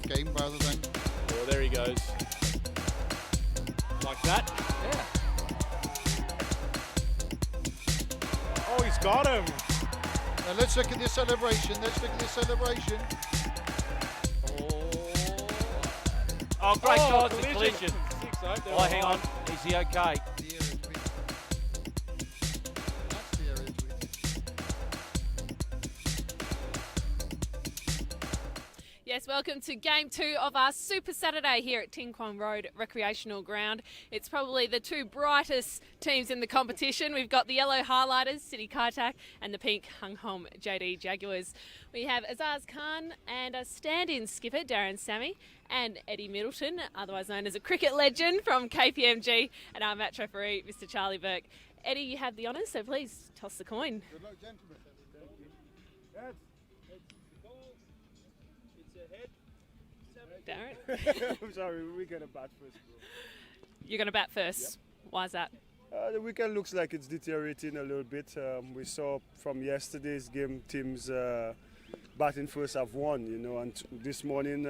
game rather than... Oh, there he goes. Like that? Yeah. Oh, he's got him. Now let's look at the celebration. Oh, great shot. collision. Collision. Oh, hang on. Is he okay? Yes, welcome to Game 2 of our Super Saturday here at Ting Kwong Road Recreational Ground. It's probably the two brightest teams in the competition. We've got the yellow highlighters, City Kaitak, and the pink Hung Hom JD Jaguars. We have Azaz Khan and a stand-in skipper, Darren Sammy, and Eddie Middleton, otherwise known as a cricket legend from KPMG, and our match referee, Mr. Charlie Burke. Eddie, you have the honours, so please toss the coin. Good luck, gentlemen. Darren? I'm sorry, we're going to bat first. You're going to bat first. Yep. Why is that? The weekend looks like it's deteriorating a little bit. We saw from yesterday's game teams batting first have won, and this morning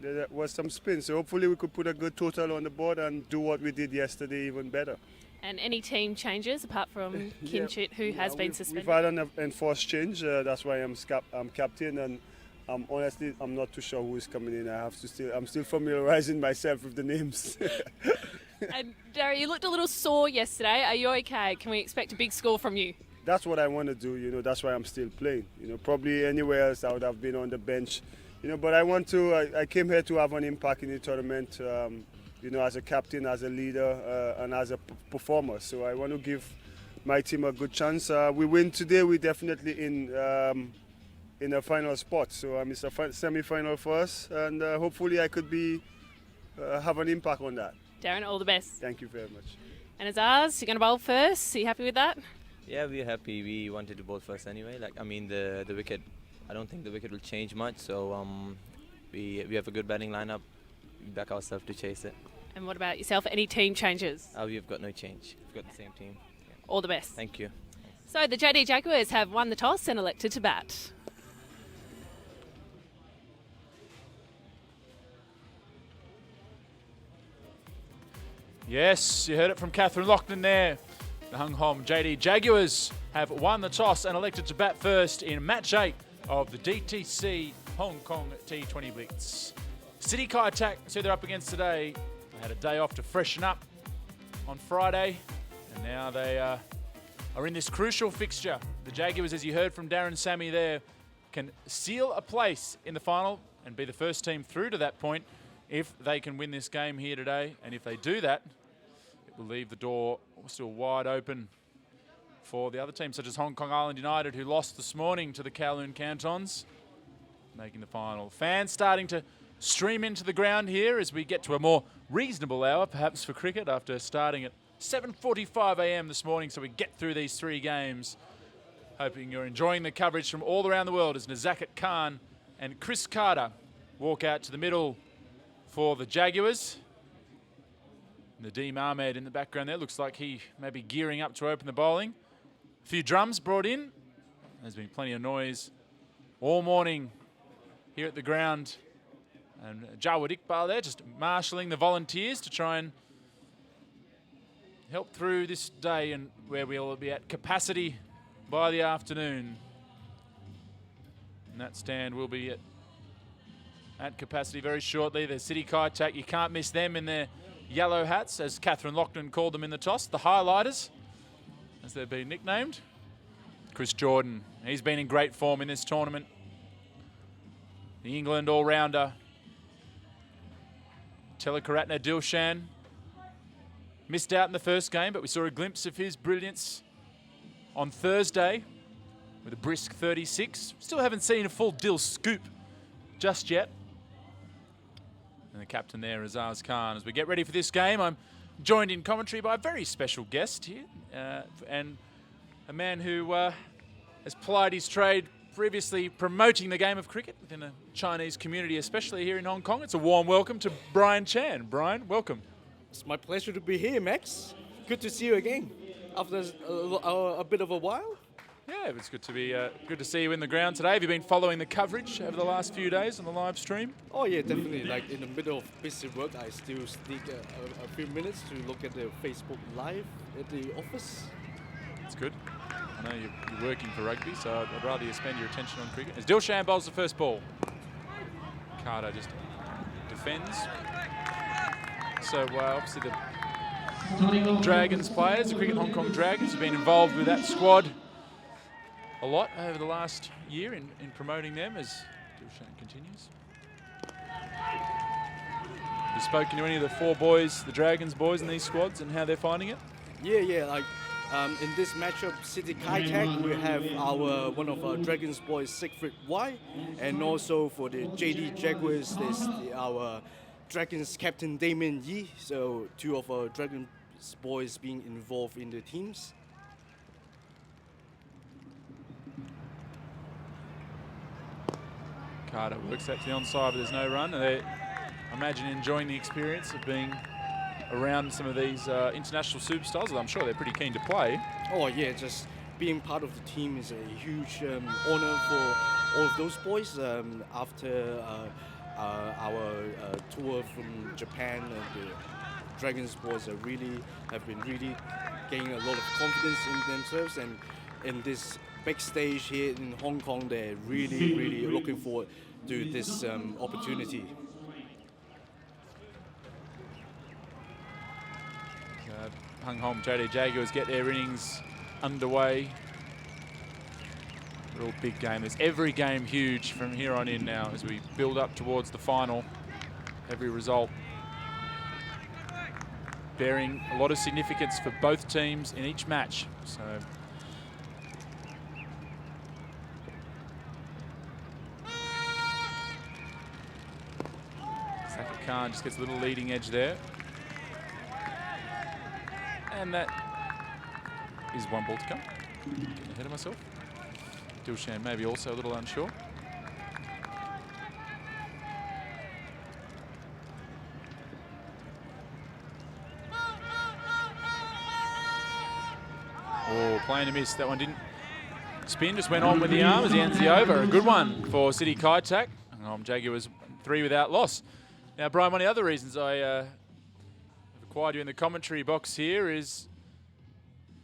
there was some spin. So hopefully we could put a good total on the board and do what we did yesterday even better. And any team changes apart from Kinchit, who has been suspended? We've had an enforced change. That's why I'm captain, and honestly, I'm not too sure who is coming in. I'm still familiarizing myself with the names. And Darry, you looked a little sore yesterday. Are you okay? Can we expect a big score from you? That's what I want to do. That's why I'm still playing. Probably anywhere else I would have been on the bench. But I came here to have an impact in the tournament. As a captain, as a leader, and as a performer. So I want to give my team a good chance. We win today, we're definitely in a final spot. So it's a semi-final for us, and hopefully I could have an impact on that. Darren, all the best. Thank you very much. And Azaz, you're going to bowl first. Are you happy with that? Yeah, we're happy. We wanted to bowl first anyway. The wicket, I don't think the wicket will change much. So we have a good batting lineup. We back ourselves to chase it. And what about yourself? Any team changes? We've got no change. We've got the same team. Yeah. All the best. Thank you. So the JD Jaguars have won the toss and elected to bat. Yes, you heard it from Catherine Loughlin there. The Hung Hom JD Jaguars have won the toss and elected to bat first in match 8 of the DTC Hong Kong T20 Blitz. City Kaitak, who they're up against today, they had a day off to freshen up on Friday, and now they are in this crucial fixture. The Jaguars, as you heard from Darren Sammy there, can seal a place in the final and be the first team through to that point if they can win this game here today. And if they do that, it will leave the door still wide open for the other teams, such as Hong Kong Island United, who lost this morning to the Kowloon Cantons, making the final. Fans starting to stream into the ground here as we get to a more reasonable hour, perhaps, for cricket, after starting at 7:45 a.m. this morning, so we get through these 3 games. Hoping you're enjoying the coverage from all around the world as Nizakat Khan and Chris Carter walk out to the middle for the Jaguars. Nadeem Ahmed in the background there. Looks like he may be gearing up to open the bowling. A few drums brought in. There's been plenty of noise all morning here at the ground. And Jawad Iqbal there just marshalling the volunteers to try and help through this day, and where we'll be at capacity by the afternoon. And that stand will be at capacity very shortly. The City Kaitak, you can't miss them in their yellow hats, as Catherine Loughlin called them in the toss. The highlighters, as they've been nicknamed. Chris Jordan, he's been in great form in this tournament. The England all-rounder. Telakaratne Dilshan missed out in the first game, but we saw a glimpse of his brilliance on Thursday with a brisk 36. Still haven't seen a full Dil scoop just yet. And the captain there, Azaz Khan. As we get ready for this game, I'm joined in commentary by a very special guest here, and a man who has plied his trade previously promoting the game of cricket within the Chinese community, especially here in Hong Kong. It's a warm welcome to Brian Chan. Brian, welcome. It's my pleasure to be here, Max. Good to see you again after a bit of a while. Yeah, it's good to be good to see you in the ground today. Have you been following the coverage over the last few days on the live stream? Oh yeah, definitely. Like in the middle of busy work, I still sneak a few minutes to look at the Facebook Live at the office. That's good. I know you're working for rugby, so I'd rather you spend your attention on cricket. As Dilshan bowls the first ball, Carter just defends. So obviously the Dragons players, the Cricket Hong Kong Dragons, have been involved with that squad a lot over the last year in promoting them as Dilshan continues. Have you spoken to any of the four boys, the Dragons boys in these squads, and how they're finding it? Yeah, like in this matchup, City Kaitak, we have one of our Dragons boys, Siegfried Y, and also for the JD Jaguars, there's our Dragons captain Damien Yi. So two of our Dragons boys being involved in the teams. Carter works that to the onside, but there's no run. And I imagine enjoying the experience of being around some of these international superstars. I'm sure they're pretty keen to play. Oh yeah, just being part of the team is a huge honor for all of those boys. After our tour from Japan, the Dragons boys have been really gaining a lot of confidence in themselves, and in this big stage here in Hong Kong, they're really looking forward to this opportunity. Hung Hom JD Jaguars get their innings underway. Real big game. There's every game huge from here on in now as we build up towards the final. Every result bearing a lot of significance for both teams in each match. So Nizakat Khan just gets a little leading edge there. And that is one ball to come. Getting ahead of myself. Dilshan maybe also a little unsure. Oh, playing a miss. That one didn't spin, just went on with the arm as he ends the over. A good one for City Kaitak. Jaguars 3 without loss. Now, Brian, one of the other reasons I have acquired you in the commentary box here is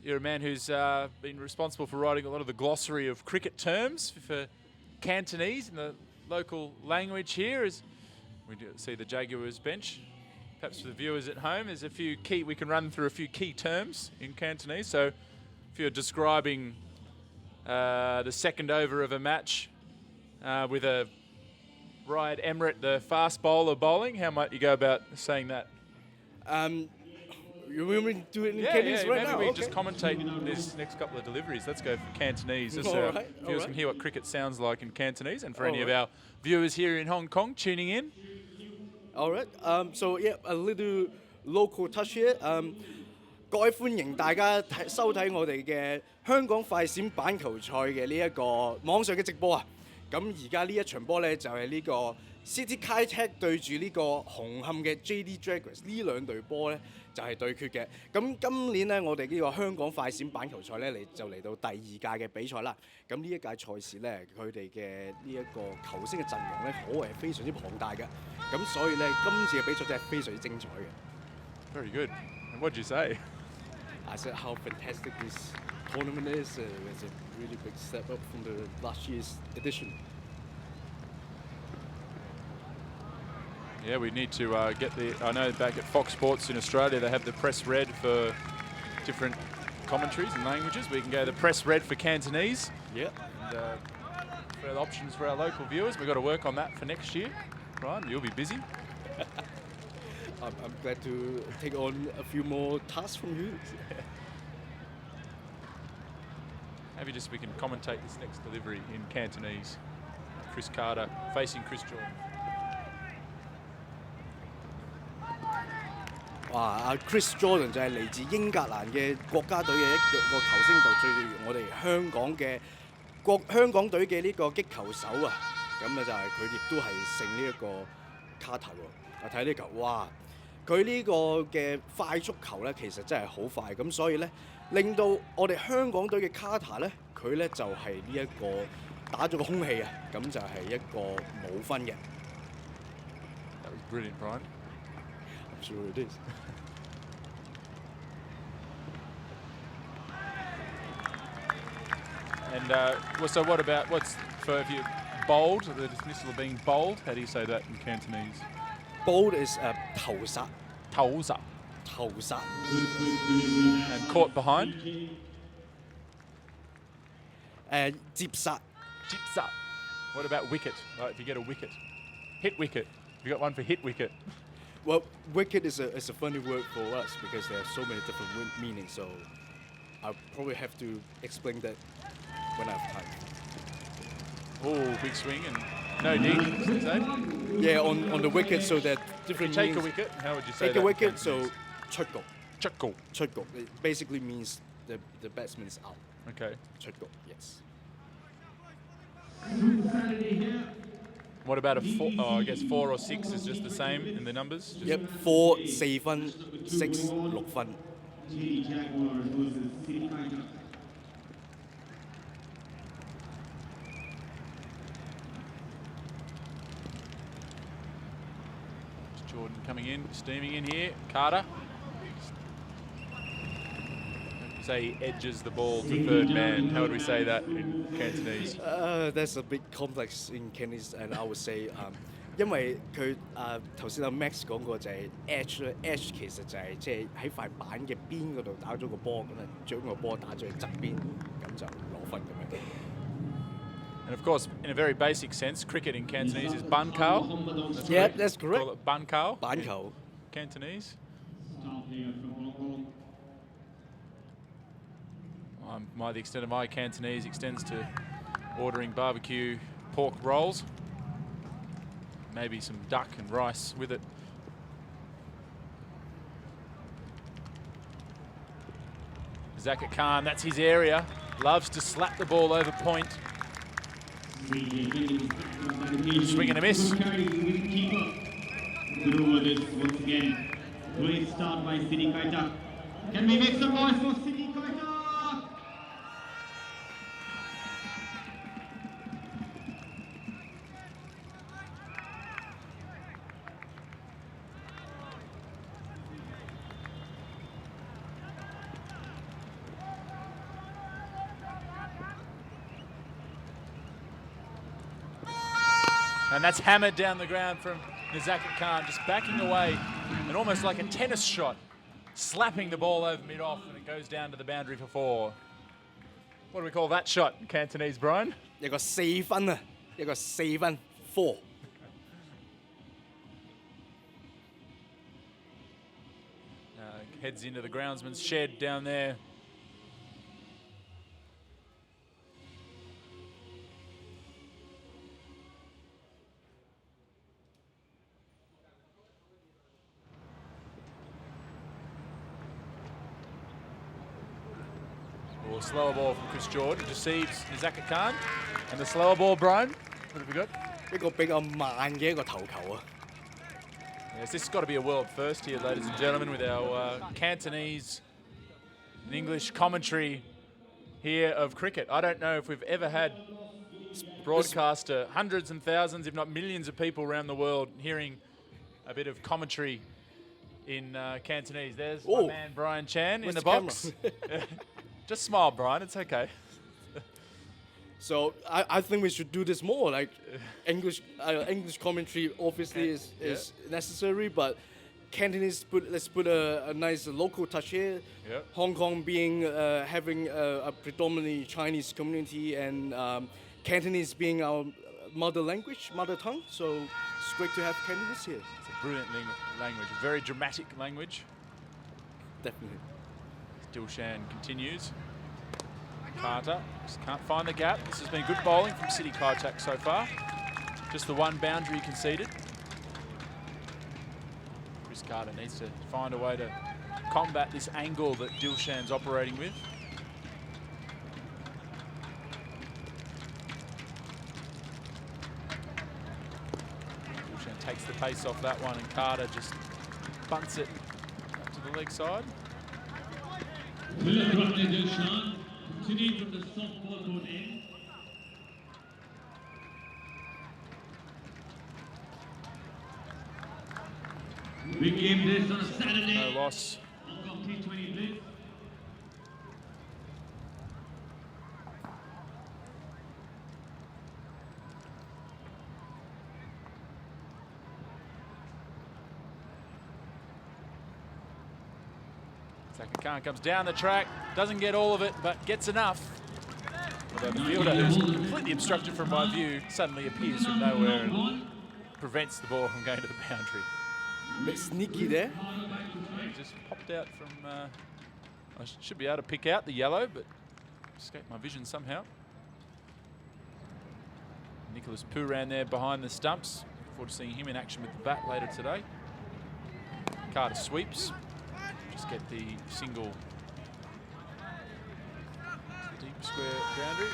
you're a man who's been responsible for writing a lot of the glossary of cricket terms for Cantonese in the local language here. As we do see the Jaguars bench. Perhaps for the viewers at home, there's a few key, we can run through a few key terms in Cantonese. So if you're describing the second over of a match with a Ryan Emmerich, the fast bowler bowling, how might you go about saying that? You want me to do it in Cantonese right now? Maybe we just commentate this next couple of deliveries. Let's go for Cantonese. Just viewers can hear what cricket sounds like in Cantonese, and for any of our viewers here in Hong Kong tuning in. All right. So yeah, a little local touch here. 各位歡迎大家收睇我哋嘅香港快閃板球賽嘅呢一個網上嘅直播啊！咁而家呢一場波咧就係呢個 City Kaitak 對住呢個紅磡嘅 JD Jaguars 呢兩隊波咧就係對決嘅。咁今年咧我哋呢個香港快閃板球賽咧嚟到第二屆嘅比賽啦。咁呢一屆賽事咧佢哋嘅呢一個球星嘅陣容咧可謂係非常之龐大嘅。咁所以咧今次嘅比賽真係非常之精彩嘅。Very good. And what did you say? I said how fantastic this tournament is. It's a really big step up from the last year's edition. Yeah, we need to get the. I know back at Fox Sports in Australia, they have the press red for different commentaries and languages. We can go the press red for Cantonese. Yeah. And further options for our local viewers. We've got to work on that for next year. Brian, you'll be busy. I'm glad to take on a few more tasks from you. Maybe just we can commentate this next delivery in Cantonese. Chris Carter facing Chris Jordan. 哇！Chris Jordan 就係嚟自英格蘭嘅國家隊嘅一個球星，就對住我哋香港隊嘅呢個擊球手啊！咁啊就係佢亦都係勝呢一個卡塔喎。睇呢球，哇！佢呢個嘅快速球咧，其實真係好快，咁所以咧令到我哋香港隊嘅卡塔咧，佢佢咧就係呢一個打咗個空氣啊，咁就係一個冇分嘅。That was brilliant, Brian. I'm sure it is. And so what about, what's for if you bowled, the dismissal of being bowled? How do you say that in Cantonese? Bold is 投殺， Taoza. 投殺。 And caught behind? 接殺。 Jipsa. What about wicket? Right, if you get a wicket. Hit wicket. You got one for hit wicket. Well, wicket is a funny word for us because there are so many different meanings. So I'll probably have to explain that when I have time. Oh, big swing and no dig. Yeah, on the wicket, so that different. Take a meanings. wicket. How would you say Take that? a in wicket, so Cantonese? 出局。 Chukko. 出局 It basically means the batsman is out. Okay. 出局 yes. What about a four? Oh, I guess 4 or 6 is just the same in the numbers. Just Yep, 4 4分 6 6分。 Jordan coming in, steaming in here. Carter. Say he edges the ball to third man. How would we say that in Cantonese? That's a bit complex in Cantonese, and I would say 因為佢頭先阿 Max 講過就係 edge 其實就係即係喺塊板嘅邊嗰度打咗個波，咁啊將個波打咗去側邊，咁就攞分咁樣。 And of course, in a very basic sense, cricket in Cantonese is ban kao. Yeah, that's correct. Call it ban kao. 板球 Cantonese. The extent of my Cantonese extends to ordering barbecue pork rolls. Maybe some duck and rice with it. Nizakat Khan, that's his area. Loves to slap the ball over point. Swing and a miss. Good over this once again. Great start by Kaitak. Can we make some noise for Kaitak? And that's hammered down the ground from Nizakat Khan, just backing away and almost like a tennis shot, slapping the ball over mid-off, and it goes down to the boundary for 4. What do we call that shot in Cantonese, Brian? 一個4分啊，一個4分 4。 Heads into the groundsman's shed down there. Or slower ball from Chris George, deceives Nizakat Khan. And the slower ball, Brian, what have we got? 一個比較慢嘅一個頭球啊。 Yes, this has got to be a world first here, ladies and gentlemen, with our Cantonese and English commentary here of cricket. I don't know if we've ever had broadcaster, hundreds and thousands, if not millions of people around the world hearing a bit of commentary in Cantonese. There's my man Brian Chan in the box. Just smile, Brian, it's okay. So I think we should do this more. Like English commentary obviously is necessary, but Cantonese let's put a nice local touch here. Yep. Hong Kong being having a predominantly Chinese community and Cantonese being our mother tongue. So it's great to have Cantonese here. It's a brilliant language, a very dramatic language. Definitely. Dilshan continues. Carter just can't find the gap. This has been good bowling from City Kaitak so far. Just the one boundary conceded. Chris Carter needs to find a way to combat this angle that Dilshan's operating with. Dilshan takes the pace off that one and Carter just bunts it up to the leg side. continuing from the softball court end. We game this on a Saturday. No loss. Hong Kong T20 Blitz. Nizakat comes down the track, doesn't get all of it, but gets enough. Although the fielder, who's completely obstructed from my view, suddenly appears from nowhere and prevents the ball from going to the boundary. A bit sneaky there. He just popped out from, I should be able to pick out the yellow, but escaped my vision somehow. Nicholas Poo ran there behind the stumps. Look forward to seeing him in action with the bat later today. Carter sweeps. Just get the single deep square boundary.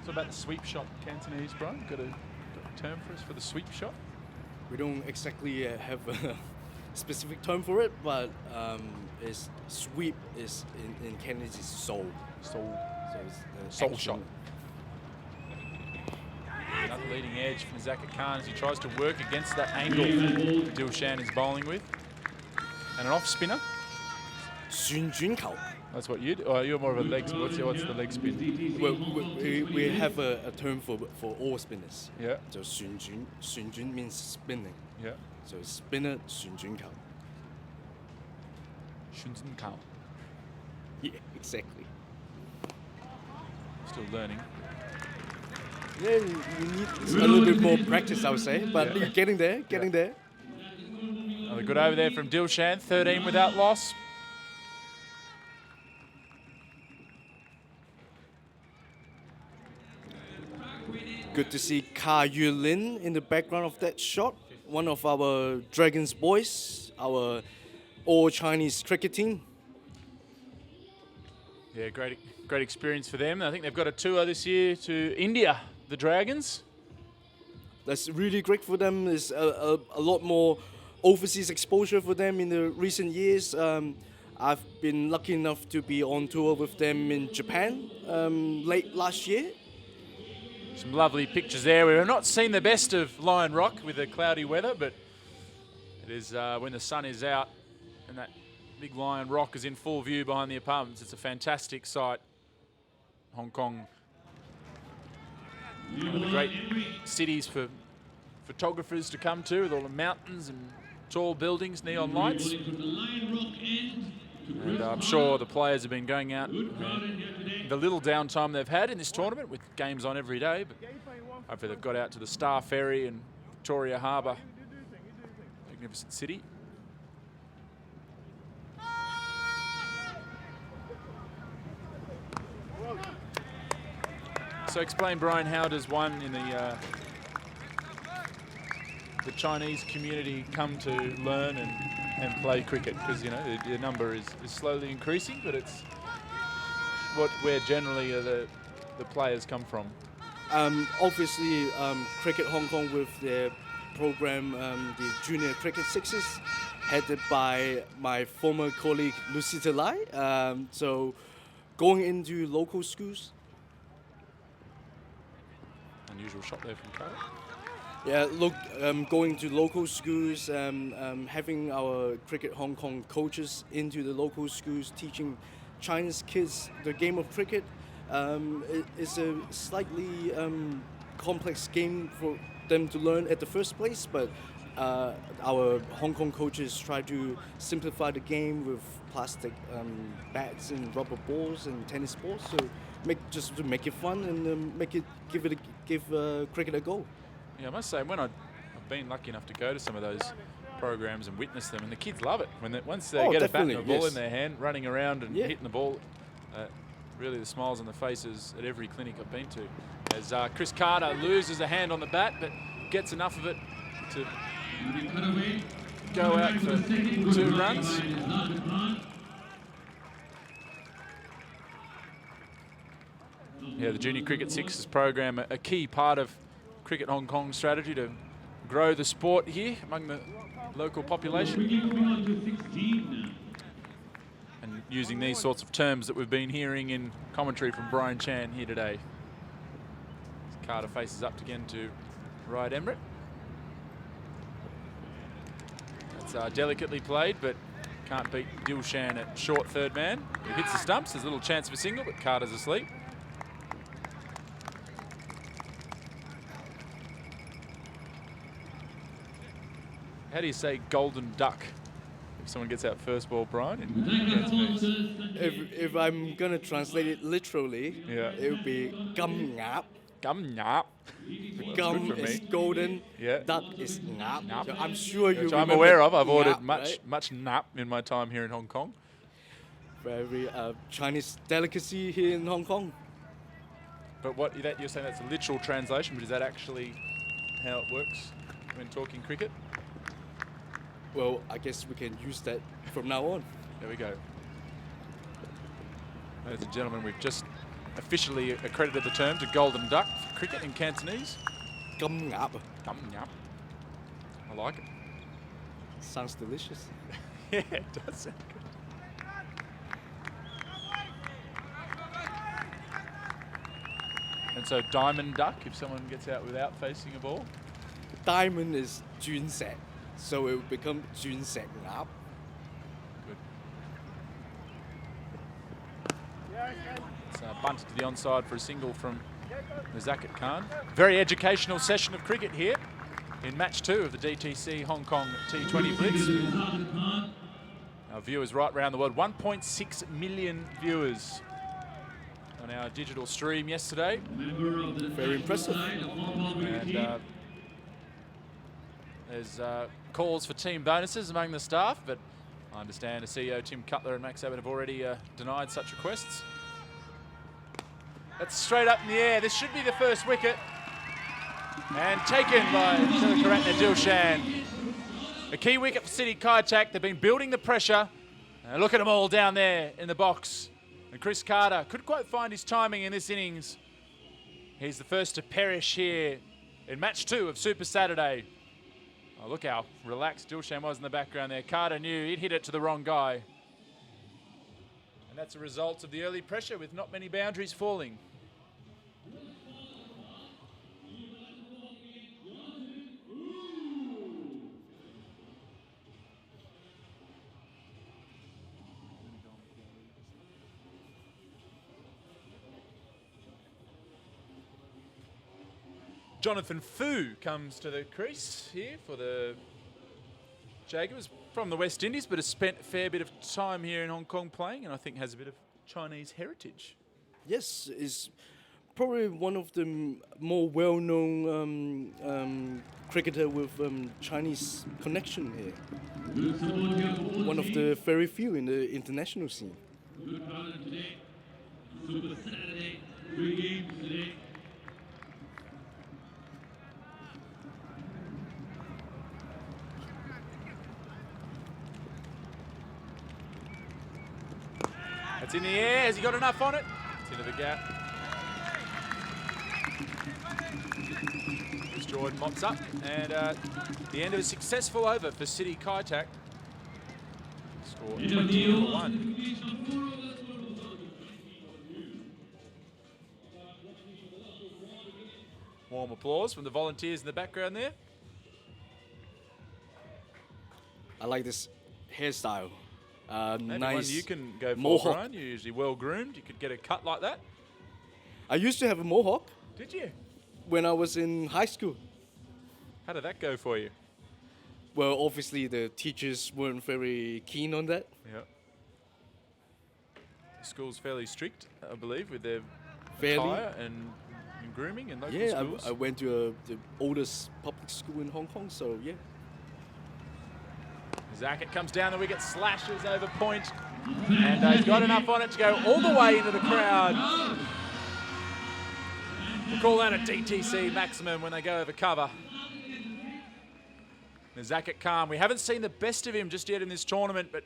So about the sweep shot, Cantonese, Brian? Got a term for us for the sweep shot? We don't exactly have a specific term for it, but is sweep is in Cantonese is soul. Soul. So it's Soul action. shot. Another leading edge for Nizakat Khan as he tries to work against that angle Johan is bowling with. And an off spinner. 旋轉球. That's what you do. Oh, you're more of a leg spin. What's the leg spin? We have a term for all spinners. Yeah. So 旋轉means spinning. Yeah. So spinner 旋轉球. Shunzhen Kao. Yeah, exactly. Still learning. Yeah, you need a little bit more practice, I would say, but Yeah. you're getting there, getting there. Another good over there from Dilshan, 13 without loss. Good to see Ka Yulin in the background of that shot. One of our Dragons boys, our all-Chinese cricket team. Yeah, great experience for them. I think they've got a tour this year to India, the Dragons. That's really great for them. There's a lot more overseas exposure for them in the recent years. I've been lucky enough to be on tour with them in Japan late last year. Some lovely pictures there. We have not seen the best of Lion Rock with the cloudy weather, but it is when the sun is out and that big Lion Rock is in full view behind the apartments. It's a fantastic sight. Hong Kong, one of the great cities for photographers to come to, with all the mountains and tall buildings, neon lights. And I'm sure the players have been going out the little downtime they've had in this tournament with games on every day, but hopefully they've got out to the Star Ferry and Victoria Harbour. Magnificent city. So explain, Brian, how does one in the Chinese community come to learn and play cricket? Because, you know, the number is slowly increasing, but it's where generally the players come from. Obviously, Cricket Hong Kong with their program, the Junior Cricket Sixes, headed by my former colleague Lucita Lai. So going into local schools. Unusual shot there from Carter. Yeah, look, going to local schools, having our Cricket Hong Kong coaches into the local schools, teaching Chinese kids the game of cricket. It's a slightly complex game for them to learn at the first place, but our Hong Kong coaches try to simplify the game with plastic bats and rubber balls and tennis balls, so just to make it fun and give cricket a go. Yeah, I must say, when I've been lucky enough to go to some of those programs and witness them, and the kids love it. Once they get a bat and a ball in their hand, running around and hitting the ball, really the smiles on the faces at every clinic I've been to. As Chris Carter loses a hand on the bat, but gets enough of it to go out for 2 runs. Yeah, Yeah, the Junior Cricket Sixes program, a key part of Cricket Hong Kong strategy to grow the sport here among the local population. Moving on to 16. And using these sorts of terms that we've been hearing in commentary from Brian Chan here today. As Carter faces up again to right Emmerich. That's delicately played, but can't beat Dilshan at short third man. He hits the stumps, there's a little chance for a single, but Carter's asleep. How do you say golden duck if someone gets out first ball, Brian? If I'm gonna translate it literally, Yeah. it would be gum ngap. Gum nyap. Gum good for is me. golden, Yeah. duck is ngap. Ngap. So I'm sure you Which I'm remember aware of. I've ordered ngap, much right? nap in my time here in Hong Kong. Very Chinese delicacy here in Hong Kong. But what that you're saying that's a literal translation, but is that actually how it works when talking cricket? Well, I guess we can use that from now on. There we go. Ladies and gentlemen, we've just officially accredited the term to golden duck for cricket in Cantonese. Gum ngap. Gum nyap. I like it. Sounds delicious. Yeah, it does sound good. And so diamond duck if someone gets out without facing a ball. Diamond is 鑽石, so it will become 鑽石鴨. Good. It's bunted to the onside for a single from Nizakat Khan. Very educational session of cricket here in match 2 of the DTC Hong Kong T20 Blitz. Our viewers right around the world, 1.6 million viewers on our digital stream yesterday. Very impressive. And there's calls for team bonuses among the staff, but I understand the CEO Tim Cutler and Max Abbott have already denied such requests. That's straight up in the air. This should be the first wicket. And taken by Tilakaratne Dilshan. A key wicket for City Kaitak. They've been building the pressure. Look at them all down there in the box. And Chris Carter couldn't quite find his timing in this innings. He's the first to perish here in match 2 of Super Saturday. Oh, look how relaxed Dilshan was in the background there. Carter knew he'd hit it to the wrong guy. And that's a result of the early pressure with not many boundaries falling. Jonathan Fu comes to the crease here for the Jaguars from the West Indies, but has spent a fair bit of time here in Hong Kong playing, and I think has a bit of Chinese heritage. Yes, is probably one of the more well-known cricketer with Chinese connection here. One of the very few in the international scene. Super Saturday, 3 games today. It's in the air. Has he got enough on it? It's into the gap. As Jordan mops up. And the end of a successful over for City Kaitak. Score 20-1. Warm applause from the volunteers in the background there. I like this hairstyle. Maybe nice one you can go for, mohawk. Brian. You're usually well groomed. You could get a cut like that. I used to have a mohawk Did you? when I was in high school. How did that go for you? Well, obviously the teachers weren't very keen on that. Yeah. The school's fairly strict, I believe, with their Fairly. attire and grooming in local Yeah, schools. I went to the oldest public school in Hong Kong, so yeah. Nizakat comes down the wicket, slashes over point, and he's got enough on it to go all the way into the crowd. We'll call that a DTC maximum when they go over cover. Nizakat Khan, we haven't seen the best of him just yet in this tournament, but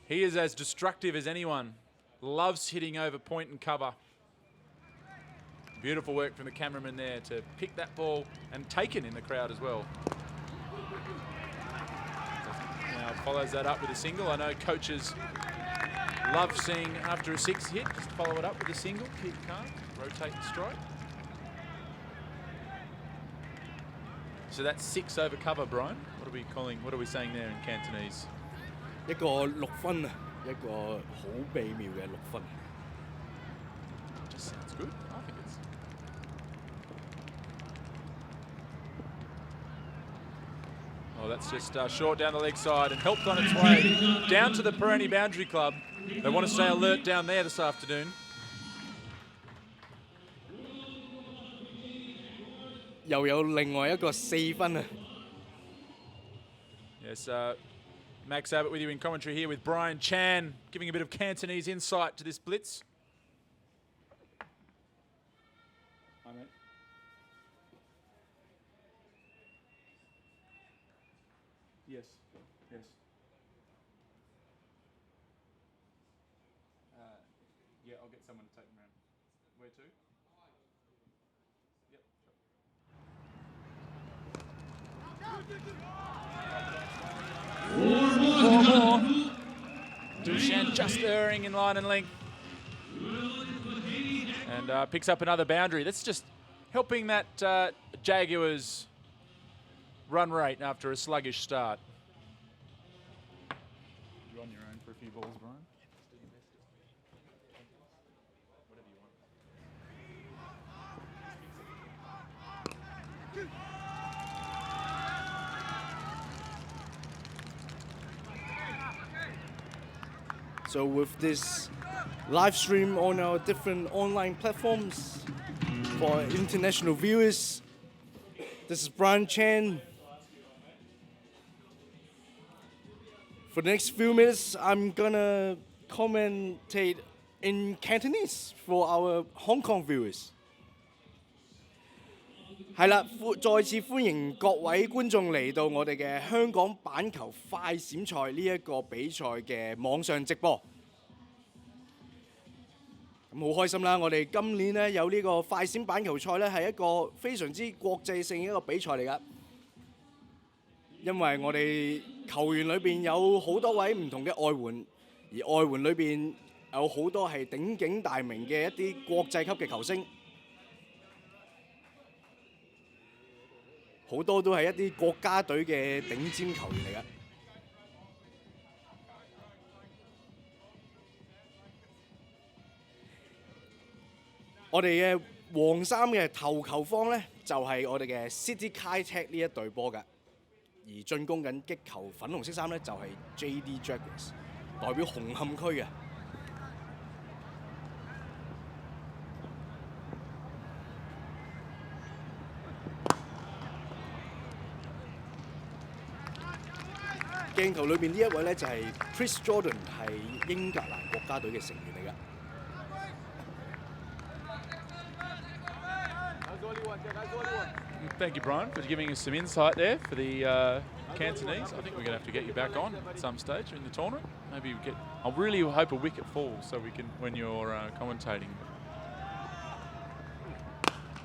he is as destructive as anyone. Loves hitting over point and cover. Beautiful work from the cameraman there to pick that ball and taken in the crowd as well. Now follows that up with a single. I know coaches love seeing after a 6 hit, just follow it up with a single, keep calm, rotate the strike. So that's 6 over cover, Brian. What are we saying there in Cantonese? 一個6分啊，一個好美妙嘅6分。Just sounds good. I think it's. Oh, that's just short down the leg side and helped on its way down to the Peroni Boundary Club. They want to stay alert down there this afternoon. 又有另外一個4分啊！ Yes, Max Abbott with you in commentary here with Brian Chan, giving a bit of Cantonese insight to this blitz. Hi, mate. Yes, yes. Yeah, I'll get someone to take them around. Where to? Yep, Dushan just erring in line and length. And picks up another boundary. That's just helping that Jaguars run rate after a sluggish start. You're on your own for a few balls, Brian. Whatever you want. So with this live stream on our different online platforms for international viewers, this is Brian Chan. For the next few minutes, I'm gonna commentate in Cantonese for our Hong Kong viewers. 係啦，再次歡迎各位觀眾嚟到我哋嘅香港板球快閃賽呢一個比賽嘅網上直播。咁好開心啦！我哋今年咧有呢個快閃板球賽咧係一個非常之國際性嘅一個比賽嚟㗎，因為我哋球員裏邊有好多位唔同嘅外援，而外援裏邊有好多係鼎鼎大名嘅一啲國際級嘅球星。 好多都係一啲國家隊嘅頂尖球員嚟㗎。我哋嘅黃衫嘅頭球方咧，就係、我哋嘅 City Kaitak 呢一隊波㗎，而進攻緊擊球粉紅色衫咧就係、JD Jaguars， 代表紅磡區嘅。 鏡頭裏邊呢一位咧就係 Chris Jordan， 係英格蘭國家隊嘅成員嚟㗎。Thank you, Brian, for giving us some insight there for the Cantonese. I think we're going to have to get you back on at some stage in the tournament. Maybe we get. I really hope a wicket falls so we can when you're commentating.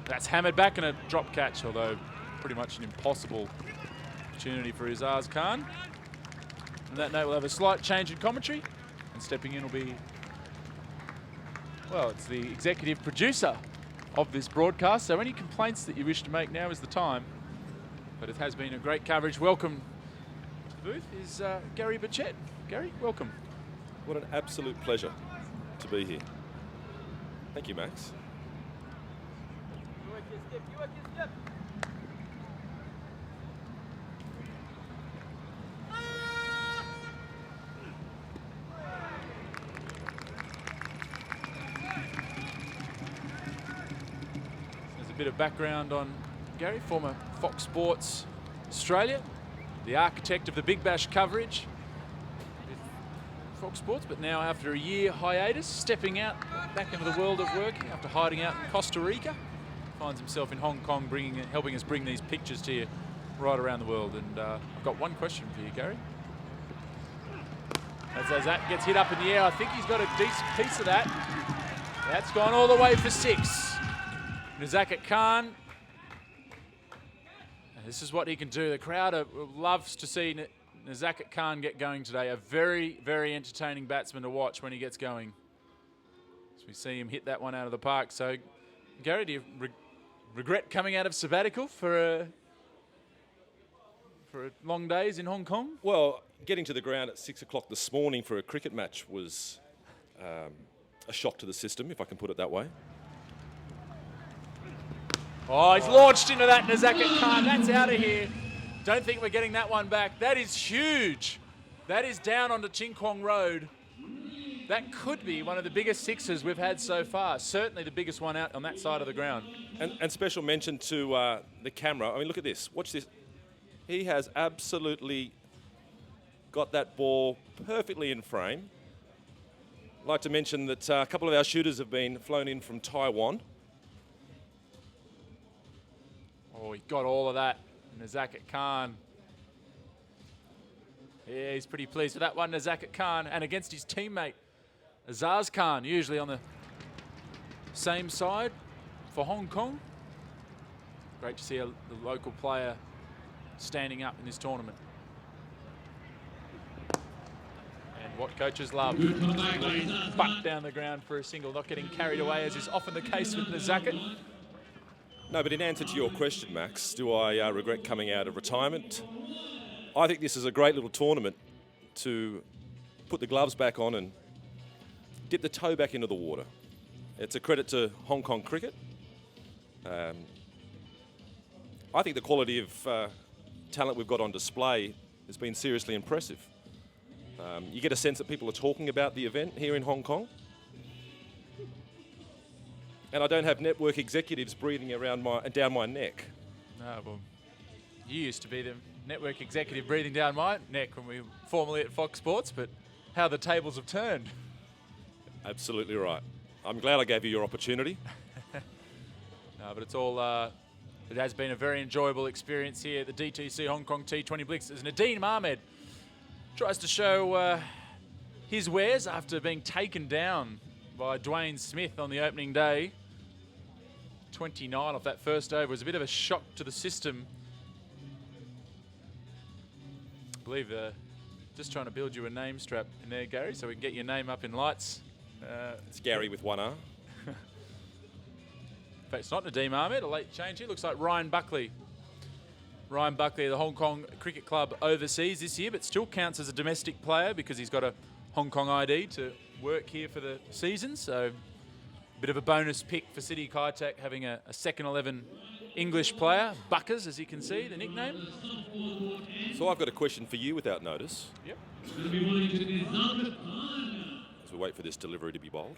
That's hammered back and a drop catch, although pretty much an impossible opportunity for Izaz Khan. On that note, we'll have a slight change in commentary, and stepping in will be, well, it's the executive producer of this broadcast, so any complaints that you wish to make, now is the time. But it has been a great coverage. Welcome to the booth is Gary Bachett. Gary, welcome. What an absolute pleasure to be here. Thank you, Max. Bit of background on Gary, former Fox Sports Australia, the architect of the Big Bash coverage with Fox Sports, but now after a year hiatus, stepping out back into the world of working after hiding out in Costa Rica, finds himself in Hong Kong, helping us bring these pictures to you right around the world. And I've got one question for you, Gary. As that gets hit up in the air, I think he's got a decent piece of that. That's gone all the way for 6. Nizakat Khan. This is what he can do. The crowd loves to see Nizakat Khan get going today. A very, very entertaining batsman to watch when he gets going. As we see him hit that one out of the park. So, Gary, do you regret coming out of sabbatical for long days in Hong Kong? Well, getting to the ground at 6 o'clock this morning for a cricket match was a shock to the system, if I can put it that way. Oh, he's launched into that Nizakat Khan. That's out of here. Don't think we're getting that one back. That is huge. That is down onto Ting Kwong Road. That could be one of the biggest sixes we've had so far. Certainly the biggest one out on that side of the ground. And special mention to the camera. I mean, look at this. Watch this. He has absolutely got that ball perfectly in frame. I'd like to mention that a couple of our shooters have been flown in from Taiwan. Oh, he got all of that. Nizakat Khan. Yeah, he's pretty pleased with that one, Nizakat Khan. And against his teammate, Azaz Khan, usually on the same side for Hong Kong. Great to see the local player standing up in this tournament. And what coaches love. Butt down the ground for a single, not getting carried away, as is often the case with Nizakat. No, but in answer to your question, Max, do I regret coming out of retirement? I think this is a great little tournament to put the gloves back on and dip the toe back into the water. It's a credit to Hong Kong cricket. I think the quality of talent we've got on display has been seriously impressive. You get a sense that people are talking about the event here in Hong Kong. And I don't have network executives breathing down my neck. No, well, you used to be the network executive breathing down my neck when we were formerly at Fox Sports, but how the tables have turned. Absolutely right. I'm glad I gave you your opportunity. No, but it's all, it has been a very enjoyable experience here at the DTC Hong Kong T20 Blitz as Nadeem Ahmed tries to show his wares after being taken down by Dwayne Smith on the opening day. 29 off that first over was a bit of a shock to the system. I believe just trying to build you a name strap in there, Gary, so we can get your name up in lights. It's Gary with one R. In fact, it's not Nadeem Ahmed, a late change here. Looks like Ryan Buckley. Ryan Buckley of the Hong Kong Cricket Club overseas this year, but still counts as a domestic player because he's got a Hong Kong ID to work here for the season. So a bit of a bonus pick for City Kaitak having a second 11 English player. Buckers, as you can see, the nickname. So I've got a question for you without notice. Yep. As we wait for this delivery to be bowled.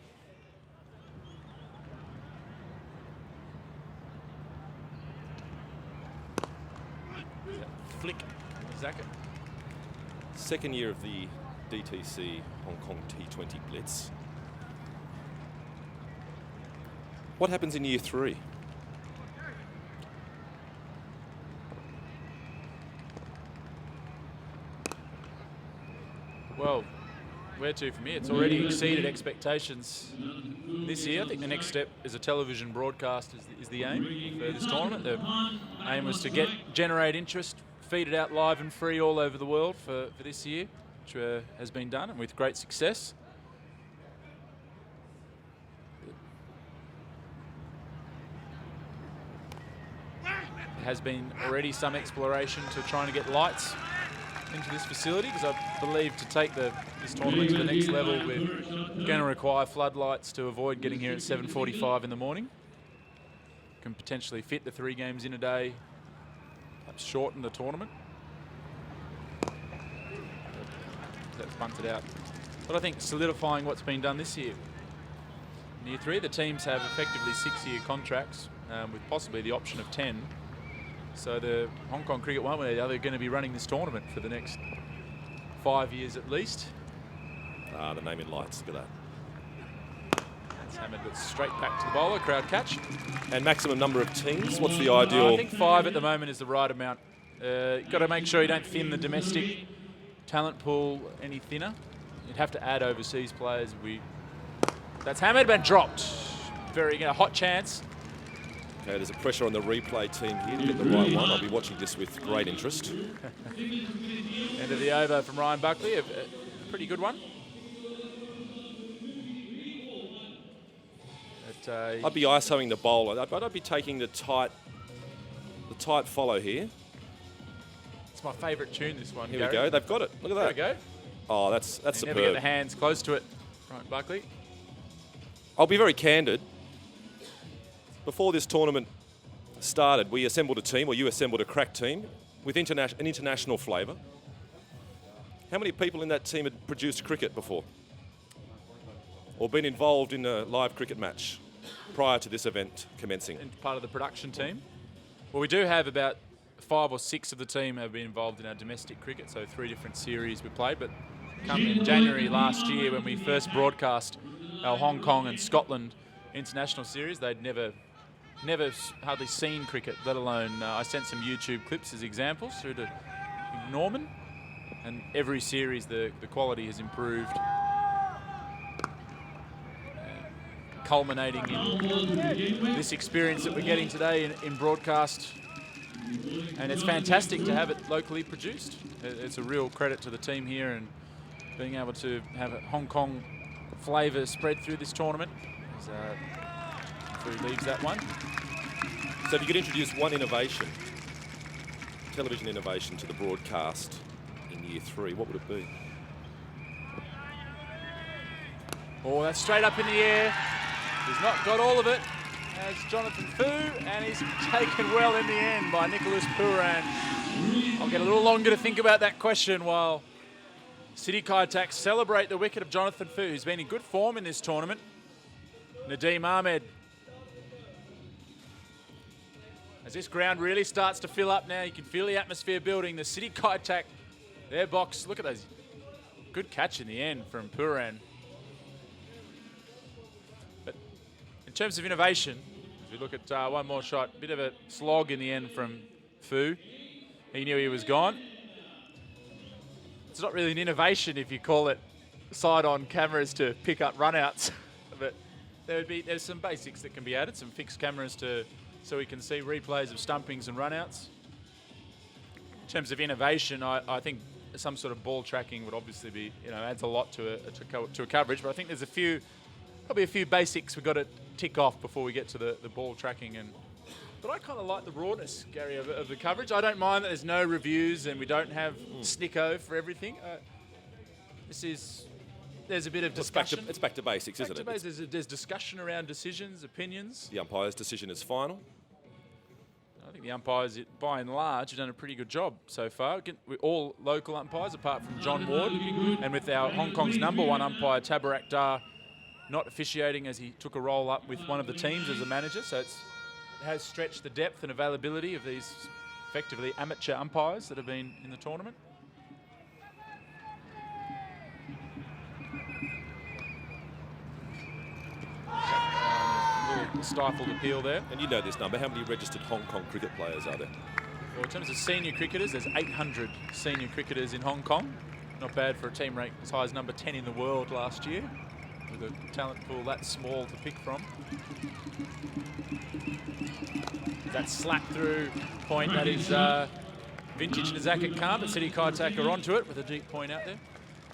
Flick. Nizakat. Second year of the DTC Hong Kong T20 Blitz. What happens in year 3? Well, where to from here? It's already exceeded expectations this year. I think the next step is a television broadcast is the aim for this tournament. The aim was to generate interest, feed it out live and free all over the world for this year, which has been done and with great success. There has been already some exploration to trying to get lights into this facility because I believe to take this tournament to the next level we're going to require floodlights to avoid getting here at 7:45 in the morning. Can potentially fit the 3 games in a day, perhaps shorten the tournament. That's bunted out. But I think solidifying what's been done this year. In year 3, the teams have effectively 6-year contracts with possibly the option of 10. So the Hong Kong Cricket one way or the other are going to be running this tournament for the next 5 years at least. The name in lights, look at that. That's hammered, but straight back to the bowler, crowd catch. And maximum number of teams, what's the ideal? I think 5 at the moment is the right amount. You've got to make sure you don't thin the domestic talent pool any thinner. You'd have to add overseas players. That's hammered but dropped. A hot chance. Okay, there's a pressure on the replay team here to get the right one. I'll be watching this with great interest. End of the over from Ryan Buckley, a pretty good one. But, I'd be ISOing the bowler, but I'd be taking the tight follow here. It's my favourite tune, this one. Here Gary. we go. They've got it. Look at that. There we go. Oh, that's They superb. never get the hands close to it. Right, Buckley. I'll be very candid. Before this tournament started, we assembled a team, or you assembled a crack team, with an international flavour. How many people in that team had produced cricket before? Or been involved in a live cricket match prior to this event commencing? And part of the production team. Well, we do have about 5 or 6 of the team have been involved in our domestic cricket, so 3 different series we played. But come in January last year, when we first broadcast our Hong Kong and Scotland international series, they'd never hardly seen cricket, let alone I sent some YouTube clips as examples through to Norman, and every series the quality has improved, culminating in this experience that we're getting today in broadcast. And it's fantastic to have it locally produced. It's a real credit to the team here, and being able to have a Hong Kong flavour spread through this tournament. Who leaves that one? So if you could introduce one innovation, television innovation, to the broadcast in year 3, what would it be? Oh, that's straight up in the air. He's not got all of it. As Jonathan Fu, and he's taken well in the end by Nicholas Pooran. I'll get a little longer to think about that question while City Kaitak celebrate the wicket of Jonathan Fu, who's been in good form in this tournament. Nadeem Ahmed. As this ground really starts to fill up now, you can feel the atmosphere building. The City Kaitak, their box, look at those. Good catch in the end from Pooran. But in terms of innovation, as we look at one more shot, bit of a slog in the end from Fu. He knew he was gone. It's not really an innovation if you call it side-on cameras to pick up runouts, but there's some basics that can be added, some fixed cameras so we can see replays of stumpings and runouts. In terms of innovation, I think some sort of ball tracking would obviously be, adds a lot to a coverage, but I think there's probably a few basics we've got to tick off before we get to the ball tracking. But I kind of like the rawness, Gary, of the coverage. I don't mind that there's no reviews and we don't have snicko for everything. There's a bit of discussion. It's back to basics, isn't it? There's discussion around decisions, opinions. The umpire's decision is final. I think the umpires, by and large, have done a pretty good job so far. We're all local umpires, apart from John Ward, and with our Hong Kong's #1 umpire, Tabarak Dar, not officiating as he took a roll up with one of the teams as a manager. So it has stretched the depth and availability of these effectively amateur umpires that have been in the tournament. A little stifled appeal there. And you know this number. How many registered Hong Kong cricket players are there? Well, in terms of senior cricketers, there's 800 senior cricketers in Hong Kong. Not bad for a team ranked as high as number 10 in the world last year, with a talent pool that small to pick from. That slap through point, that is vintage Nizakat calm, but City Kaitak are onto it with a deep point out there.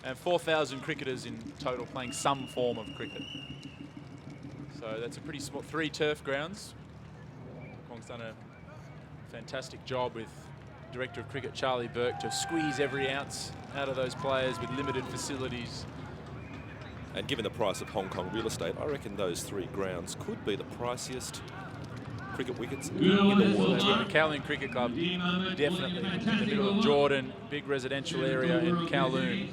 And 4,000 cricketers in total playing some form of cricket. So that's a pretty small, 3 turf grounds. Hong Kong's done a fantastic job with Director of Cricket Charlie Burke to squeeze every ounce out of those players with limited facilities. And given the price of Hong Kong real estate, I reckon those 3 grounds could be the priciest cricket wickets in the world. The Kowloon Cricket Club, definitely. In the middle of Jordan, big residential area in Kowloon.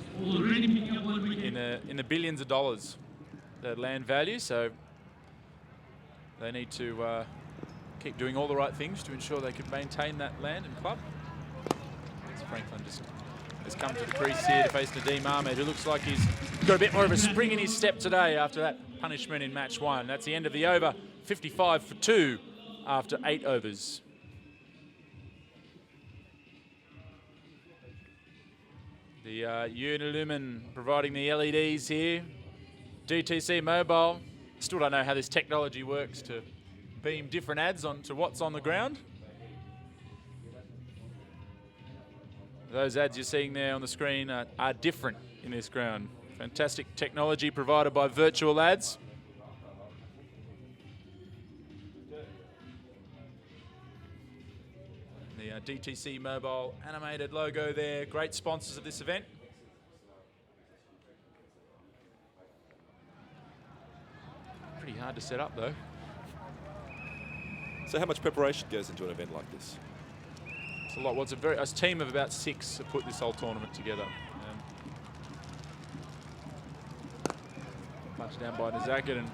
In the billions of dollars, the land value. So they need to keep doing all the right things to ensure they can maintain that land and club. As Franklin just has come to the crease here to face Nadeem Ahmed, who looks like he's got a bit more of a spring in his step today after that punishment in match 1. That's the end of the over, 55 for 2 after 8 overs. The Unilumin providing the LEDs here. DTC Mobile. Still don't know how this technology works to beam different ads onto what's on the ground. Those ads you're seeing there on the screen are different in this ground. Fantastic technology provided by virtual ads. The DTC mobile animated logo there. Great sponsors of this event. Pretty hard to set up though. So how much preparation goes into an event like this? It's a lot. Well, it's a team of about 6 have put this whole tournament together. Punched down by Nizakat, and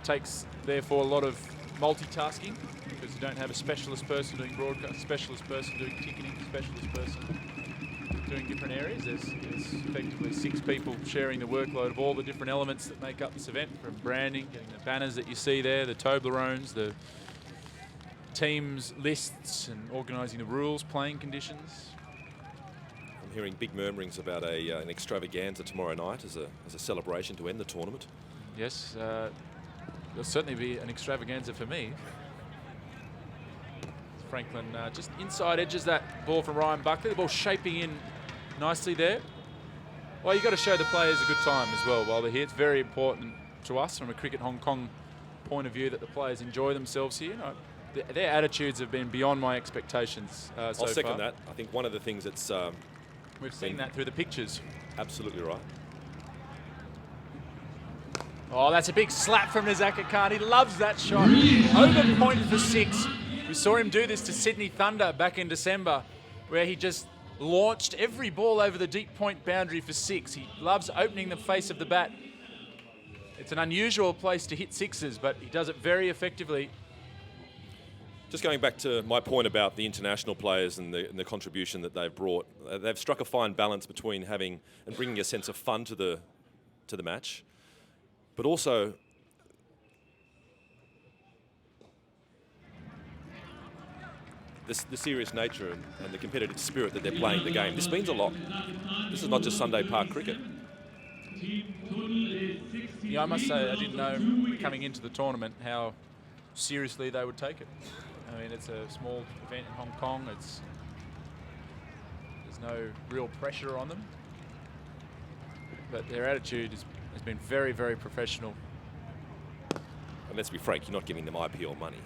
takes therefore a lot of multitasking because you don't have a specialist person doing broadcast, specialist person doing ticketing, specialist person doing different areas. There's effectively 6 people sharing the workload of all the different elements that make up this event, from branding, getting the banners that you see there, the Toblerones, the teams lists, and organising the rules, playing conditions. I'm hearing big murmurings about an extravaganza tomorrow night as a celebration to end the tournament. Yes, there'll certainly be an extravaganza for me. Franklin just inside edges that ball from Ryan Buckley. The ball shaping in nicely there. Well, you've got to show the players a good time as well while they're here. It's very important to us from a Cricket Hong Kong point of view that the players enjoy themselves here. Their attitudes have been beyond my expectations so far. I'll second that. I think one of the things that's... We've seen that through the pictures. Absolutely right. Oh, that's a big slap from Nizakat. He loves that shot. Over point for 6. We saw him do this to Sydney Thunder back in December, where he just launched every ball over the deep point boundary for 6. He loves opening the face of the bat. It's an unusual place to hit 6s, but he does it very effectively. Just going back to my point about the international players and the contribution that they've brought, they've struck a fine balance between having and bringing a sense of fun to the match, but also the serious nature and the competitive spirit that they're playing the game. This means a lot. This is not just Sunday Park cricket. Yeah, I must say I didn't know coming into the tournament how seriously they would take it. I mean, it's a small event in Hong Kong. There's no real pressure on them. But their attitude has been very, very professional. And let's be frank, you're not giving them IPL money.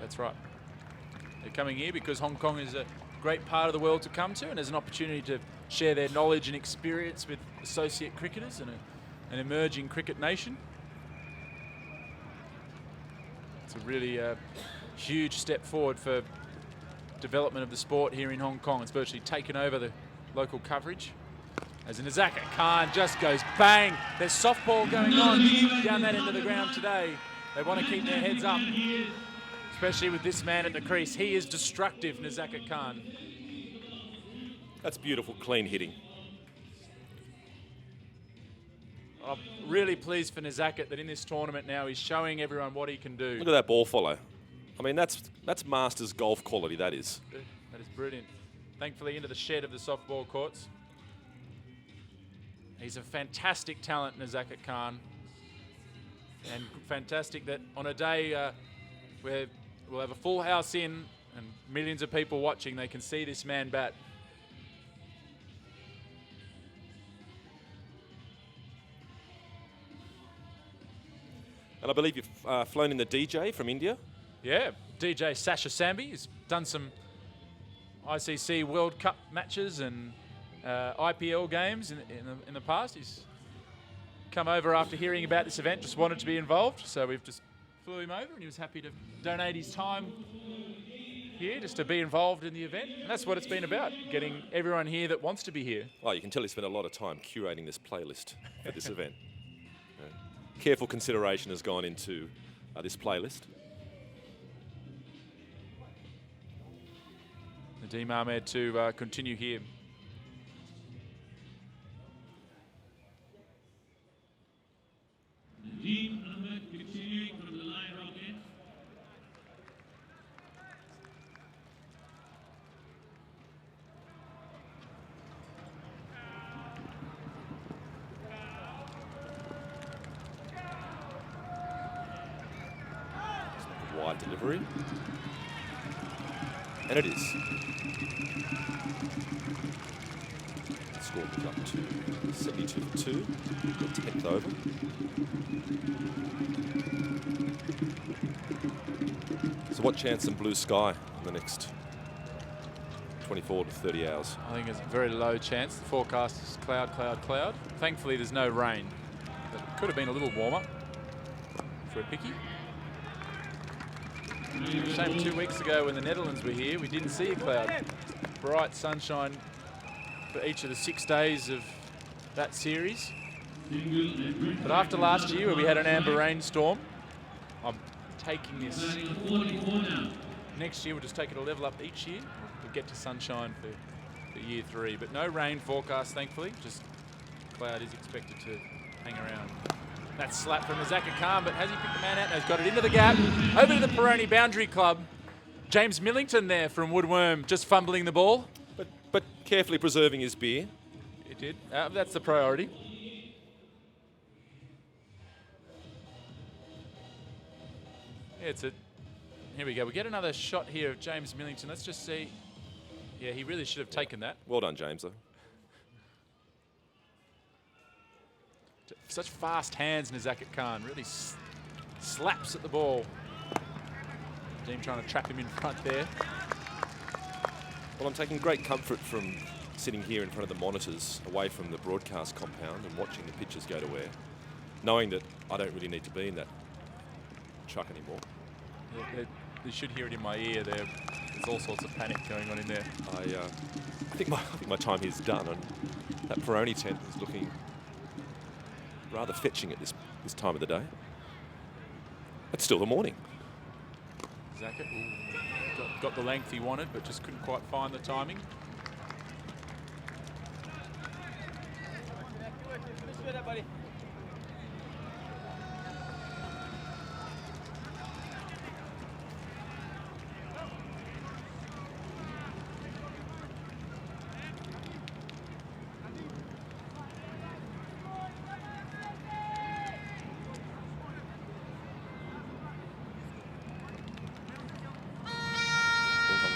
That's right. They're coming here because Hong Kong is a great part of the world to come to, and there's an opportunity to share their knowledge and experience with associate cricketers and an emerging cricket nation. It's a really huge step forward for development of the sport here in Hong Kong. It's virtually taken over the local coverage. As Nizakat just goes bang. There's softball going on down that end of the ground today. They want to keep their heads up, especially with this man at the crease. He is destructive, Nizakat Khan. That's beautiful, clean hitting. I'm really pleased for Nizakat that in this tournament now he's showing everyone what he can do. Look at that ball follow. I mean, that's Masters golf quality, that is. That is brilliant. Thankfully into the shed of the softball courts. He's a fantastic talent, Nizakat Khan. And fantastic that on a day where we'll have a full house in and millions of people watching, they can see this man bat. And I believe you've flown in the DJ from India. Yeah, DJ Sasha Samby has done some ICC World Cup matches and IPL games in the past. He's come over after hearing about this event, just wanted to be involved, so we've just flew him over and he was happy to donate his time here just to be involved in the event. And that's what it's been about, getting everyone here that wants to be here. Oh, you can tell he spent a lot of time curating this playlist for this event. Careful consideration has gone into this playlist. Nadeem Ahmed to continue here. Nadeem Ahmed continuing from the line rocket. right delivery. And it is. Score goes up to 72 for 2, the 10th over. So what chance and blue sky in the next 24 to 30 hours? I think it's a very low chance. The forecast is cloud, cloud, cloud. Thankfully, there's no rain. But it could have been a little warmer for a picky. Shame 2 weeks ago when the Netherlands were here, we didn't see a cloud. Bright sunshine for each of the 6 days of that series. But after last year where we had an amber rainstorm, I'm taking this. Next year we'll just take it a level up each year. We'll get to sunshine for year 3. But no rain forecast, thankfully. Just cloud is expected to hang around. That slap from Nizakat, but has he picked the man out? No, he's got it into the gap. Over to the Peroni boundary club. James Millington there from Woodworm, just fumbling the ball. But carefully preserving his beer. He did. That's the priority. Yeah, here we go. We get another shot here of James Millington. Let's just see. Yeah, he really should have taken that. Well done, James, though. Such fast hands, Nizakat Khan. Really slaps at the ball. Dean trying to trap him in front there. Well, I'm taking great comfort from sitting here in front of the monitors, away from the broadcast compound and watching the pitches go to air, knowing that I don't really need to be in that truck anymore. Yeah, you should hear it in my ear there. There's all sorts of panic going on in there. I think my time here is done, and that Peroni tent is looking rather fetching at this time of the day. It's still the morning. Nizakat got the length he wanted, but just couldn't quite find the timing.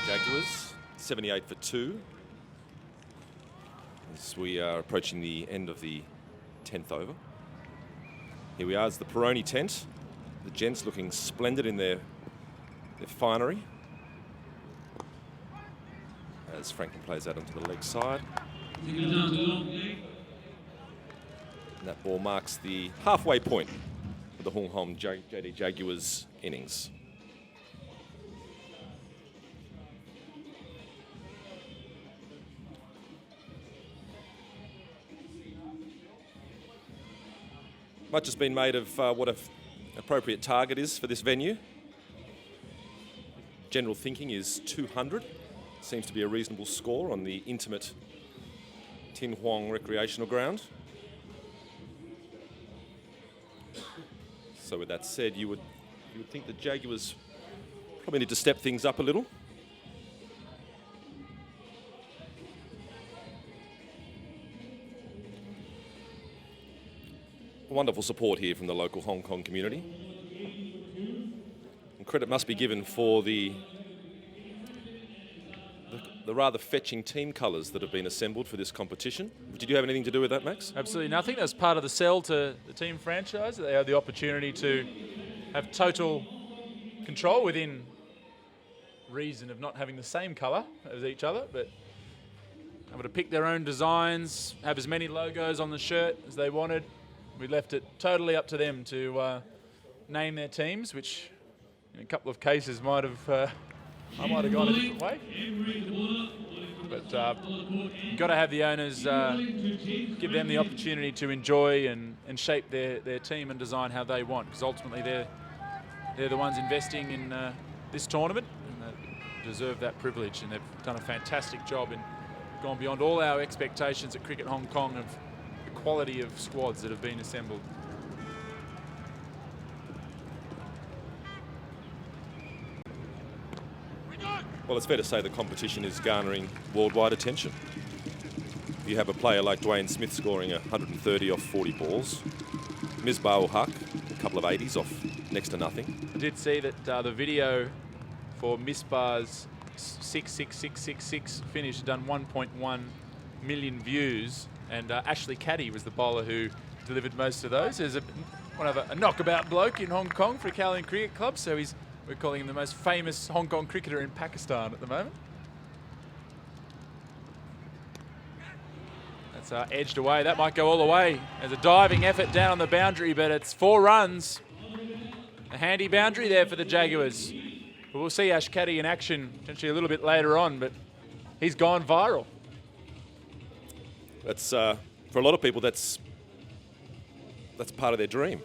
Jaguars, 78 for 2. As we are approaching the end of the 10th over. Here we are, it's the Peroni tent. The gents looking splendid in their finery. As Franklin plays out onto the leg side. And that ball marks the halfway point of the Hong Kong JD Jaguars innings. Much has been made of what an appropriate target is for this venue. General thinking is 200. Seems to be a reasonable score on the intimate Tin Huang recreational ground. So with that said, you would think the Jaguars probably need to step things up a little. Wonderful support here from the local Hong Kong community. And credit must be given for the rather fetching team colours that have been assembled for this competition. Did you have anything to do with that, Max? Absolutely nothing. That was part of the sell to the team franchise. They had the opportunity to have total control within reason of not having the same colour as each other, but able to pick their own designs, have as many logos on the shirt as they wanted. We left it totally up to them to name their teams, which in a couple of cases I might have gone a different way. But got to have the owners give them the opportunity to enjoy and shape their team and design how they want, because ultimately they're the ones investing in this tournament and they deserve that privilege, and they've done a fantastic job and gone beyond all our expectations at Cricket Hong Kong of the quality of squads that have been assembled. Well, it's fair to say the competition is garnering worldwide attention. You have a player like Dwayne Smith scoring 130 off 40 balls, Misbah-ul-Haq, a couple of 80s off next to nothing. I did see that the video for Misbar's 66666 finish done 1.1 million views, and Ashley Caddy was the bowler who delivered most of those. There's a knockabout bloke in Hong Kong for Kalian Cricket Club, so we're calling him the most famous Hong Kong cricketer in Pakistan at the moment. That's edged away. That might go all the way. There's a diving effort down on the boundary, but it's 4 runs. A handy boundary there for the Jaguars. But we'll see Ash Caddy in action potentially a little bit later on, but he's gone viral. That's for a lot of people. That's part of their dream.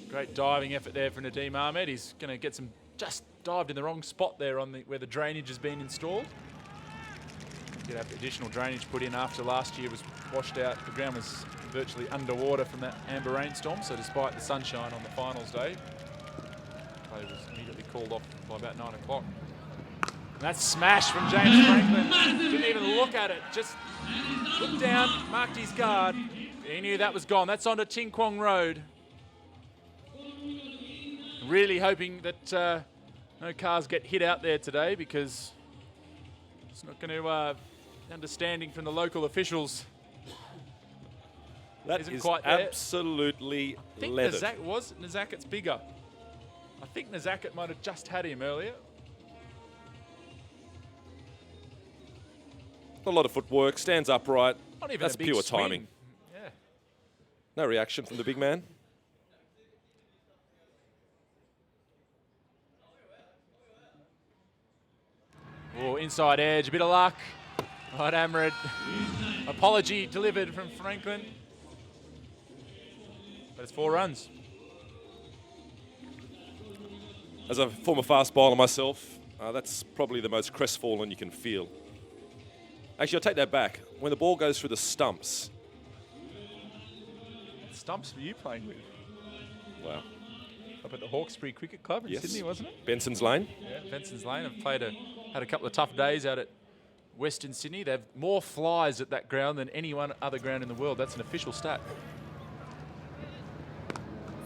Great diving effort there for Nadeem Ahmed. He's going to get just dived in the wrong spot there on where the drainage has been installed. You'd have additional drainage put in after last year was washed out. The ground was virtually underwater from that amber rainstorm, so despite the sunshine on the finals day, play was immediately called off by about 9 o'clock. And that's smash from James Franklin. Didn't even look at it, just looked down, marked his guard. He knew that was gone. That's onto Ting Kwong Road. Really hoping that no cars get hit out there today, because it's not going to, understanding from the local officials. That isn't is quite there. Absolutely I think leathered. Nizakat's bigger. I think Nizakat might have just had him earlier. A lot of footwork, stands upright. Not even That's a big pure swing. timing. Yeah. No reaction from the big man. Oh, inside edge, a bit of luck. Right, Amrid. Apology delivered from Franklin. But it's 4 runs. As a former fast bowler myself, that's probably the most crestfallen you can feel. Actually, I'll take that back. When the ball goes through the stumps. What stumps were you playing with? Wow. Up at the Hawkesbury Cricket Club in Sydney, wasn't it? Benson's Lane. Yeah, Benson's Lane. I've had a couple of tough days out at Western Sydney. They have more flies at that ground than any one other ground in the world. That's an official stat.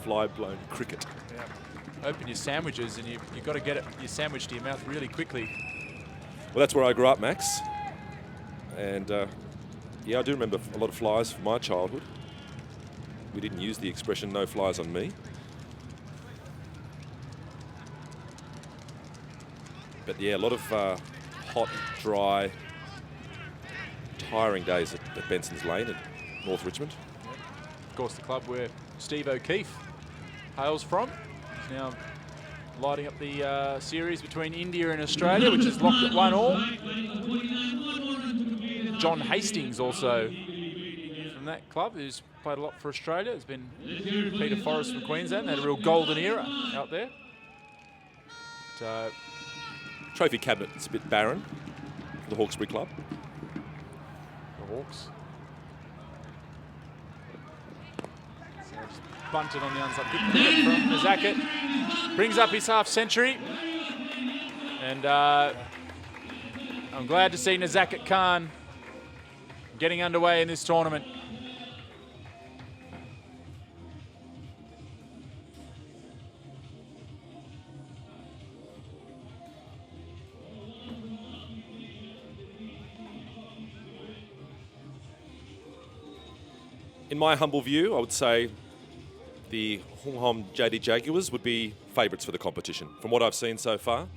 Fly-blown cricket. Yeah. Open your sandwiches and you've got to get your sandwich to your mouth really quickly. Well, that's where I grew up, Max. And yeah, I do remember a lot of flies from my childhood. We didn't use the expression "no flies on me." But yeah, a lot of hot, dry, tiring days at Benson's Lane in North Richmond. Yeah. Of course, the club where Steve O'Keefe hails from. He's now lighting up the series between India and Australia, which is locked at 1-all. John Hastings also from that club, who's played a lot for Australia. There's been Peter Forrest from Queensland. They had a real golden era out there. But, Trophy cabinet, it's a bit barren for the Hawkesbury club. the Hawks. So just bunted on the onside. Good cricket from Nizakat. Brings up his half century. And I'm glad to see Nizakat Khan getting underway in this tournament. In my humble view, I would say the Hung Hom JD Jaguars would be favourites for the competition, from what I've seen so far.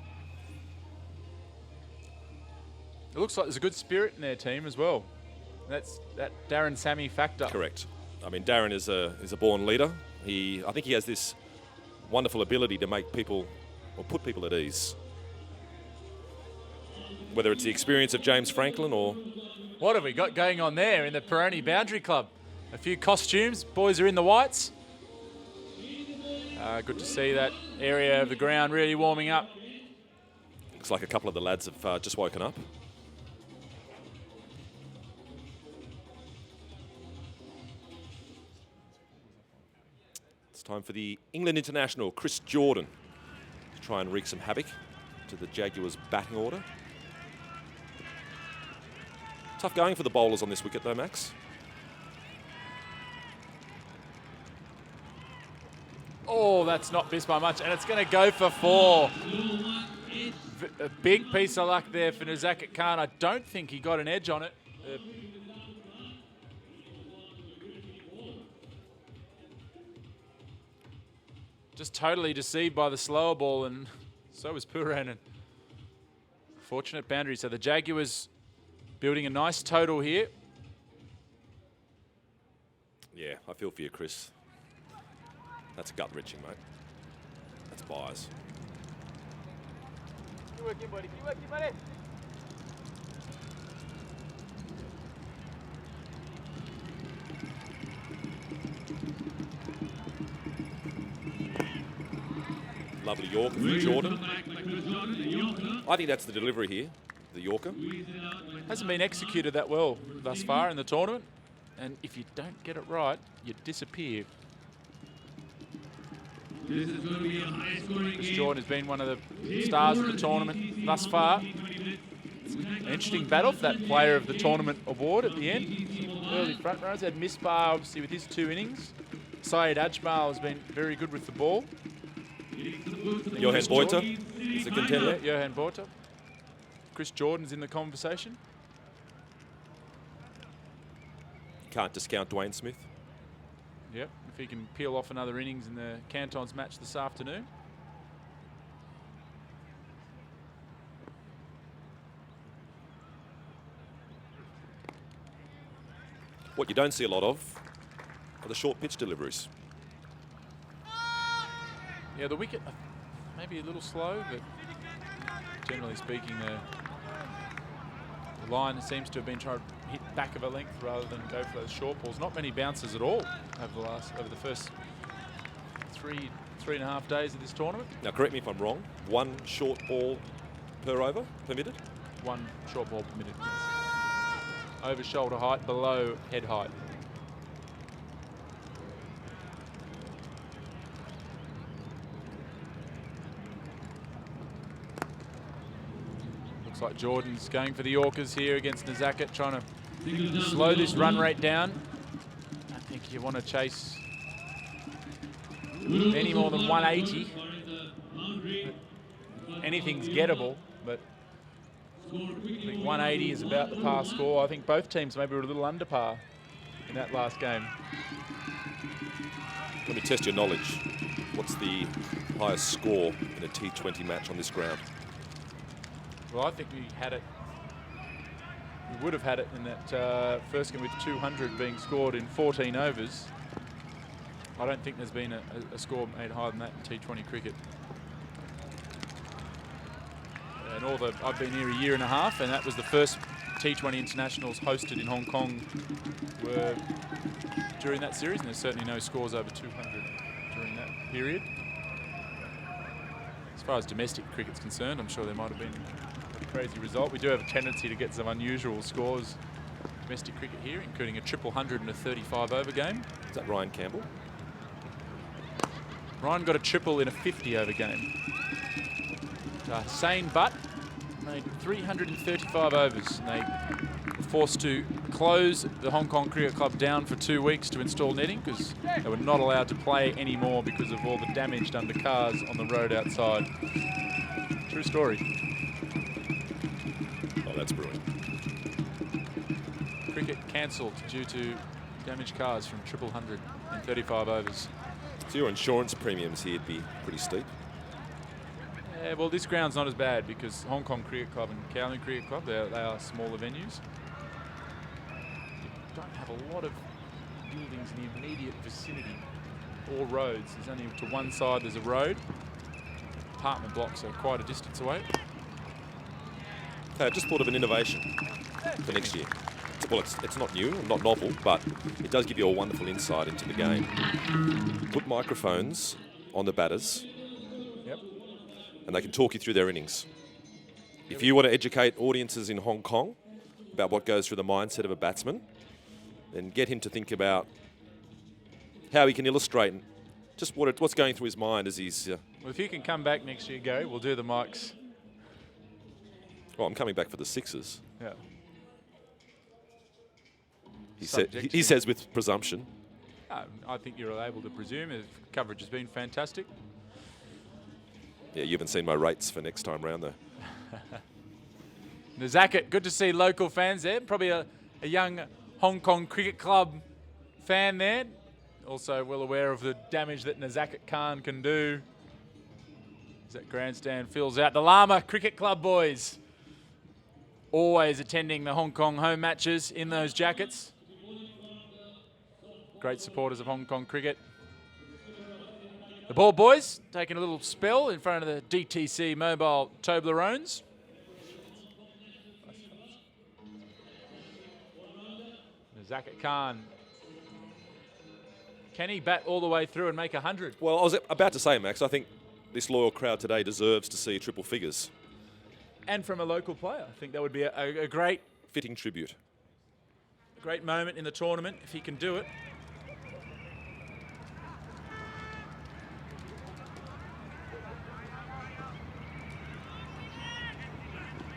It looks like there's a good spirit in their team as well. That's that Darren Sammy factor. Correct. I mean, Darren is a born leader. I think he has this wonderful ability to make people, or put people at ease. Whether it's the experience of James Franklin or... What have we got going on there in the Peroni Boundary Club? A few costumes. Boys are in the whites. Good to see that area of the ground really warming up. Looks like a couple of the lads have just woken up. It's time for the England international, Chris Jordan, to try and wreak some havoc to the Jaguars' batting order. Tough going for the bowlers on this wicket though, Max. Oh, that's not missed by much, and it's going to go for 4. A big piece of luck there for Nizakat Khan. I don't think he got an edge on it. Just totally deceived by the slower ball, and so was Puran. Fortunate boundary. So the Jaguars building a nice total here. Yeah, I feel for you, Chris. That's gut-wrenching, mate. That's bias. Keep working, buddy. Keep working, buddy. Lovely Yorker from Jordan. I think that's the delivery here, the Yorker. Hasn't been executed that well thus far in the tournament. And if you don't get it right, you disappear. Chris Jordan has been one of the stars of the tournament thus far. An interesting battle for that player of the tournament award at the end. Early front runners had Misbah, obviously, with his 2 innings. Syed Ajmal has been very good with the ball. Johan Botha is a contender. Yeah, Johan Botha. Chris Jordan's in the conversation. Can't discount Dwayne Smith. Yep, if he can peel off another innings in the Cantons match this afternoon. What you don't see a lot of are the short pitch deliveries. Yeah, the wicket maybe a little slow, but generally speaking, the line seems to have been trying to hit back of a length rather than go for those short balls. Not many bounces at all over the first three and a half days of this tournament. Now, correct me if I'm wrong. 1 short ball per over permitted. 1 short ball permitted. Yes. Over shoulder height, below head height. Looks like Jordan's going for the Yorkers here against Nizakat, trying to slow this run rate down. I think you want to chase any more than 180. Anything's gettable, but I think 180 is about the par score. I think both teams maybe were a little under par in that last game. Let me test your knowledge. What's the highest score in a T20 match on this ground? Well, I think we would have had it in that first game with 200 being scored in 14 overs. I don't think there's been a score made higher than that in T20 cricket. And I've been here a year and a half, and that was the first T20 internationals hosted in Hong Kong were during that series, and there's certainly no scores over 200 during that period. As far as domestic cricket's concerned, I'm sure there might have been a crazy result. We do have a tendency to get some unusual scores domestic cricket here, including a 100 in a 35 over game. Is that Ryan Campbell? Ryan got a triple in a 50 over game. Hussain Butt made 335 overs, and they were forced to close the Hong Kong Cricket Club down for 2 weeks to install netting because they were not allowed to play anymore because of all the damage done to cars on the road outside. True story. Oh, that's brilliant. Cricket cancelled due to damaged cars from 100 in 35 overs. So your insurance premiums here'd be pretty steep. Yeah, well, this ground's not as bad because Hong Kong Cricket Club and Kowloon Cricket Club, they are smaller venues. You don't have a lot of buildings in the immediate vicinity or roads. There's only to one side there's a road. Apartment blocks are quite a distance away. Okay, I just thought of an innovation for next year. Well, it's not new, not novel, but it does give you a wonderful insight into the game. Put microphones on the batters. Yep. And they can talk you through their innings. If you want to educate audiences in Hong Kong about what goes through the mindset of a batsman, then get him to think about how he can illustrate just what's going through his mind as he's... Well, if you can come back next year, Gary, we'll do the mics. Well, I'm coming back for the Sixers. Yeah. He says with presumption. I think you're able to presume the coverage has been fantastic. Yeah, you haven't seen my rates for next time round though. Nizakat, good to see local fans there. Probably a young Hong Kong Cricket Club fan there. Also well aware of the damage that Nizakat Khan can do. As that grandstand fills out. The Lama Cricket Club boys always attending the Hong Kong home matches in those jackets. Great supporters of Hong Kong cricket. The ball boys taking a little spell in front of the DTC mobile Toblerones. Nizakat Khan. Can he bat all the way through and make 100? Well, I was about to say, Max, I think this loyal crowd today deserves to see triple figures. And from a local player. I think that would be a great... Fitting tribute. Great moment in the tournament if he can do it.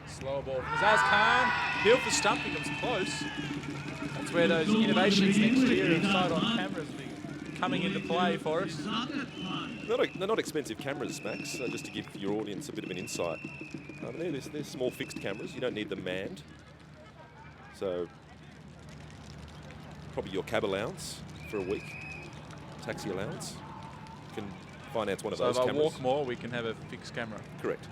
Slower ball from Azaz Khan. Peel for stump, becomes close. That's where those innovations next year of side-on cameras will be coming into play for us. They're not expensive cameras, Max, just to give your audience a bit of an insight. They're small fixed cameras. You don't need them manned. So probably your cab allowance for a week, taxi allowance. You can finance one of those So if cameras. I walk more, we can have a fixed camera. Correct.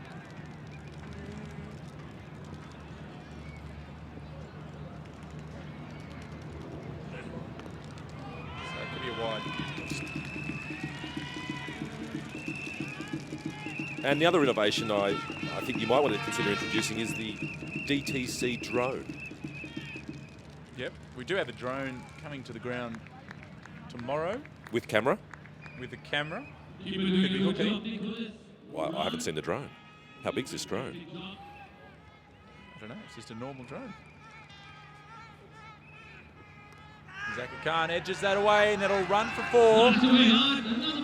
So it could be a wide. And the other innovation I think you might want to consider introducing is the DTC drone. Yep, we do have a drone coming to the ground tomorrow. With camera? With a camera. Could be hooking. Well, I haven't seen the drone. How big's this drone? I don't know, it's just a normal drone. Nizakat Khan edges that away and that'll run for 4.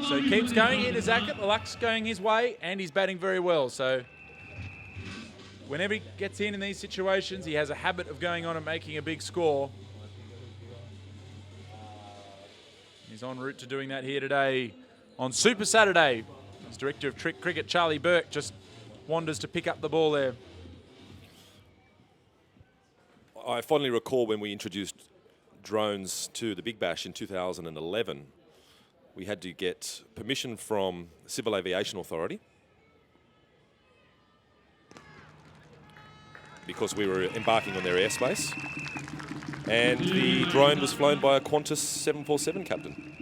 So he keeps going in. Nizakat, the luck's going his way and he's batting very well. So whenever he gets in these situations, he has a habit of going on and making a big score. He's en route to doing that here today on Super Saturday. As Director of Cricket, Charlie Burke, just wanders to pick up the ball there. I fondly recall when we introduced drones to the Big Bash in 2011, we had to get permission from the Civil Aviation Authority because we were embarking on their airspace, and the drone was flown by a Qantas 747 captain.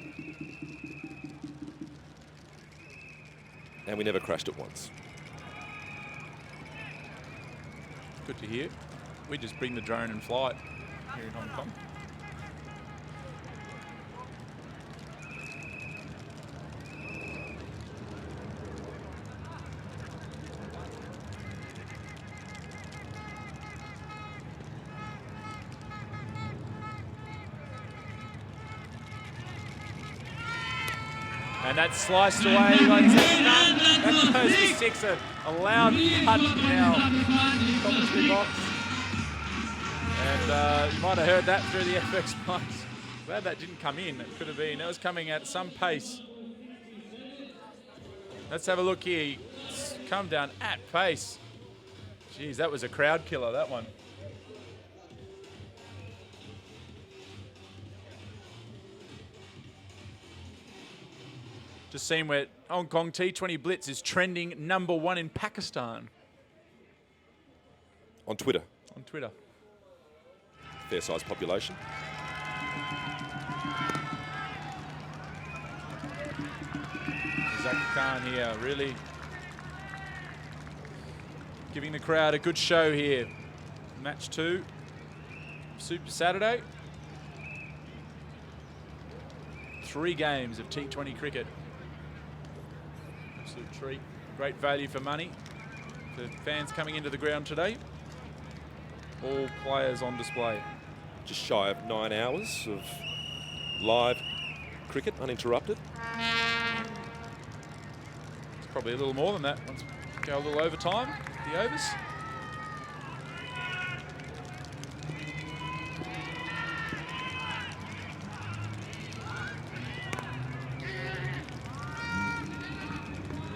And we never crashed it once. Good to hear. We just bring the drone and fly it here in Hong Kong. And that's sliced away. That goes for 6. A loud punch in our commentary box. And you might have heard that through the FX box. Glad that didn't come in. It could have been. It was coming at some pace. Let's have a look here. It's come down at pace. Jeez, that was a crowd killer, that one. Just seen where Hong Kong T20 Blitz is trending #1 in Pakistan. On Twitter. On Twitter. Fair size population. Nizakat Khan here, really giving the crowd a good show here. Match 2, Super Saturday. 3 games of T20 cricket. Absolute treat. Great value for money. The fans coming into the ground today. All players on display. Just shy of 9 hours of live cricket, uninterrupted. It's probably a little more than that. Once we go a little overtime, the overs.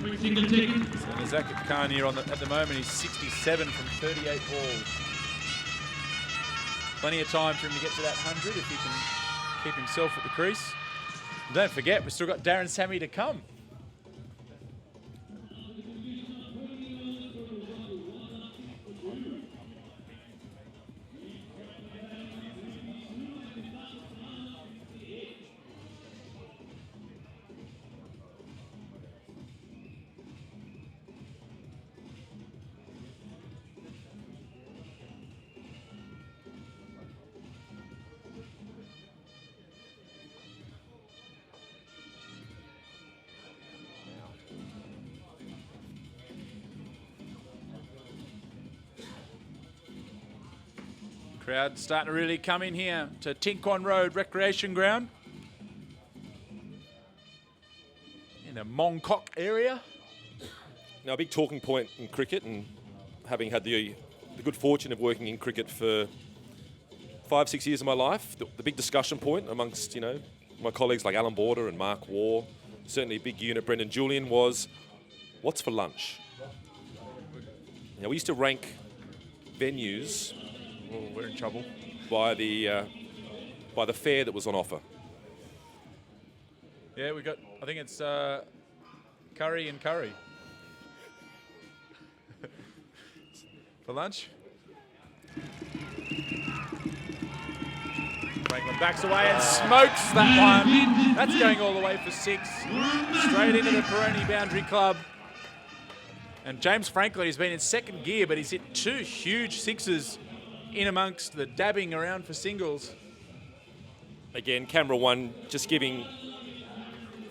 Quick single taken. So Nizakat Khan here at the moment, he's 67 from 38 balls. Plenty of time for him to get to that 100 if he can keep himself at the crease. And don't forget, we've still got Darren Sammy to come. Crowd starting to really come in here to Tinkwon Road Recreation Ground in the Mongkok area. Now, a big talking point in cricket, and having had the good fortune of working in cricket for 5-6 years of my life, the big discussion point amongst, you know, my colleagues like Alan Botha and Mark Waugh, certainly a big unit, Brendan Julian, was what's for lunch? Now, we used to rank venues. Oh, we're in trouble. By the fare that was on offer. Yeah, we got, I think it's curry and curry. For lunch. Franklin backs away and smokes that one. That's going all the way for 6. Straight into the Peroni boundary club. And James Franklin, he's been in second gear, but he's hit 2 huge 6s in amongst the dabbing around for singles. Again, camera one just giving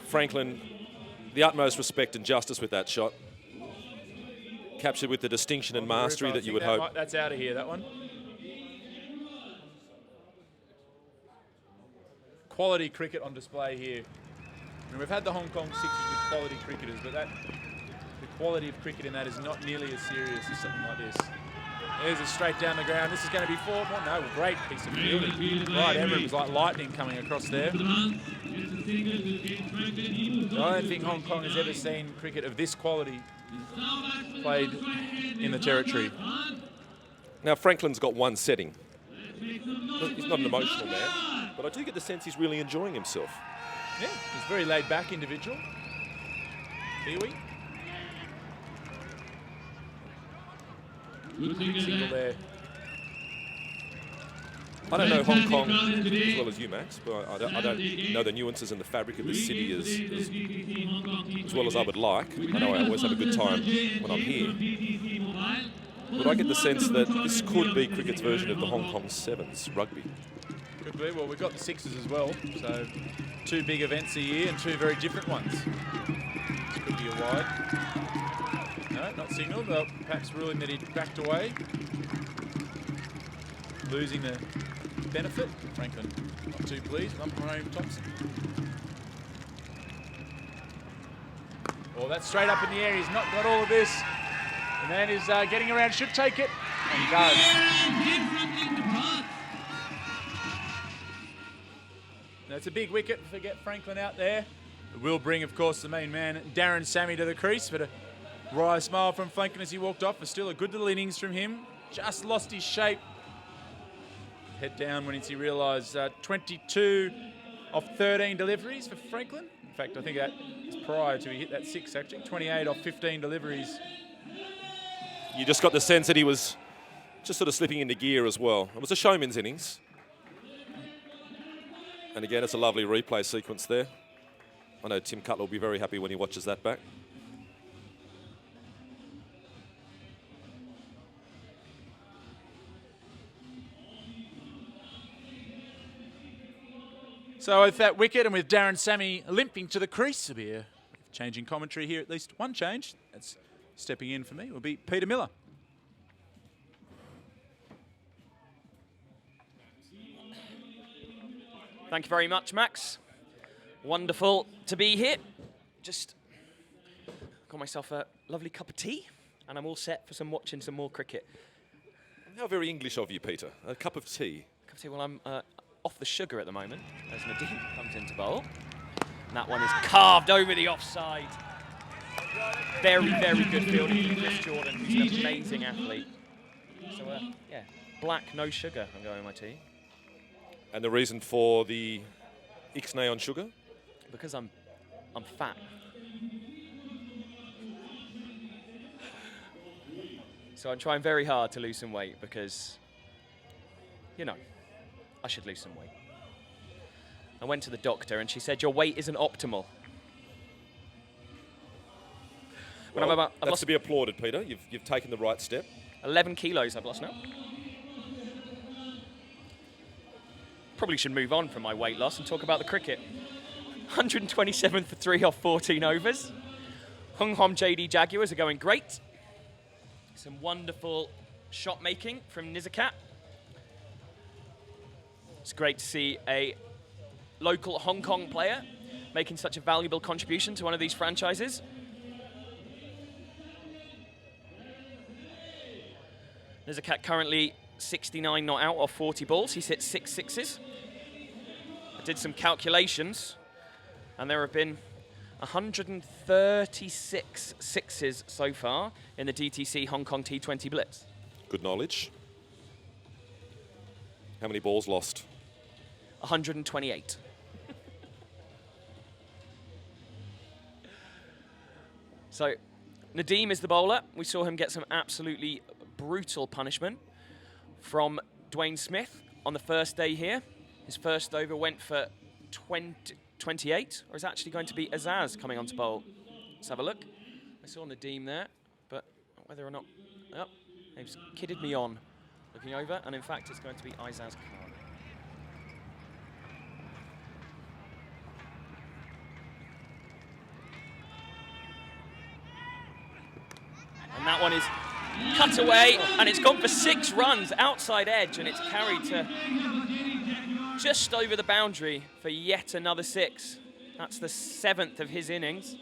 Franklin the utmost respect and justice with that shot. Captured with the distinction and mastery that you would hope. That's out of here, that one. Quality cricket on display here. I mean, we've had the Hong Kong Sixes with quality cricketers, but the quality of cricket in that is not nearly as serious as something like this. There's a straight down the ground. This is going to be 4. No, great piece of fielding. Right, Everett was like lightning coming across there. So I don't think Hong Kong has ever seen cricket of this quality played in the territory. Now, Franklin's got one setting. He's not an emotional man, but I do get the sense he's really enjoying himself. Yeah, he's a very laid-back individual. Kiwi. Single there. I don't know Hong Kong as well as you, Max, but I don't know the nuances and the fabric of the city as well as I would like. I know I always have a good time when I'm here. But I get the sense that this could be cricket's version of the Hong Kong Sevens rugby. Could be. Well, we've got the Sixes as well, so 2 big events a year and 2 very different ones. This could be a wide. No, not signalled, but perhaps ruling that he backed away. Losing the benefit. Franklin not too pleased. Umpire Thompson. Oh, that's straight up in the air. He's not got all of this. The man is getting around, should take it, and he does. That's a big wicket to get Franklin out there. It will bring, of course, the main man, Darren Sammy, to the crease, but a wry smile from Franklin as he walked off, but still a good little innings from him. Just lost his shape. Head down when he realised 22 of 13 deliveries for Franklin. In fact, I think that is prior to he hit that 6, actually. 28 of 15 deliveries. You just got the sense that he was just sort of slipping into gear as well. It was a showman's innings. And again, it's a lovely replay sequence there. I know Tim Cutler will be very happy when he watches that back. So with that wicket and with Darren Sammy limping to the crease, there'll be a changing commentary here, at least one change. That's stepping in for me, will be Peter Miller. Thank you very much, Max. Wonderful to be here. Just got myself a lovely cup of tea, and I'm all set for watching some more cricket. How very English of you, Peter. A cup of tea. Cup of tea. Well, I'm off the sugar at the moment as Nadine comes into bowl. And that one is carved over the offside. Very, very good fielding from Chris Jordan, who's an amazing athlete. So, yeah, black, no sugar, I'm going with my tea. And the reason for the ixnay on sugar? Because I'm fat. So I'm trying very hard to lose some weight because, you know, I should lose some weight. I went to the doctor and she said, your weight isn't optimal. Well, that's to be applauded, Peter. You've taken the right step. 11 kilos I've lost now. Probably should move on from my weight loss and talk about the cricket. 127 for 3 off 14 overs. Hung Hom JD Jaguars are going great. Some wonderful shot making from Nizakat. It's great to see a local Hong Kong player making such a valuable contribution to one of these franchises. Nizakat currently 69 not out off 40 balls. He's hit 6 sixes. I did some calculations, and there have been 136 sixes so far in the DTC Hong Kong T20 Blitz. Good knowledge. How many balls lost? 128. So, Nadeem is the bowler. We saw him get some absolutely brutal punishment from Dwayne Smith on the first day here. His first over went for 28, or is it actually going to be Azaz coming on to bowl? Let's have a look. I saw Nadeem there, but whether or not... Oh, he's kidded me on looking over, and in fact it's going to be Azaz Khan. And that one is cut away, and it's gone for 6 runs outside edge, and it's carried to just over the boundary for yet another 6. That's the 7th of his innings.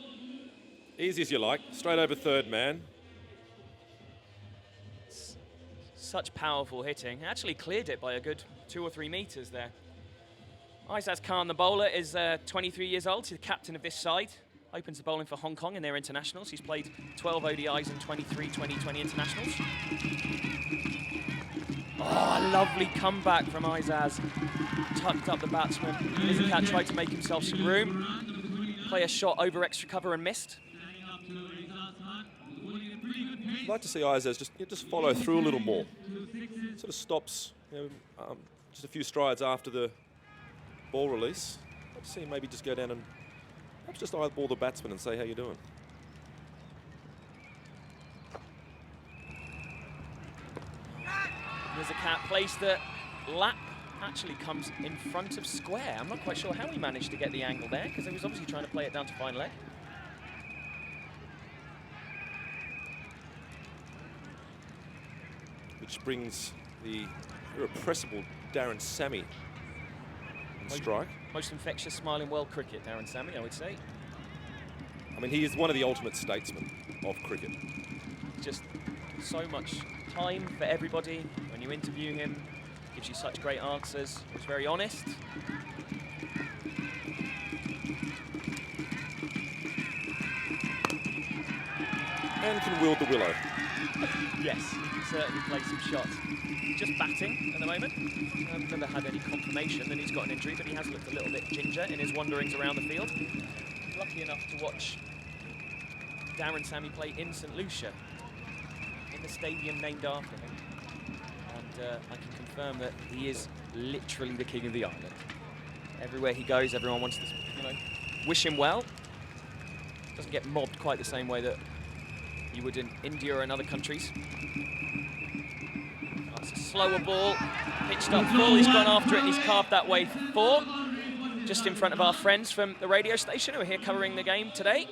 Easy as you like, straight over third man. Such powerful hitting. Actually cleared it by a good 2 or 3 meters there. Azaz Khan, the bowler, is 23 years old. He's the captain of this side. Opens the bowling for Hong Kong in their internationals. He's played 12 ODIs and 23 2020 internationals. Oh, a lovely comeback from Azaz. Tucked up the batsman. Nizakat tried to make himself some room. Play a shot over extra cover and missed. I'd like to see Azaz just follow through a little more. Sort of stops, just a few strides after the ball release. I'd like to see him maybe just go down and perhaps just eyeball the batsman and say, how you doing? Nizakat plays the lap, actually comes in front of square. I'm not quite sure how he managed to get the angle there, because he was obviously trying to play it down to fine leg. Which brings the irrepressible Darren Sammy on strike. Most infectious smiling world cricket, Darren Sammy, I would say. I mean, he is one of the ultimate statesmen of cricket. Just so much time for everybody. When you interview him, gives you such great answers. He's very honest. And can wield the willow. Yes, he can certainly play some shots. Just batting at the moment. I've never had any confirmation that he's got an injury, but he has looked a little bit ginger in his wanderings around the field. Lucky enough to watch Darren Sammy play in St. Lucia, in the stadium named after him. And I can confirm that he is literally the king of the island. Everywhere he goes, everyone wants to, wish him well. Doesn't get mobbed quite the same way that you would in India or in other countries. That's a slower ball, pitched up full. He's gone after it and he's carved that way for 4. Just in front of our friends from the radio station who are here covering the game today.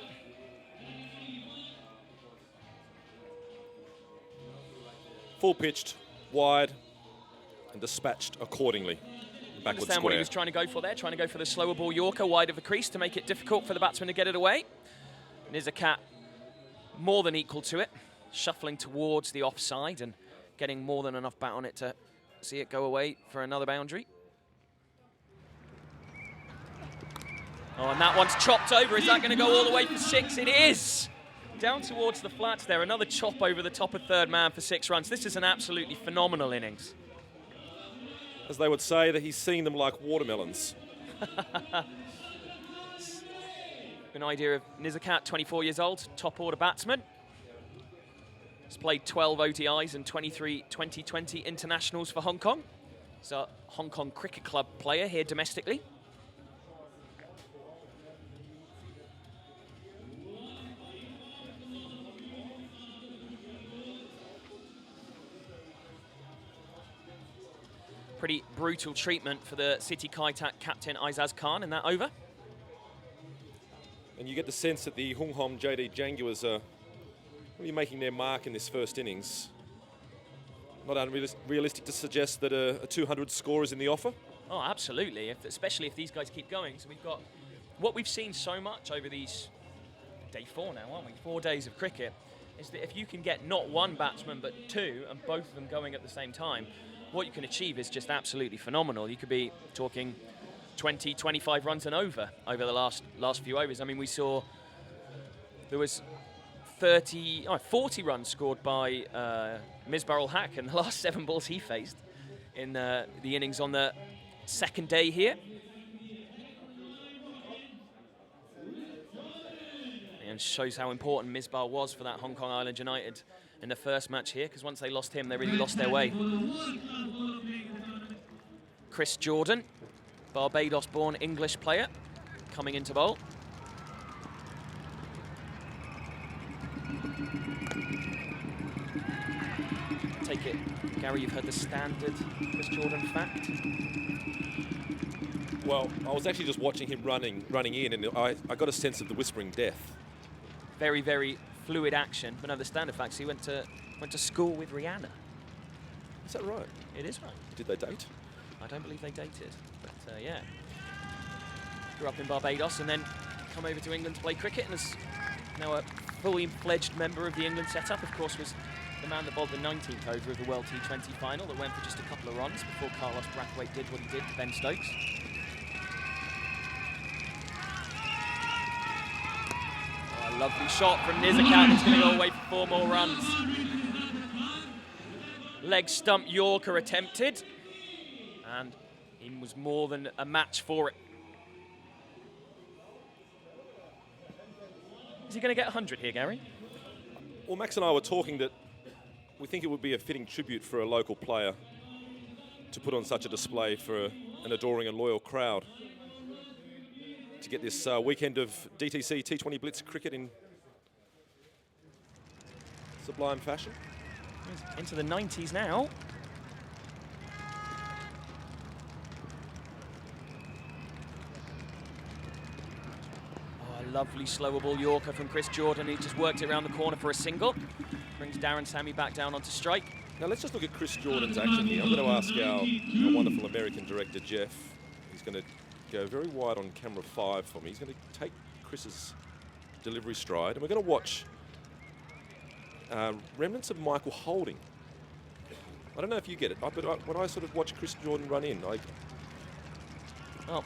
Full pitched, wide, and dispatched accordingly. Backward Understand square. what he was trying to go for there, trying to go for the slower ball Yorker wide of the crease to make it difficult for the batsman to get it away. Nizakat more than equal to it, shuffling towards the offside and getting more than enough bat on it to see it go away for another boundary. Oh, and that one's chopped over. Is that going to go all the way for 6? It is! down towards the flats there. Another chop over the top of third man for 6 runs. This is an absolutely phenomenal innings. As they would say, that he's seeing them like watermelons. An idea of Nizakat, 24 years old, top order batsman. He's played 12 ODIs and 23 2020 internationals for Hong Kong. He's a Hong Kong Cricket Club player here domestically. Pretty brutal treatment for the City Kaitak captain Aizaz Khan in that over. And you get the sense that the Hung Hom JD Jaguars are really making their mark in this first innings. Not unrealistic to suggest that a 200 score is in the offer. Oh, absolutely, especially if these guys keep going. So we've got what we've seen so much over these day 4 now, aren't we? 4 days of cricket, is that if you can get not one batsman but 2 and both of them going at the same time, what you can achieve is just absolutely phenomenal. You could be talking 20, 25 runs and over the last few overs. I mean, we saw there was 40 runs scored by Misbah ul Haq in the last 7 balls he faced in the innings on the second day here. And shows how important Misbah was for that Hong Kong Island United in the first match here, because once they lost him, they really lost their way. Chris Jordan, Barbados-born English player, coming into bowl. Take it, Gary, you've heard the standard Chris Jordan fact? Well, I was actually just watching him running in, and I got a sense of the whispering death. Very, very fluid action. But no, the standard facts, he went to school with Rihanna. Is that right? It is right. Did they date? I don't believe they dated, but yeah. Grew up in Barbados and then come over to England to play cricket, and is now a fully fledged member of the England setup. Of course, was the man that bowled the 19th over of the World T20 final that went for just a couple of runs before Carlos Brathwaite did what he did to Ben Stokes. Oh, a lovely shot from Nizakat. It's going to go away for 4 more runs. Leg stump Yorker attempted, and he was more than a match for it. Is he going to get 100 here, Gary? Well, Max and I were talking that we think it would be a fitting tribute for a local player to put on such a display for an adoring and loyal crowd. To get this weekend of DTC T20 Blitz cricket in sublime fashion. He's into the 90s now. Lovely slower ball Yorker from Chris Jordan. He just worked it around the corner for a single. Brings Darren Sammy back down onto strike. Now let's just look at Chris Jordan's action here. I'm going to ask our wonderful American director, Jeff. He's going to go very wide on camera 5 for me. He's going to take Chris's delivery stride, and we're going to watch remnants of Michael holding. I don't know if you get it, but when I sort of watch Chris Jordan run in, Oh,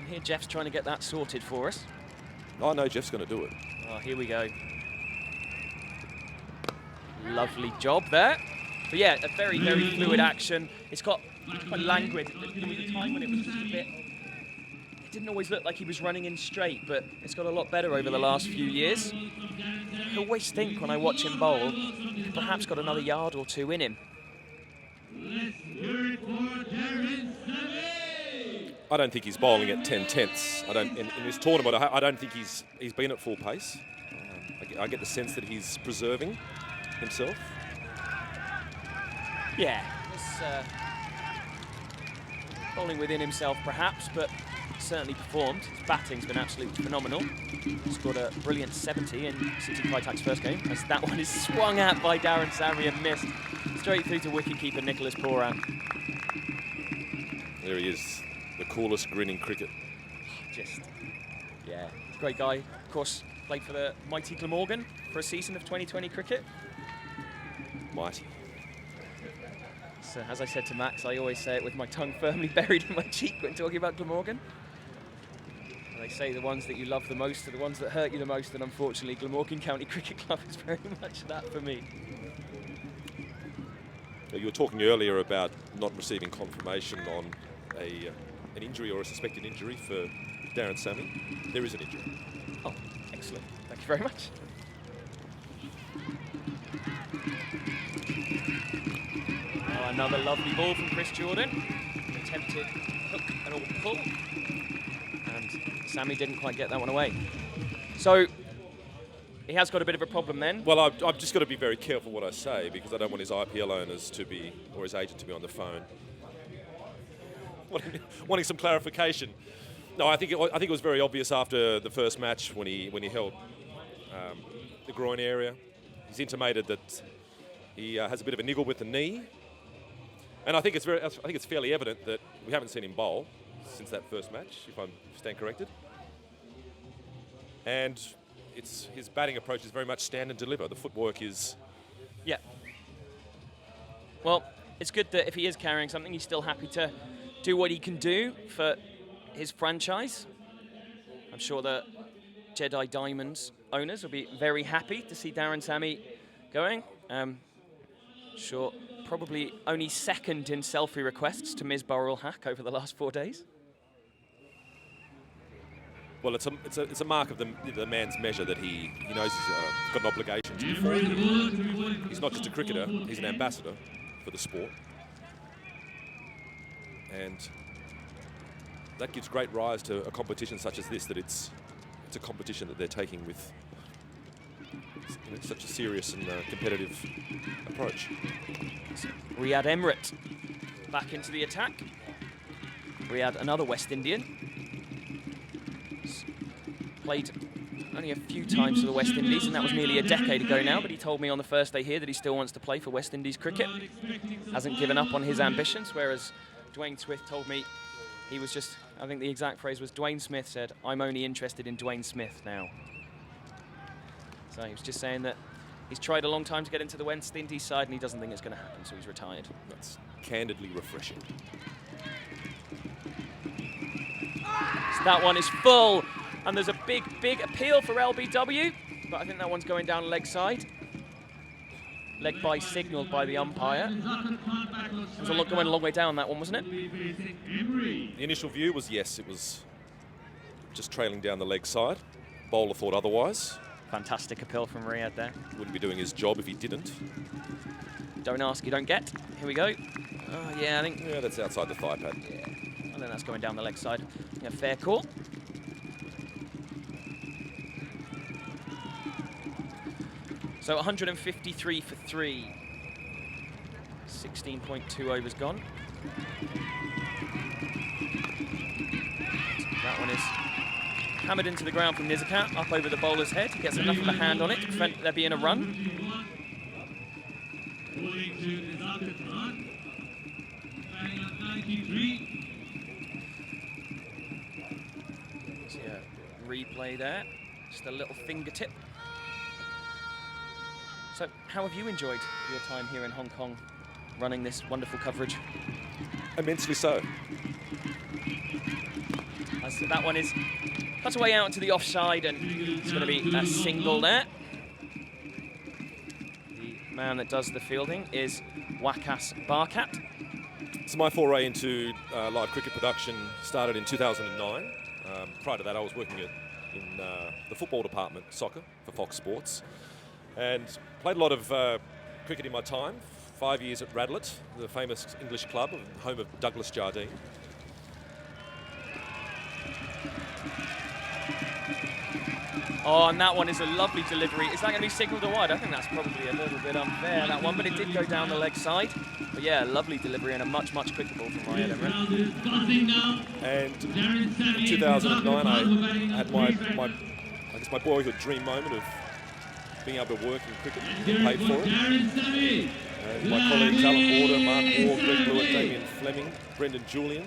and here Jeff's trying to get that sorted for us. I know Jeff's going to do it. Oh, here we go. Lovely job there. But yeah, a very, very fluid action. It's got quite languid. There was a time when it was just a bit... It didn't always look like he was running in straight, but it's got a lot better over the last few years. I always think when I watch him bowl, he's perhaps got another yard or 2 in him. I don't think he's bowling at 10/10ths. In this tournament, I don't think he's been at full pace. I get the sense that he's preserving himself. Yeah, it's bowling within himself perhaps, but certainly performed. His batting's been absolutely phenomenal. He scored a brilliant 70 in City Kaitak's first game, as that one is swung at by Darren Sammy and missed straight through to wicketkeeper Nicholas Poran. There he is. The coolest grin in cricket. Yeah, great guy. Of course, played for the mighty Glamorgan for a season of 2020 cricket. Mighty. So, as I said to Max, I always say it with my tongue firmly buried in my cheek when talking about Glamorgan. They say the ones that you love the most are the ones that hurt you the most, and unfortunately Glamorgan County Cricket Club is very much that for me. You were talking earlier about not receiving confirmation on an injury or a suspected injury for Darren Sammy. There is an injury. Oh, excellent. Thank you very much. Oh, another lovely ball from Chris Jordan. Attempted hook and all pull. And Sammy didn't quite get that one away. So he has got a bit of a problem then. Well, I've just got to be very careful what I say because I don't want his IPL owners to be, or his agent to be on the phone wanting some clarification. No, I think it was very obvious after the first match when he held the groin area. He's intimated that he has a bit of a niggle with the knee, and I think it's fairly evident that we haven't seen him bowl since that first match, if I stand corrected. And his batting approach is very much stand and deliver. The footwork is... Yeah. Well, it's good that if he is carrying something, he's still happy to do what he can do for his franchise. I'm sure that Jedi Diamonds owners will be very happy to see Darren Sammy going. Sure, probably only second in selfie requests to Ms. Burrell-Hack over the last 4 days. Well, it's a mark of the man's measure that he knows he's got an obligation to perform. He's not just a cricketer; he's an ambassador for the sport, and that gives great rise to a competition such as this. That it's a competition that they're taking with such a serious and competitive approach. Riyad Emrit back into the attack. Riyad, another West Indian. Played only a few times for the West Indies, and that was nearly a decade ago now, but he told me on the first day here that he still wants to play for West Indies cricket. Hasn't given up on his ambitions, whereas Dwayne Smith told me he was just, I think the exact phrase was, Dwayne Smith said, "I'm only interested in Dwayne Smith now." So he was just saying that he's tried a long time to get into the West Indies side and he doesn't think it's going to happen, so he's retired. That's candidly refreshing. So that one is full. And there's a big, big appeal for LBW, but I think that one's going down leg side. Leg by signalled by the umpire. It was going a long way down, that one, wasn't it? The initial view was yes, it was just trailing down the leg side. Bowler thought otherwise. Fantastic appeal from Riyad there. Wouldn't be doing his job if he didn't. Don't ask, you don't get. Here we go. Oh, yeah, I think... Yeah, that's outside the thigh pad. Yeah, I think that's going down the leg side. Yeah, fair call. So 153 for 3. 16.2 overs gone. That one is hammered into the ground from Nizakat, up over the bowler's head. He gets enough of a hand on it to prevent there being a run. See a replay there. Just a little fingertip. So, how have you enjoyed your time here in Hong Kong, running this wonderful coverage? Immensely so. So that one is cut away out to the offside, and it's going to be a single there. The man that does the fielding is Wakas Barkat. So my foray into live cricket production started in 2009. Prior to that, I was working in the football department, soccer, for Fox Sports. And played a lot of cricket in my time. 5 years at Radlett, the famous English club, home of Douglas Jardine. Oh, and that one is a lovely delivery. Is that going to be signalled or wide? I think that's probably a little bit unfair, that one, but it did go down the leg side. But yeah, lovely delivery and a much, much quicker ball from Riyad Emrit. And in 2009, I had my boyhood dream moment of being able to work in cricket and get paid for it. And my colleagues Alan Border, Mark Ward, Greg Blewett, Damien Fleming, Brendan Julian,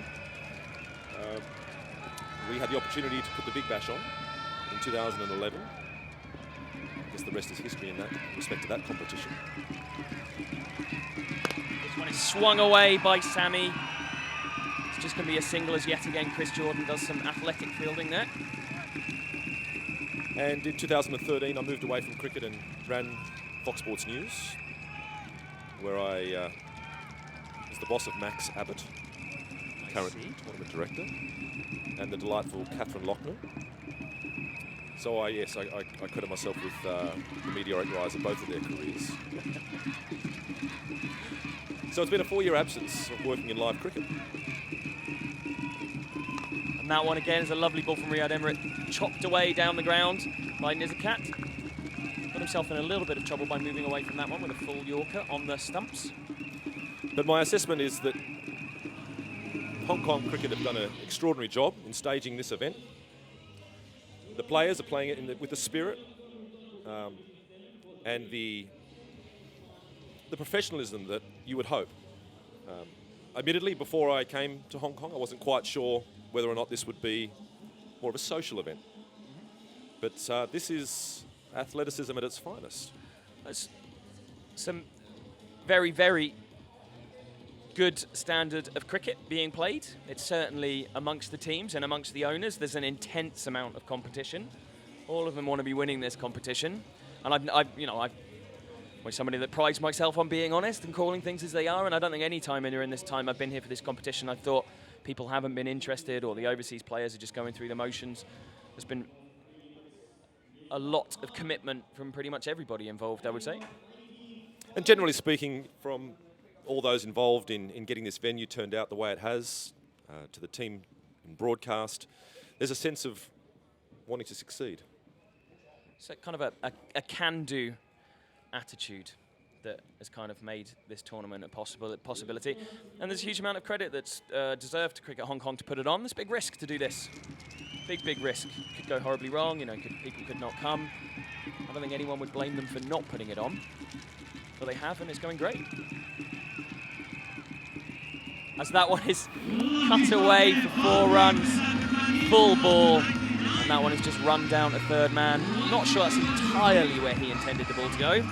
we had the opportunity to put the Big Bash on in 2011. I guess the rest is history in that respect to that competition. This one is swung away by Sammy. It's just going to be a single as yet again Chris Jordan does some athletic fielding there. And in 2013, I moved away from cricket and ran Fox Sports News, where I was the boss of Max Abbott, current tournament director, and the delightful Catherine Lochner. So yes, I credit myself with the meteoric rise of both of their careers. So it's been a 4-year absence of working in live cricket. And that one again is a lovely ball from Riyad Emirates, chopped away down the ground by Nizakat. Got himself in a little bit of trouble by moving away from that one with a full Yorker on the stumps. But my assessment is that Hong Kong cricket have done an extraordinary job in staging this event. The players are playing it with the spirit and the professionalism that you would hope. Admittedly, before I came to Hong Kong, I wasn't quite sure whether or not this would be more of a social event. But this is athleticism at its finest. There's some very, very good standard of cricket being played. It's certainly amongst the teams and amongst the owners. There's an intense amount of competition. All of them want to be winning this competition. And I'm somebody that prides myself on being honest and calling things as they are. And I don't think any time during this time I've been here for this competition, I thought people haven't been interested or the overseas players are just going through the motions. There's been a lot of commitment from pretty much everybody involved, I would say. And generally speaking, from all those involved in getting this venue turned out the way it has, to the team in broadcast, there's a sense of wanting to succeed. So kind of a can-do attitude that has kind of made this tournament a possibility. And there's a huge amount of credit that's deserved to Cricket Hong Kong to put it on. There's a big risk to do this. Big risk. Could go horribly wrong, people could not come. I don't think anyone would blame them for not putting it on. But they have, and it's going great. As that one is cut away for 4 runs, full ball, and that one is just run down to third man. Not sure that's entirely where he intended the ball to go,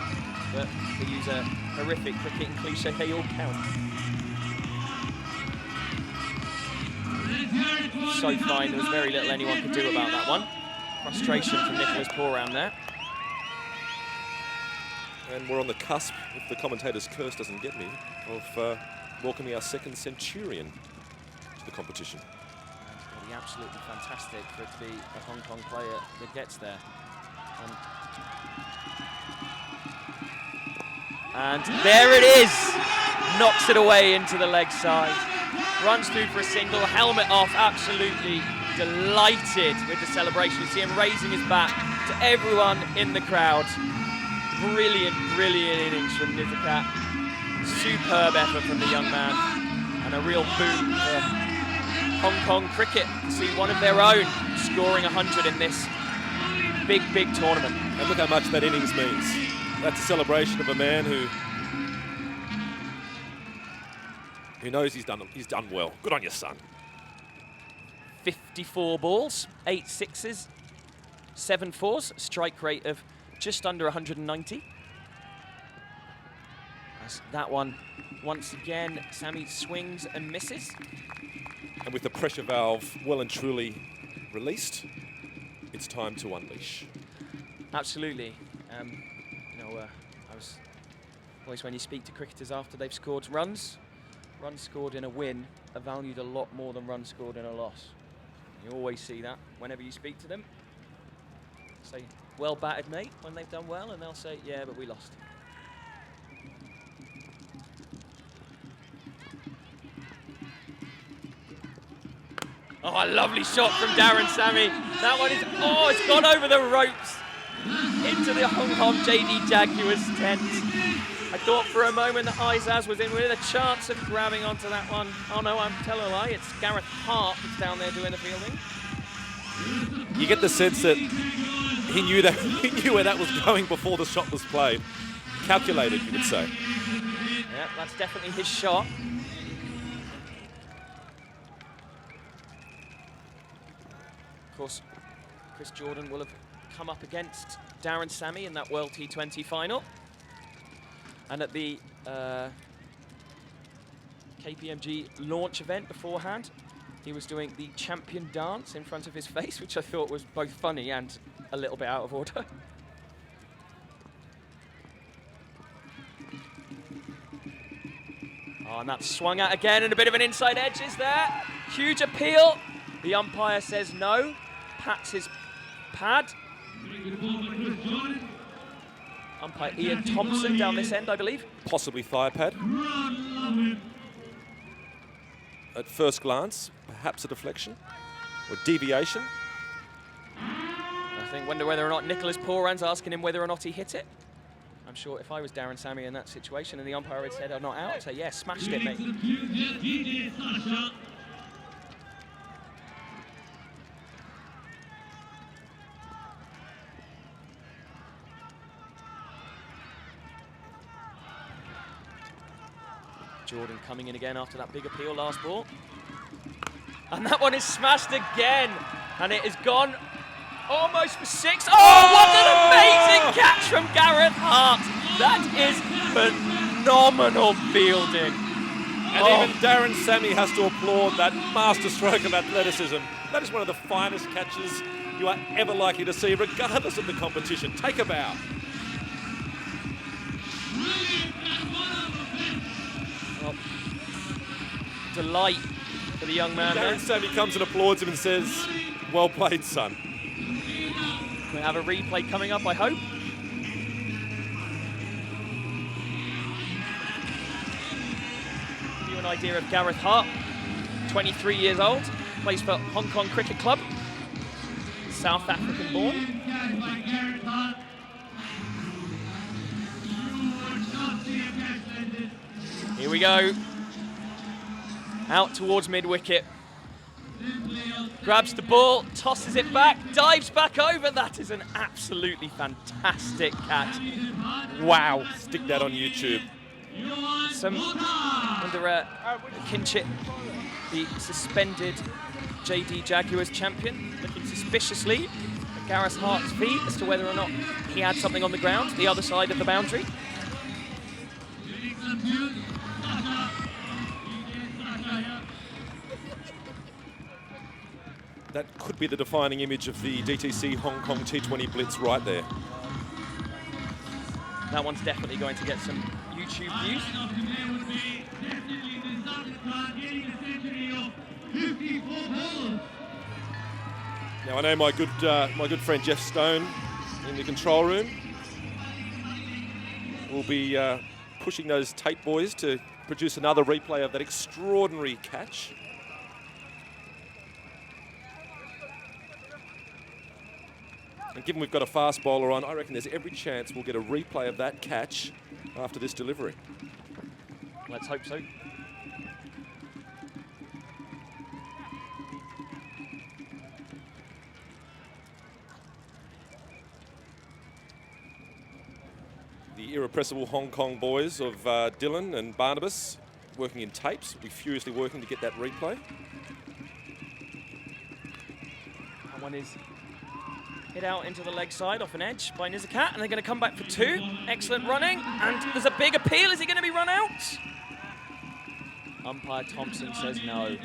but to use a horrific cricketing cliche, they all count. So fine, there was very little anyone could do about that one. Frustration from Nicholas Poor around there. And we're on the cusp, if the commentator's curse doesn't get me, of welcoming our second centurion to the competition. It's going to be absolutely fantastic for it to be a Hong Kong player that gets there. And there it is! Knocks it away into the leg side. Runs through for a single, helmet off, absolutely delighted with the celebration. You see him raising his bat to everyone in the crowd. Brilliant innings from Nizakat. Superb effort from the young man. And a real boom for Hong Kong cricket to see one of their own scoring 100 in this big tournament. And look how much that innings means. That's a celebration of a man who knows he's done well. Good on you, son. 54 balls, 8 sixes, 7 fours, strike rate of just under 190. As that one, once again, Sammy swings and misses. And with the pressure valve well and truly released, it's time to unleash. Absolutely. Always when you speak to cricketers after they've scored runs scored in a win are valued a lot more than runs scored in a loss. You always see that whenever you speak to them. Say, well batted, mate, when they've done well, and they'll say, yeah, but we lost. Oh, a lovely shot from Darren Sammy. That one is, it's gone over the ropes into the Hong Kong JD Jaguars tent. I thought for a moment that Isaz was in with a chance of grabbing onto that one. Oh no, I'm telling a lie. It's Gareth Hart that's down there doing the fielding. You get the sense that he knew where that was going before the shot was played. Calculated, you would say. Yeah, that's definitely his shot. Of course, Chris Jordan will have come up against Darren Sammy in that World T20 final. And at the KPMG launch event beforehand. He was doing the champion dance in front of his face, which I thought was both funny and a little bit out of order. Oh, and that's swung out again, and a bit of an inside edge is there. Huge appeal. The umpire says no, pats his pad. Umpire Ian Thompson down this end, I believe. Possibly thigh pad. At first glance, perhaps a deflection or deviation. I think wonder whether or not Nicholas Poran's asking him whether or not he hit it. I'm sure if I was Darren Sammy in that situation and the umpire had said, "I'm not out," I'd say, "Yeah, smashed it, mate." Jordan coming in again after that big appeal last ball. And that one is smashed again. And it is gone almost for 6. Oh, what an amazing catch from Gareth Hart. That is phenomenal fielding. And even Darren Sammy has to applaud that masterstroke of athleticism. That is one of the finest catches you are ever likely to see, regardless of the competition. Take a bow. Well, delight for the young man there. Darren Sammy comes and applauds him and says, "Well played, son." We'll have a replay coming up, I hope. Give you an idea of Gareth Hart, 23 years old, plays for Hong Kong Cricket Club, South African born. Here we go. Out towards mid-wicket. Grabs the ball, tosses it back, dives back over. That is an absolutely fantastic catch. Wow. Stick that on YouTube. Some under Kinchit, the suspended JD Jaguars champion, looking suspiciously at Gareth Hart's feet as to whether or not he had something on the ground, the other side of the boundary. That could be the defining image of the DTC Hong Kong T20 Blitz right there. That one's definitely going to get some YouTube views. Now I know my good friend Jeff Stone in the control room will be pushing those tape boys to produce another replay of that extraordinary catch. And given we've got a fast bowler on, I reckon there's every chance we'll get a replay of that catch after this delivery. Let's hope so. The irrepressible Hong Kong boys of Dylan and Barnabas working in tapes will be furiously working to get that replay. That one is hit out into the leg side off an edge by Nizakat, and they're going to come back for 2. Excellent running, and there's a big appeal. Is he going to be run out? Umpire Thompson says no.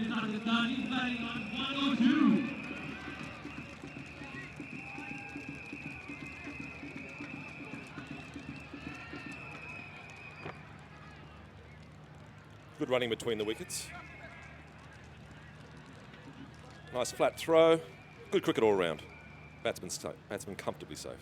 Good running between the wickets. Nice flat throw. Good cricket all round. Batsman comfortably safe.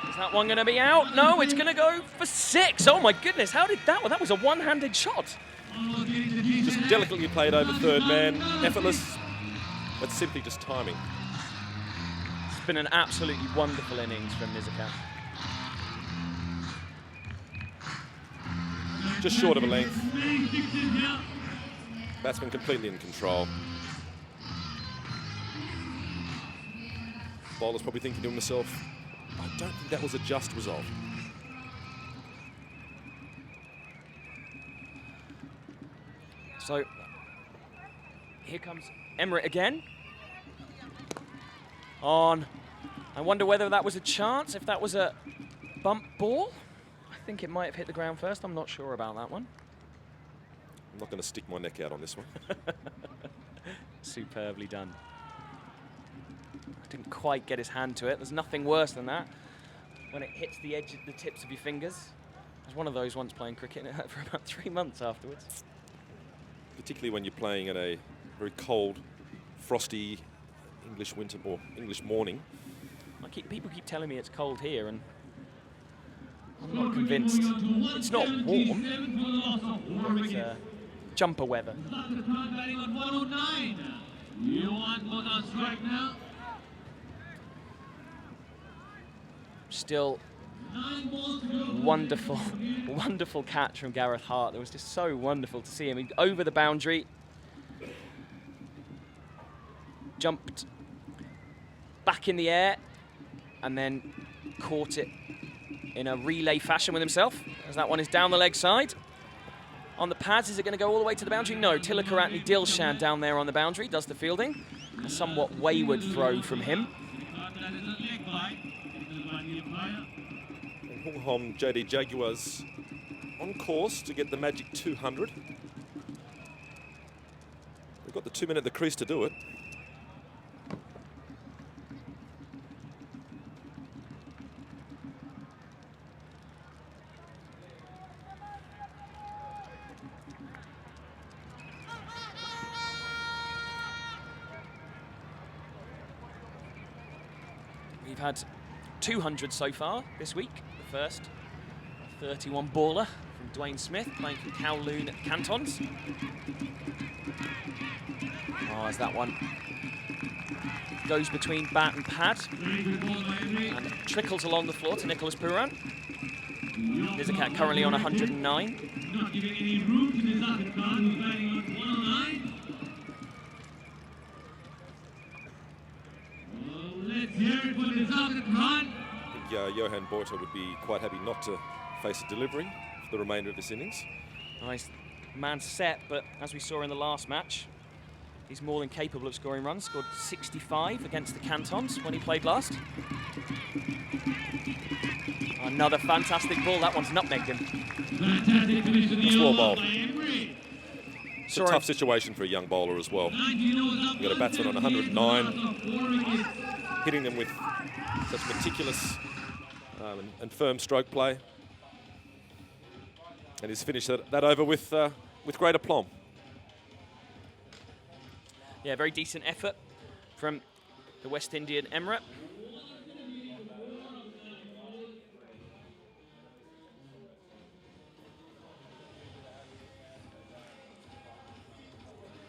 Is that one going to be out? No, it's going to go for 6. Oh my goodness, how did that one? That was a one-handed shot. Just delicately played over third man, effortless, but simply just timing. It's been an absolutely wonderful innings from Nizakat. Just short of a length. Batsman completely in control. bowler's probably thinking to himself, I don't think that was a just result. So here comes Emirates again. On, I wonder whether that was a chance, if that was a bump ball. I think it might have hit the ground first. I'm not sure about that one. I'm not going to stick my neck out on this one. Superbly done. Didn't quite get his hand to it. There's nothing worse than that. When it hits the edge of the tips of your fingers. I was one of those once playing cricket and it hurt for about 3 months afterwards. Particularly when you're playing in a very cold, frosty English winter or English morning. People keep telling me it's cold here and I'm not convinced. It's not warm. It's jumper weather. Still wonderful, wonderful catch from Gareth Hart. It was just so wonderful to see him over the boundary. Jumped back in the air and then caught it in a relay fashion with himself, as that one is down the leg side. On the pads, is it going to go all the way to the boundary? No, Tilakaratne Dilshan down there on the boundary does the fielding. A somewhat wayward throw from him. Hong Kong JD Jaguars on course to get the magic 200. They've got the 2 minute at the crease to do it. We've had 200 so far this week. The first 31 baller from Dwayne Smith, playing for Kowloon Cantons. Oh, as that one goes between bat and pad and trickles along the floor to Nicholas Puran. Nizakat currently on 109. Not giving any room to Nizakat Khan, who's batting on 109. Let's hear it for Nizakat Khan. I think Johan Botha would be quite happy not to face a delivery for the remainder of this innings. Nice man set, but as we saw in the last match, he's more than capable of scoring runs. Scored 65 against the Cantons when he played last. Another fantastic ball. That one's nutmegged him. It's well bowled. It's a tough situation for a young bowler as well. You've got a batsman on 109, hitting them with such meticulous and firm stroke play. And he's finished that over with great aplomb. Yeah, very decent effort from the West Indian Emirate.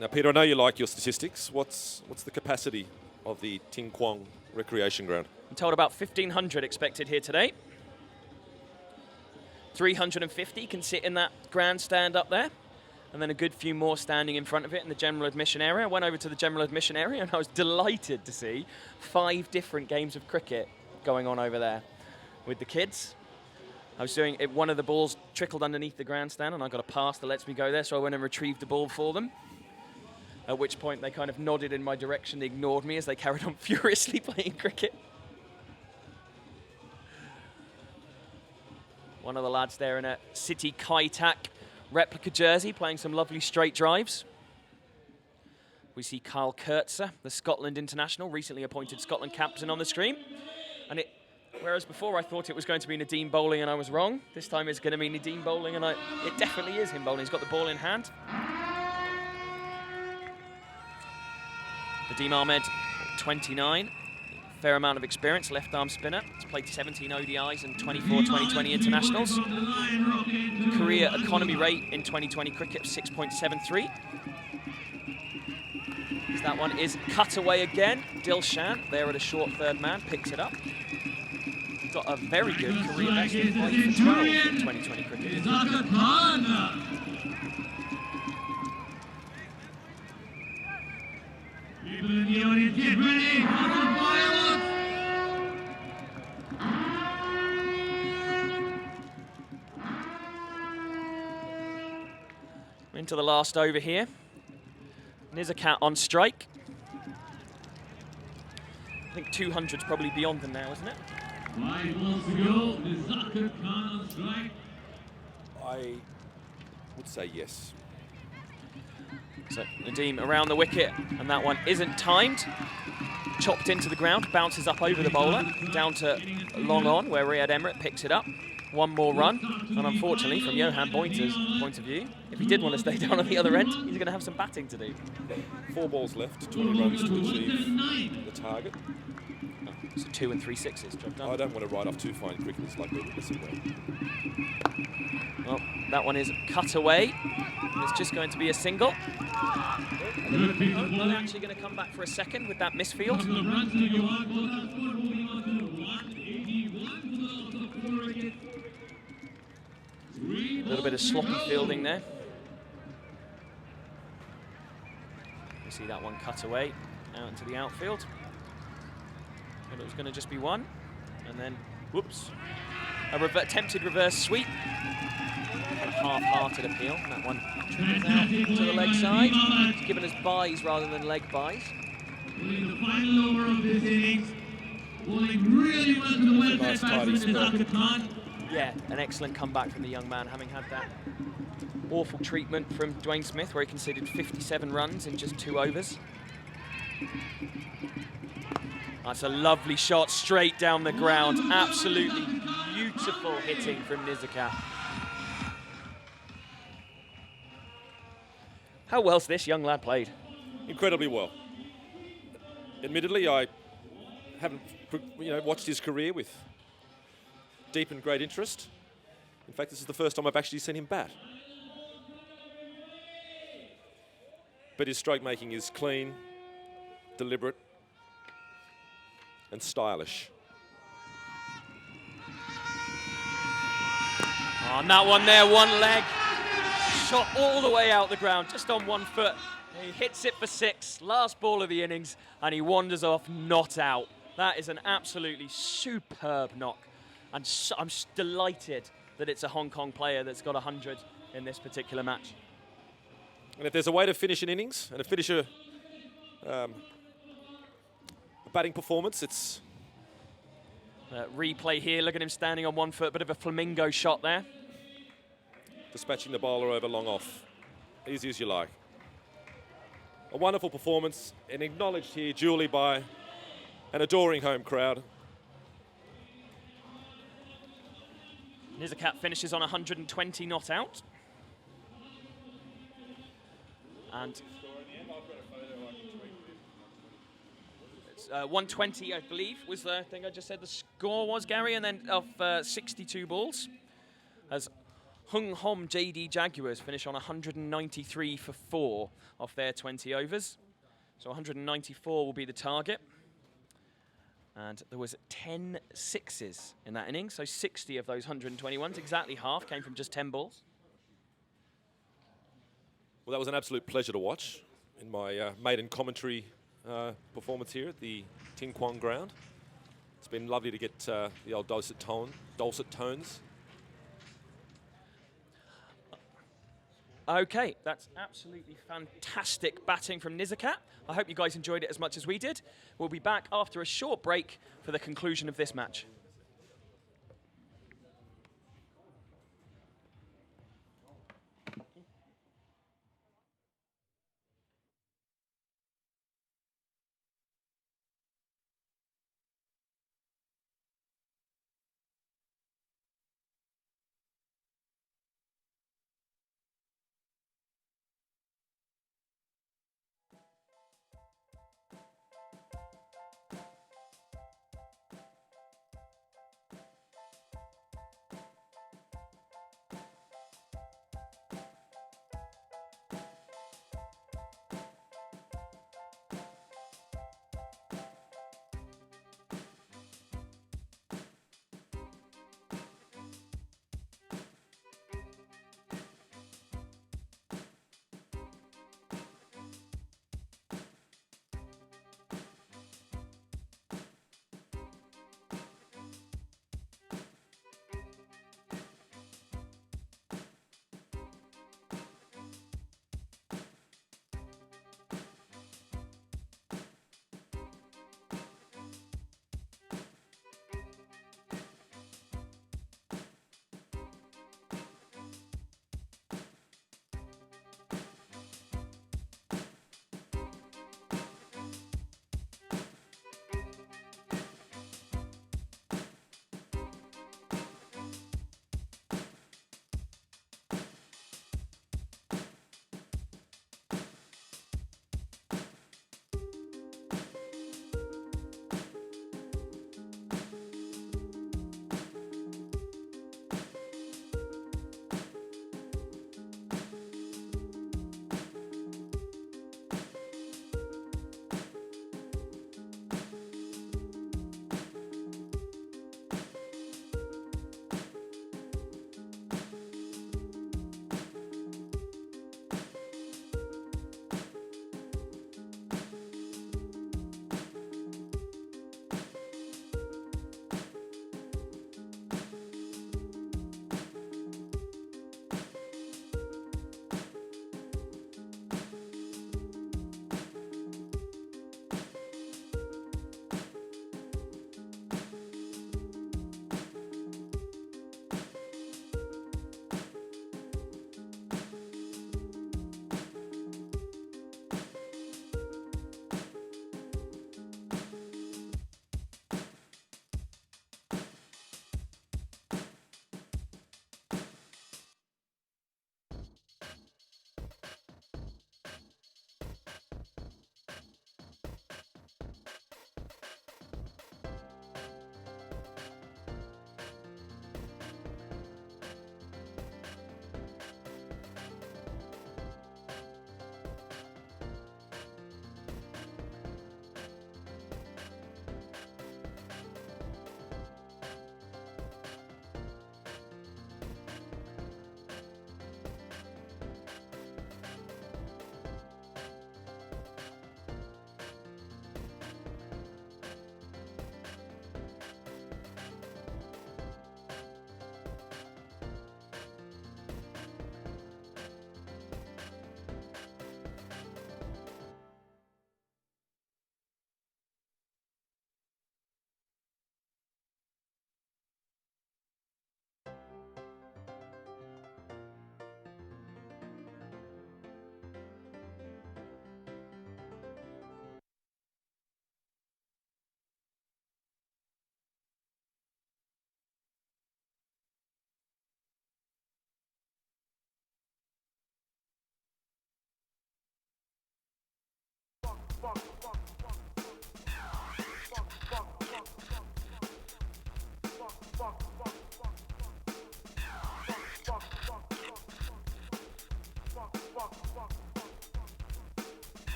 Now, Peter, I know you like your statistics. What's the capacity of the Ting Kwong Recreation Ground? I'm told about 1,500 expected here today. 350 can sit in that grandstand up there, and then a good few more standing in front of it in the general admission area. I went over to the general admission area and I was delighted to see 5 different games of cricket going on over there with the kids. I was doing it, one of the balls trickled underneath the grandstand and I got a pass that lets me go there, so I went and retrieved the ball for them. At which point they kind of nodded in my direction, ignored me as they carried on furiously playing cricket. One of the lads there in a City Kaitak replica jersey playing some lovely straight drives. We see Kyle Kurtzer, the Scotland international, recently appointed Scotland captain on the screen. And whereas before I thought it was going to be Nadeem bowling and I was wrong, this time it's going to be Nadeem bowling and it definitely is him bowling. He's got the ball in hand. Nadeem Ahmed, 29, fair amount of experience, left arm spinner. He's played 17 ODIs and 24 2020 internationals. Career economy rate in 2020 cricket of 6.73. That one is cut away again. Dilshan, there at a short third man, picks it up. He's got a very good career best of point for 12 in 2020 cricket. People in the audience, get ready. Into the last over here. Nizakat on strike. I think 200's probably beyond them now, isn't it? 5 balls to go. Nizakat Khan on strike. I would say yes. So Nadeem around the wicket, and that one isn't timed. Chopped into the ground, bounces up over the bowler, down to long on, where Riyad Emirates picks it up. One more run, and unfortunately, from Johan Boynter's point of view, if he did want to stay down on the other end, he's going to have some batting to do. 4 balls left, 20 runs to achieve the target. So 2 and 3 sixes, job done. I don't want to write off 2 fine cricketers like we did this away. Well, that one is cut away. It's just going to be a single. They're actually going to come back for a second with that misfield. A little bit of sloppy fielding there. You see that one cut away out into the outfield. And it was going to just be one. And then, whoops, a attempted reverse sweep. A half-hearted appeal. That one out to the leg side. It's given us buys rather than leg buys. In the final over of this innings, bowling really well to the left side batsman Nizakat Khan. Yeah, an excellent comeback from the young man, having had that awful treatment from Dwayne Smith, where he conceded 57 runs in just 2 overs. That's a lovely shot straight down the ground. Absolutely beautiful hitting from Nizakat. How well's this young lad played? Incredibly well. Admittedly, I haven't watched his career with deep and great interest. In fact, this is the first time I've actually seen him bat. But his stroke making is clean, deliberate, and stylish. Oh, and that one there, one leg. Shot all the way out the ground, just on 1 foot. He hits it for 6, last ball of the innings, and he wanders off not out. That is an absolutely superb knock. And I'm delighted that it's a Hong Kong player that's got 100 in this particular match. And if there's a way to finish an innings and to finish a batting performance, it's... Replay here, look at him standing on 1 foot, bit of a flamingo shot there. dispatching the bowler over long off. Easy as you like. A wonderful performance, and acknowledged here duly by an adoring home crowd. Nizakat finishes on 120 not out. And it's 120, I believe, was the thing I just said the score was, Gary, and then of 62 balls. As Hung Hom JD Jaguars finish on 193 for 4 off their 20 overs. So 194 will be the target. And there was 10 sixes in that inning, so 60 of those 121s, exactly half, came from just 10 balls. Well, that was an absolute pleasure to watch in my maiden commentary performance here at the Tin Kwong ground. It's been lovely to get the old dulcet tones. Okay, that's absolutely fantastic batting from Nizakat. I hope you guys enjoyed it as much as we did. We'll be back after a short break for the conclusion of this match.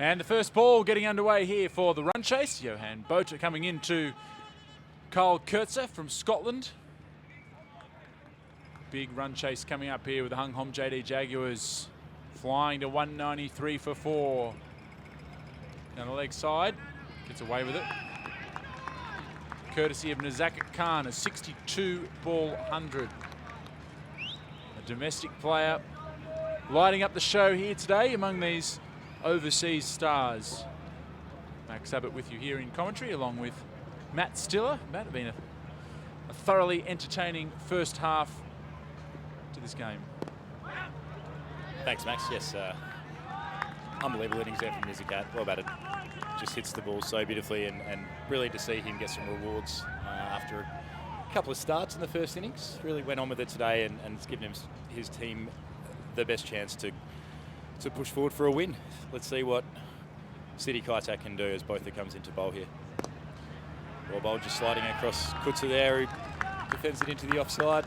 And the first ball getting underway here for the run chase. Johan Botha coming into Kyle Kurtzer from Scotland. Big run chase coming up here with the Hung Hom JD Jaguars flying to 193 for 4. Down the leg side, gets away with it. Courtesy of Nizakat Khan, a 62 ball 100. A domestic player lighting up the show here today among these overseas stars. Max Abbott with you here in commentary, along with Matt Stiller. Matt, been a thoroughly entertaining first half to this game. Thanks, Max. Yes, unbelievable innings there from Nizakat. Well batted. Just hits the ball so beautifully, and brilliant to see him get some rewards after a couple of starts in the first innings. Really went on with it today, and it's given his team the best chance to push forward for a win. Let's see what City Kaitak can do as Botha comes into bowl here. Ball bowl just sliding across Kutsa there, who defends it into the offside.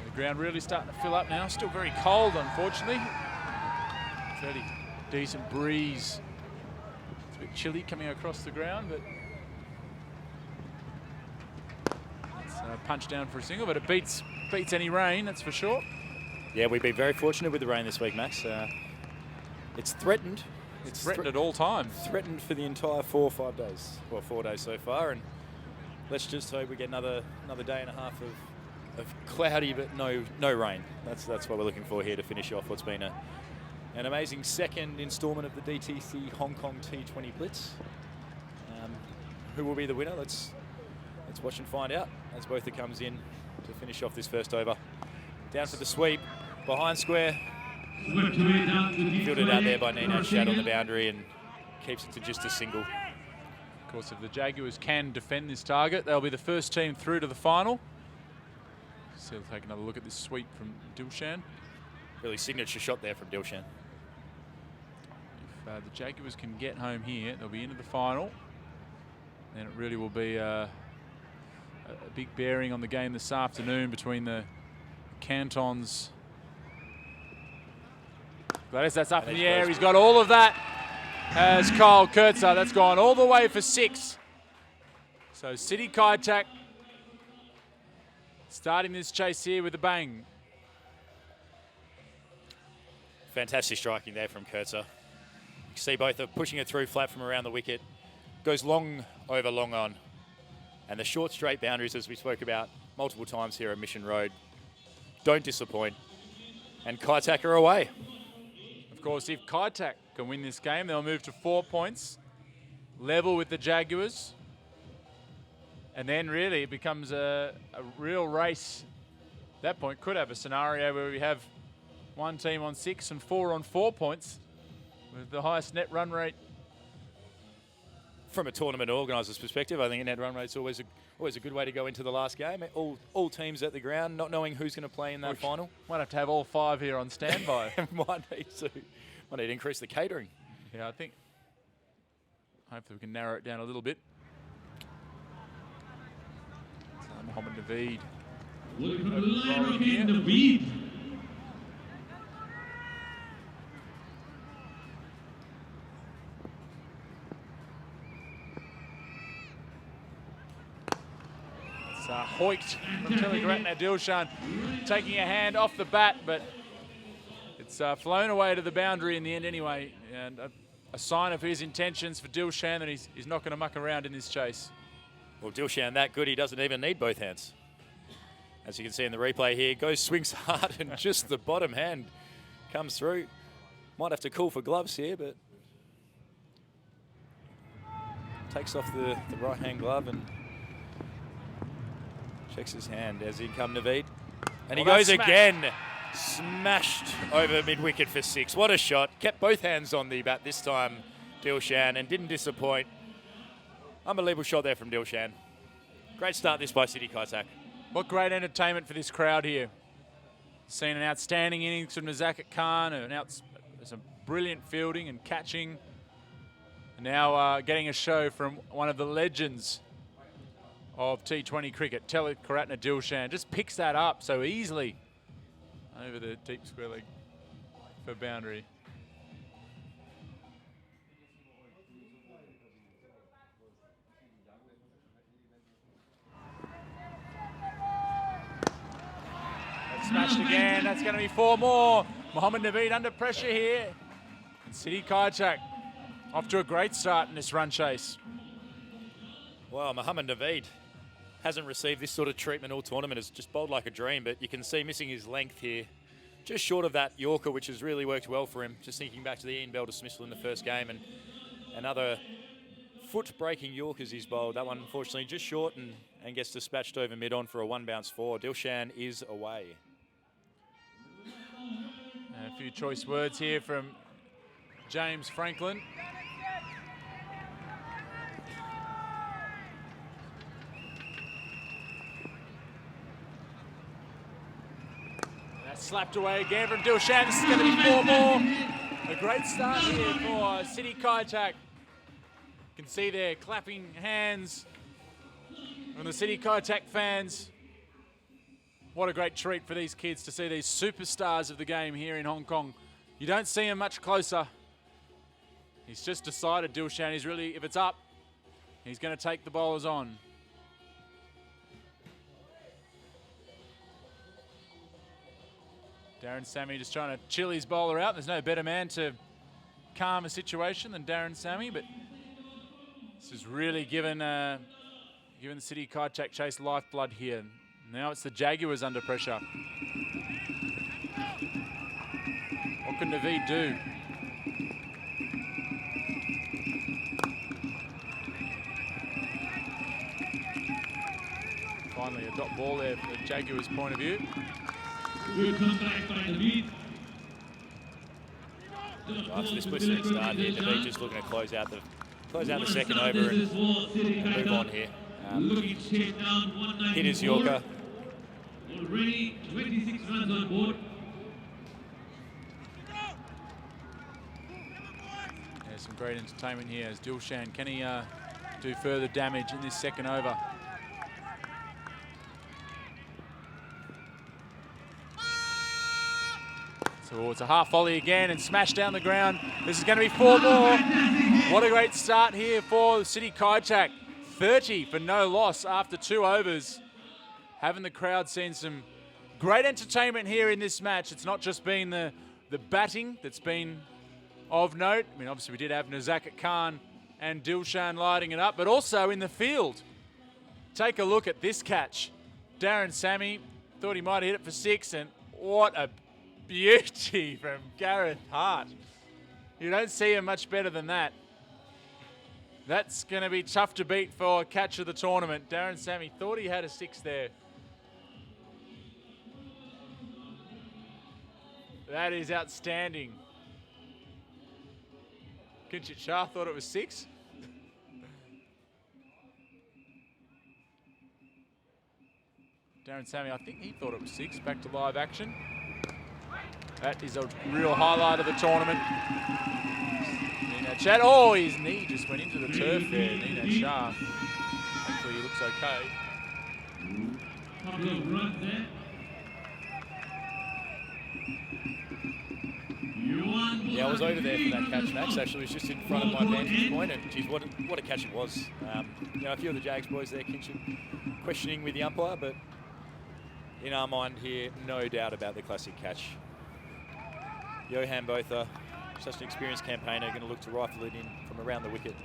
The ground really starting to fill up now. Still very cold, unfortunately. Fairly decent breeze. It's a bit chilly coming across the ground, but it's punched down for a single, but it beats any rain, that's for sure. Yeah, we've been very fortunate with the rain this week, Max. It's threatened. It's threatened at all times. Threatened for the entire 4 or 5 days. Well, 4 days so far, and let's just hope we get another day and a half of cloudy but no rain. That's what we're looking for here to finish off what's been an amazing second instalment of the DTC Hong Kong T20 Blitz. Who will be the winner? Let's watch and find out as Botha comes in to finish off this first over. Down for the sweep, behind square. Fielded out there by Nino Shad on the boundary and keeps it to just a single. Of course, if the Jaguars can defend this target, they'll be the first team through to the final. So we'll take another look at this sweep from Dilshan. Really signature shot there from Dilshan. If the Jaguars can get home here, they'll be into the final. And it really will be a big bearing on the game this afternoon between the Cantons. Gladiators, that's up in the air. He's got all of that as Kyle Kurtzer. That's gone all the way for 6. So City Kaitak starting this chase here with a bang. Fantastic striking there from Kurtzer. You can see both are pushing it through flat from around the wicket. Goes long over, long on. And the short straight boundaries, as we spoke about multiple times here at Mission Road, don't disappoint. And Kaitak are away. Of course, if Kaitak can win this game, they'll move to 4 points, level with the Jaguars. And then really it becomes a real race. At that point, could have a scenario where we have one team on 6 and 4 on 4 points with the highest net run rate. From a tournament organiser's perspective, I think a net run rate's always a good way to go into the last game. All teams at the ground, not knowing who's going to play in that final. Might have to have all 5 here on standby. Might need to increase the catering. Yeah, I think. Hopefully we can narrow it down a little bit. Mohamed Naveed. Looking for the line again, Naveed. Hoiked from Telegaratna Dilshan, taking a hand off the bat, but it's flown away to the boundary in the end anyway. And a sign of his intentions for Dilshan that he's not going to muck around in this chase. Well, Dilshan that good, he doesn't even need both hands. As you can see in the replay here, goes, swings hard, and just the bottom hand comes through. Might have to call for gloves here, but takes off the right hand glove and checks his hand as in come Naveed. And he goes again. Smashed over mid-wicket for 6. What a shot. Kept both hands on the bat this time, Dilshan, and didn't disappoint. Unbelievable shot there from Dilshan. Great start this by City Kaitak. What great entertainment for this crowd here. Seen an outstanding innings from Nizakat Khan, some brilliant fielding and catching. And now getting a show from one of the legends of T20 cricket, Telegaratna Dilshan. Just picks that up so easily over the deep square leg for boundary. smashed again. That's going to be 4 more. Mohammed Naveed under pressure here. And City Kaitak off to a great start in this run chase. Well, Mohammed Naveed hasn't received this sort of treatment all tournament. Has just bowled like a dream, but you can see missing his length here. Just short of that Yorker, which has really worked well for him. Just thinking back to the Ian Bell dismissal in the first game, and another foot-breaking Yorkers he's bowled. That one, unfortunately, just short and gets dispatched over mid-on for a 1-bounce 4. Dilshan is away. And a few choice words here from James Franklin. That's slapped away again from Dilshan. This is going to be 4 more. A great start here for City Kaitak. You can see there clapping hands from the City Kaitak fans. What a great treat for these kids to see these superstars of the game here in Hong Kong. You don't see him much closer. He's just decided, Dilshan, he's really, if it's up, he's going to take the bowlers on. Darren Sammy just trying to chill his bowler out. There's no better man to calm a situation than Darren Sammy, but this has really given the City Kaitak chase lifeblood here. Now it's the Jaguars under pressure. What can Naveed do? Finally a dot ball there from the Jaguars' point of view. Good comeback by Naveed. After this blistering start here, Naveed just looking to close out the second over and move on here. Looking straight down, 190. Hit his Yorker. Already 26 runs on board. There's some great entertainment here as Dilshan, can he do further damage in this second over? So it's a half volley again and smashed down the ground. This is going to be 4 more. What a great start here for City Kaitak. 30 for no loss after 2 overs. Having the crowd seen some great entertainment here in this match. It's not just been the batting that's been of note. I mean, obviously we did have Nizakat Khan and Dilshan lighting it up, but also in the field. Take a look at this catch. Darren Sammy thought he might have hit it for 6, and what a beauty from Gareth Hart. You don't see him much better than that. That's going to be tough to beat for catch of the tournament. Darren Sammy thought he had a 6 there. That is outstanding. Kinchit Shah thought it was 6. Darren Sammy, I think he thought it was 6. Back to live action. That is a real highlight of the tournament. Nino Chad. Oh, his knee just went into the turf there. Nino Shah. Hopefully he looks okay. Couple of runs there. Yeah, I was over there for that catch, Max. Actually, it was just in front of my vantage point, and geez, what a catch it was. You know, a few of the Jags boys there, Kinchit, questioning with the umpire, but in our mind here, no doubt about the classic catch. Johan Botha, such an experienced campaigner, going to look to rifle it in from around the wicket.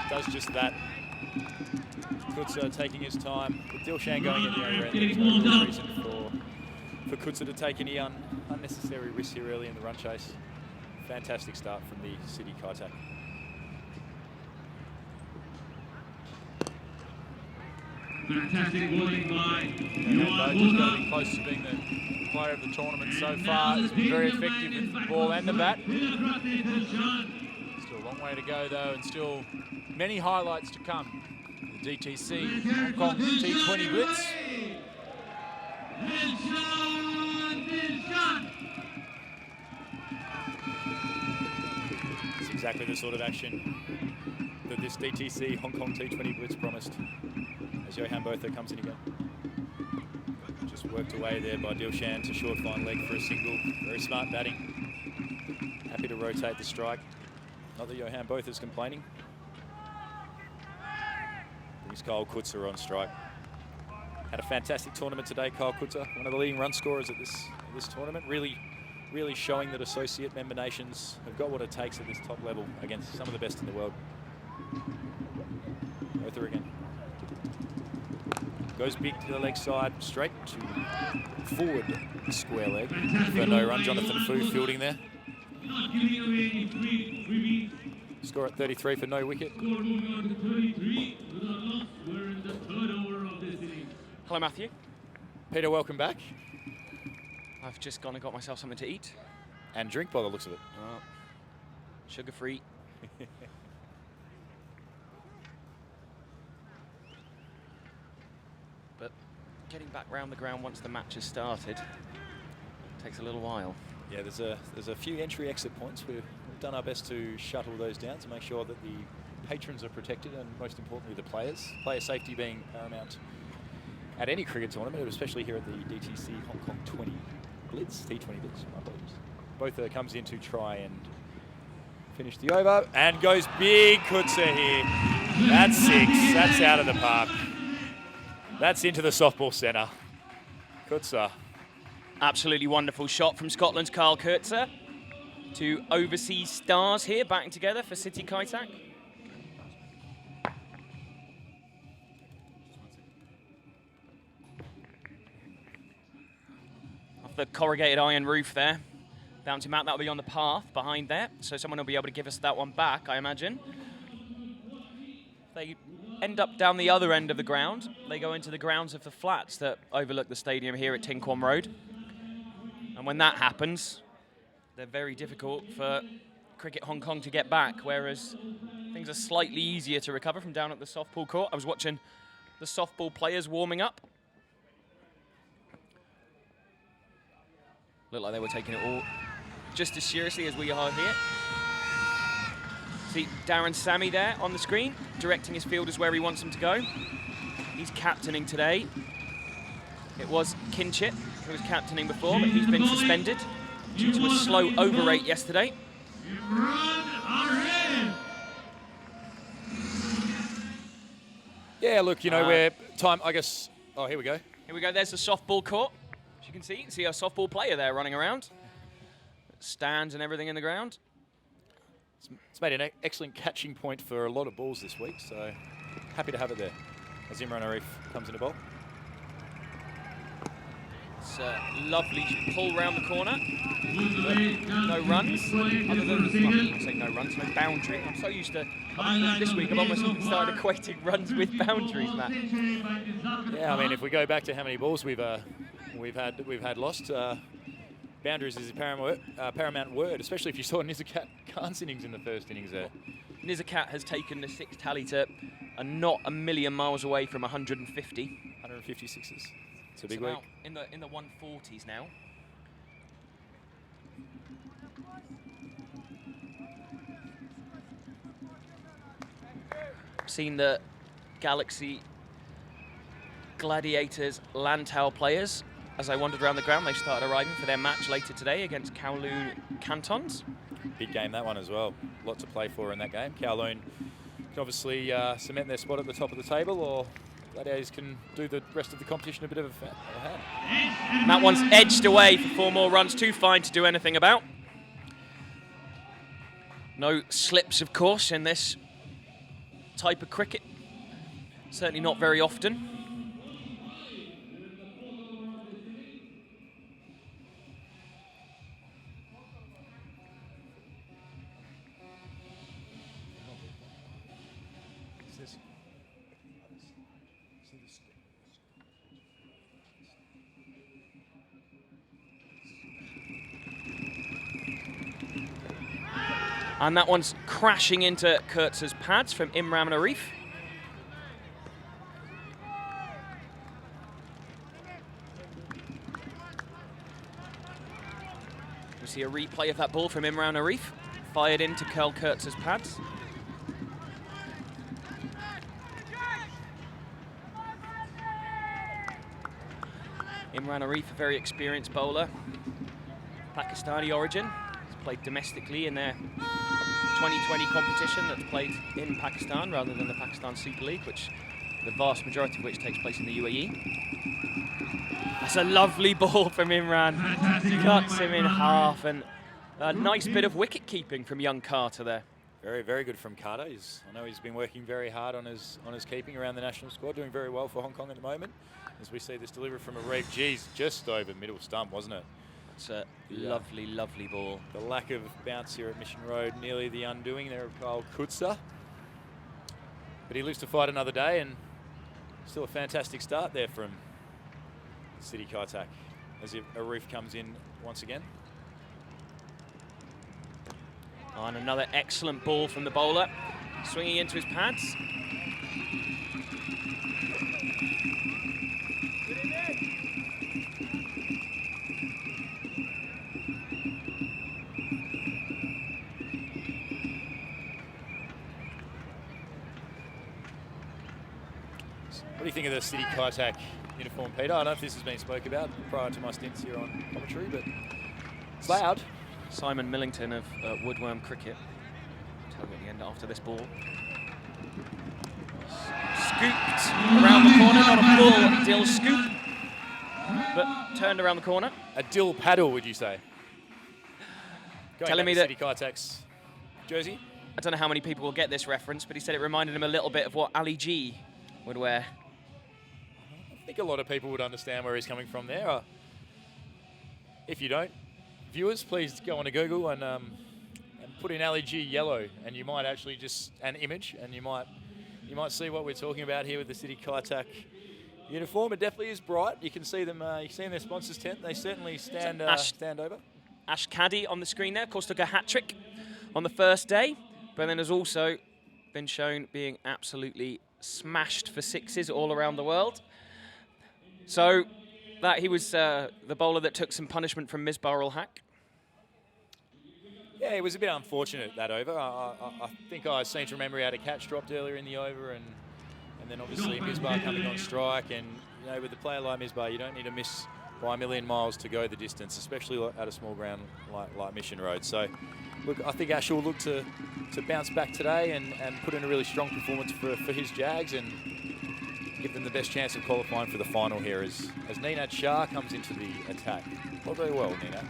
Does just that. Kutsa taking his time. With Dilshan going at the other end, there's no real reason for Kutsa to take any unnecessary risks here early in the run chase. Fantastic start from the City Kaitak. Fantastic bowling by Johan just got to be close to being the player of the tournament so far. He's been very effective with the ball and the bat. Still a long way to go though, and still many highlights to come. The DTC Hong Kong T20 Blitz. It's exactly the sort of action that this DTC Hong Kong T20 Blitz promised. As Johan Botha comes in again. Just worked away there by Dilshan to short fine leg for a single. Very smart batting. Happy to rotate the strike. Not that Johan Botha's complaining. Brings Kyle Kutzer on strike. Had a fantastic tournament today, Kyle Kutzer, one of the leading run scorers at this tournament. Really showing that associate member nations have got what it takes at this top level against some of the best in the world. Botha again. Goes big to the leg side, straight to forward square leg for no run. Jonathan Fu fielding there. Score at 33 for no wicket. Hello, Matthew. Peter, welcome back. I've just gone and got myself something to eat. And drink by the looks of it. Sugar-free. But getting back round the ground once the match has started takes a little while. Yeah, there's a few entry-exit points. We've done our best to shuttle those down to make sure that the patrons are protected and, most importantly, the players. Player safety being paramount at any cricket tournament, especially here at the DTC HK T20 Blitz, T20 Blitz, my apologies. Botha comes in to try and finish the over, and goes big Kutzer here. That's 6, that's out of the park. That's into the softball centre. Kutzer. Absolutely wonderful shot from Scotland's Kyle Kutzer. Two overseas stars here batting together for City Kaitak. Off the corrugated iron roof there. Bouncing out, that'll be on the path behind there. So someone will be able to give us that one back, I imagine. They end up down the other end of the ground. They go into the grounds of the flats that overlook the stadium here at Tin Kwon Road. And when that happens, they're very difficult for Cricket Hong Kong to get back, whereas things are slightly easier to recover from down at the softball court. I was watching the softball players warming up. Looked like they were taking it all just as seriously as we are here. See Darren Sammy there on the screen, directing his fielders where he wants them to go. He's captaining today. It was Kinchit who was captaining before, but he's been suspended due to a slow over rate yesterday. Yeah, look, you know, we're time, I guess. Oh, here we go. Here we go, there's the softball court. As you can see a softball player there running around. Stands and everything in the ground. It's made an excellent catching point for a lot of balls this week, so happy to have it there as Imran Arif comes in the ball. It's a lovely pull round the corner. No runs, other than, well, I say no runs, no boundary. I'm so used to, this week I've almost started equating runs with boundaries, Matt. Yeah, I mean, if we go back to how many balls we've had lost, boundaries is a paramount word, especially if you saw Nizakat Khan's innings in the first innings there. Nizakat has taken the 6th tally to not a million miles away from 150. 156s. It's a big week. In the 140s now. Seen the Galaxy Gladiators Lantau players. As I wandered around the ground, they started arriving for their match later today against Kowloon Cantons. Big game, that one as well. A lot to play for in that game. Kowloon can obviously cement their spot at the top of the table, or Gladiators can do the rest of the competition a bit of a hand. That one's edged away for 4 more runs, too fine to do anything about. No slips, of course, in this type of cricket. Certainly not very often. And that one's crashing into Kurtz's pads from Imran Arif. We see a replay of that ball from Imran Arif, fired into Kyle Kurtz's pads. Imran Arif, a very experienced bowler, Pakistani origin. Played domestically in their 2020 competition that's played in Pakistan rather than the Pakistan Super League, which the vast majority of which takes place in the UAE. That's a lovely ball from Imran. Cuts him in half, and a nice bit of wicket keeping from young Carter there. Very, very good from Carter. I know he's been working very hard on his keeping around the national squad, doing very well for Hong Kong at the moment. As we see this delivery from Arif, geez, just over middle stump, wasn't it? It's a lovely, lovely ball. The lack of bounce here at Mission Road, nearly the undoing there of Kyle Kutsa. But he lives to fight another day, and still a fantastic start there from City Kaitak as Arif comes in once again. Oh, and another excellent ball from the bowler, swinging into his pads. What do you think of the City Kaitak uniform, Peter? I don't know if this has been spoke about prior to my stints here on commentary, but it's loud. Simon Millington of Woodworm Cricket. Tell me at the end after this ball. Scooped around the corner, not a full Dill scoop, but turned around the corner. A Dill paddle, would you say? Telling me that City Kaitak's jersey. I don't know how many people will get this reference, but he said it reminded him a little bit of what Ali G would wear. I think a lot of people would understand where he's coming from there. If you don't, viewers, please go onto Google and put in Ali G yellow, and you might actually just an image, and you might see what we're talking about here with the City Kaitak uniform. It definitely is bright. You can see them. You can see in their sponsors tent. They certainly stand over. Ash Caddy on the screen there, of course, took a hat-trick on the first day, but then has also been shown being absolutely smashed for sixes all around the world. So that he was the bowler that took some punishment from Misbah ul Haq. Yeah, it was a bit unfortunate, that over. I think I seem to remember he had a catch dropped earlier in the over, and then obviously Misbah coming on strike. And you know, with a player like Misbah, you don't need to miss by a million miles to go the distance, especially at a small ground like Mission Road. So, look, I think Ash will look to bounce back today and put in a really strong performance for his Jags and give them the best chance of qualifying for the final here as Ninad Shah comes into the attack. Not very well, Ninad.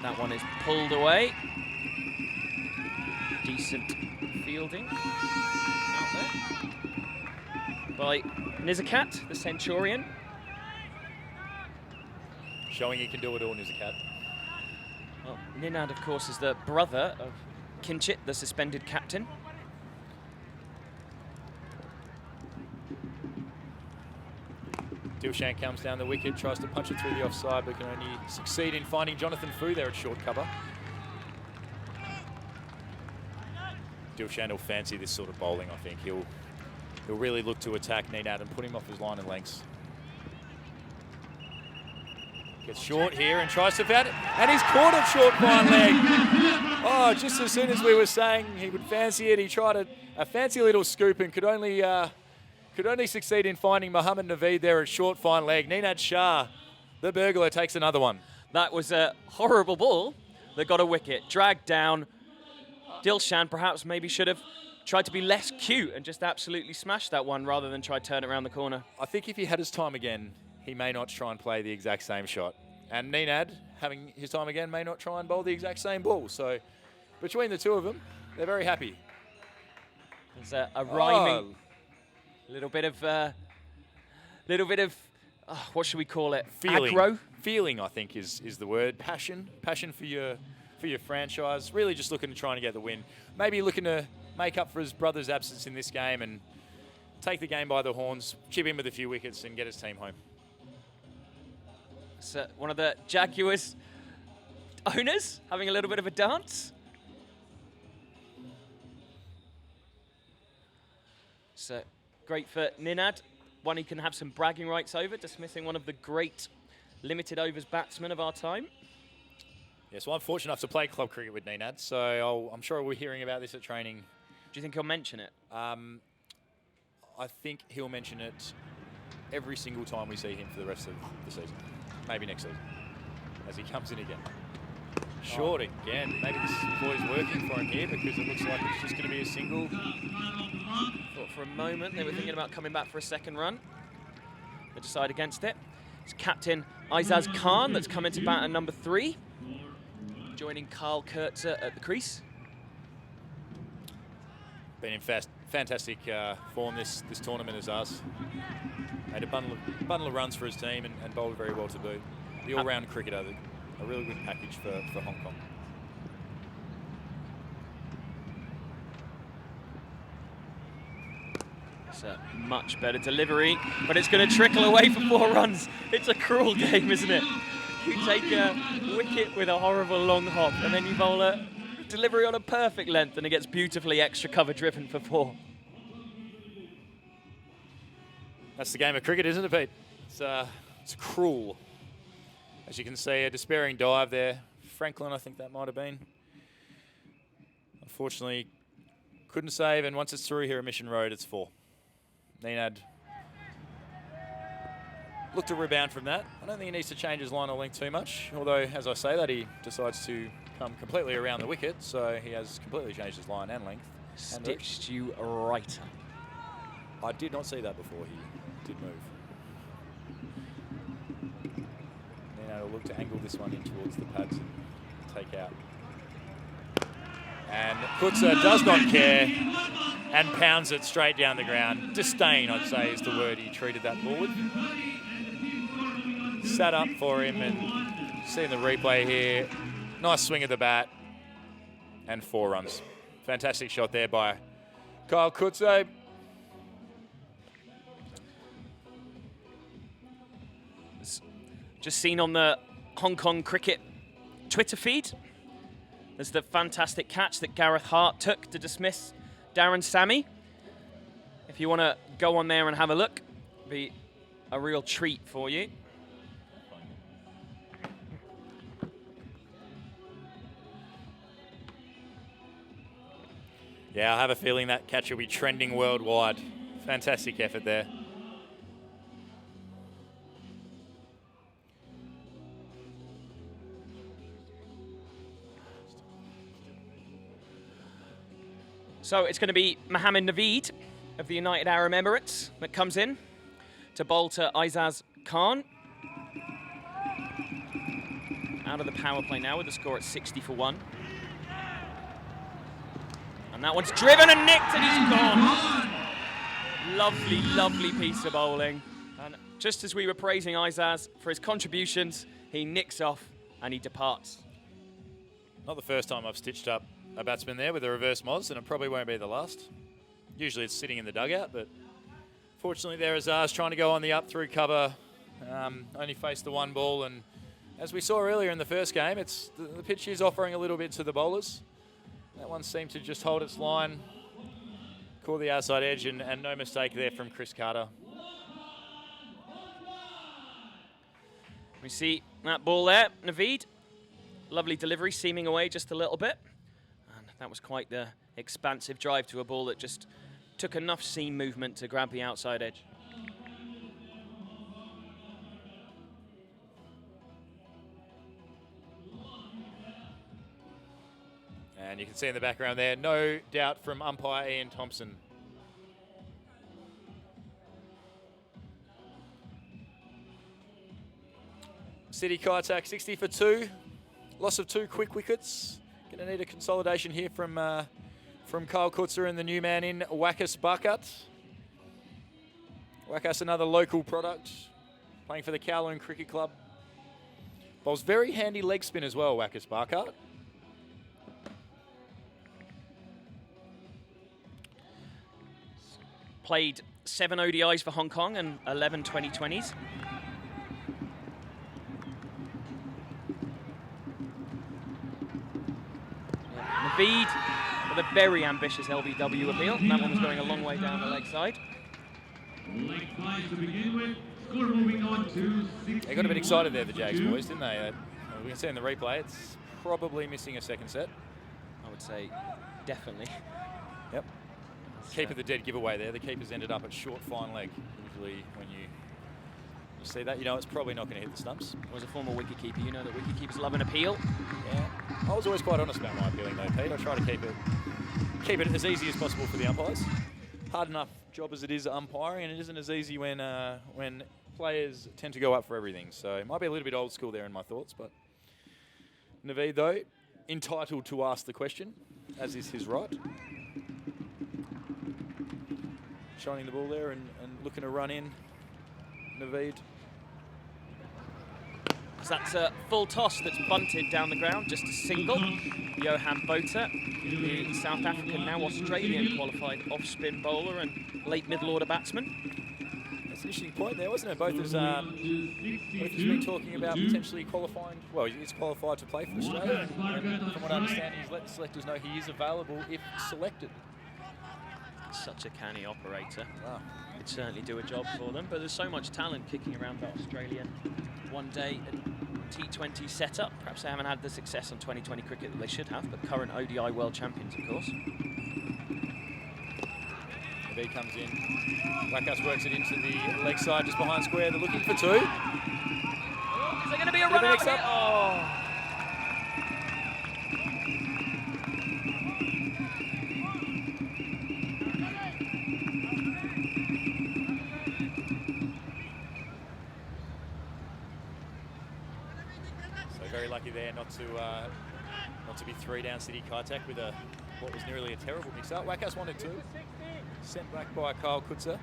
That one is pulled away. Decent fielding out there by Nizakat, the Centurion. Showing he can do it all, Nizakat. Well, Ninad, of course, is the brother of Kinchit, the suspended captain. Dilshan comes down the wicket, tries to punch it through the offside, but can only succeed in finding Jonathan Fu there at short cover. Dilshan will fancy this sort of bowling, I think. He'll really look to attack Ninad and put him off his line of lengths. Gets short here and tries to bat it, and he's caught it short fine leg. Oh, just as soon as we were saying he would fancy it, he tried a fancy little scoop and could only succeed in finding Mohammad Naveed there at short fine leg. Ninad Shah, the burglar, takes another one. That was a horrible ball that got a wicket. Dragged down. Dilshan perhaps maybe should have tried to be less cute and just absolutely smashed that one rather than try to turn it around the corner. I think if he had his time again, he may not try and play the exact same shot. And Ninad, having his time again, may not try and bowl the exact same ball. So between the two of them, they're very happy. There's a rhyming... Little bit of, what should we call it? Feeling. Aggro? Feeling, I think, is the word. Passion for your franchise. Really just looking to try and get the win. Maybe looking to make up for his brother's absence in this game and take the game by the horns, chip in with a few wickets and get his team home. So one of the Jaguars owners having a little bit of a dance. So great for Ninad. One he can have some bragging rights over, dismissing one of the great limited overs batsmen of our time. Yes, well, I'm fortunate enough to play club cricket with Ninad, so I'm sure we're hearing about this at training. Do you think he'll mention it? I think he'll mention it every single time we see him for the rest of the season. Maybe next season, as he comes in again. Short again. Maybe this boy's working for him here because it looks like it's just going to be a single. Thought for a moment they were thinking about coming back for a second run. They decide against it. It's captain Izaz Khan that's come into bat at number 3, joining Carl Kurtzer at the crease. Been in fantastic form this tournament as us. Made a bundle of runs for his team and bowled very well to boot. The all-round cricketer, a really good package for Hong Kong. It's a much better delivery, but it's going to trickle away for 4 runs. It's a cruel game, isn't it? You take a wicket with a horrible long hop, and then you bowl a delivery on a perfect length, and it gets beautifully extra cover driven for 4. That's the game of cricket, isn't it, Pete? It's cruel. As you can see, a despairing dive there. Franklin, I think that might have been. Unfortunately, couldn't save, and once it's through here at Mission Road, it's 4. Nenad looked to rebound from that. I don't think he needs to change his line of length too much, although, as I say that, he decides to come completely around the wicket, so he has completely changed his line and length. Stitched you right up. I did not see that before he did move. Nenad will look to angle this one in towards the pads and take out. And Kutsa does not care and pounds it straight down the ground. Disdain, I'd say, is the word he treated that ball with. Sat up for him, and seeing the replay here, nice swing of the bat and 4 runs. Fantastic shot there by Kyle Kutsa. Just seen on the Hong Kong cricket Twitter feed, there's the fantastic catch that Gareth Hart took to dismiss Darren Sammy. If you want to go on there and have a look, it'll be a real treat for you. Yeah, I have a feeling that catch will be trending worldwide. Fantastic effort there. So it's going to be Mohammed Naveed of the United Arab Emirates that comes in to bowl to Izaz Khan. Out of the power play now with the score at 60 for 1. And that one's driven and nicked, and he's gone. Lovely, lovely piece of bowling. And just as we were praising Izaz for his contributions, he nicks off and he departs. Not the first time I've stitched up a batsman there with a reverse Moz, and it probably won't be the last. Usually it's sitting in the dugout, but fortunately there is Azaz trying to go on the up through cover. Only faced the 1 ball, and as we saw earlier in the first game, the pitch is offering a little bit to the bowlers. That one seemed to just hold its line, call the outside edge, and no mistake there from Chris Carter. We see that ball there, Naveed. Lovely delivery, seaming away just a little bit. And that was quite the expansive drive to a ball that just took enough seam movement to grab the outside edge. And you can see in the background there, no doubt from umpire Ian Thompson. City Kaitak 60 for 2. Loss of 2 quick wickets. Going to need a consolidation here from Kyle Kutsa and the new man in, Wakas Bakat. Wakas, another local product, playing for the Kowloon Cricket Club. Bowls very handy leg spin as well, Wakas Bakat. Played 7 ODIs for Hong Kong and 11 2020s. Naveed with a very ambitious LBW appeal. That one was going a long way down the leg side. Leg 5 to begin with. Score moving on to 60. They got a bit excited there, the Jags boys, didn't they? We can see in the replay, it's probably missing a second set. I would say definitely. Yep. Keeper the dead giveaway there. The keeper's ended up at short fine leg. Usually when you see that. You know, it's probably not going to hit the stumps. As a former wicketkeeper, you know that wicketkeepers love an appeal. Yeah. I was always quite honest about my appealing though, Pete. I try to keep it as easy as possible for the umpires. Hard enough job as it is umpiring, and it isn't as easy when players tend to go up for everything. So it might be a little bit old school there in my thoughts, but Naveed, though, entitled to ask the question, as is his right. Shining the ball there and looking to run in. Naveed. So that's a full toss that's bunted down the ground, just a single. Johan Botha, the South African, now Australian qualified off-spin bowler and late middle order batsman. That's an interesting point there, wasn't it? Botha's been talking about potentially qualifying. Well, he's qualified to play for Australia, and from what I understand, he's let the selectors know he is available if selected. Such a canny operator. Wow. Could certainly do a job for them, but there's so much talent kicking around that Australian one-day and T20 setup. Perhaps they haven't had the success on 2020 cricket that they should have, but current ODI world champions, of course. B comes in. Wackhouse works it into the leg side, just behind square. They're looking for two. Is there going to be a run out here? Oh. Very lucky there not to be 3 down City Kaitak with what was nearly a terrible mix-up. Wackhouse wanted 2. Sent back by Kyle Kutzer.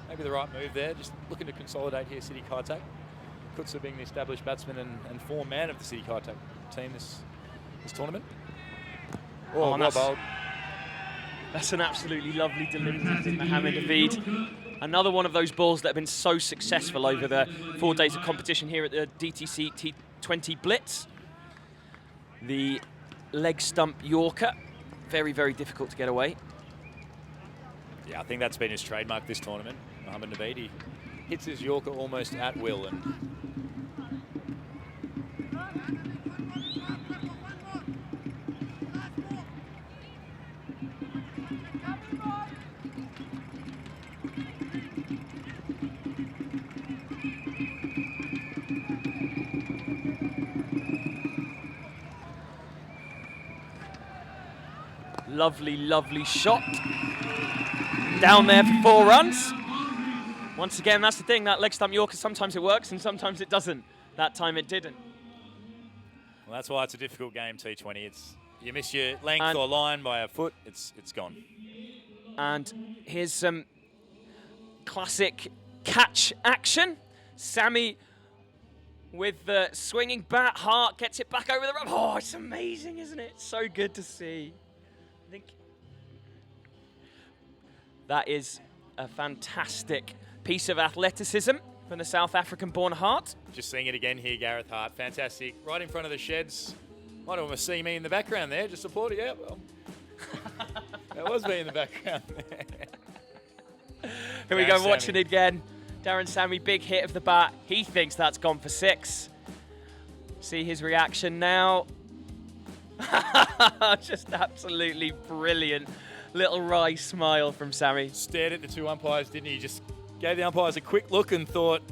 Maybe the right move there, just looking to consolidate here, City Kaitak. Kutzer being the established batsman and form man of the City Kaitak team this tournament. Oh, that's an absolutely lovely delivery from Mohammed Naveed. Another one of those balls that have been so successful over the 4 days of competition here at the DTC T20 Blitz. The leg stump Yorker, very, very difficult to get away. Yeah, I think that's been his trademark this tournament. Mohammed Naveed, he hits his Yorker almost at will. And lovely, lovely shot. Down there for 4 runs. Once again, that's the thing, that leg stump Yorker, sometimes it works and sometimes it doesn't. That time it didn't. Well, that's why it's a difficult game, T20. You miss your length or line by a foot, it's gone. And here's some classic catch action. Sammy with the swinging bat, Hart gets it back over the run. Oh, it's amazing, isn't it? So good to see. I think that is a fantastic piece of athleticism from the South African-born Hart. Just seeing it again here, Gareth Hart. Fantastic. Right in front of the sheds. Might almost see me in the background there, just supporting. Yeah, well, that was me in the background there. Here we go, watching it again. Darren Sammy, big hit of the bat. He thinks that's gone for 6. See his reaction now. Just absolutely brilliant. Little wry smile from Sammy. Stared at the 2 umpires, didn't he? Just gave the umpires a quick look and thought,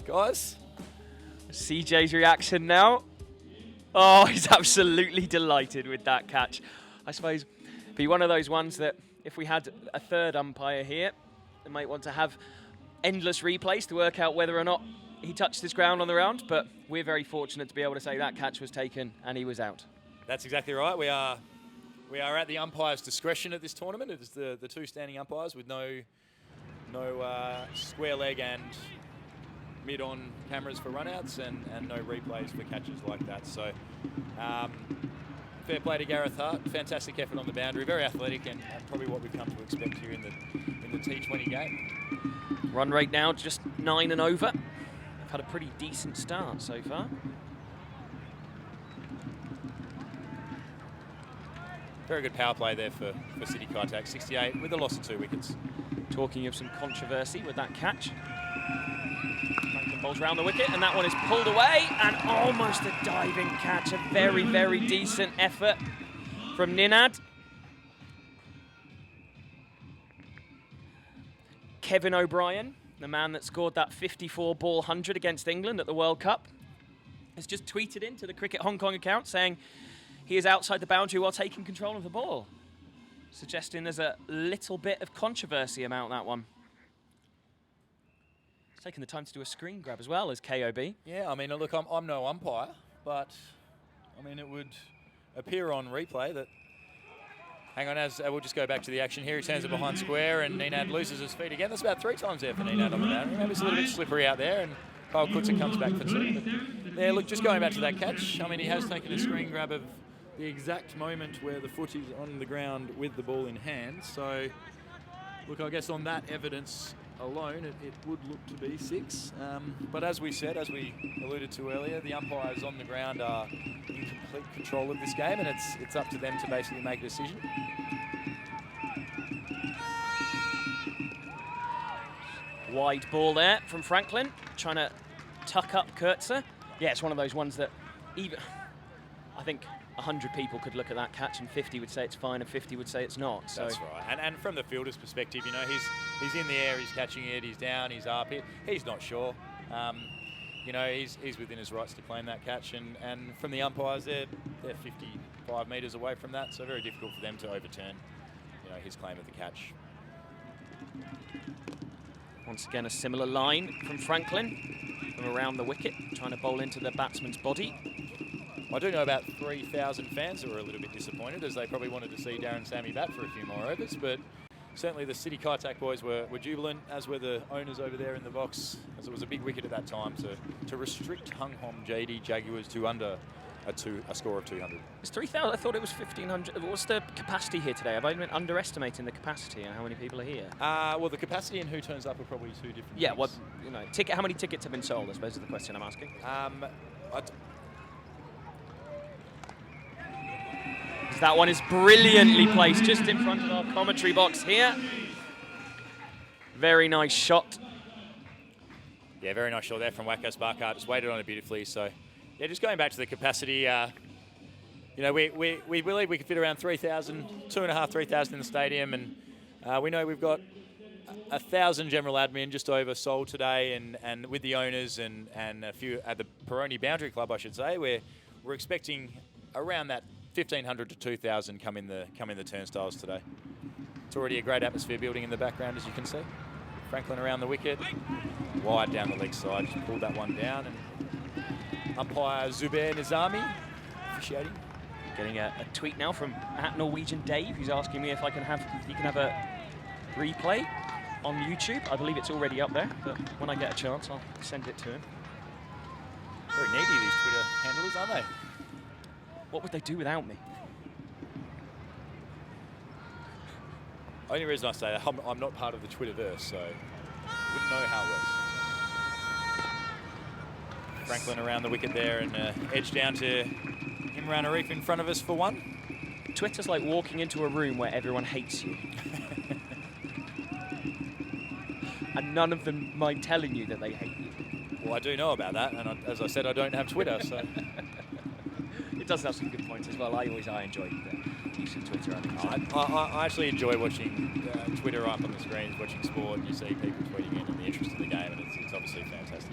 guys. CJ's reaction now. Oh, he's absolutely delighted with that catch. I suppose be one of those ones that if we had a 3rd umpire here, they might want to have endless replays to work out whether or not he touched his ground on the round, but we're very fortunate to be able to say that catch was taken and he was out. That's exactly right. We are at the umpire's discretion at this tournament. It is the 2 standing umpires with no square leg and mid-on cameras for runouts and no replays for catches like that. So fair play to Gareth Hart. Fantastic effort on the boundary. Very athletic and probably what we've come to expect here in the T20 game. Run rate now just 9 and over. They've had a pretty decent start so far. Very good power play there for City Kaitak. 68 with a loss of 2 wickets. Talking of some controversy with that catch. Franklin bowls round the wicket and that one is pulled away and almost a diving catch. A very, very decent effort from Ninad. Kevin O'Brien the man that scored that 54-ball 100 against England at the World Cup, has just tweeted into the Cricket Hong Kong account saying he is outside the boundary while taking control of the ball, suggesting there's a little bit of controversy about that one. He's taken the time to do a screen grab as well as KOB. Yeah, I mean, look, I'm no umpire, but I mean, it would appear on replay that. Hang on, as we'll just go back to the action here. He turns it behind square, and Ninad loses his feet again. That's about 3 times there for Ninad on the boundary. Maybe it's a little bit slippery out there, and Kyle Kutzer comes back for 2. But there, look, just going back to that catch. I mean, he has taken a screen grab of the exact moment where the foot is on the ground with the ball in hand. So, look, I guess on that evidence alone, it would look to be 6. But as we said, as we alluded to earlier, the umpires on the ground are in complete control of this game, and it's up to them to basically make a decision. Wide ball there from Franklin, trying to tuck up Kurtzer. Yeah, it's one of those ones that even, I think 100 people could look at that catch and 50 would say it's fine and 50 would say it's not. So. That's right. And from the fielder's perspective, you know, he's in the air, he's catching it, he's down, he's up. He's not sure. You know, he's within his rights to claim that catch. And from the umpires, they're 55 metres away from that, so very difficult for them to overturn, you know, his claim of the catch. Once again, a similar line from Franklin from around the wicket, trying to bowl into the batsman's body. I do know about 3,000 fans who were a little bit disappointed, as they probably wanted to see Darren Sammy bat for a few more overs, but certainly the City Kaitak boys were jubilant, as were the owners over there in the box, as it was a big wicket at that time to restrict Hung Hom JD Jaguars to under a score of 200. It's 3,000. I thought it was 1,500. What's the capacity here today? Have I been underestimating the capacity and how many people are here? Well, the capacity and who turns up are probably 2 different Yeah, things. well, you know, how many tickets have been sold, I suppose, is the question I'm asking. That one is brilliantly placed just in front of our commentary box here. Very nice shot. Yeah, very nice shot there from Wakas Barkar. Just waited on it beautifully. So, yeah, just going back to the capacity, you know, we believe we could fit around 3,000, 2,500, 3,000 in the stadium. And we know we've got 1,000 general admin just over sold today, and with the owners and a few at the Peroni Boundary Club, I should say, we're expecting around that 1,500 to 2,000 come in the turnstiles today. It's already a great atmosphere building in the background, as you can see. Franklin around the wicket, wide down the leg side, just pulled that one down, and umpire Zubair Nizami officiating. Getting a tweet now from @Norwegian Dave, who's asking me if he can have a replay on YouTube. I believe it's already up there, but when I get a chance, I'll send it to him. Very needy, these Twitter handlers, aren't they? What would they do without me? Only reason I say that, I'm not part of the Twitterverse, so I wouldn't know how it works. Franklin around the wicket there, and edge down to Imran Arif in front of us for 1. Twitter's like walking into a room where everyone hates you. And none of them mind telling you that they hate you. Well, I do know about that, and as I said, I don't have Twitter, so... It does have some good points as well. I enjoy using Twitter. I actually enjoy watching Twitter up on the screens, watching sport, and you see people tweeting in the interest of the game, and it's obviously fantastic.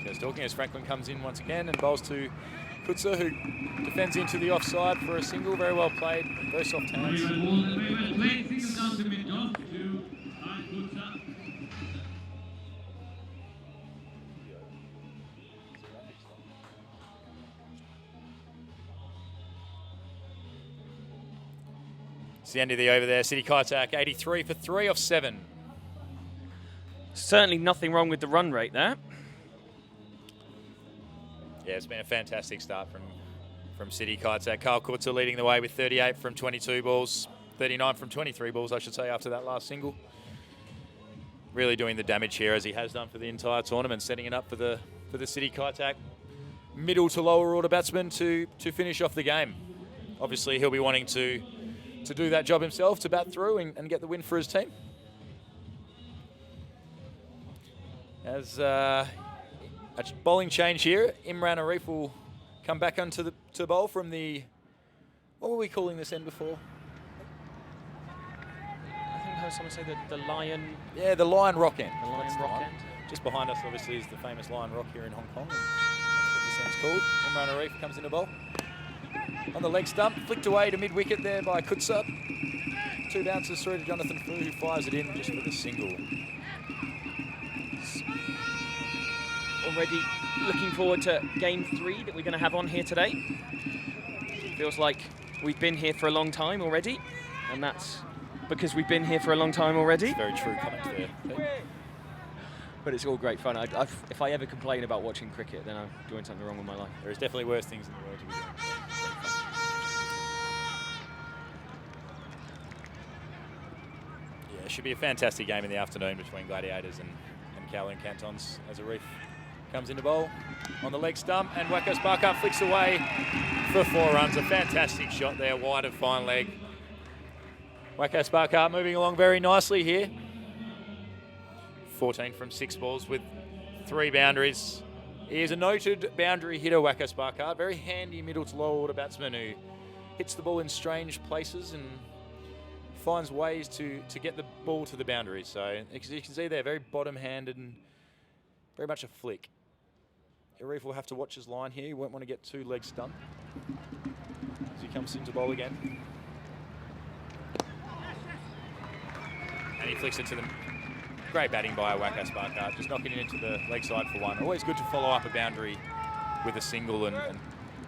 Just talking as Franklin comes in once again and bowls to Kutzer, who defends into the offside for a single. Very well played, very soft hands. It's the end of the over there. City Kaitak 83 for 3 off 7. Certainly nothing wrong with the run rate there. Yeah, it's been a fantastic start from City Kaitak. Kyle Kutzer leading the way with 38 from 22 balls, 39 from 23 balls, I should say, after that last single. Really doing the damage here, as he has done for the entire tournament, setting it up for the City Kaitak middle to lower order batsman to finish off the game. Obviously, he'll be wanting to do that job himself, to bat through and get the win for his team. As a bowling change here, Imran Arif will come back onto to bowl from the, what were we calling this end before? I think heard someone say the Lion. Yeah, the Lion Rock End. The Lion That's Rock one. End. Just behind us, obviously, is the famous Lion Rock here in Hong Kong. And that's what this end's called. Imran Arif comes in the ball. On the leg stump, flicked away to mid-wicket there by Kutsa. 2 bounces through to Jonathan Fu, who fires it in just for the single. Already looking forward to game 3 that we're going to have on here today. Feels like we've been here for a long time already, and that's because we've been here for a long time already. Very true comment there. But it's all great fun. If I ever complain about watching cricket, then I'm doing something wrong with my life. There is definitely worse things in the world to be doing. Yeah, it should be a fantastic game in the afternoon between Gladiators and Kowloon Cantons as Arif comes into bowl on the leg stump, and Wacko Sparkar flicks away for 4 runs. A fantastic shot there, wide of fine leg. Wacko Sparkar moving along very nicely here. 14 from 6 balls with 3 boundaries. He is a noted boundary hitter, Wacko Sparkar. Very handy middle to lower order batsman who hits the ball in strange places and finds ways to get the ball to the boundary. So as you can see there, very bottom-handed and very much a flick. Arif will have to watch his line here. He won't want to get too leg stumped as he comes into bowl again. And he flicks it to them. Great batting by Wacko Sparkar, just knocking it into the leg side for 1. Always good to follow up a boundary with a single and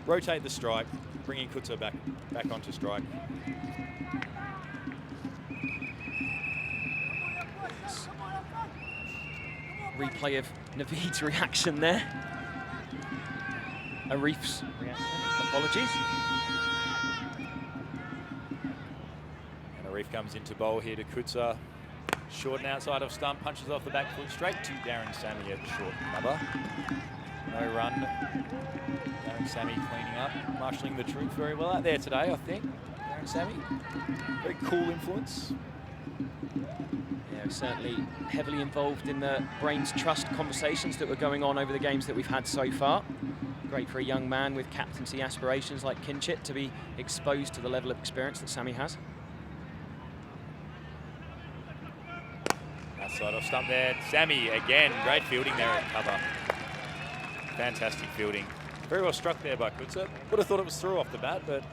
rotate the strike, bringing Kutsa back onto strike. Replay of Naveed's reaction there. Arif's reaction. Apologies. And Arif comes into bowl here to Kutsa. Short and outside of stump, punches off the back foot straight to Darren Sammy at short cover. No run. Darren Sammy cleaning up, marshalling the troops very well out there today, I think. Darren Sammy, very cool influence. Yeah, certainly heavily involved in the Brains Trust conversations that were going on over the games that we've had so far. Great for a young man with captaincy aspirations like Kinchit to be exposed to the level of experience that Sammy has. Outside off stump there, Sammy again, great fielding there at cover. Fantastic fielding. Very well struck there by Kutsa. Would have thought it was through off the bat, but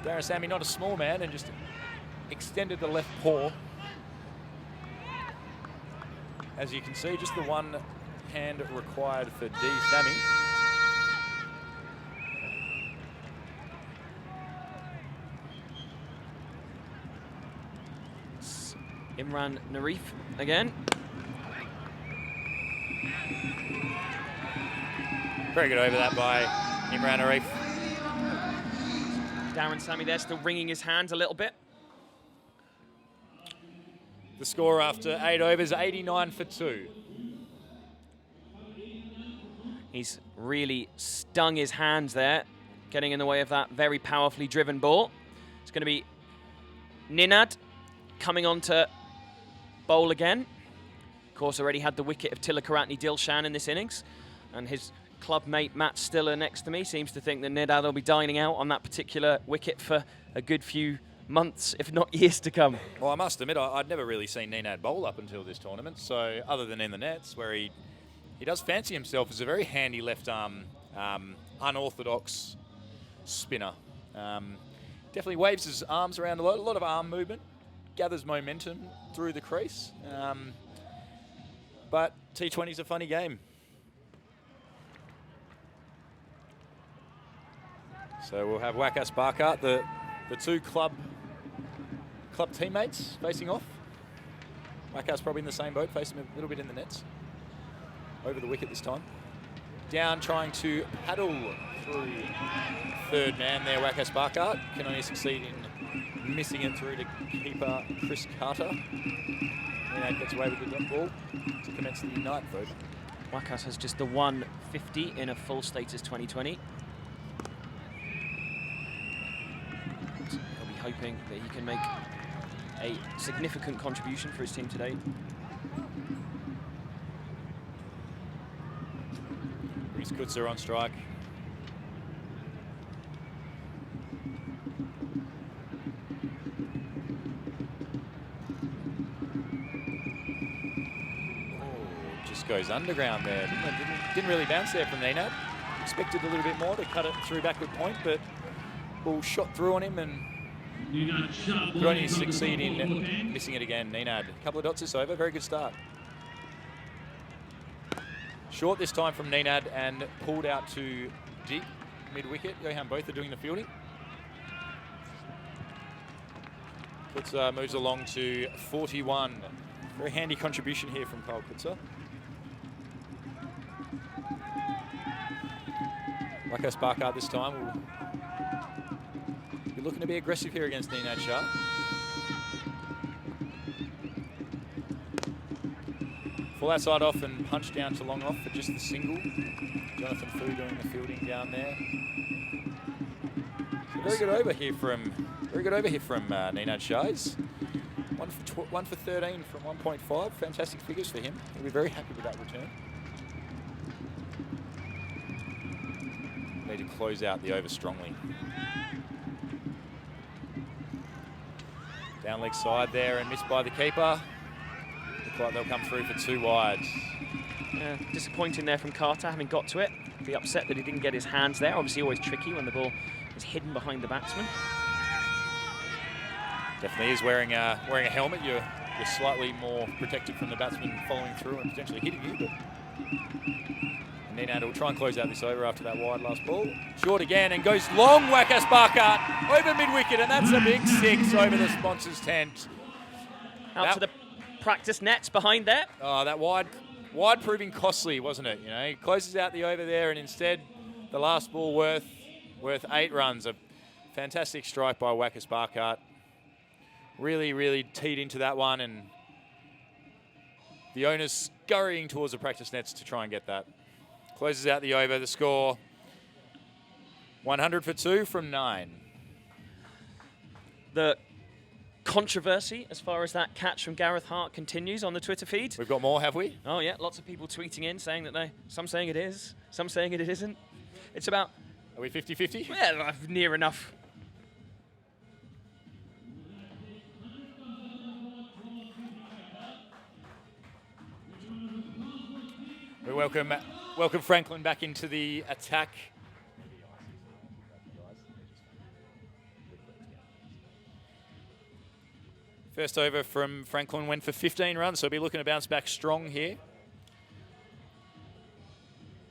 Darren Sammy, not a small man, and just extended the left paw. As you can see, just the one hand required for D. Sammy. Imran Narif again. Very good over that by Imran Arif. Darren Sammy there still wringing his hands a little bit. The score after 8 overs, 89 for 2. He's really stung his hands there, getting in the way of that very powerfully driven ball. It's going to be Ninad coming on to bowl again. Of course, already had the wicket of Tilakaratne Dilshan in this innings, and his club mate Matt Stiller next to me seems to think that Ninad will be dining out on that particular wicket for a good few months, if not years to come. Well, I must admit, I'd never really seen Ninad bowl up until this tournament, so other than in the nets, where he does fancy himself as a very handy left arm, unorthodox spinner. Definitely waves his arms around a lot of arm movement, gathers momentum through the crease. But T20's a funny game. So we'll have Wacko Sparkar, the two club teammates facing off. Wacko's probably in the same boat, facing a little bit in the nets. Over the wicket this time. Down trying to paddle through third man there, Wacko Sparkar. Can only succeed in missing it through to keeper Chris Carter. Ninad gets away with the dot ball to commence the 9th over. Wacko has just the 150 in a full status 2020. He'll be hoping that he can make a significant contribution for his team today. Bruce Kutsa on strike. just goes underground there. Didn't really bounce there from Nenad. Expected a little bit more to cut it through backward point, but ball shot through on him and could only succeed in missing it again. Nenad, a couple of dots this over, very good start. Short this time from Nenad and pulled out to deep mid-wicket. Johan Botha doing the fielding. Moves along to 41. Very handy contribution here from Kyle Kutzer. Wakas Barkart this time will be looking to be aggressive here against Nenad Shah. Full outside off and punch down to long off for just the single. Jonathan Fu doing the fielding down there. So very good over here from Nenad Shah. He's 1 for 13 from 1.5. Fantastic figures for him. He'll be very happy with that return. Need to close out the over strongly. Down leg side there and missed by the keeper. Looks like they'll come through for 2 wides. Yeah, disappointing there from Carter, having got to it. Be upset that he didn't get his hands there. Obviously always tricky when the ball is hidden behind the batsman. Definitely is wearing a helmet. You're slightly more protected from the batsman following through and potentially hitting you. But Nenad will try and close out this over after that wide last ball. Short again and goes long. Wakas Barkart over mid-wicket, and that's a big 6 over the sponsors' tent. Out to the practice nets behind there. Oh, that wide proving costly, wasn't it? You know, he closes out the over there, and instead the last ball worth 8 runs. A fantastic strike by Wakas Barkart. Really, really teed into that one, and the owners scurrying towards the practice nets to try and get that. Closes out the over. The score 100 for 2 from 9. The controversy as far as that catch from Gareth Hart continues on the Twitter feed. We've got more, have we? Oh yeah, lots of people tweeting in saying that some saying it is, some saying it isn't. It's about... Are we 50-50? Yeah, near enough. We welcome Franklin back into the attack. First over from Franklin went for 15 runs, so he'll be looking to bounce back strong here.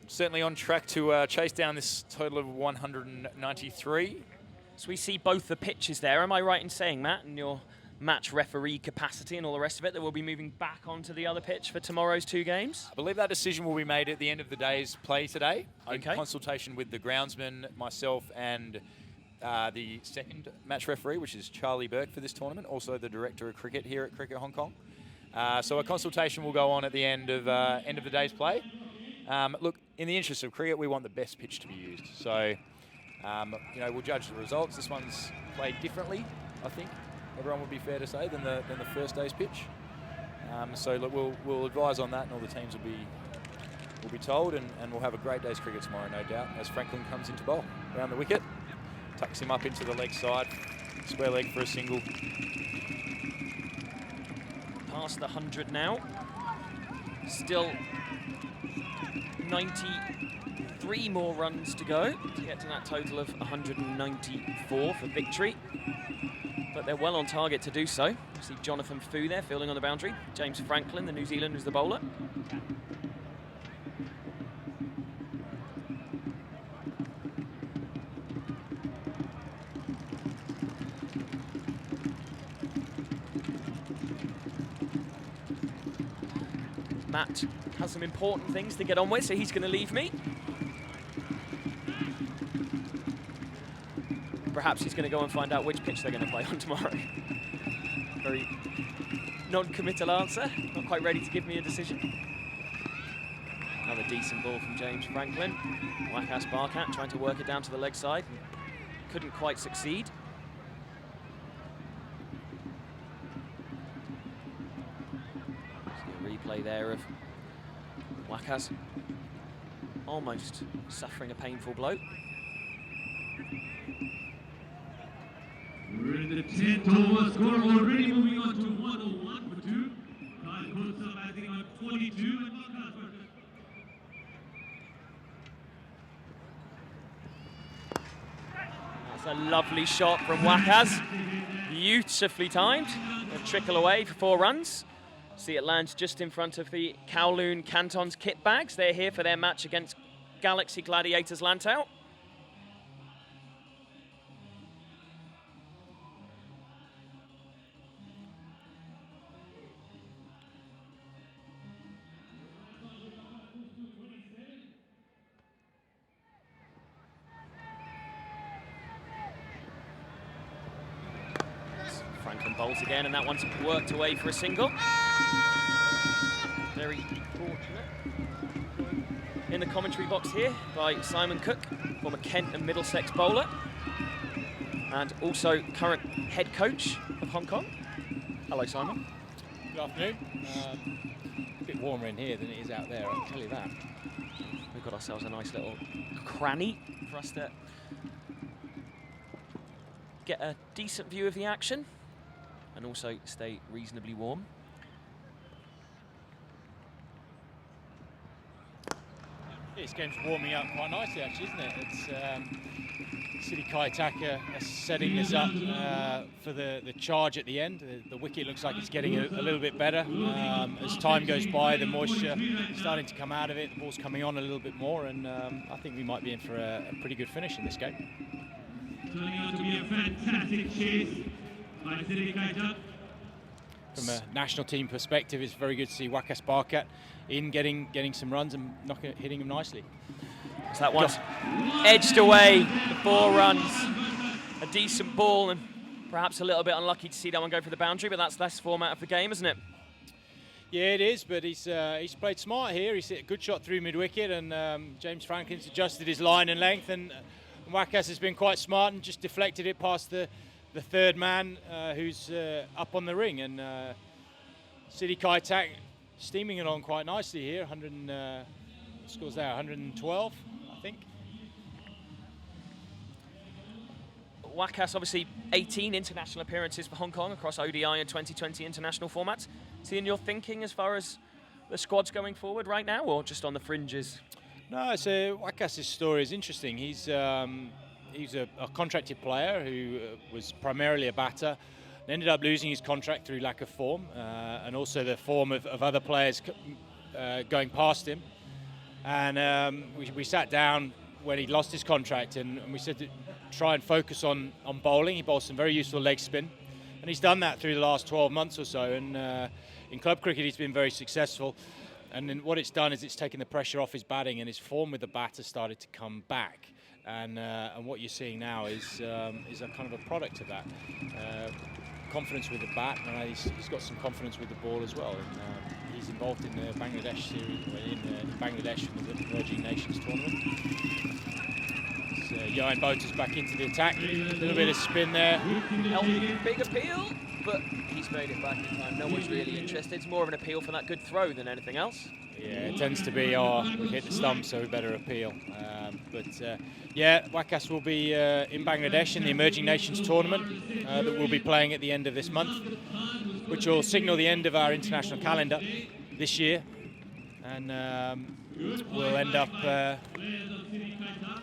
Certainly on track to chase down this total of 193. So we see both the pitches there. Am I right in saying, Matt, in your match referee capacity and all the rest of it, that we'll be moving back onto the other pitch for tomorrow's 2 games? I believe that decision will be made at the end of the day's play today. Okay. In consultation with the groundsman, myself, and the second match referee, which is Charlie Burke for this tournament, also the director of cricket here at Cricket Hong Kong. So a consultation will go on at the end of the day's play. Look, in the interest of cricket, we want the best pitch to be used. So, we'll judge the results. This one's played differently, I think. Everyone would be fair to say than the first day's pitch. So look, we'll advise on that, and all the teams will be told, and we'll have a great day's cricket tomorrow, no doubt, as Franklin comes into bowl. Round the wicket, tucks him up into the leg side, square leg for a single. Past the 100 now. Still 93 more runs to go to get to that total of 194 for victory. But they're well on target to do so. You see Jonathan Fu there fielding on the boundary. James Franklin, the New Zealander, is the bowler. Matt has some important things to get on with, so he's going to leave me. Perhaps he's going to go and find out which pitch they're going to play on tomorrow. Very non-committal answer. Not quite ready to give me a decision. Another decent ball from James Franklin. Wakas Barkart trying to work it down to the leg side. Couldn't quite succeed. See a replay there of Wakas almost suffering a painful blow. We're in the 10th over, score already moving on to 101 for 2. Kyle Kutzer batting on 22 and Wakas It's a lovely shot from Wakaz. Beautifully timed. A trickle away for 4 runs. See, it lands just in front of the Kowloon Cantons kit bags. They're here for their match against Galaxy Gladiators Lantau. Franklin bowls again, and that one's worked away for a single. Very fortunate in the commentary box here by Simon Cook, former Kent and Middlesex bowler, and also current head coach of Hong Kong. Hello, Simon. Good afternoon. A bit warmer in here than it is out there, I'll tell you that. We've got ourselves a nice little cranny for us to get a decent view of the action and also stay reasonably warm. This game's warming up quite nicely, actually, isn't it? It's City Kaitak are setting this up for the charge at the end. The wicket looks like it's getting a little bit better. As time goes by, the moisture is starting to come out of it, the ball's coming on a little bit more, and I think we might be in for a pretty good finish in this game. Turning out to be a fantastic chase by City Kaitak. From a national team perspective, it's very good to see Wakas Barkat in getting some runs and hitting them nicely. So that one's edged away the 4 runs. A decent ball, and perhaps a little bit unlucky to see that one go for the boundary, but that's less format of the game, isn't it? Yeah, it is, but he's played smart here. He's hit a good shot through mid-wicket, and James Franklin's adjusted his line and length, and Wakas has been quite smart and just deflected it past the third man who's up on the ring, and City Kaitak steaming along quite nicely here. 112, I think. Wakas, obviously 18 international appearances for Hong Kong across ODI and 2020 international formats. Is he in your thinking as far as the squad's going forward right now, or just on the fringes? No, so Wakas's story is interesting. He's a contracted player who was primarily a batter, and ended up losing his contract through lack of form, and also the form of other players going past him. And we sat down when he lost his contract, and we said to try and focus on bowling. He bowls some very useful leg spin, and he's done that through the last 12 months or so. And in club cricket, he's been very successful. And then what it's done is it's taken the pressure off his batting, and his form with the bat has started to come back. And what you're seeing now is a kind of a product of that. Confidence with the bat, and he's got some confidence with the ball as well. And he's involved in the Bangladesh series, in Bangladesh in the Emerging Nations tournament. So Johan Botha's back into the attack. A little bit of spin there. Big appeal, but he's made it back in time. No one's really interested. It's more of an appeal for that good throw than anything else. Yeah, it tends to be, we hit the stump, so we better appeal. Yeah, Wakas will be in Bangladesh in the Emerging Nations tournament that we'll be playing at the end of this month, which will signal the end of our international calendar this year. And we'll end up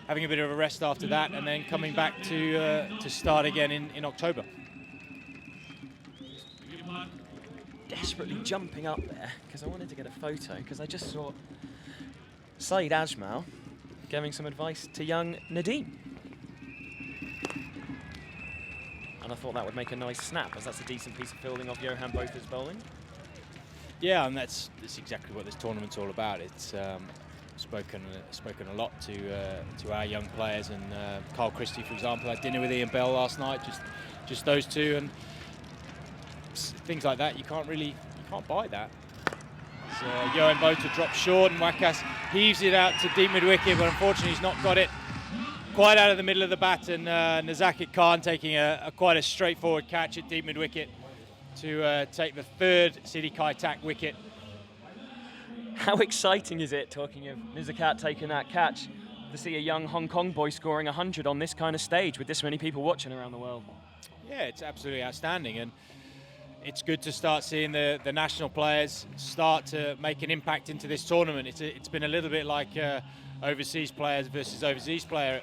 having a bit of a rest after that, and then coming back to start again in October. Desperately jumping up there because I wanted to get a photo, because I just saw Saeed Ajmal giving some advice to young Nadeem, and I thought that would make a nice snap, as that's a decent piece of fielding off Johan Botha's bowling. Yeah, and that's exactly what this tournament's all about. It's spoken a lot to our young players, and Carl Christie, for example, had dinner with Ian Bell last night, just those two, and things like that, you can't buy that. So Johan Botha drops short, and Wakas heaves it out to deep mid-wicket, but unfortunately he's not got it quite out of the middle of the bat, and Nizakat Khan taking quite a straightforward catch at deep mid-wicket to take the 3rd City Kaitak wicket. How exciting is it, talking of Nizakat taking that catch, to see a young Hong Kong boy scoring 100 on this kind of stage with this many people watching around the world? Yeah, it's absolutely outstanding, and it's good to start seeing the national players start to make an impact into this tournament. It's been a little bit like overseas players versus overseas player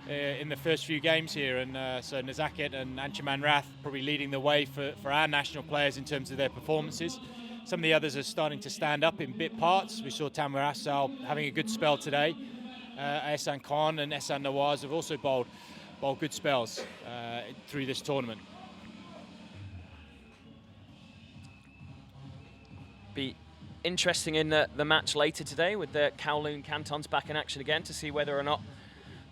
in the first few games here, and so Nizakat and Anchaman Rath probably leading the way for our national players in terms of their performances. Some of the others are starting to stand up in bit parts. We saw Tanwir Assal having a good spell today. Ehsan Khan and Ehsan Nawaz have also bowled good spells through this tournament. Be interesting in the match later today with the Kowloon Cantons back in action again to see whether or not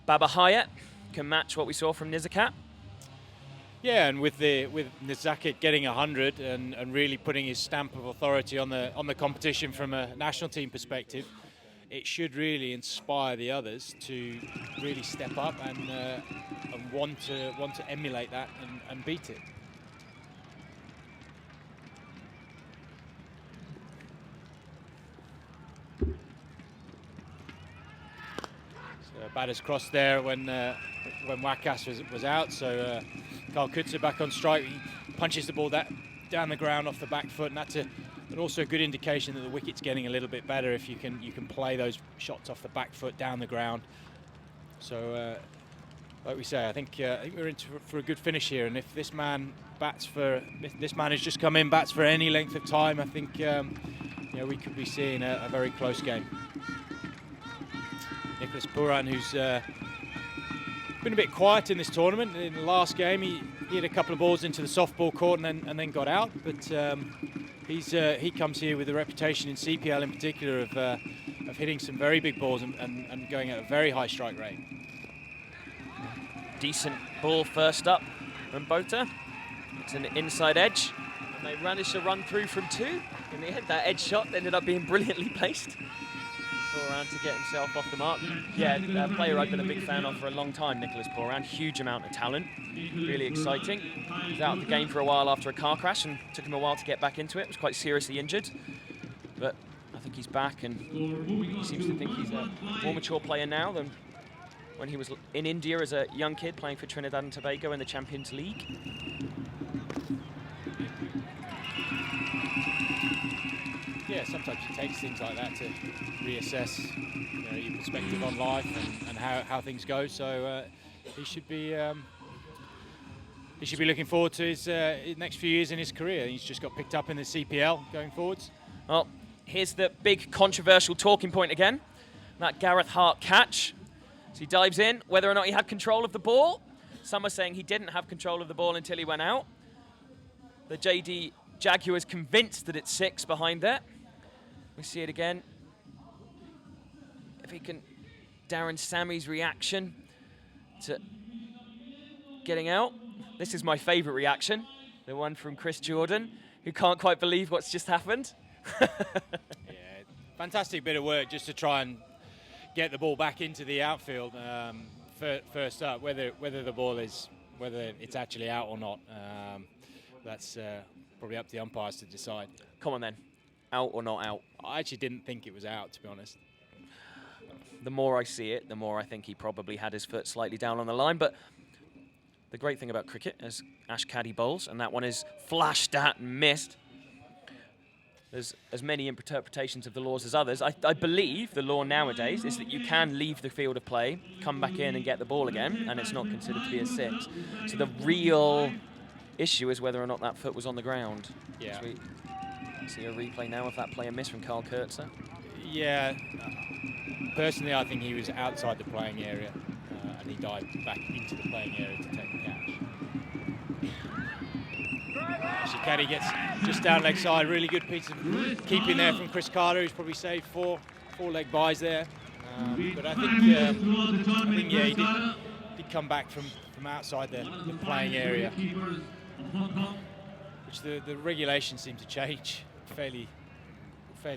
Baba Hayat can match what we saw from Nizakat. Yeah, and with Nizakat getting 100 and really putting his stamp of authority on the competition from a national team perspective, it should really inspire the others to really step up and want to emulate that and beat it. Batter's crossed there when Wakas was out, so Carl Kutzer back on strike. He punches the ball down the ground off the back foot, and that's also a good indication that the wicket's getting a little bit better if you can play those shots off the back foot down the ground. So, like we say, I think we're in for a good finish here, and if this man has just come in, bats for any length of time, I think we could be seeing a very close game. Nicholas Puran, who's been a bit quiet in this tournament. In the last game, he hit a couple of balls into the softball court and then got out. But he comes here with a reputation in CPL in particular of hitting some very big balls and going at a very high strike rate. Decent ball first up from Botha. It's an inside edge, and they managed to run through from 2 in the end. That edge shot ended up being brilliantly placed. Poran to get himself off the mark. Yeah, a player I've been a big fan of for a long time, Nicholas Poran. Huge amount of talent, really exciting. He was out of the game for a while after a car crash and took him a while to get back into it. Was quite seriously injured, but I think he's back and he seems to think he's a more mature player now than when he was in India as a young kid playing for Trinidad and Tobago in the Champions League. Yeah, sometimes it takes things like that to reassess your perspective on life and how things go. So he should be looking forward to his next few years in his career. He's just got picked up in the CPL going forwards. Well, here's the big controversial talking point again. That Gareth Hart catch. So he dives in, whether or not he had control of the ball. Some are saying he didn't have control of the ball until he went out. The JD Jaguars convinced that it's 6 behind that. We see it again. If he can, Darren Sammy's reaction to getting out. This is my favourite reaction, the one from Chris Jordan, who can't quite believe what's just happened. Yeah, fantastic bit of work just to try and get the ball back into the outfield first up. Whether it's actually out or not, that's probably up to the umpires to decide. Come on then, out or not out? I actually didn't think it was out, to be honest. The more I see it, the more I think he probably had his foot slightly down on the line. But the great thing about cricket is Ash Caddy bowls, and that one is flashed at and missed. There's as many interpretations of the laws as others. I believe the law nowadays is that you can leave the field of play, come back in and get the ball again, and it's not considered to be a 6. So the real issue is whether or not that foot was on the ground. Yeah. So we see a replay now of that play and miss from Carl Kurtzer. Yeah. Personally, I think he was outside the playing area and he dived back into the playing area to take the catch. Shikadi gets just down leg side. Really good piece of keeping there from Chris Carter, who's probably saved four leg byes there. But I think he did come back from outside the playing area, which the regulations seem to change fairly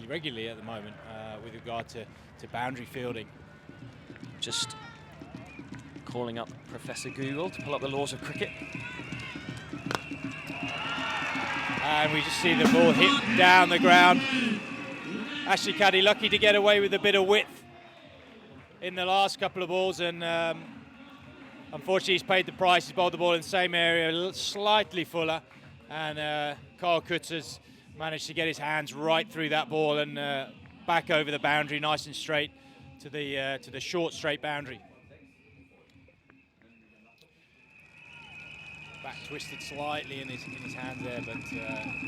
regularly at the moment with regard to boundary fielding. Just calling up Professor Google to pull up the laws of cricket. And we just see the ball hit down the ground. Ashley Caddy lucky to get away with a bit of width in the last couple of balls, and unfortunately he's paid the price. He's bowled the ball in the same area, slightly fuller, and Carl Kutzer's managed to get his hands right through that ball and back over the boundary, nice and straight to the short straight boundary. Back twisted slightly in his hand there, but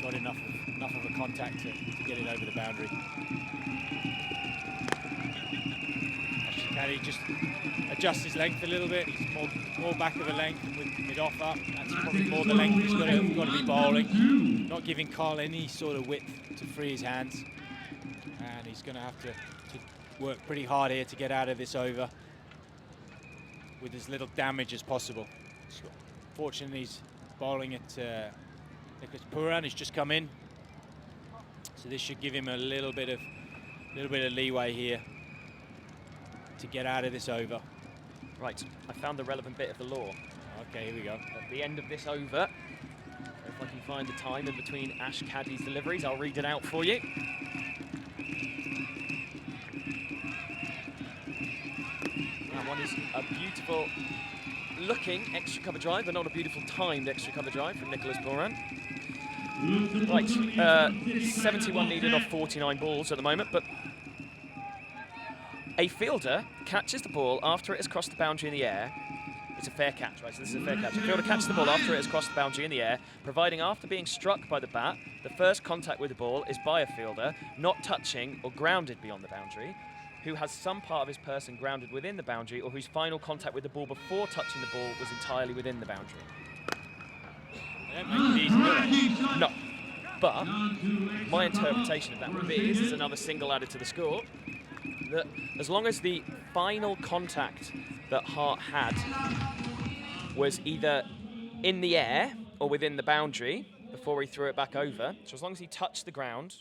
got enough of a contact to get it over the boundary. Caddy just adjusts his length a little bit. He's more back of a length with mid-offer. That's probably more the length he's got to be bowling. Not giving Carl any sort of width to free his hands. And he's going to have to work pretty hard here to get out of this over with as little damage as possible. Fortunately, he's bowling at Nicholas Puran, who's just come in. So this should give him a little bit of leeway here to get out of this over. Right, I found the relevant bit of the law. Okay, here we go. At the end of this over, if I can find the time in between Ash Caddy's deliveries, I'll read it out for you. That one is a beautiful looking extra cover drive, but not a beautiful timed extra cover drive from Nicholas Puran. Right, 71 needed off 49 balls at the moment, but a fielder catches the ball after it has crossed the boundary in the air. It's a fair catch, right? So this is a fair catch. A fielder catches the ball after it has crossed the boundary in the air, providing after being struck by the bat, the first contact with the ball is by a fielder, not touching or grounded beyond the boundary, who has some part of his person grounded within the boundary, or whose final contact with the ball before touching the ball was entirely within the boundary. That makes it easy, doesn't it? No. But my interpretation of that would be, this is another single added to the score, that as long as the final contact that Hart had was either in the air or within the boundary before he threw it back over, so as long as he touched the ground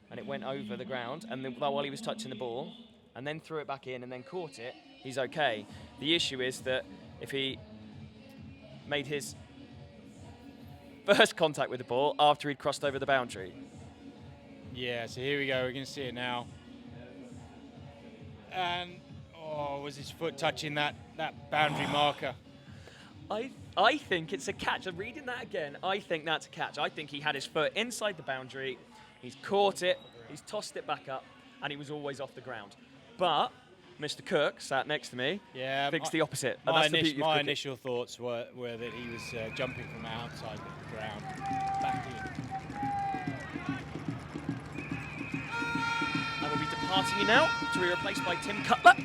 and it went over the ground, and then while he was touching the ball, and then threw it back in and then caught it, he's okay. The issue is that if he made his first contact with the ball after he'd crossed over the boundary. Yeah, so here we go, we're going to see it now. And, oh, was his foot touching that boundary marker? I think it's a catch. I'm reading that again. I think that's a catch. I think he had his foot inside the boundary, he's caught it, he's tossed it back up, and he was always off the ground. But Mr. Cook sat next to me, thinks the opposite. My initial thoughts were that he was jumping from outside the ground back in. And we'll be departing you now to be replaced by Tim Cutler.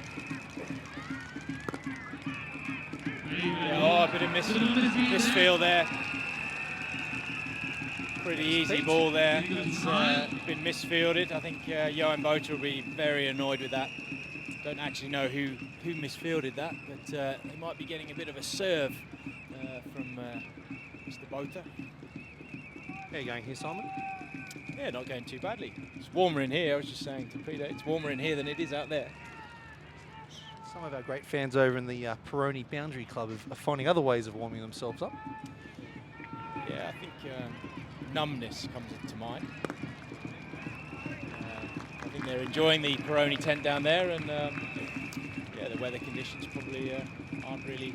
Yeah, a bit of misfield there. Pretty easy ball there. It's been misfielded. I think Johan Botha will be very annoyed with that. Don't actually know who misfielded that, but they might be getting a bit of a serve from Mr. Botha. How are you going here, Simon? Yeah, not going too badly. It's warmer in here. I was just saying to Peter, it's warmer in here than it is out there. Some of our great fans over in the Peroni Boundary Club are finding other ways of warming themselves up. Yeah, I think numbness comes to mind. I think they're enjoying the Peroni tent down there, and yeah, the weather conditions probably aren't really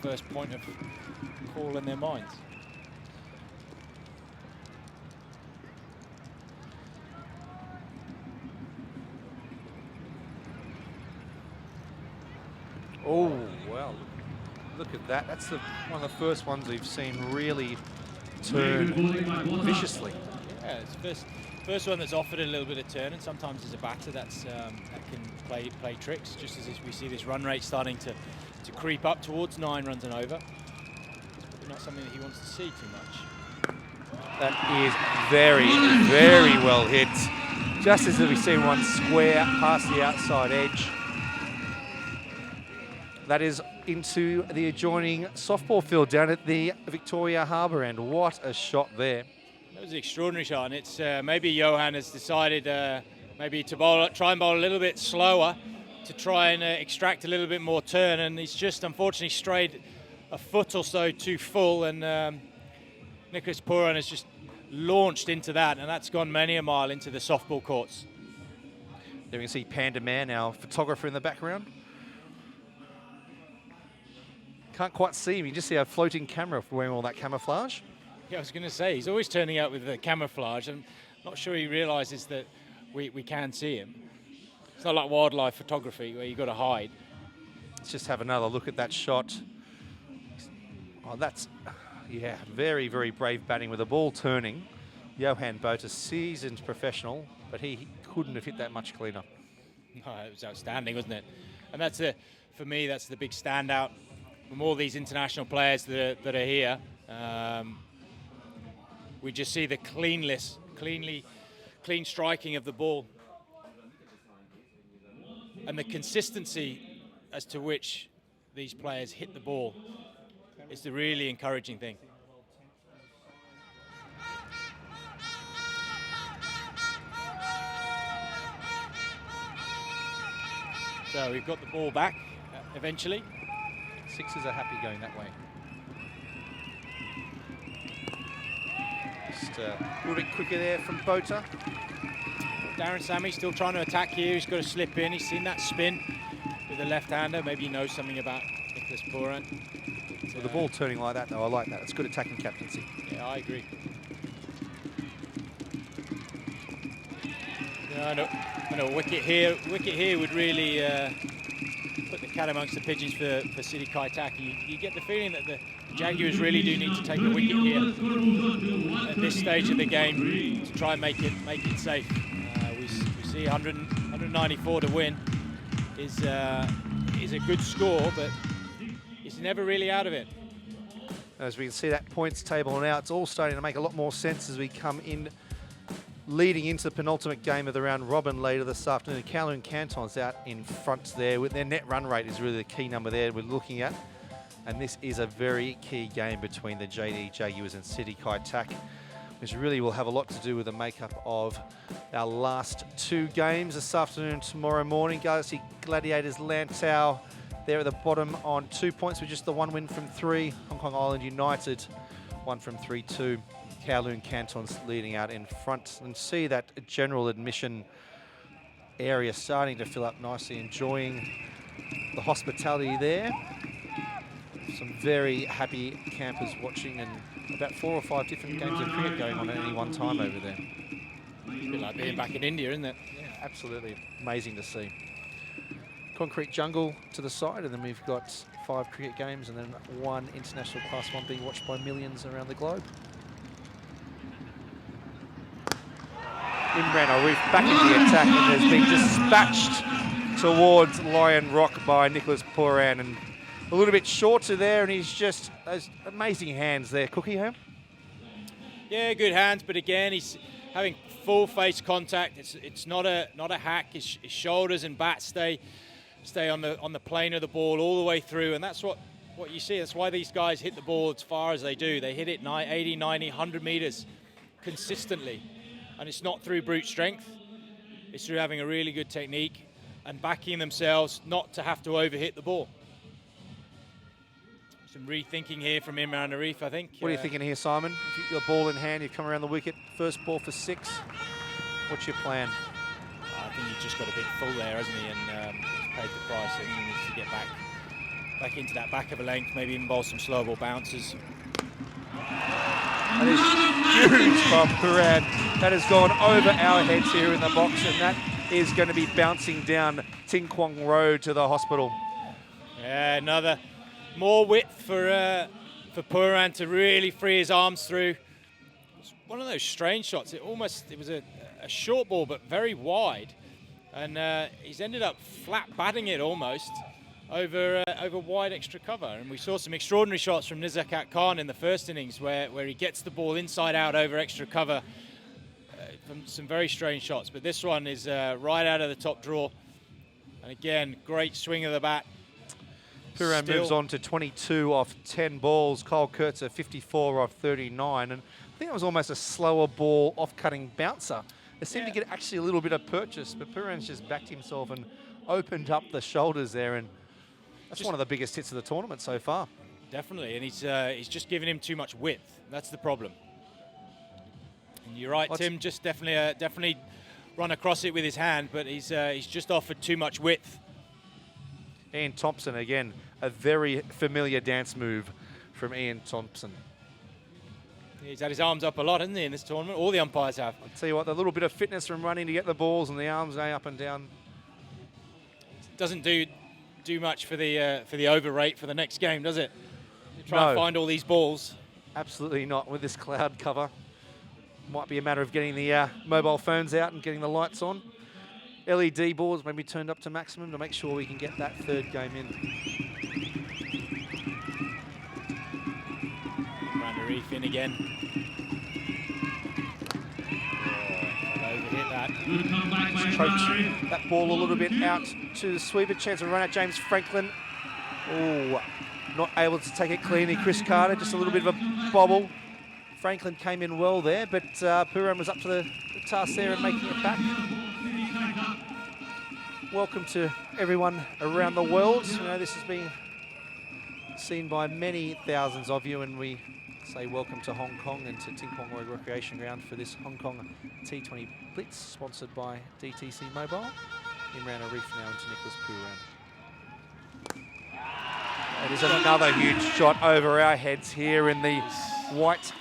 first point of call in their minds. Oh, well, look at that. That's one of the first ones we've seen really turn viciously. Yeah, it's the first one that's offered a little bit of turn, and sometimes as a batter that can play tricks, just as we see this run rate starting to creep up towards 9 runs and over. It's probably not something that he wants to see too much. That is very, very well hit. Just as we see one square past the outside edge. That is into the adjoining softball field down at the Victoria Harbour end. What a shot there. That was an extraordinary shot, and it's maybe Johan has decided maybe to try and bowl a little bit slower to try and extract a little bit more turn, and he's just unfortunately strayed a foot or so too full, and Nicholas Puran has just launched into that, and that's gone many a mile into the softball courts. There we can see Panda Man, our photographer in the background. Can't quite see him. You just see a floating camera wearing all that camouflage. Yeah, I was going to say, he's always turning out with the camouflage. I'm not sure he realises that we can see him. It's not like wildlife photography where you've got to hide. Let's just have another look at that shot. Oh, that's, yeah, very, very brave batting with the ball turning. Johan Botha, seasoned professional, but he couldn't have hit that much cleaner. Oh, it was outstanding, wasn't it? And that's for me, that's the big standout from all these international players that are here. We just see the clean striking of the ball, and the consistency as to which these players hit the ball is the really encouraging thing. So we've got the ball back eventually. Sixers are happy going that way. Just a little bit quicker there from Botha. Darren Sammy still trying to attack here. He's got to slip in. He's seen that spin with the left-hander. Maybe he knows something about Nicholas Pooran. With the ball turning like that, though, I like that. It's good attacking captaincy. Yeah, I agree. Yeah, I know wicket here would really put the cat amongst the pigeons for City Kaitak. You get the feeling that the Jaguars really do need to take a wicket here at this stage of the game to try and make it safe. We see 194 to win is a good score, but it's never really out of it. As we can see that points table now, it's all starting to make a lot more sense as we come in, leading into the penultimate game of the round robin later this afternoon. Kowloon Cantons out in front there. With their net run rate is really the key number there we're looking at. And this is a very key game between the JD Jaguars and City Kaitak, which really will have a lot to do with the makeup of our last two games this afternoon and tomorrow morning. Galaxy Gladiators Lantau, they're at the bottom on 2 points with just the one win from three. Hong Kong Island United, one from 3-2. Kowloon Cantons leading out in front, and see that general admission area starting to fill up nicely, enjoying the hospitality there. Some very happy campers watching, and about 4 or 5 different games of cricket going on at any one time over there. It's a bit like being back in India, isn't it? Yeah, absolutely amazing to see. Concrete jungle to the side, and then we've got 5 cricket games and then 1 international Class 1 being watched by millions around the globe. Imran Arif back in the attack and has been dispatched towards Lion Rock by Nicholas Pooran, and a little bit shorter there, and he's just those amazing hands there. Cookie, huh? Yeah, good hands, but again, he's having full face contact. It's not a hack. His shoulders and bat stay on the plane of the ball all the way through, and that's what you see. That's why these guys hit the ball as far as they do. They hit it 80, 90, 100 meters consistently, and it's not through brute strength. It's through having a really good technique and backing themselves not to have to overhit the ball. Some rethinking here from Imran Arif, I think. What are you thinking here, Simon? If you've got a ball in hand, you've come around the wicket, first ball for 6. What's your plan? I think he's just got a bit full there, hasn't he? And he's paid the price, and he needs to get back into that back of a length, maybe even bowl some slow ball bounces. That is huge from Pooran. That has gone over our heads here in the box, and that is going to be bouncing down Ting Kwong Road to the hospital. Yeah, another more width for Pooran to really free his arms through. It's one of those strange shots. It was a short ball, but very wide, and he's ended up flat batting it almost over wide extra cover. And we saw some extraordinary shots from Nizakat Khan in the first innings where he gets the ball inside out over extra cover from some very strange shots. But this one is right out of the top drawer. And again, great swing of the bat. Pooran moves on to 22 off 10 balls. Kyle Kurtzer 54 off 39. And I think it was almost a slower ball off-cutting bouncer. It seemed to get actually a little bit of purchase, but Pooran's just backed himself and opened up the shoulders there, and that's one of the biggest hits of the tournament so far. Definitely, and he's just giving him too much width. That's the problem. And you're right, Tim. Just definitely run across it with his hand, but he's just offered too much width. Ian Thompson again, a very familiar dance move from Ian Thompson. He's had his arms up a lot, hasn't he, in this tournament? All the umpires have. I'll tell you what, the little bit of fitness from running to get the balls and the arms going up and down. Doesn't do much for the over rate for the next game, does it? to try and find all these balls. Absolutely not with this cloud cover. Might be a matter of getting the mobile phones out and getting the lights on. LED boards maybe turned up to maximum to make sure we can get that third game in. Imran Arif in again. Overhit that. Choked that ball a little bit out to the sweeper. Chance of run out. James Franklin. Oh, not able to take it cleanly. Chris Carter, just a little bit of a bobble. Franklin came in well there, but Puran was up to the task there and making it back. Welcome to everyone around the world. You know, this has been seen by many thousands of you, and we say welcome to Hong Kong and to Ting Kwong Road Recreation Ground for this Hong Kong T20 Blitz, sponsored by DTC Mobile. Imran Arif now into Nicholas Puran. It is another huge shot over our heads here in the white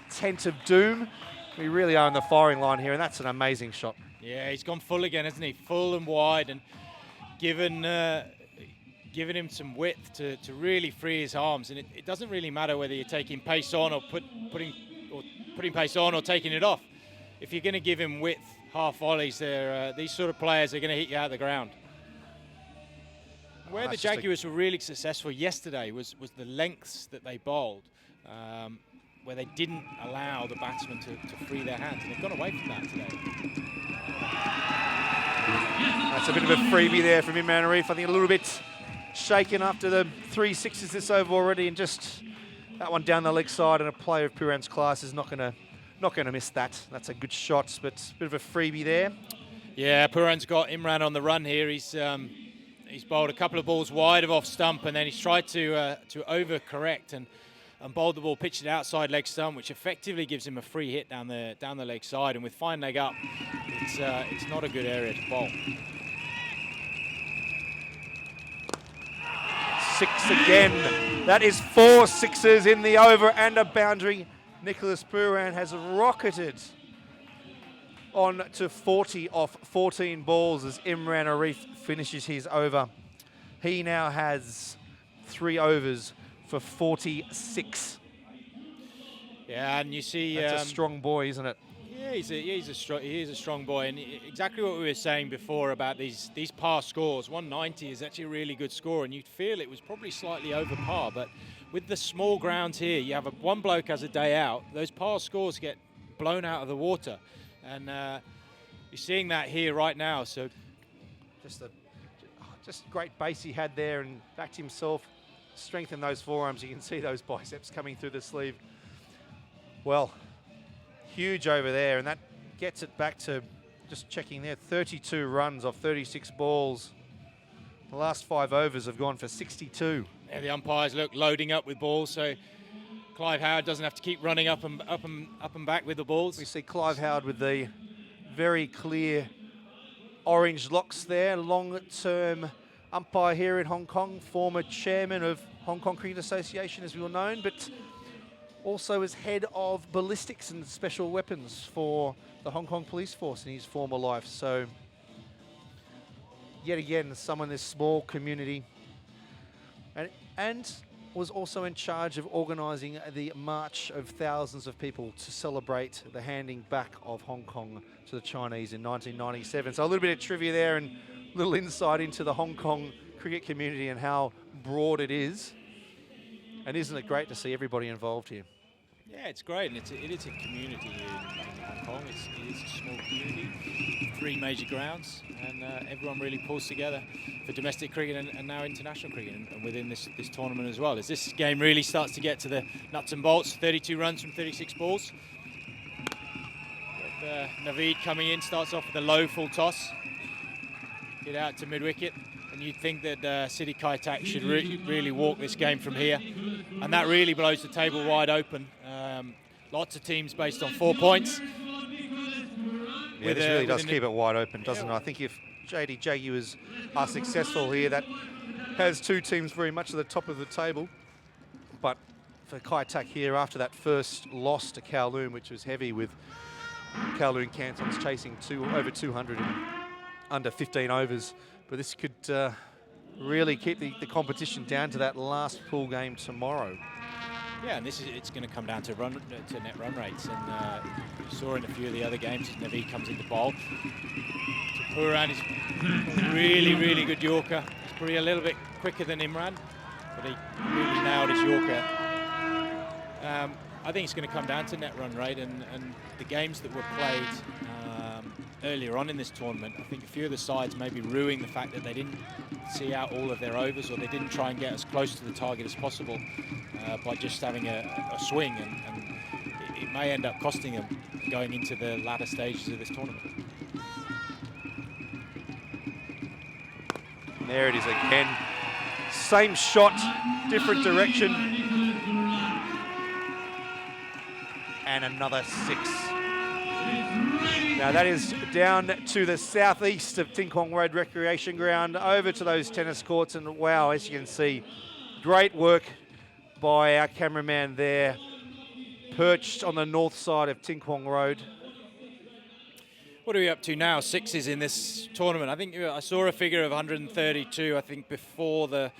tent of doom. We really are on the firing line here, and that's an amazing shot. Yeah, he's gone full again, hasn't he? Full and wide, and given him some width to really free his arms. And it doesn't really matter whether you're taking pace on or putting pace on or taking it off. If you're going to give him width, half volleys, these sort of players are going to hit you out of the ground. Where the Jaguars were really successful yesterday was the lengths that they bowled, where they didn't allow the batsmen to free their hands, and they've gone away from that today. That's a bit of a freebie there from Imran Arif. I think a little bit shaken after the 3 sixes this over already, and just that one down the leg side, and a player of Puran's class is not going to miss that. That's a good shot, but a bit of a freebie there. Yeah, Puran's got Imran on the run here. He's bowled a couple of balls wide of off stump, and then he's tried to overcorrect and bowled the ball, pitched it outside leg stump, which effectively gives him a free hit down the leg side. And with fine leg up, it's not a good area to bowl. 6 again. That is 4 sixes in the over and a boundary. Nicholas Puran has rocketed on to 40 off 14 balls as Imran Arif finishes his over. He now has 3 overs for 46. Yeah, and you see... That's a strong boy, isn't it? Yeah, he is a strong boy, and exactly what we were saying before about these past scores. 190 is actually a really good score, and you'd feel it was probably slightly over par, but with the small grounds here, you have one bloke has a day out, those past scores get blown out of the water, and you're seeing that here right now. So just great base he had there, and backed himself, strengthened those forearms. You can see those biceps coming through the sleeve. Well, huge over there, and that gets it back to, just checking there, 32 runs off 36 balls. The last 5 overs have gone for 62. Yeah, the umpires look loading up with balls, so Clive Howard doesn't have to keep running up and back with the balls. We see Clive Howard with the very clear orange locks there, long-term umpire here in Hong Kong, former chairman of Hong Kong Cricket Association, as we all known, but also as head of ballistics and special weapons for the Hong Kong Police Force in his former life. So, yet again, someone in this small community, and was also in charge of organising the march of thousands of people to celebrate the handing back of Hong Kong to the Chinese in 1997. So a little bit of trivia there, and a little insight into the Hong Kong cricket community and how broad it is. And isn't it great to see everybody involved here? Yeah, it's great, and it is a community here in Hong Kong. It is a small community, 3 major grounds, and everyone really pulls together for domestic cricket and now international cricket, and within this tournament as well. As this game really starts to get to the nuts and bolts, 32 runs from 36 balls. With Naveed coming in, starts off with a low full toss, get out to mid-wicket. And you'd think that City Kaitak should really walk this game from here. And that really blows the table wide open. Lots of teams based on 4 points. Yeah, this really does keep it wide open, doesn't it? I think if JD Jaguars are successful here, that has 2 teams very much at the top of the table. But for Kaitak here, after that first loss to Kowloon, which was heavy with Kowloon Cantons chasing over 200 in under 15 overs, but this could really keep the competition down to that last pool game tomorrow. Yeah, and it's going to come down to net run rates, and you saw in a few of the other games as Naveed comes into bowl. Puran is a really good Yorker. He's probably a little bit quicker than Imran, but he really nailed his Yorker. I think it's going to come down to net run rate, and the games that were played earlier on in this tournament, I think a few of the sides may be ruining the fact that they didn't see out all of their overs, or they didn't try and get as close to the target as possible by just having a swing, and it may end up costing them going into the latter stages of this tournament. And there it is again. Same shot, different direction. And another 6. Now that is down to the southeast of Ting Kwong Road Recreation Ground, over to those tennis courts, and wow, as you can see, great work by our cameraman there, perched on the north side of Ting Kwong Road. What are we up to now? 6s in this tournament. I think I saw a figure of 132, I think, before the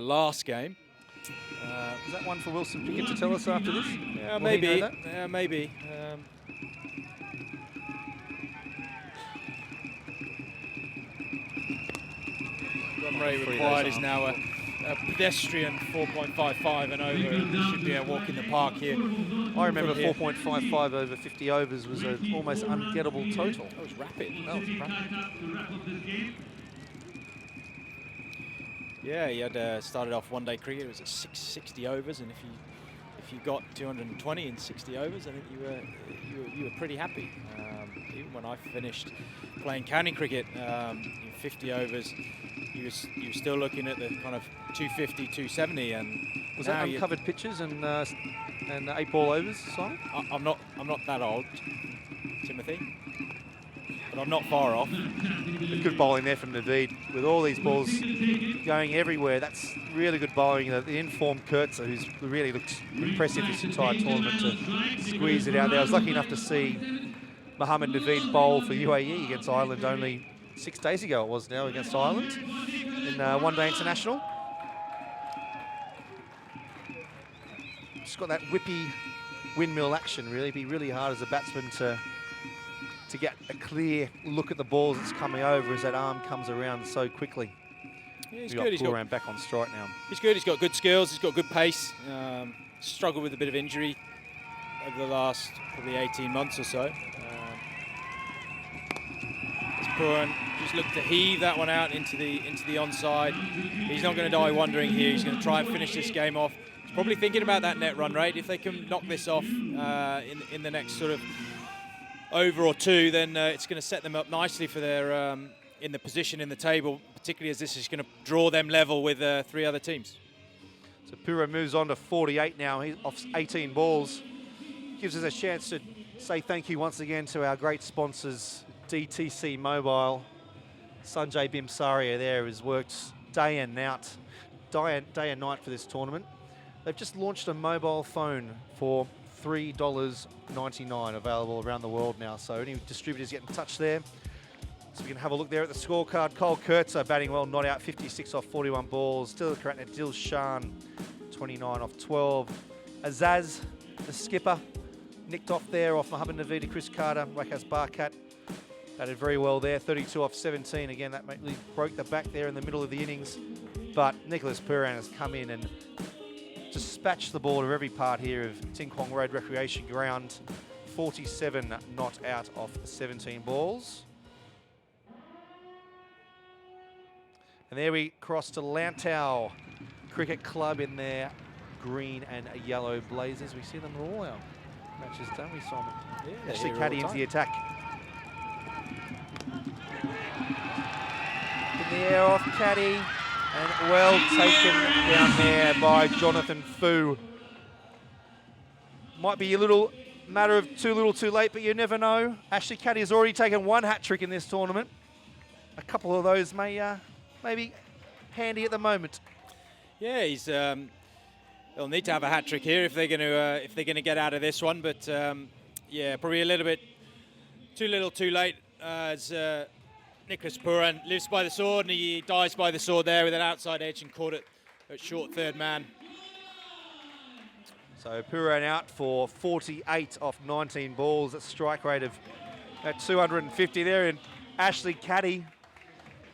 last game. Is that one for Wilson Pickett to tell us after this? Yeah, maybe. Maybe. Run rate required is now a pedestrian 4.55 and over. It should be a walk in the park here. I remember 4.55 over 50 overs was an almost ungettable total. That was rapid. Yeah, he had started off one-day cricket. It was at 660 overs, and if you got 220 in 60 overs, I think you were pretty happy. Even when I finished playing county cricket, in 50 overs, you were still looking at the kind of 250, 270, and was that uncovered pitches and 8-ball overs, Simon? I'm not that old, Timothy, but I'm not far off. Good bowling there from Naveed with all these balls going everywhere. That's really good bowling. The informed Kurtzer, who's really looked impressive this entire tournament, to squeeze it out there. I was lucky enough to see Mohammed Naveed bowl for UAE against Ireland only 6 days ago. It was now against Ireland in one-day international. Just got that whippy windmill action. Really, it'd be really hard as a batsman to get a clear look at the balls that's coming over as that arm comes around so quickly. Yeah, he's good. He's got back on strike now. He's good. He's got good skills. He's got good pace. Struggled with a bit of injury over the last probably 18 months or so. Puran just looked to heave that one out into the onside. He's not going to die wondering here. He's going to try and finish this game off. He's probably thinking about that net run rate. If they can knock this off in the next sort of over or two, then it's going to set them up nicely for their in the position in the table, particularly as this is going to draw them level with 3 other teams. So Pura moves on to 48 now. He's off 18 balls. Gives us a chance to say thank you once again to our great sponsors, DTC Mobile. Sanjay Bimsaria there has worked day and night for this tournament. They've just launched a mobile phone for $3.99 available around the world now. So any distributors get in touch there. So we can have a look there at the scorecard. Cole Kurtzer batting well, not out, 56 off 41 balls. Still Karatna Dilshan, 29 off 12. Azaz, the skipper, nicked off there off Mohammed Naveed, Chris Carter, Wakas Barkat. Batted very well there, 32 off 17. Again, that really broke the back there in the middle of the innings. But Nicholas Puran has come in and dispatched the ball to every part here of Ting Kwong Road Recreation Ground. 47 not out off 17 balls. And there we cross to Lantau Cricket Club in their green and yellow blazers. We see them in all our matches, don't we, Simon? Yeah, Ashley Caddy into the attack. In the air off Caddy, and well taken down there by Jonathan Fu. Might be a little matter of too little too late, but you never know. Ashley Caddy has already taken 1 hat-trick in this tournament. A couple of those may be handy at the moment. Yeah, he's they'll need to have a hat-trick here if they're going to get out of this one, but yeah, probably a little bit too little too late as Nicholas Puran lives by the sword, and he dies by the sword there with an outside edge and caught it at short third man. So Puran out for 48 off 19 balls. A strike rate of at 250 there. And Ashley Caddy,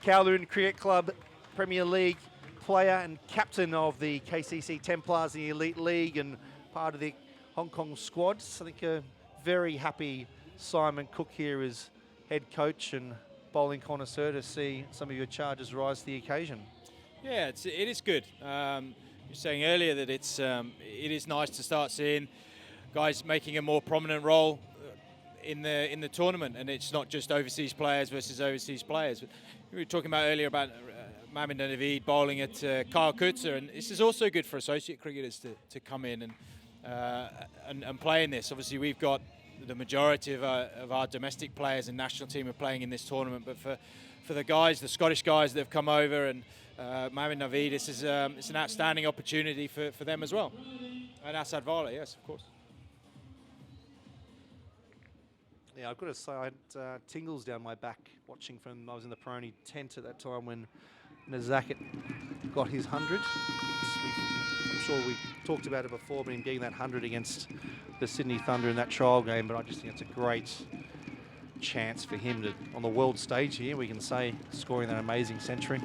Kowloon Cricket Club Premier League player and captain of the KCC Templars in the Elite League and part of the Hong Kong squads. I think a very happy Simon Cook here as head coach and bowling connoisseur to see some of your charges rise to the occasion. Yeah, it is good. You were saying earlier that it is nice to start seeing guys making a more prominent role in the tournament, and it's not just overseas players versus overseas players. We were talking about earlier about Mohamed Naveed bowling at Kyle Kutzer, and this is also good for associate cricketers to come in and play in this. Obviously, we've got the majority of our domestic players and national team are playing in this tournament, but for the guys, the Scottish guys that have come over, and Mohamed Naveed, it's an outstanding opportunity for them as well. And Asad Vala, yes, of course. Yeah, I've got to say I had tingles down my back watching I was in the Peroni tent at that time when Nizakat got his 100. I'm sure we talked about it before, but him getting that 100 against the Sydney Thunder in that trial game, but I just think it's a great chance for him to, on the world stage here, we can say, scoring that amazing century.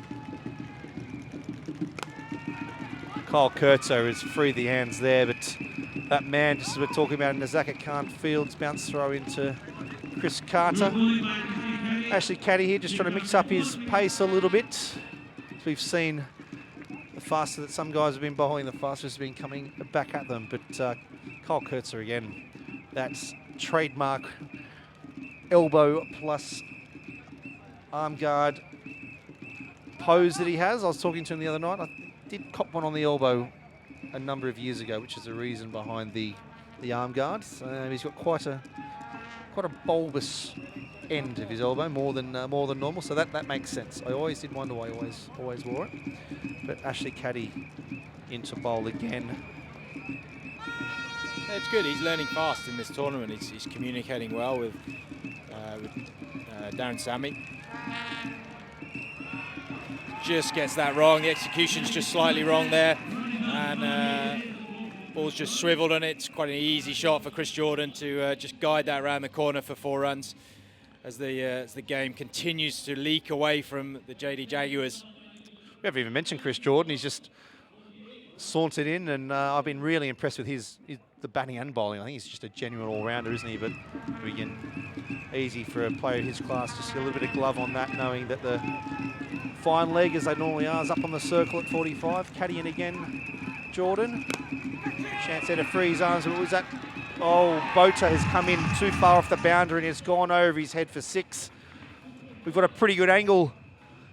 Kyle Kurtzo has freed the hands there, but that man, just as we're talking about, Nizakat can't fields, bounce throw into Chris Carter. Ashley Caddy here just trying to mix up his pace a little bit. As we've seen, the faster that some guys have been bowling, the faster it's been coming back at them. But Kyle Kurtzer again, that's trademark elbow plus arm guard pose that he has. I was talking to him the other night. I did cop one on the elbow a number of years ago, which is the reason behind the arm guard. He's got quite a bulbous end of his elbow, more than normal. So that makes sense. I always did wonder why he always wore it. But Ashley Caddy into bowl again. Yeah, it's good. He's learning fast in this tournament. He's communicating well with Darren Sammy. Just gets that wrong. The execution's just slightly wrong there. And ball's just swiveled on it. It's quite an easy shot for Chris Jordan to just guide that around the corner for 4 runs as the game continues to leak away from the JD Jaguars. We haven't even mentioned Chris Jordan. He's just sauntered in, and I've been really impressed with the batting and bowling. I think he's just a genuine all-rounder, isn't he? But again, easy for a player of his class to see a little bit of glove on that, knowing that the fine leg, as they normally are, is up on the circle at 45. Caddy in again, Jordan. Chance there to free his arms, but was that? Oh, Botha has come in too far off the boundary and has gone over his head for 6. We've got a pretty good angle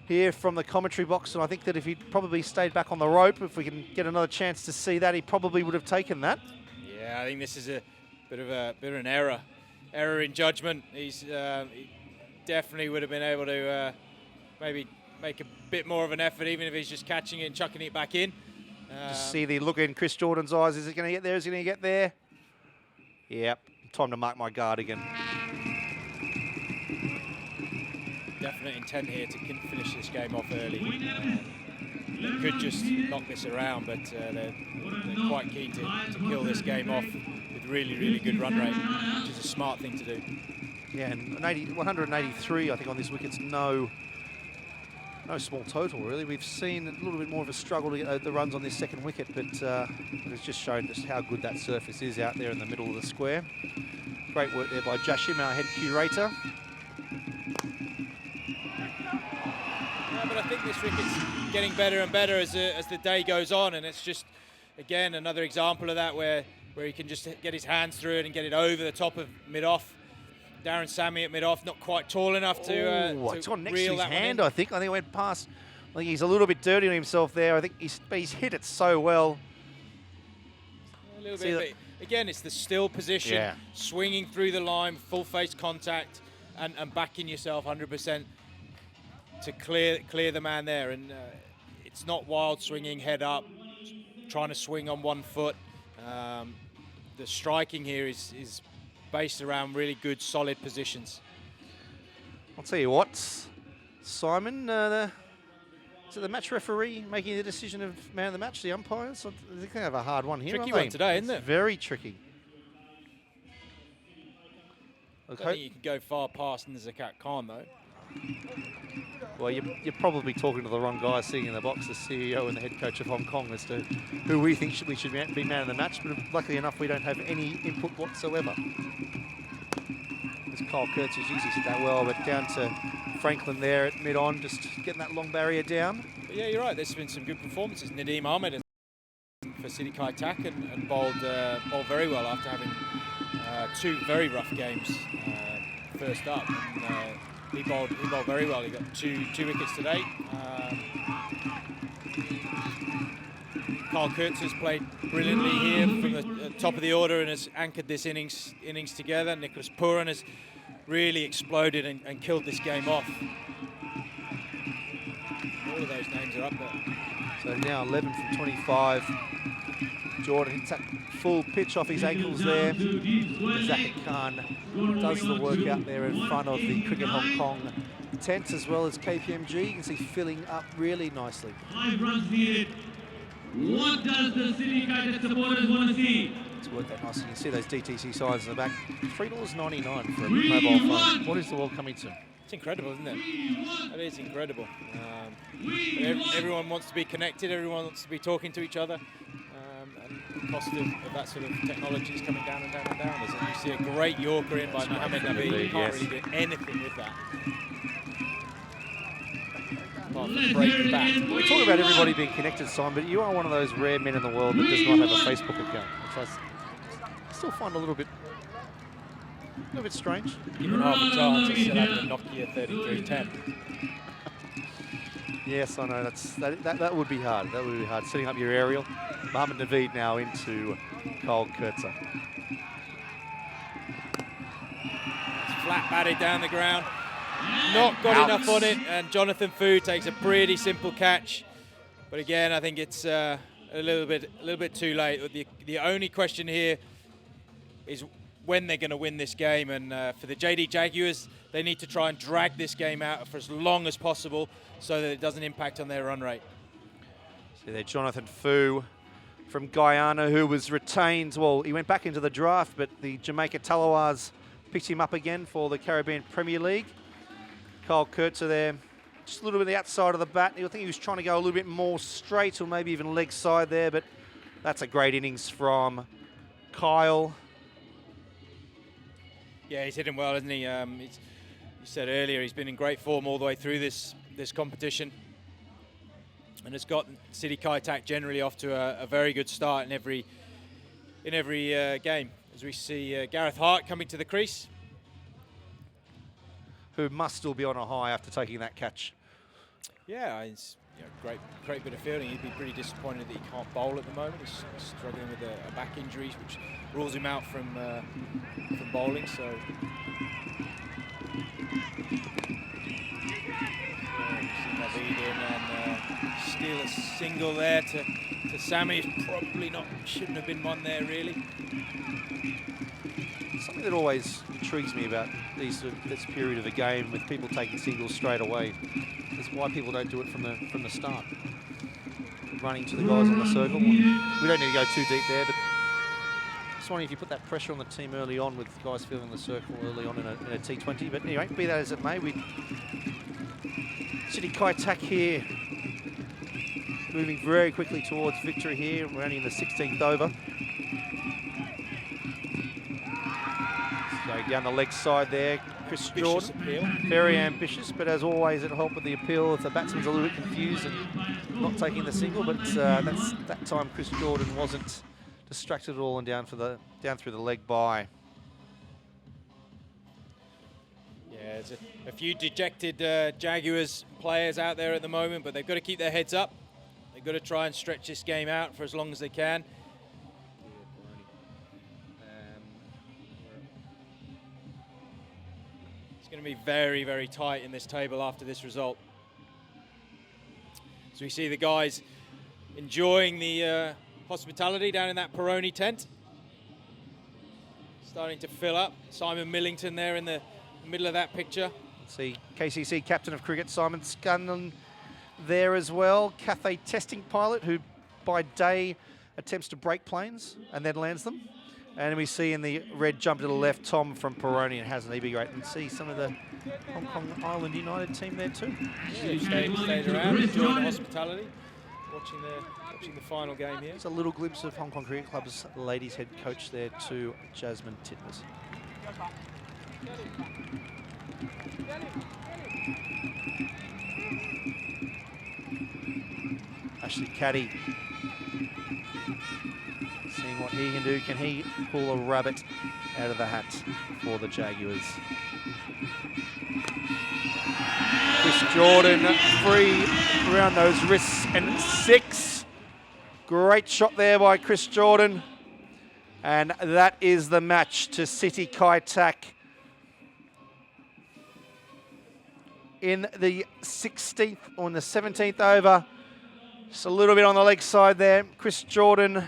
here from the commentary box, and I think that if he'd probably stayed back on the rope, if we can get another chance to see that, he probably would have taken that. Yeah, I think this is a bit of an error in judgment. He definitely would have been able to maybe make a bit more of an effort, even if he's just catching it and chucking it back in. Just see the look in Chris Jordan's eyes. Is it going to get there? Is it going to get there? Yep. Time to mark my guard again. Definite intent here to finish this game off early. They could just knock this around, but they're quite keen to kill this game off with really, really good run rate, which is a smart thing to do. Yeah, and 183, I think, on this wicket's no small total, really. We've seen a little bit more of a struggle to get the runs on this second wicket, but it's just shown just how good that surface is out there in the middle of the square. Great work there by Jashim, our head curator. Yeah, but I think this wicket's getting better and better as the day goes on, and it's just, again, another example of that where he can just get his hands through it and get it over the top of mid-off. Darren Sammy at mid-off, not quite tall enough to it's gone next to reel his that hand, one in. I think. It went past. I think he's a little bit dirty on himself there. I think he's hit it so well. A little bit, but again, it's the still position, swinging through the line, full face contact, and backing yourself 100% to clear the man there. And it's not wild swinging head up, trying to swing on one foot. The striking here is based around really good, solid positions. I'll tell you what, Simon, is it the match referee making the decision of man of the match, the umpires? They're going to have a hard one here, Tricky aren't they? one today, isn't it? Very tricky. I don't think you can go far past Nizakat Khan, though. Well, you're probably talking to the wrong guy sitting in the box, the CEO and the head coach of Hong Kong, as to who we think we should be man of the match. But luckily enough, we don't have any input whatsoever. As Kyle Kurtz has usually said that well, but down to Franklin there at mid-on, just getting that long barrier down. But yeah, you're right. There's been some good performances. Nadeem Ahmed for City Kaitak and bowled very well after having 2 very rough games first up. And, he bowled very well. He got two wickets today. Kyle Kurtz has played brilliantly here from the top of the order and has anchored this innings together. Nicholas Puran has really exploded and killed this game off. All of those names are up there. So now 11 from 25. Jordan hits that full pitch off his ankles there. Nizakat Khan does the work out there in front of the Cricket Hong Kong tent, as well as KPMG. You can see filling up really nicely. 5 runs needed. What does the City Kaitak supporters want to see? It's worked that nicely. You can see those DTC signs in the back. $3.99 for a mobile phone. What is the world coming to? It's incredible, isn't it? That is incredible. Everyone wants to be connected. Everyone wants to be talking to each other. And the cost of that sort of technology is coming down and down and down. Isn't it? You see a great Yorker in by Mohammed Nabi. You can't really do anything with that. Apart from break the back. We talk about everybody being connected, Simon, but you are one of those rare men in the world that does not have a Facebook account, which I still find a little bit strange. Given half a chance, I still have the Nokia 3310. Yes, I know. That would be hard. That would be hard. Setting up your aerial. Mohammed Naveed now into Kyle Kurtz. Flat batted down the ground. Not got enough on it, and Jonathan Fu takes a pretty simple catch. But again, I think it's a little bit too late. The only question here is when they're going to win this game, and for the JD Jaguars, they need to try and drag this game out for as long as possible so that it doesn't impact on their run rate. See there, Jonathan Fu from Guyana, who was retained. Well, he went back into the draft, but the Jamaica Talawars picked him up again for the Caribbean Premier League. Kyle Kurtz there, just a little bit on the outside of the bat. I think he was trying to go a little bit more straight or maybe even leg side there, but that's a great innings from Kyle. Yeah, he's hitting well, isn't he? You said earlier he's been in great form all the way through this competition, and has got City Kaitak generally off to a very good start in every game. As we see Gareth Hart coming to the crease, who must still be on a high after taking that catch. Yeah, it's great bit of fielding. He'd be pretty disappointed that he can't bowl at the moment. He's struggling with a back injury, which rules him out from bowling. So Naveed in and steal a single there to Sammy. Probably shouldn't have been one there really. Something that always intrigues me about this period of the game with people taking singles straight away is why people don't do it from the start. Running to the guys on the circle. We don't need to go too deep there, but just wondering if you put that pressure on the team early on with guys filling the circle early on in a T20. But anyway, be that as it may, City Kaitak here moving very quickly towards victory here. We're only in the 16th over. So down the leg side there, Chris Jordan. Appeal. Very ambitious, but as always, it'll help with the appeal if the batsman's a little bit confused and not taking the single. But that time Chris Jordan wasn't distracted at all and down through the leg by. Yeah, there's a few dejected Jaguars players out there at the moment, but they've got to keep their heads up. They've got to try and stretch this game out for as long as they can. It's going to be very, very tight in this table after this result. So we see the guys enjoying the hospitality down in that Peroni tent. Starting to fill up. Simon Millington there in the middle of that picture. See KCC captain of cricket Simon Scanlon there as well. Cathay testing pilot who by day attempts to break planes and then lands them. And we see in the red jump to the left Tom from Peroni and Hasn't he be great. And see some of the Hong Kong Island United team there too. Yeah, stayed around, enjoying the hospitality, watching the final game here. It's a little glimpse of Hong Kong Cricket Club's ladies head coach there too, Jasmine Titmus. Ashley Caddy seeing what he can do. Can he pull a rabbit out of the hat for the Jaguars? Chris Jordan free around those wrists and 6. Great shot there by Chris Jordan. And that is the match to City Kaitak in the 16th or in the 17th over. Just a little bit on the leg side there. Chris Jordan,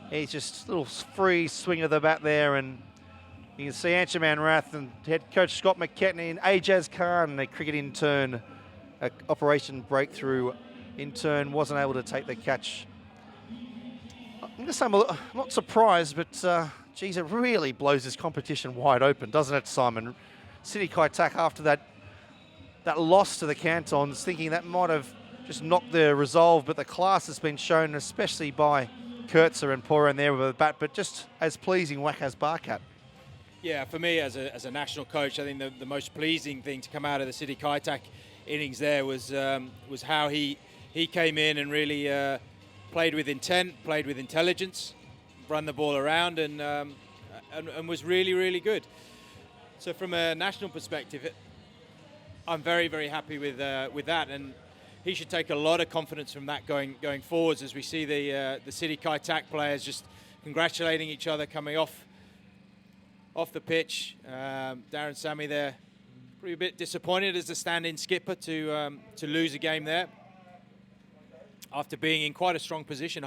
he's just a little free swing of the bat there, and you can see Anshuman Rath and head coach Scott McKetney and Ajaz Khan, the cricket intern, Operation Breakthrough intern, wasn't able to take the catch. I'm going to say I'm not surprised, but geez, it really blows this competition wide open, doesn't it, Simon? City Kaitak, after that loss to the Cantons, thinking that might have just knocked their resolve, but the class has been shown, especially by Kurtzer and Poran there with a bat, but just as pleasing Wakas Barkat. Yeah, for me as a national coach, I think the most pleasing thing to come out of the City Kaitak innings there was how he came in and really played with intent, played with intelligence, run the ball around, and was really, really good. So from a national perspective, I'm very, very happy with that, and he should take a lot of confidence from that going forwards, as we see the City Kaitak players just congratulating each other coming off the pitch. Darren Sammy there, probably a bit disappointed as the stand-in skipper to lose a game there after being in quite a strong position,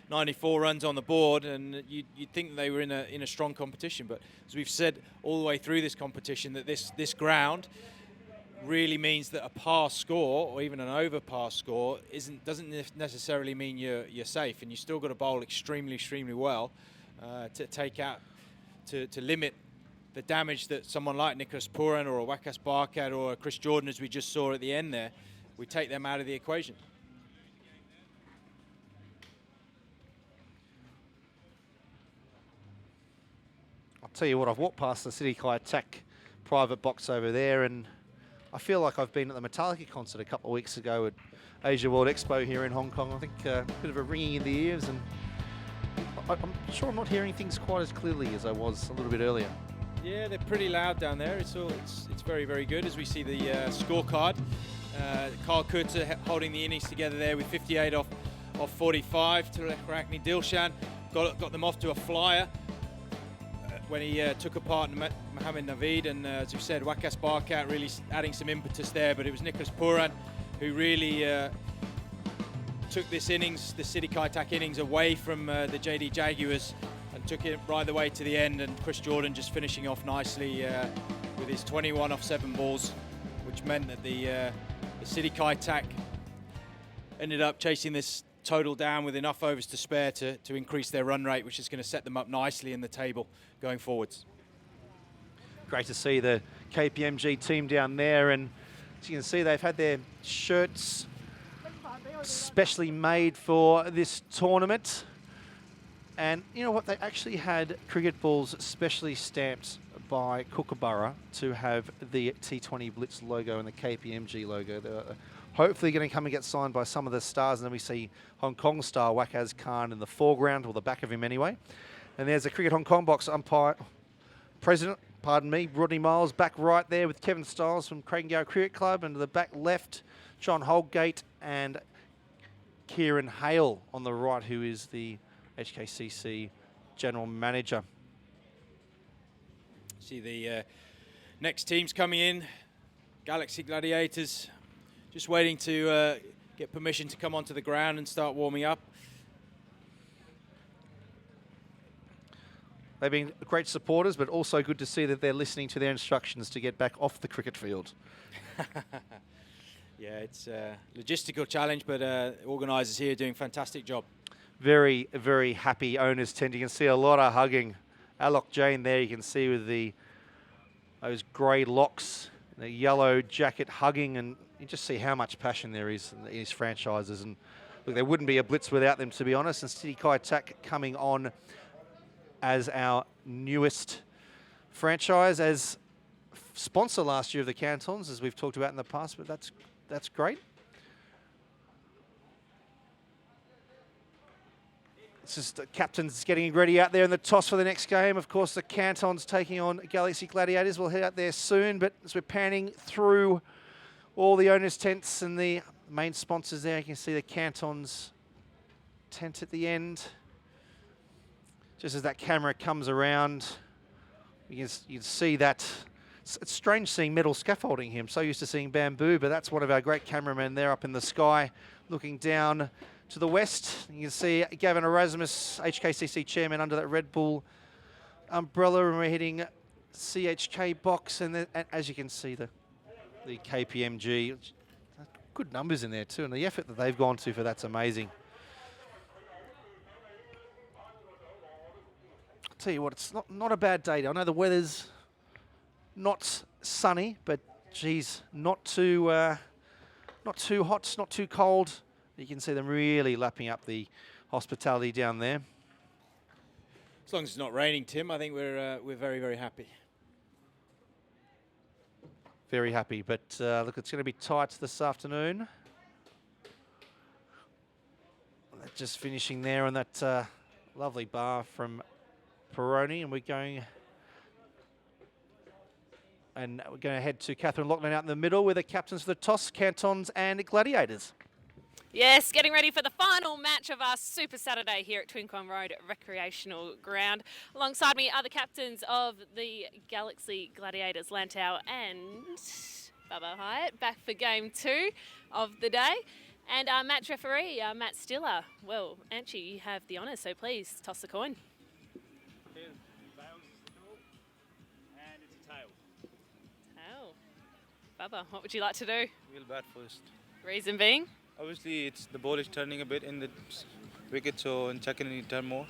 94 runs on the board, and you'd think they were in a strong competition. But as we've said all the way through this competition, that this ground really means that a pass score or even an over pass score doesn't necessarily mean you're safe, and you still got to bowl extremely well to take out to limit the damage that someone like Nicholas Puran or a Wakas Barkat or a Chris Jordan, as we just saw at the end there, we take them out of the equation. I'll tell you what, I've walked past the City Kaitak private box over there, and I feel like I've been at the Metallica concert a couple of weeks ago at Asia World Expo here in Hong Kong. I think a bit of a ringing in the ears, and I'm sure I'm not hearing things quite as clearly as I was a little bit earlier. Yeah, they're pretty loud down there. It's very, very good. As we see the scorecard, Carl Kurtzer holding the innings together there with 58 off 45. Tarek Rakni Dilshan got them off to a flyer when he took apart Mohammed Naveed, and as you said, Wakas Barkat really adding some impetus there, but it was Nicholas Puran who really took this innings, the City Kaitak innings, away from the JD Jaguars and took it right the way to the end, and Chris Jordan just finishing off nicely with his 21 off 7 balls, which meant that the City Kaitak ended up chasing this total down with enough overs to spare to increase their run rate, which is going to set them up nicely in the table going forwards. Great to see the KPMG team down there, and as you can see, they've had their shirts specially made for this tournament. And you know what, they actually had cricket balls specially stamped by Kookaburra to have the T20 Blitz logo and the KPMG logo. They're hopefully going to come and get signed by some of the stars, and then we see Hong Kong star Wakas Khan in the foreground, or the back of him anyway. And there's a Cricket Hong Kong box umpire, president, pardon me, Rodney Miles, back right there with Kevin Stiles from Craigengow Cricket Club, and to the back left, John Holgate and Kieran Hale on the right, who is the HKCC General Manager. See the next teams coming in, Galaxy Gladiators, just waiting to get permission to come onto the ground and start warming up. They've been great supporters, but also good to see that they're listening to their instructions to get back off the cricket field. Yeah, it's a logistical challenge, but organisers here are doing a fantastic job. Very, very happy owners tend. You can see a lot of hugging. Alok Jain there, you can see with those grey locks, the yellow jacket hugging, and you just see how much passion there is in these franchises. And look, there wouldn't be a Blitz without them, to be honest. And City Kaitak coming on as our newest franchise, as sponsor last year of the Cantons, as we've talked about in the past, but that's great. It's just the captains getting ready out there in the toss for the next game. Of course, the Cantons taking on Galaxy Gladiators. We'll head out there soon, but as we're panning through all the owners' tents and the main sponsors there, you can see the Cantons tent at the end. Just as that camera comes around, you can see that. It's strange seeing metal scaffolding here. I'm so used to seeing bamboo, but that's one of our great cameramen there up in the sky, looking down to the west. You can see Gavin Erasmus, HKCC chairman, under that Red Bull umbrella, and we're hitting CHK box, and as you can see, the KPMG, good numbers in there too, and the effort that they've gone to for that's amazing. I'll tell you what, it's not a bad day. I know the weather's not sunny, but geez, not too hot, not too cold. You can see them really lapping up the hospitality down there. As long as it's not raining, Tim, I think we're very, very happy. Very happy, but look, it's going to be tight this afternoon. Just finishing there on that lovely bar from Peroni, and we're going to head to Catherine Loughlin out in the middle with the captains for the toss, Cantons and Gladiators. Yes, getting ready for the final match of our Super Saturday here at Twin Con Road Recreational Ground. Alongside me are the captains of the Galaxy Gladiators, Lantau and Bubba Hyatt, back for game 2 of the day. And our match referee, Matt Stiller. Well, Anchi, you have the honour, so please toss the coin. And it's a tail. Tail. Bubba, what would you like to do? We'll bat first. Reason being? Obviously, the ball is turning a bit in the wicket, so in second you turn more.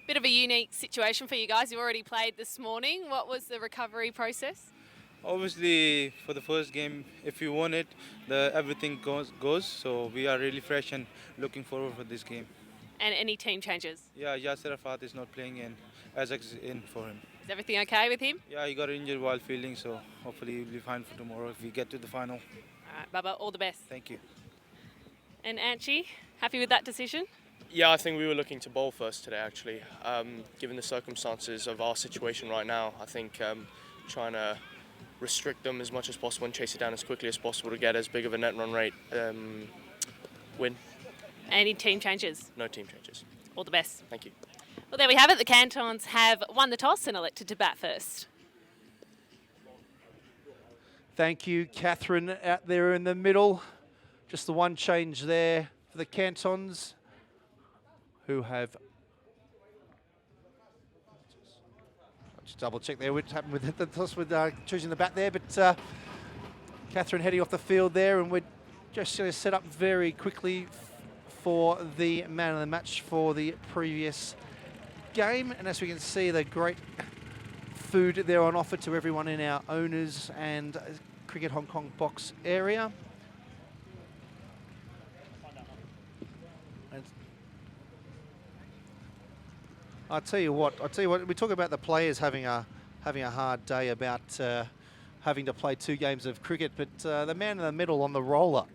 Bit of a unique situation for you guys. You've already played this morning. What was the recovery process? Obviously, for the first game, if you won it, everything goes. So we are really fresh and looking forward for this game. And any team changes? Yeah, Yasser Afat is not playing and Isaac is in for him. Is everything okay with him? Yeah, he got injured while fielding, so hopefully he'll be fine for tomorrow if we get to the final. All right, Bubba, all the best. Thank you. And Anchi, happy with that decision? Yeah, I think we were looking to bowl first today, actually. Given the circumstances of our situation right now, I think trying to restrict them as much as possible and chase it down as quickly as possible to get as big of a net run rate win. Any team changes? No team changes. All the best. Thank you. Well, there we have it. The Cantons have won the toss and elected to bat first. Thank you, Catherine, out there in the middle. Just the one change there for the Cantons, who have... I'll just double check there what happened with the toss with choosing the bat there, but Catherine heading off the field there, and we're just going to set up very quickly for the man of the match for the previous game. And as we can see, the great food there on offer to everyone in our owners and Cricket Hong Kong box area. I'll tell you what, we talk about the players having a hard day about having to play 2 games of cricket, but the man in the middle on the roller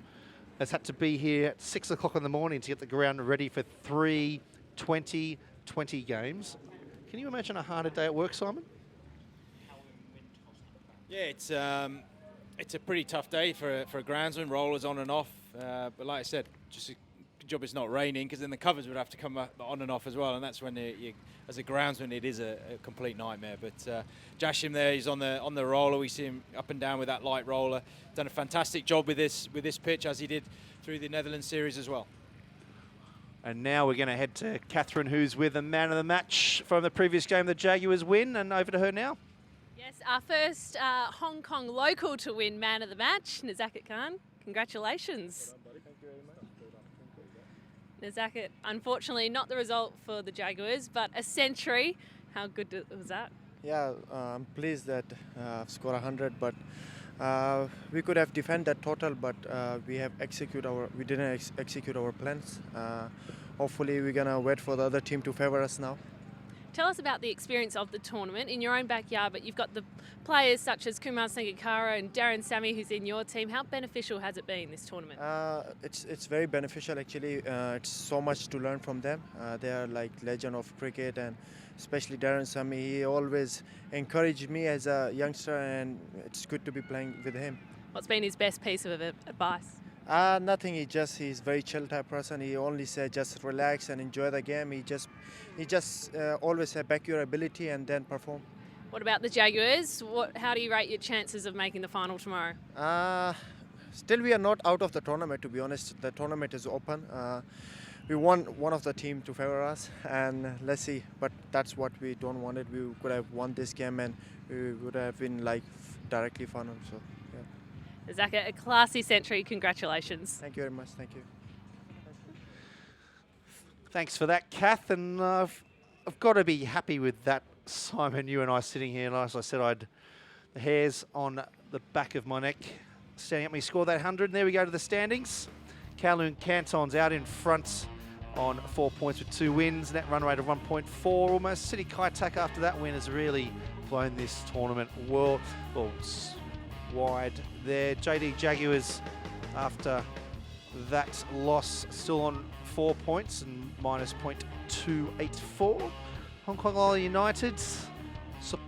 has had to be here at 6 o'clock in the morning to get the ground ready for 3 20 games. Can you imagine a harder day at work, Simon? Yeah, it's a pretty tough day for a groundsman, rollers on and off, but like I said, just good job it's not raining, because then the covers would have to come on and off as well, and that's when as a groundsman it is a complete nightmare. But Jashim there, he's on the roller. We see him up and down with that light roller. Done a fantastic job with this pitch, as he did through the Netherlands series as well. And now we're going to head to Catherine, who's with the man of the match from the previous game, the Jaguars win, and over to her now. Yes, our first Hong Kong local to win man of the match, Nizakat Khan. Congratulations. Nizakat, unfortunately not the result for the Jaguars, but a century. How good was that? Yeah, I'm pleased that I've scored 100, but we could have defended that total, but we didn't execute our plans. Hopefully we're gonna wait for the other team to favor us now. Tell us about the experience of the tournament in your own backyard, but you've got the players such as Kumar Sangakkara and Darren Sammy who's in your team. How beneficial has it been, this tournament? It's very beneficial actually. It's so much to learn from them. They are like legend of cricket, and especially Darren Sammy. He always encouraged me as a youngster, and it's good to be playing with him. What's been his best piece of advice? Nothing. He's very chill type person. He only said just relax and enjoy the game. He just always said back your ability and then perform. What about the Jaguars? How do you rate your chances of making the final tomorrow? Still, we are not out of the tournament, to be honest. The tournament is open. We want one of the team to favor us, and let's see. But that's what we don't want it. We could have won this game, and we would have been like directly final. So. Nizakat, a classy century. Congratulations. Thank you very much. Thank you. Thanks for that, Kath. And I've got to be happy with that, Simon. You and I sitting here, and as I said, the hairs on the back of my neck standing up. We scored that 100. And there we go to the standings. Kowloon Cantons out in front on 4 points with 2 wins. Net run rate of 1.4 almost. City Kaitak after that win has really blown this tournament well wide there. JD Jaguars after that loss still on 4 points and minus 0.284. Hong Kong Island United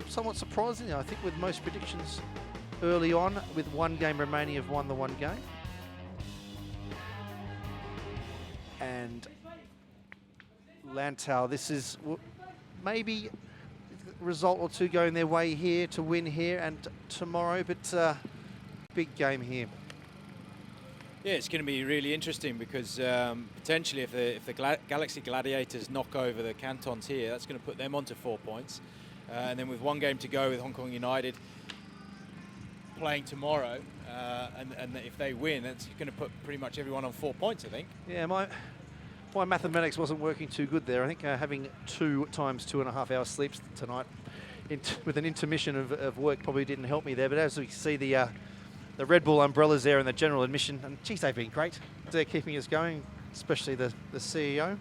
somewhat surprising, I think, with most predictions early on, with 1 game remaining, have won the 1 game. And Lantau, this is maybe a result or two going their way here to win here and tomorrow, but big game here. Yeah, it's going to be really interesting because potentially if the Galaxy Gladiators knock over the Cantons here, that's going to put them onto 4 points. And then with 1 game to go with Hong Kong United playing tomorrow, and if they win, that's going to put pretty much everyone on 4 points, I think. Yeah, my mathematics wasn't working too good there. I think having 2 times 2.5 hours sleeps tonight with an intermission of work probably didn't help me there. But as we see the Red Bull umbrellas there and the general admission, and geez, they've been great. They're keeping us going, especially the CEO.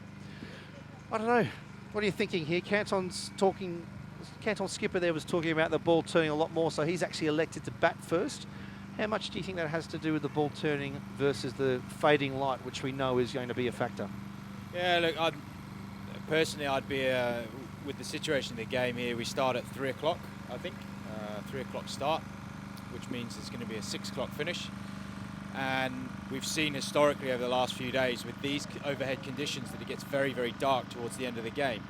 I don't know. What are you thinking here? Canton's skipper there was talking about the ball turning a lot more, so he's actually elected to bat first. How much do you think that has to do with the ball turning versus the fading light, which we know is going to be a factor? Yeah, look, personally, I'd be with the situation of the game here. We start at 3 o'clock, I think, 3 o'clock start, which means it's going to be a 6 o'clock finish. And we've seen historically over the last few days with these overhead conditions that it gets very, very dark towards the end of the game.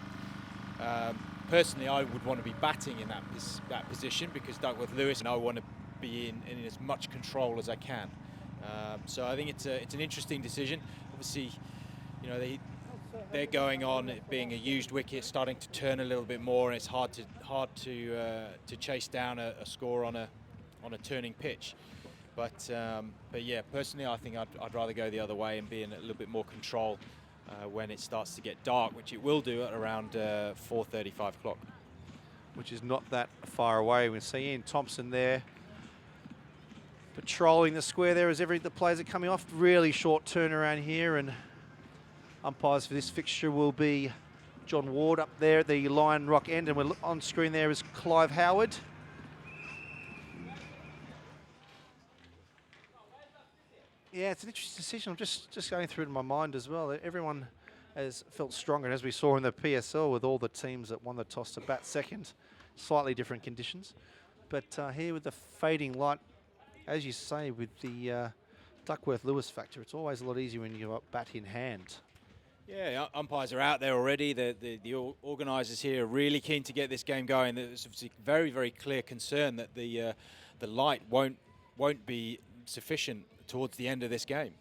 Personally, I would want to be batting in that position because Duckworth Lewis and I want to be in as much control as I can. So I think it's an interesting decision. Obviously, you know, they're going on it being a used wicket, starting to turn a little bit more, and it's hard to chase down a score on a turning pitch. But yeah, personally, I think I'd rather go the other way and be in a little bit more control when it starts to get dark, which it will do at around 4:30, 5 o'clock. Which is not that far away. We see Ian Thompson there patrolling the square there as the players are coming off. Really short turnaround here, and umpires for this fixture will be John Ward up there at the Lion Rock end, and we're on screen there is Clive Howard. Yeah, it's an interesting decision. I'm just going through it in my mind as well. Everyone has felt stronger, and as we saw in the PSL with all the teams that won the toss to bat second, slightly different conditions. But here with the fading light, as you say, with the Duckworth Lewis factor, it's always a lot easier when you've got bat in hand. Yeah, umpires are out there already. The organisers here are really keen to get this game going. There's obviously very, very clear concern that the light won't be sufficient towards the end of this game.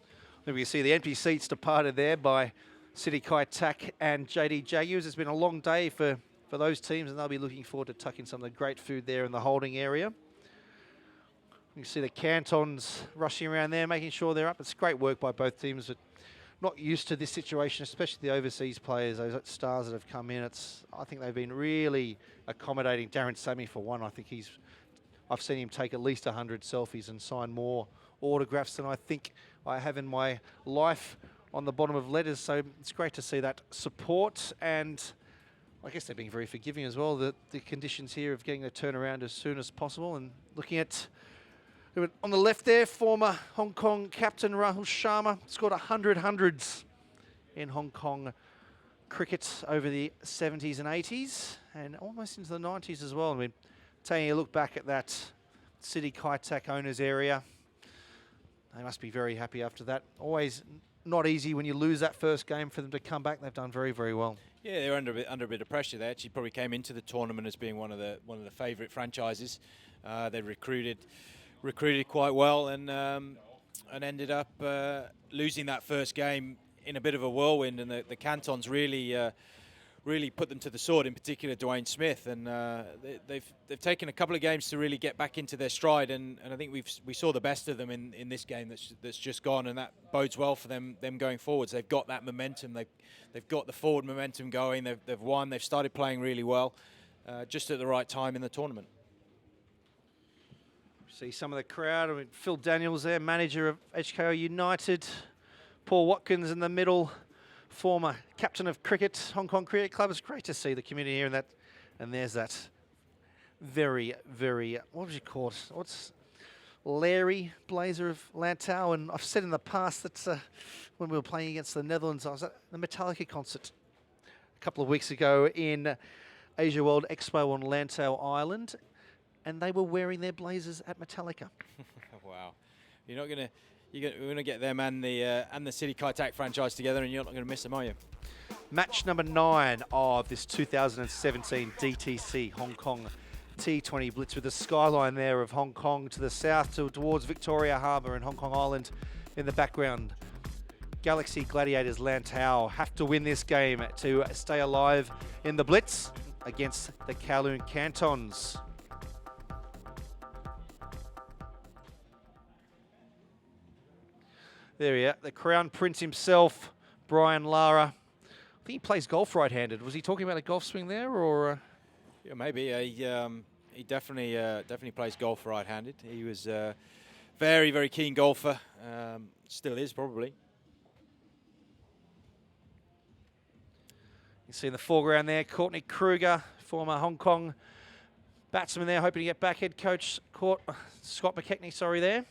Then we see the empty seats departed there by City Kaitak and JD Jaguars. It's been a long day for those teams, and they'll be looking forward to tucking some of the great food there in the holding area. You can see the Cantons rushing around there, making sure they're up. It's great work by both teams, but not used to this situation, especially the overseas players, those stars that have come in. I think they've been really accommodating. Darren Sammy, for one, I think I've seen him take at least 100 selfies and sign more autographs than I think I have in my life on the bottom of letters. So it's great to see that support, and I guess they're being very forgiving as well. The conditions here of getting the turnaround as soon as possible. And looking at on the left there, former Hong Kong captain Rahul Sharma scored 100 hundreds in Hong Kong cricket over the 70s and 80s and almost into the 90s as well. I mean, taking a look back at that City Kaitak owners area, they must be very happy after that. Always not easy when you lose that first game for them to come back. They've done very, very well. Yeah, they're under a bit of pressure. They actually probably came into the tournament as being one of the favourite franchises. They recruited quite well and ended up losing that first game in a bit of a whirlwind, and the Cantons really put them to the sword, in particular Dwayne Smith, and they've taken a couple of games to really get back into their stride, and I think we saw the best of them in this game that's just gone, and that bodes well for them going forwards. They've got that momentum, they've got the forward momentum going, they've won, they've started playing really well, just at the right time in the tournament. See some of the crowd. I mean, Phil Daniels there, manager of HKO United. Paul Watkins in the middle, former captain of cricket, Hong Kong Cricket Club. It's great to see the community here, and there's that very, very, what would you call it? What's Larry Blazer of Lantau? And I've said in the past that when we were playing against the Netherlands, I was at the Metallica concert a couple of weeks ago in Asia World Expo on Lantau Island, and they were wearing their blazers at Metallica. Wow. You're going to get them and the City Kaitak franchise together, and you're not going to miss them, are you? Match number 9 of this 2017 DTC Hong Kong T20 Blitz, with the skyline there of Hong Kong to the south towards Victoria Harbour and Hong Kong Island in the background. Galaxy Gladiators Lantau have to win this game to stay alive in the Blitz against the Kowloon Cantons. There he is, the Crown Prince himself, Brian Lara. I think he plays golf right-handed. Was he talking about a golf swing there, or? Yeah, maybe. He definitely plays golf right-handed. He was a very, very keen golfer. Still is, probably. You see in the foreground there, Courtney Kruger, former Hong Kong batsman there, hoping to get back. Head coach Scott McKechnie, there.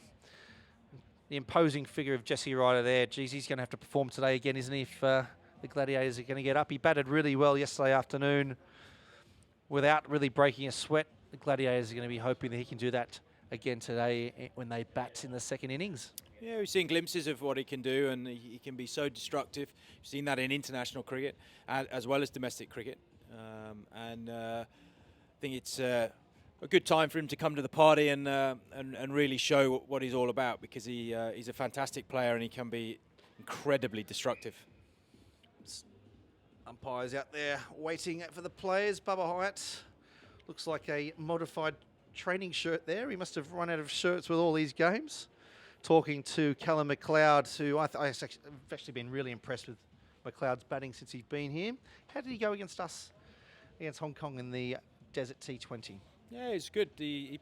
The imposing figure of Jesse Ryder there. Geez, he's going to have to perform today again, isn't he, if the Gladiators are going to get up. He batted really well yesterday afternoon without really breaking a sweat. The Gladiators are going to be hoping that he can do that again today when they bat in the second innings. Yeah, we've seen glimpses of what he can do, and he can be so destructive. We've seen that in international cricket as well as domestic cricket. I think it's a good time for him to come to the party and really show what he's all about, because he's a fantastic player and he can be incredibly destructive. Umpires out there waiting for the players. Bubba Hyatt looks like a modified training shirt there. He must have run out of shirts with all these games. Talking to Callum McLeod, who I've actually been really impressed with McLeod's batting since he's been here. How did he go against us, against Hong Kong in the Desert T20? Yeah, he's good. He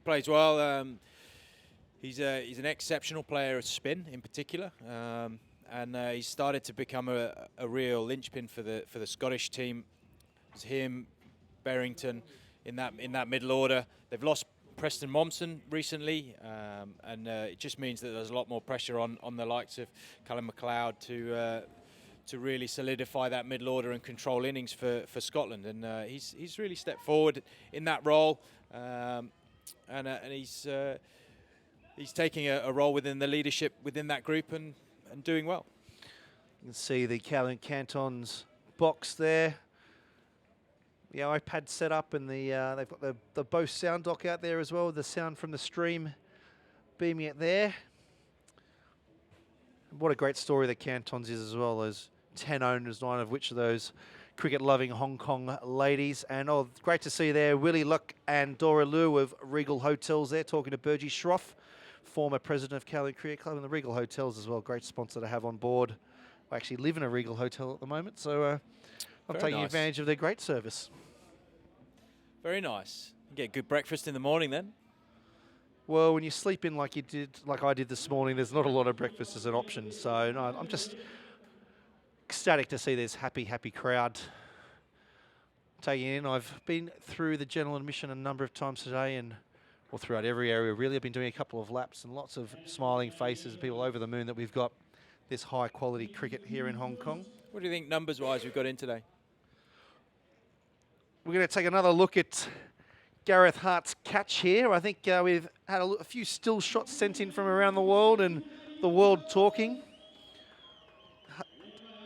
plays well. He's an exceptional player at spin, in particular, and he's started to become a real linchpin for the Scottish team. It's him, Berrington, in that middle order. They've lost Preston Momsen recently, and it just means that there's a lot more pressure on the likes of Callum McLeod to really solidify that middle order and control innings for Scotland. And he's really stepped forward in that role, and he's taking a role within the leadership within that group and doing well. You can see the Kowloon Cantons box there. The iPad set up, and they've got the Bose sound dock out there as well, the sound from the stream beaming it there. What a great story the Cantons is as well. Those 10 owners, 9 of which are those cricket-loving Hong Kong ladies. And great to see there Willie Luck and Dora Liu of Regal Hotels there, talking to Burgee Schroff, former president of Kowloon Cricket Club, and the Regal Hotels as well. Great sponsor to have on board. I actually live in a Regal Hotel at the moment, so I'm taking advantage of their great service. Very nice. You get good breakfast in the morning then? Well, when you sleep in like I did this morning, there's not a lot of breakfast as an option. So no, I'm just ecstatic to see this happy crowd taking in. I've been through the general admission a number of times today, and throughout every area really. I've been doing a couple of laps, and lots of smiling faces and people over the moon that we've got this high quality cricket here in Hong Kong. What do you think numbers-wise we've got in today? We're going to take another look at Gareth Hart's catch here. I think we've had a few still shots sent in from around the world, and the world talking.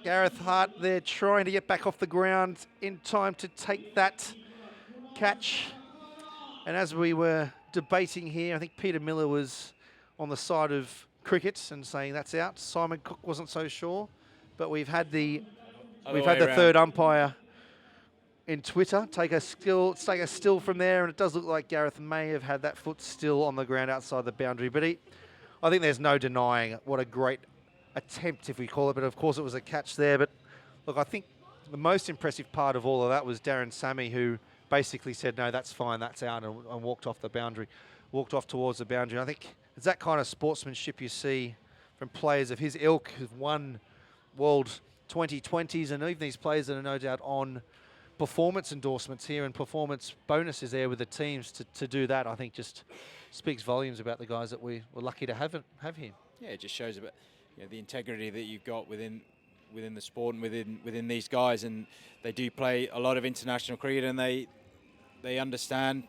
Gareth Hart there trying to get back off the ground in time to take that catch. And as we were debating here, I think Peter Miller was on the side of cricket and saying that's out. Simon Cook wasn't so sure, but we've had the third umpire in Twitter take a still from there, and it does look like Gareth may have had that foot still on the ground outside the boundary. But I think there's no denying what a great attempt, if we call it. But of course it was a catch there. But look, I think the most impressive part of all of that was Darren Sammy, who basically said, no, that's fine, that's out, and walked off the boundary, walked off towards the boundary. I think it's that kind of sportsmanship you see from players of his ilk who've won World 2020s, and even these players that are no doubt on performance endorsements here and performance bonuses there with the teams to do that. I think just speaks volumes about the guys that we were lucky to have here. Yeah, it just shows about the integrity that you've got within the sport and within these guys, and they do play a lot of international cricket, and they understand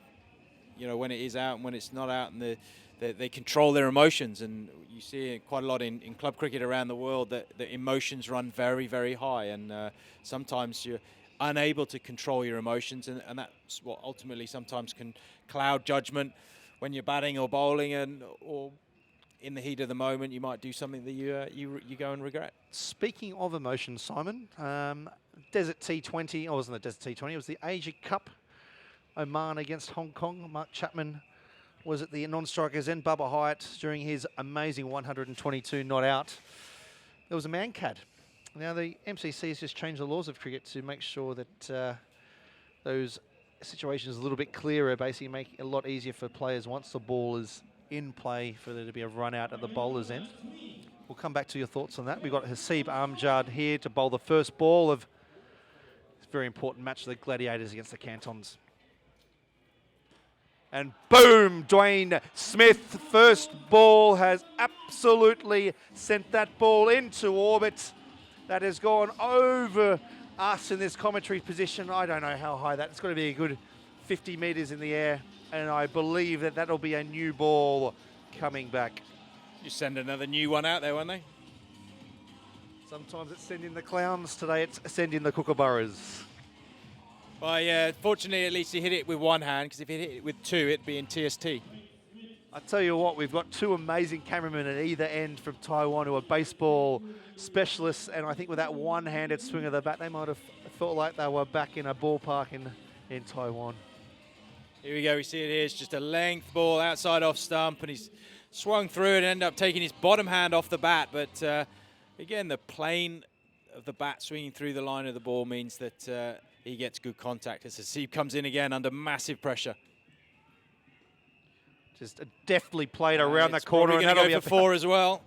when it is out and when it's not out, and they control their emotions. And you see it quite a lot in club cricket around the world that the emotions run very, very high, and sometimes you're unable to control your emotions, and that's what ultimately sometimes can cloud judgment when you're batting or bowling, or in the heat of the moment you might do something that you go and regret. Speaking of emotions, Simon, Desert T20, it wasn't the Desert T20, it was the Asia Cup, Oman against Hong Kong. Mark Chapman was at the non-strikers end. Bubba Hyatt during his amazing 122 not out. There was a man-cad. Now the MCC has just changed the laws of cricket to make sure that those situations are a little bit clearer, basically make it a lot easier for players once the ball is in play for there to be a run out at the bowler's end. We'll come back to your thoughts on that. We've got Haseeb Amjad here to bowl the first ball of this very important match, the Gladiators against the Cantons. And boom, Dwayne Smith, first ball has absolutely sent that ball into orbit. That has gone over us in this commentary position. I don't know how high that, it's got to be a good 50 metres in the air. And I believe that that'll be a new ball coming back. You send another new one out there, won't they? Sometimes it's sending the clowns. Today it's sending the kookaburras. Well, yeah, fortunately at least he hit it with one hand, because if he hit it with two, it'd be in TST. I tell you what, we've got two amazing cameramen at either end from Taiwan who are baseball specialists, and I think with that one-handed swing of the bat, they might have felt like they were back in a ballpark in Taiwan. Here we go, we see it here. It's just a length ball outside off stump, and he's swung through it and ended up taking his bottom hand off the bat. But again, the plane of the bat swinging through the line of the ball means that he gets good contact as Haseeb comes in again under massive pressure. Just deftly played around the corner, and that'll be for four as well.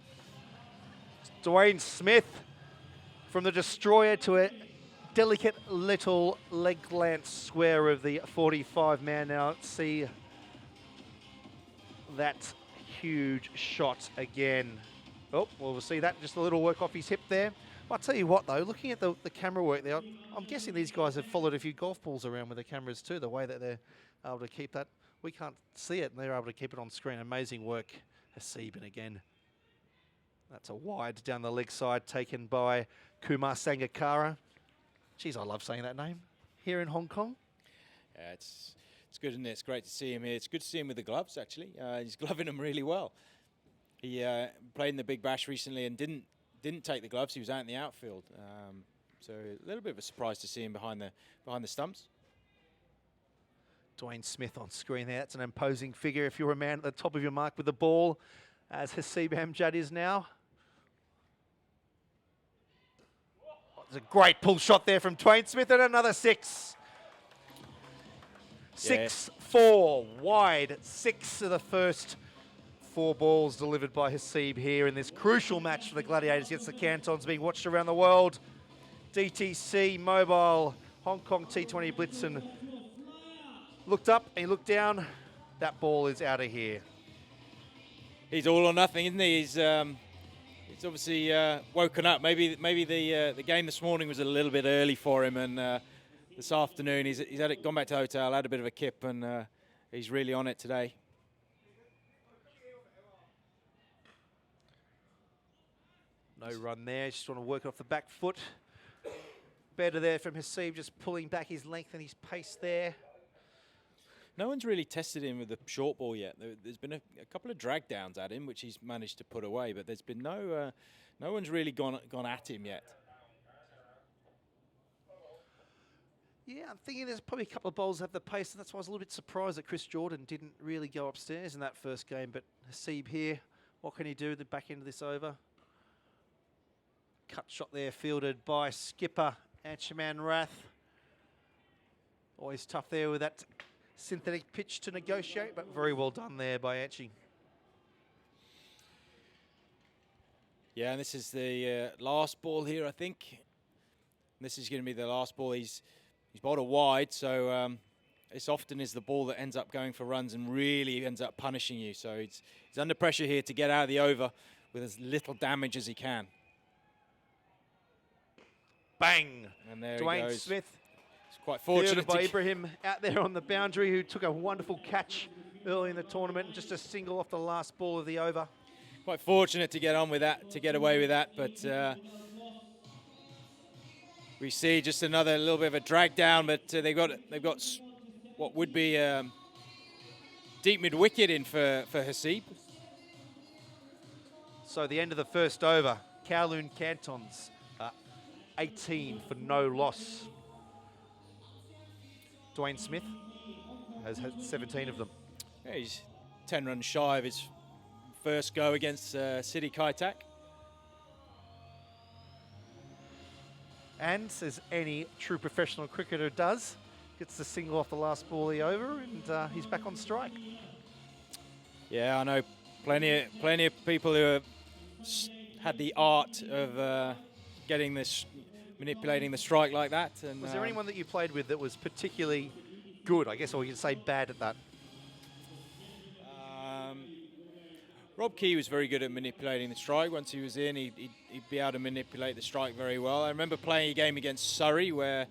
Dwayne Smith from the destroyer to a delicate little leg glance square of the 45-man. Now let's see that huge shot again. Oh, well, we'll see that, just a little work off his hip there. I'll tell you what, though, looking at the camera work there, I'm guessing these guys have followed a few golf balls around with the cameras too, the way that they're able to keep that. We can't see it, and they're able to keep it on screen. Amazing work, Haseeb, and again, that's a wide down the leg side taken by Kumar Sangakkara. Geez, I love saying that name here in Hong Kong. Yeah, it's good, isn't it? It's great to see him here. It's good to see him with the gloves, actually. He's gloving them really well. He played in the Big Bash recently and didn't didn't take the gloves. He was out in the outfield. So a little bit of a surprise to see him behind the stumps. Dwayne Smith on screen there. That's an imposing figure if you're a man at the top of your mark with the ball, as Haseeb Amjad is now. It's a great pull shot there from Dwayne Smith, and another 6. 6-4 wide. 6 of the first 4 balls delivered by Haseeb here in this crucial match for the Gladiators against the Cantons, being watched around the world. DTC Mobile Hong Kong T20 Blitz, and looked up and he looked down. That ball is out of here. He's all or nothing, isn't he? He's obviously woken up. Maybe the game this morning was a little bit early for him, and this afternoon he's gone back to the hotel, had a bit of a kip, and he's really on it today. No run there, just want to work it off the back foot. Better there from Haseeb, just pulling back his length and his pace there. No one's really tested him with the short ball yet. There's been a couple of drag downs at him, which he's managed to put away, but there's been no one's really gone at him yet. Yeah, I'm thinking there's probably a couple of bowls that have the pace, and that's why I was a little bit surprised that Chris Jordan didn't really go upstairs in that first game. But Haseeb here, what can he do at the back end of this over? Cut shot there, fielded by skipper Anchaman Rath. Always tough there with that synthetic pitch to negotiate, but very well done there by Anchi. Yeah, and this is the last ball here, I think. This is going to be the last ball. He's bowled a wide, so this often is the ball that ends up going for runs and really ends up punishing you. So he's under pressure here to get out of the over with as little damage as he can. Bang! And there Dwayne he goes. Smith. It's quite fortunate by Ibrahim out there on the boundary, who took a wonderful catch early in the tournament and just a single off the last ball of the over. Quite fortunate to get on with that, to get away with that, but we see just another little bit of a drag down, but they've got what would be deep mid wicket in for Haseeb. So the end of the first over, Kowloon Cantons 18 for no loss. Dwayne Smith has had 17 of them. Yeah, he's 10 runs shy of his first go against City Kaitak. And, as any true professional cricketer does, gets the single off the last ball of the over, and he's back on strike. Yeah, I know plenty of people who have had the art of manipulating the strike like that. And was there anyone that you played with that was particularly good, I guess, or you could say bad at that? Rob Key was very good at manipulating the strike. Once he was in, he'd be able to manipulate the strike very well. I remember playing a game against Surrey where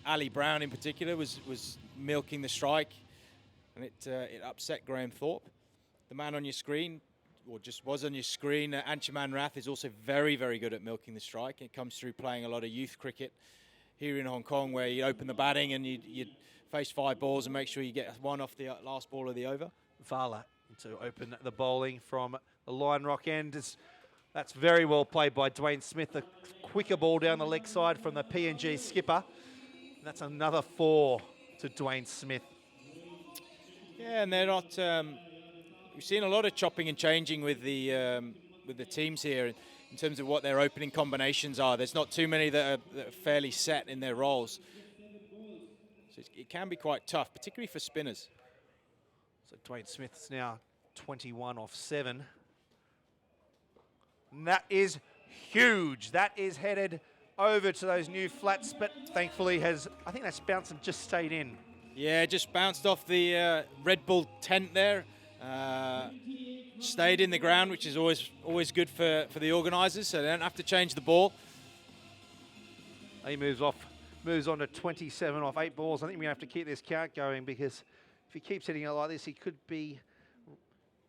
Ali Brown in particular was milking the strike, and it upset Graham Thorpe. The man on your screen, or just was on your screen, Anchaman Rath is also very, very good at milking the strike. It comes through playing a lot of youth cricket here in Hong Kong, where you open the batting and you'd face 5 balls and make sure you get one off the last ball of the over. Vala to open the bowling from the line rock end. That's very well played by Dwayne Smith. A quicker ball down the leg side from the PNG skipper. And that's another 4 to Dwayne Smith. Yeah, and they're not. We've seen a lot of chopping and changing with the teams here in terms of what their opening combinations are. There's not too many that are fairly set in their roles. So it can be quite tough, particularly for spinners. So Dwayne Smith's now 21 off 7. And that is huge. That is headed over to those new flats, but thankfully I think that's bounced and just stayed in. Yeah, just bounced off the Red Bull tent there. Stayed in the ground, which is always good for the organisers, so they don't have to change the ball. He moves on to 27 off 8 balls. I think we're going to have to keep this count going, because if he keeps hitting it like this, he could be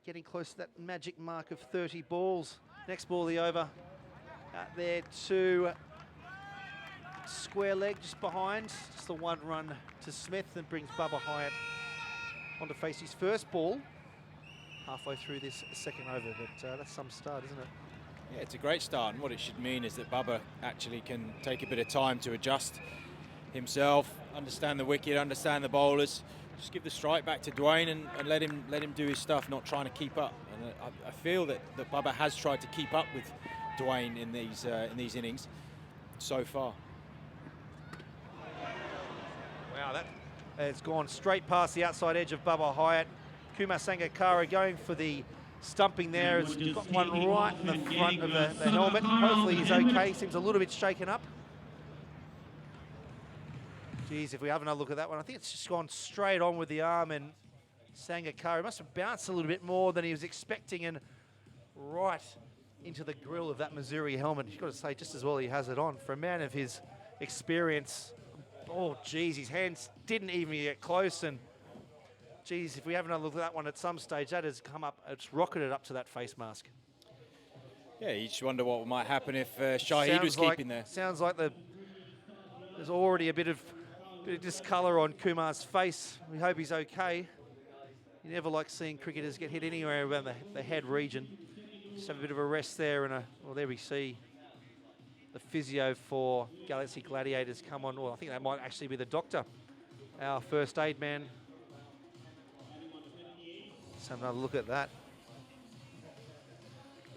getting close to that magic mark of 30 balls. Next ball of the over. Out there to square leg just behind. Just the 1 run to Smith, and brings Bubba Hyatt on to face his first ball halfway through this second over. But that's some start, isn't it? Yeah, it's a great start, and what it should mean is that Bubba actually can take a bit of time to adjust himself, understand the wicket, understand the bowlers. Just give the strike back to Dwayne and let him do his stuff, not trying to keep up. And I feel that Bubba has tried to keep up with Dwayne in these innings so far. Wow, that has gone straight past the outside edge of Bubba Hyatt. Kumar Sangakkara going for the stumping there. Has got one right in the front of the helmet. Hopefully he's okay. Seems a little bit shaken up. Geez, if we have another look at that one, I think it's just gone straight on with the arm, and Sangakkara must have bounced a little bit more than he was expecting, and right into the grill of that Missouri helmet. You've got to say, just as well he has it on. For a man of his experience, oh, geez, his hands didn't even get close, and geez, if we have another look at that one at some stage, that has come up, it's rocketed up to that face mask. Yeah, you just wonder what might happen if Shahid was keeping there. Sounds like there's already a bit of discolour on Kumar's face. We hope he's okay. You never like seeing cricketers get hit anywhere around the head region. Just have a bit of a rest there, and well, there we see the physio for Galaxy Gladiators come on. Well, I think that might actually be the doctor, our first aid man. Let's have another look at that.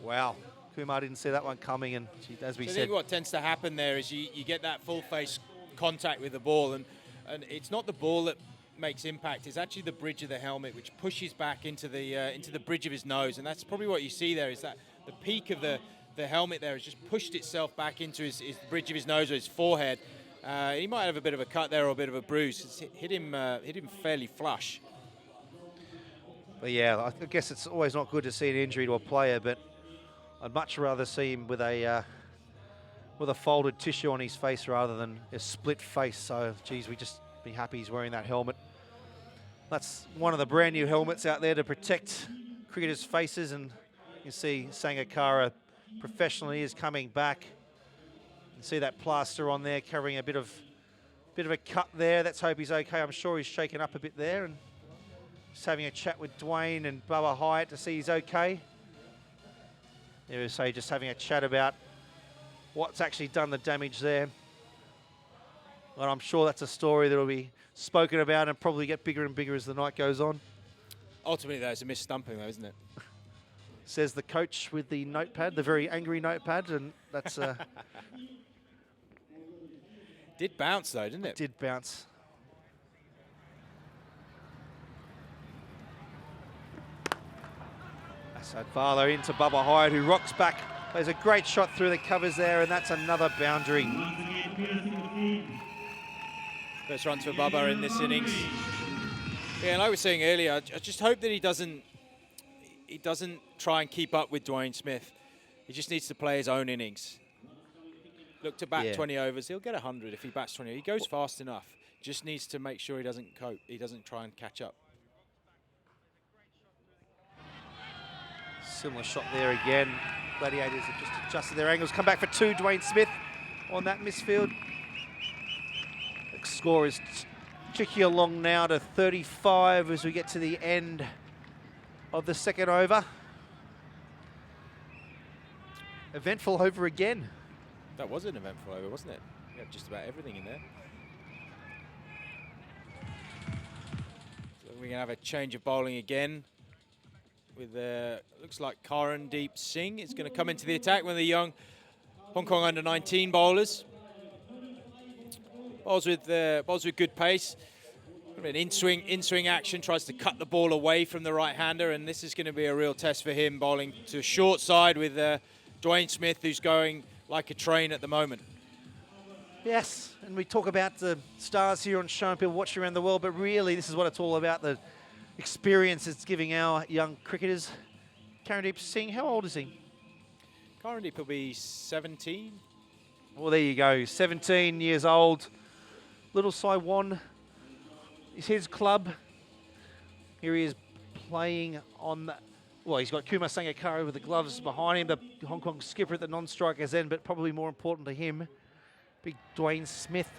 Wow, Kumar didn't see that one coming, and as we said, I think what tends to happen there is you get that full face contact with the ball, and it's not the ball that makes impact, it's actually the bridge of the helmet which pushes back into the bridge of his nose, and that's probably what you see there, is that the peak of the helmet there has just pushed itself back into his bridge of his nose or his forehead. He might have a bit of a cut there or a bit of a bruise. It's hit him fairly flush. But yeah, I guess it's always not good to see an injury to a player, but I'd much rather see him with a folded tissue on his face rather than a split face. So, geez, we just be happy he's wearing that helmet. That's one of the brand new helmets out there to protect cricketers' faces, and you can see Sangakkara professionally is coming back. You can see that plaster on there covering a bit of a cut there. Let's hope he's okay. I'm sure he's shaken up a bit there, and just having a chat with Dwayne and Bubba Hyatt to see he's okay. There we say, just having a chat about what's actually done the damage there. Well, I'm sure that's a story that will be spoken about and probably get bigger and bigger as the night goes on. Ultimately, though, it's a missed stumping, though, isn't it? Says the coach with the notepad, the very angry notepad, and that's... Did bounce, though, didn't it? Did bounce. Asad Barlow into Bubba Hyatt, who rocks back. There's a great shot through the covers there, and that's another boundary. First runs for Bubba in this innings. Yeah, like we were saying earlier, I just hope that he doesn't try and keep up with Dwayne Smith. He just needs to play his own innings. Look to bat 20 overs. He'll get 100 if he bats 20. He goes fast enough. Just needs to make sure he doesn't cope. He doesn't try and catch up. Similar shot there again. Gladiators have just adjusted their angles. Come back for two. Dwayne Smith on that misfield. The score is ticking along now to 35 as we get to the end of the second over. Eventful over again. That was an eventful over, wasn't it? You had just about everything in there. So we're going to have a change of bowling again. With looks like Karandeep Singh is going to come into the attack, one of the young Hong Kong under-19 bowlers. Bowls with good pace. An in-swing action, tries to cut the ball away from the right-hander, and this is going to be a real test for him, bowling to short side with Dwayne Smith, who's going like a train at the moment. Yes, and we talk about the stars here on show and people watching around the world, but really this is what it's all about, the experience it's giving our young cricketers. Karandeep Singh, how old is he? Karandeep will be 17. Well, there you go, 17 years old. Little Saiwan is his club. Here he is playing on the, well, he's got Kumar Sangakkara with the gloves behind him, the Hong Kong skipper at the non-striker's end, but probably more important to him, big Dwayne Smith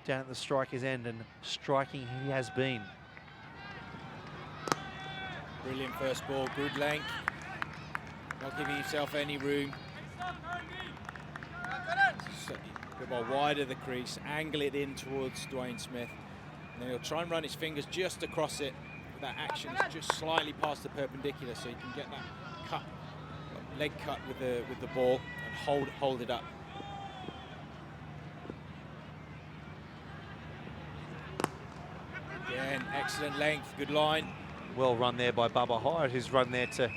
down at the striker's end, and striking he has been. Brilliant first ball, good length. Not giving himself any room. A bit more wide of the crease, angle it in towards Dwayne Smith, and then he'll try and run his fingers just across it. That action is just slightly past the perpendicular, so you can get that cut, leg cut with the ball and hold it up. Again, excellent length, good line. Well run there by Bubba Hyatt, who's run there to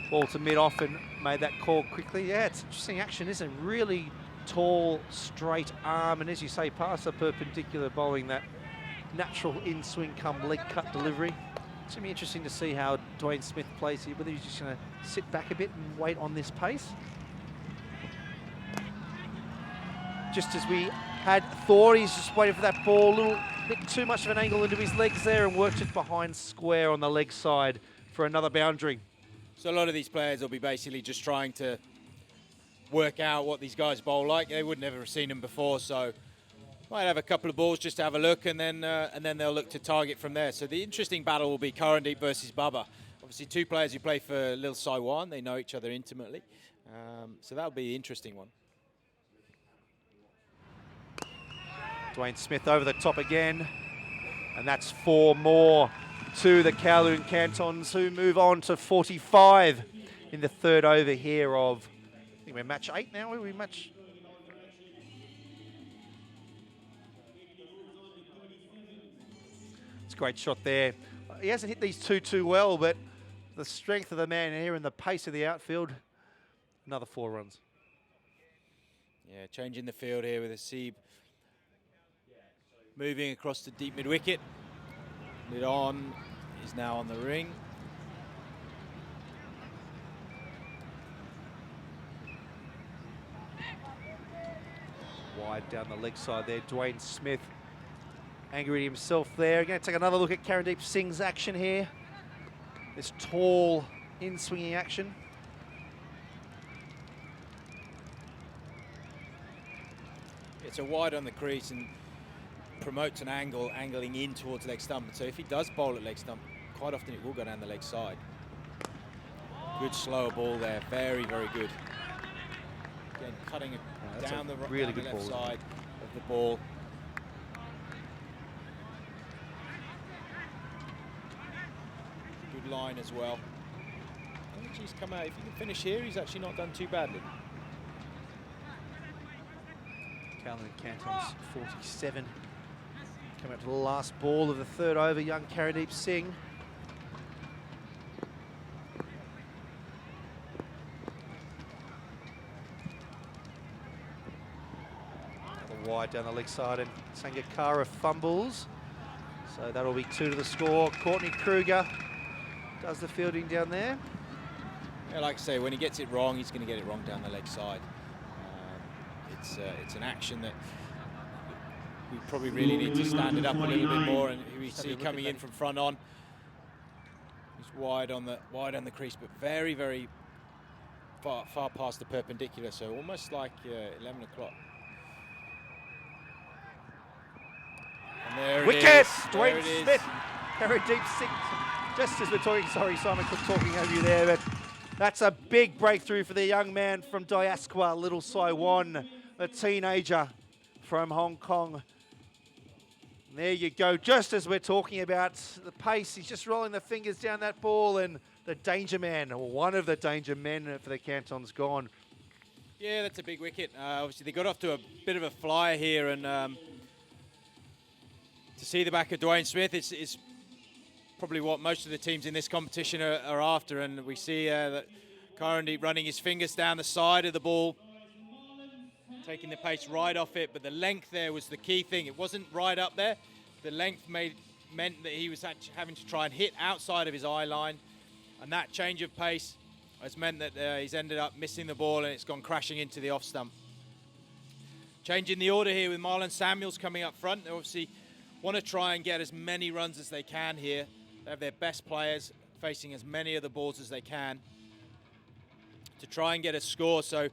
ball to mid-off and made that call quickly. Yeah, it's interesting action, isn't it? Really tall, straight arm, and as you say, past the perpendicular, bowling that natural in-swing come leg cut delivery. It's going to be interesting to see how Dwayne Smith plays here, whether he's just going to sit back a bit and wait on this pace. Just as we had thought, he's just waiting for that ball, a little bit too much of an angle into his legs there, and worked it behind square on the leg side for another boundary. So a lot of these players will be basically just trying to work out what these guys bowl like. They would never have seen them before, so might have a couple of balls just to have a look, and then they'll look to target from there. So the interesting battle will be Karandeep versus Bubba. Obviously, two players who play for Lil Saiwan. They know each other intimately, so that'll be the interesting one. Dwayne Smith over the top again, and that's 4 more to the Kowloon Cantons, who move on to 45 in the third over here of, I think we're match 8 now, we match... It's a great shot there. He hasn't hit these two too well, but the strength of the man here and the pace of the outfield, another 4 runs. Yeah, changing the field here with Asib moving across the deep mid-wicket. Mid on is now on the ring. Wide down the leg side there, Dwayne Smith angry at himself there. Going to take another look at Karandeep Singh's action here. This tall in-swinging action. It's a wide on the crease and promotes an angle, angling in towards leg stump. So if he does bowl at leg stump, quite often it will go down the leg side. Good slower ball there, very, very good. Again, cutting it down the really down good the left ball, side of the ball. Good line as well. I think he's come out. If he can finish here, he's actually not done too badly. Kowloon Cantons 47. Coming up to the last ball of the third over, young Karandeep Singh. Another wide down the leg side, and Sangakkara fumbles. So that'll be 2 to the score. Courtney Kruger does the fielding down there. Yeah, like I say, when he gets it wrong, he's going to get it wrong down the leg side. It's an action that we probably really need to stand it up a little bit more, and we see coming in from front on. He's wide on the crease, but very, very far past the perpendicular, so almost like 11 o'clock. And there Wicket! it is. Dwayne Smith, Karandeep Singh. Just as we're talking, sorry Simon Cook talking over you there, but that's a big breakthrough for the young man from Diaspora, Little Saiwan, a teenager from Hong Kong. And there you go, just as we're talking about the pace, he's just rolling the fingers down that ball, and the danger man, or one of the danger men for the Cantons, gone. Yeah, that's a big wicket. Obviously, they got off to a bit of a flyer here, and to see the back of Dwayne Smith is probably what most of the teams in this competition are after, and we see that Karandeep running his fingers down the side of the ball, taking the pace right off it, but the length there was the key thing. It wasn't right up there. The length meant that he was having to try and hit outside of his eye line, and that change of pace has meant that he's ended up missing the ball, and it's gone crashing into the off stump. Changing the order here with Marlon Samuels coming up front. They obviously want to try and get as many runs as they can here. They have their best players facing as many of the balls as they can to try and get a score. So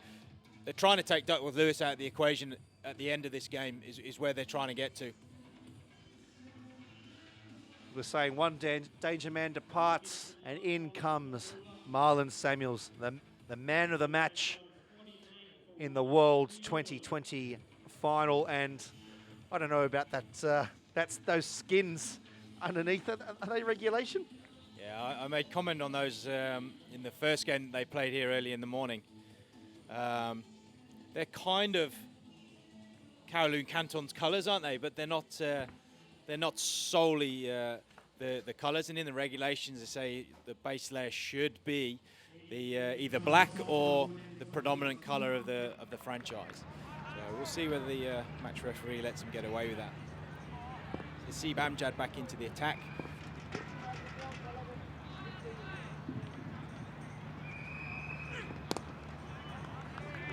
they're trying to take Duckworth Lewis out of the equation at the end of this game is where they're trying to get to. We're saying one danger man departs, and in comes Marlon Samuels, the man of the match in the World 2020 final. And I don't know about that. That's those skins underneath. Are they regulation? Yeah, I made comment on those in the first game they played here early in the morning. They're kind of Kowloon Cantons colours, aren't they? But they're not solely the colours. And in the regulations, they say the base layer should be the either black or the predominant colour of the franchise. So we'll see whether the match referee lets them get away with that. So see Amjad back into the attack.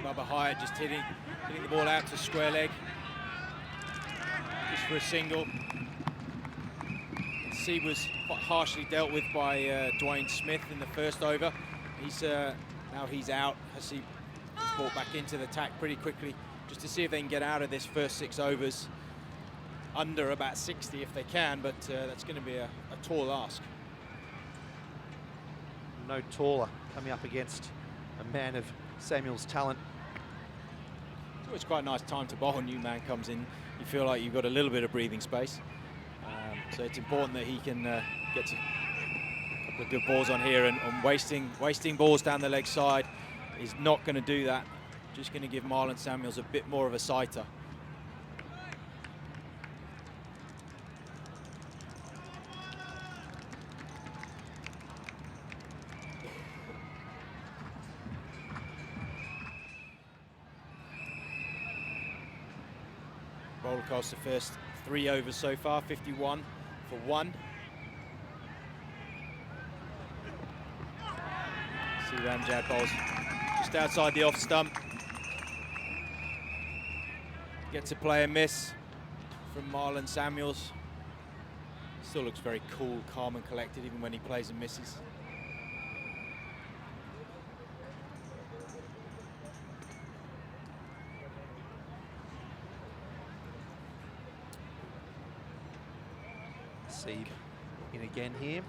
Bubba Hyatt just hitting the ball out to square leg. Just for a single. Seeb was quite harshly dealt with by Dwayne Smith in the first over. Now he's out. Haseeb is brought back into the attack pretty quickly just to see if they can get out of this first 6 overs under about 60 if they can, but that's going to be a tall ask. No taller coming up against a man of Samuel's talent. It's always quite a nice time to bowl. A new man comes in, you feel like you've got a little bit of breathing space. So it's important that he can get to a couple of good balls on here, and wasting balls down the leg side. He's not going to do that. Just going to give Marlon Samuels a bit more of a sighter. Roller coaster first 3 overs so far, 51 for 1. See Ramjad bowls just outside the off stump. Gets a play and miss from Marlon Samuels. Still looks very cool, calm and collected even when he plays and misses. Seeb in again here.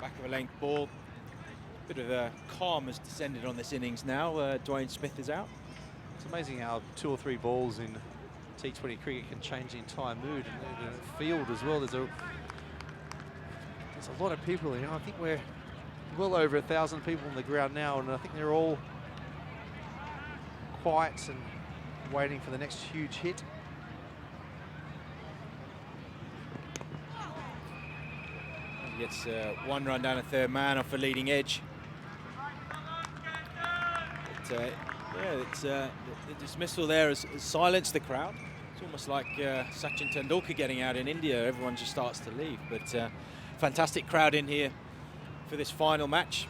Back of a length ball. Bit of a calm has descended on this innings now. Dwayne Smith is out. It's amazing how 2 or 3 balls in T20 cricket can change the entire mood and the field as well. There's a lot of people, you know. I think we're well over 1,000 people on the ground now, and I think they're all quiet and waiting for the next huge hit. He gets 1 run down a 3rd man off a leading edge. But, yeah, the dismissal there has silenced the crowd. It's almost like Sachin Tendulkar getting out in India. Everyone just starts to leave. But fantastic crowd in here for this final match.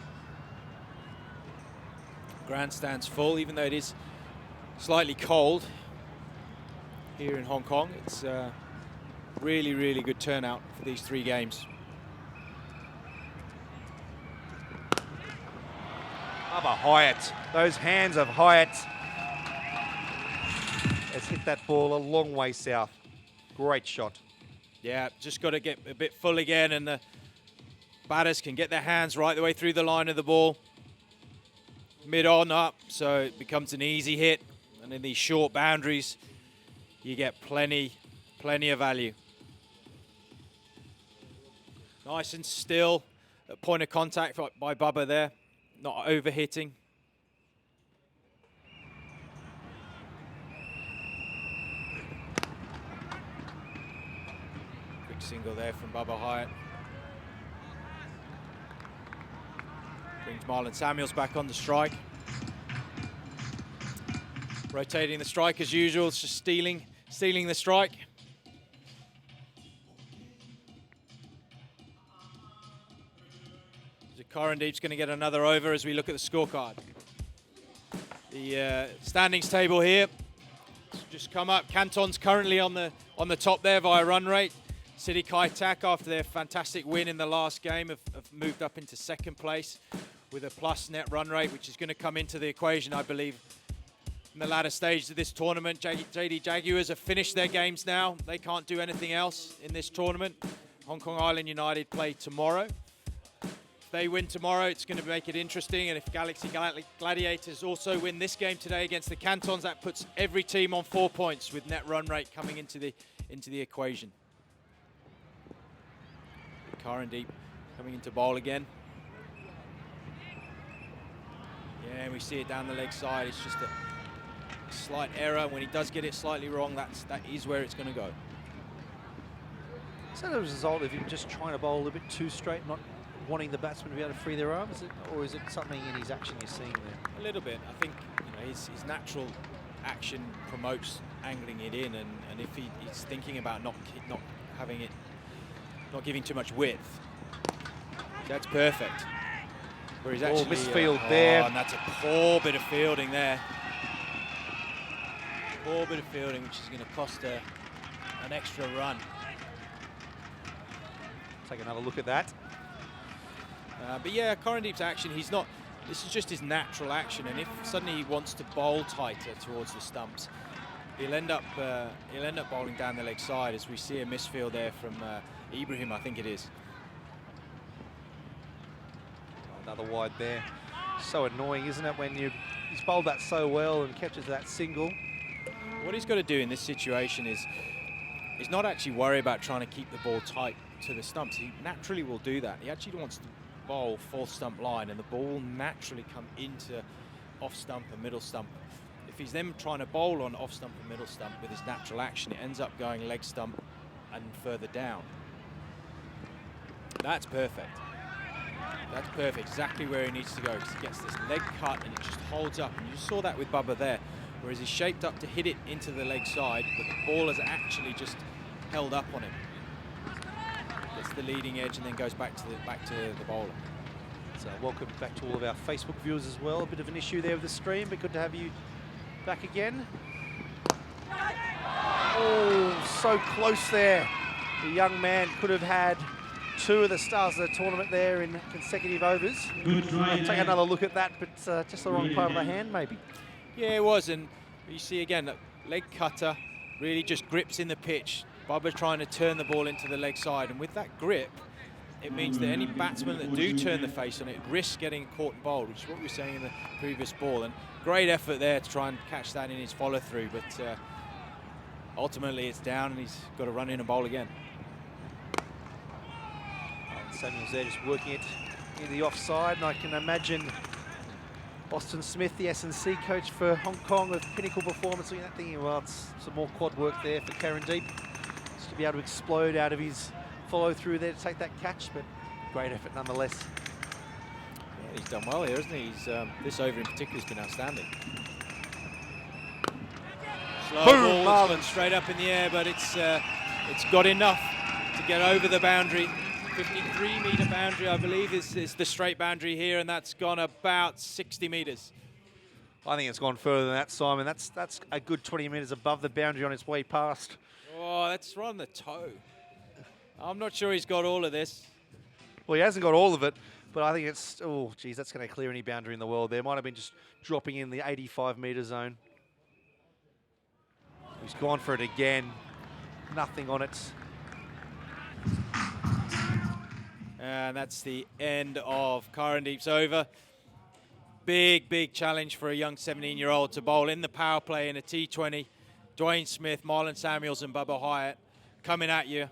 Grandstand's full, even though it is slightly cold here in Hong Kong. It's really, really good turnout for these 3 games. Bubba Hyatt, those hands of Hyatt has hit that ball a long way south. Great shot. Yeah, just got to get a bit full again, and the batters can get their hands right the way through the line of the ball. Mid on up, so it becomes an easy hit. And in these short boundaries, you get plenty of value. Nice and still at point of contact by Bubba there, not overhitting. Quick single there from Bubba Hyatt. Brings Marlon Samuels back on the strike. Rotating the strike as usual, it's just stealing the strike. Corandeep's going to get another over as we look at the scorecard. The standings table here just come up. Cantons currently on the top there via run rate. City Kaitak, after their fantastic win in the last game, have moved up into 2nd place with a plus net run rate, which is going to come into the equation, I believe, in the latter stages of this tournament. JD Jaguars have finished their games now. They can't do anything else in this tournament. Hong Kong Island United play tomorrow. If they win tomorrow, it's going to make it interesting. And if Galaxy Gladiators also win this game today against the Cantons, that puts every team on 4 points with net run rate coming into the equation. Karandeep coming into bowl again. Yeah, and we see it down the leg side. It's just a slight error. When he does get it slightly wrong, that is where it's going to go. Is that a result of him just trying to bowl a little bit too straight, not wanting the batsman to be able to free their arms, or is it something in his action you're seeing there? A little bit. I think his natural action promotes angling it in, and if he's thinking about not giving too much width, that's perfect. Where he's actually misfield there, and that's a poor bit of fielding there. Poor bit of fielding, which is going to cost an extra run. Take another look at that. But yeah, Karandeep's action, this is just his natural action, and if suddenly he wants to bowl tighter towards the stumps, he'll end up bowling down the leg side, as we see a misfield there from Ibrahim, I think it is. Another wide there. So annoying, isn't it, when he's bowled that so well and catches that single. What he's got to do in this situation is not actually worry about trying to keep the ball tight to the stumps. He naturally will do that. He actually wants to bowl fourth stump line, and the ball will naturally come into off stump and middle stump. If he's then trying to bowl on off stump and middle stump with his natural action, it ends up going leg stump and further down. That's perfect. That's perfect, exactly where he needs to go, because he gets this leg cut and it just holds up. And you saw that with Bubba there, whereas he's shaped up to hit it into the leg side, but the ball has actually just held up on him. Gets the leading edge and then goes back to the bowler. So welcome back to all of our Facebook viewers as well. A bit of an issue there with the stream, but good to have you back again. Oh, so close there. The young man could have had 2 of the stars of the tournament there in consecutive overs. I'll take another look at that, but just the wrong part of the hand, maybe. Yeah, it was, and you see again, that leg cutter really just grips in the pitch. Bubba trying to turn the ball into the leg side, and with that grip, it means that any batsmen that do turn the face on it risk getting caught and bowled, which is what we were saying in the previous ball. And great effort there to try and catch that in his follow-through, but ultimately it's down and he's got to run in and bowl again. Samuel's there just working it in the offside, and I can imagine Austin Smith, the S&C coach for Hong Kong, with Pinnacle Performance, looking at that thinking, well, it's some more quad work there for Karandeep. Just to be able to explode out of his follow-through there to take that catch, but great effort nonetheless. Yeah, he's done well here, hasn't he? This over in particular has been outstanding. Slow Boom, ball, it's gone straight up in the air, but it's got enough to get over the boundary. 53-metre boundary, I believe, is the straight boundary here, and that's gone about 60 metres. I think it's gone further than that, Simon. That's a good 20 metres above the boundary on its way past. Oh, that's right on the toe. I'm not sure he's got all of this. Well, he hasn't got all of it, but I think it's, oh, geez, that's going to clear any boundary in the world there. Might have been just dropping in the 85-metre zone. He's gone for it again. Nothing on it. And that's the end of Karandeep's over. Big, big challenge for a young 17-year-old to bowl in the power play in a T20. Dwayne Smith, Marlon Samuels and Bubba Hyatt coming at you.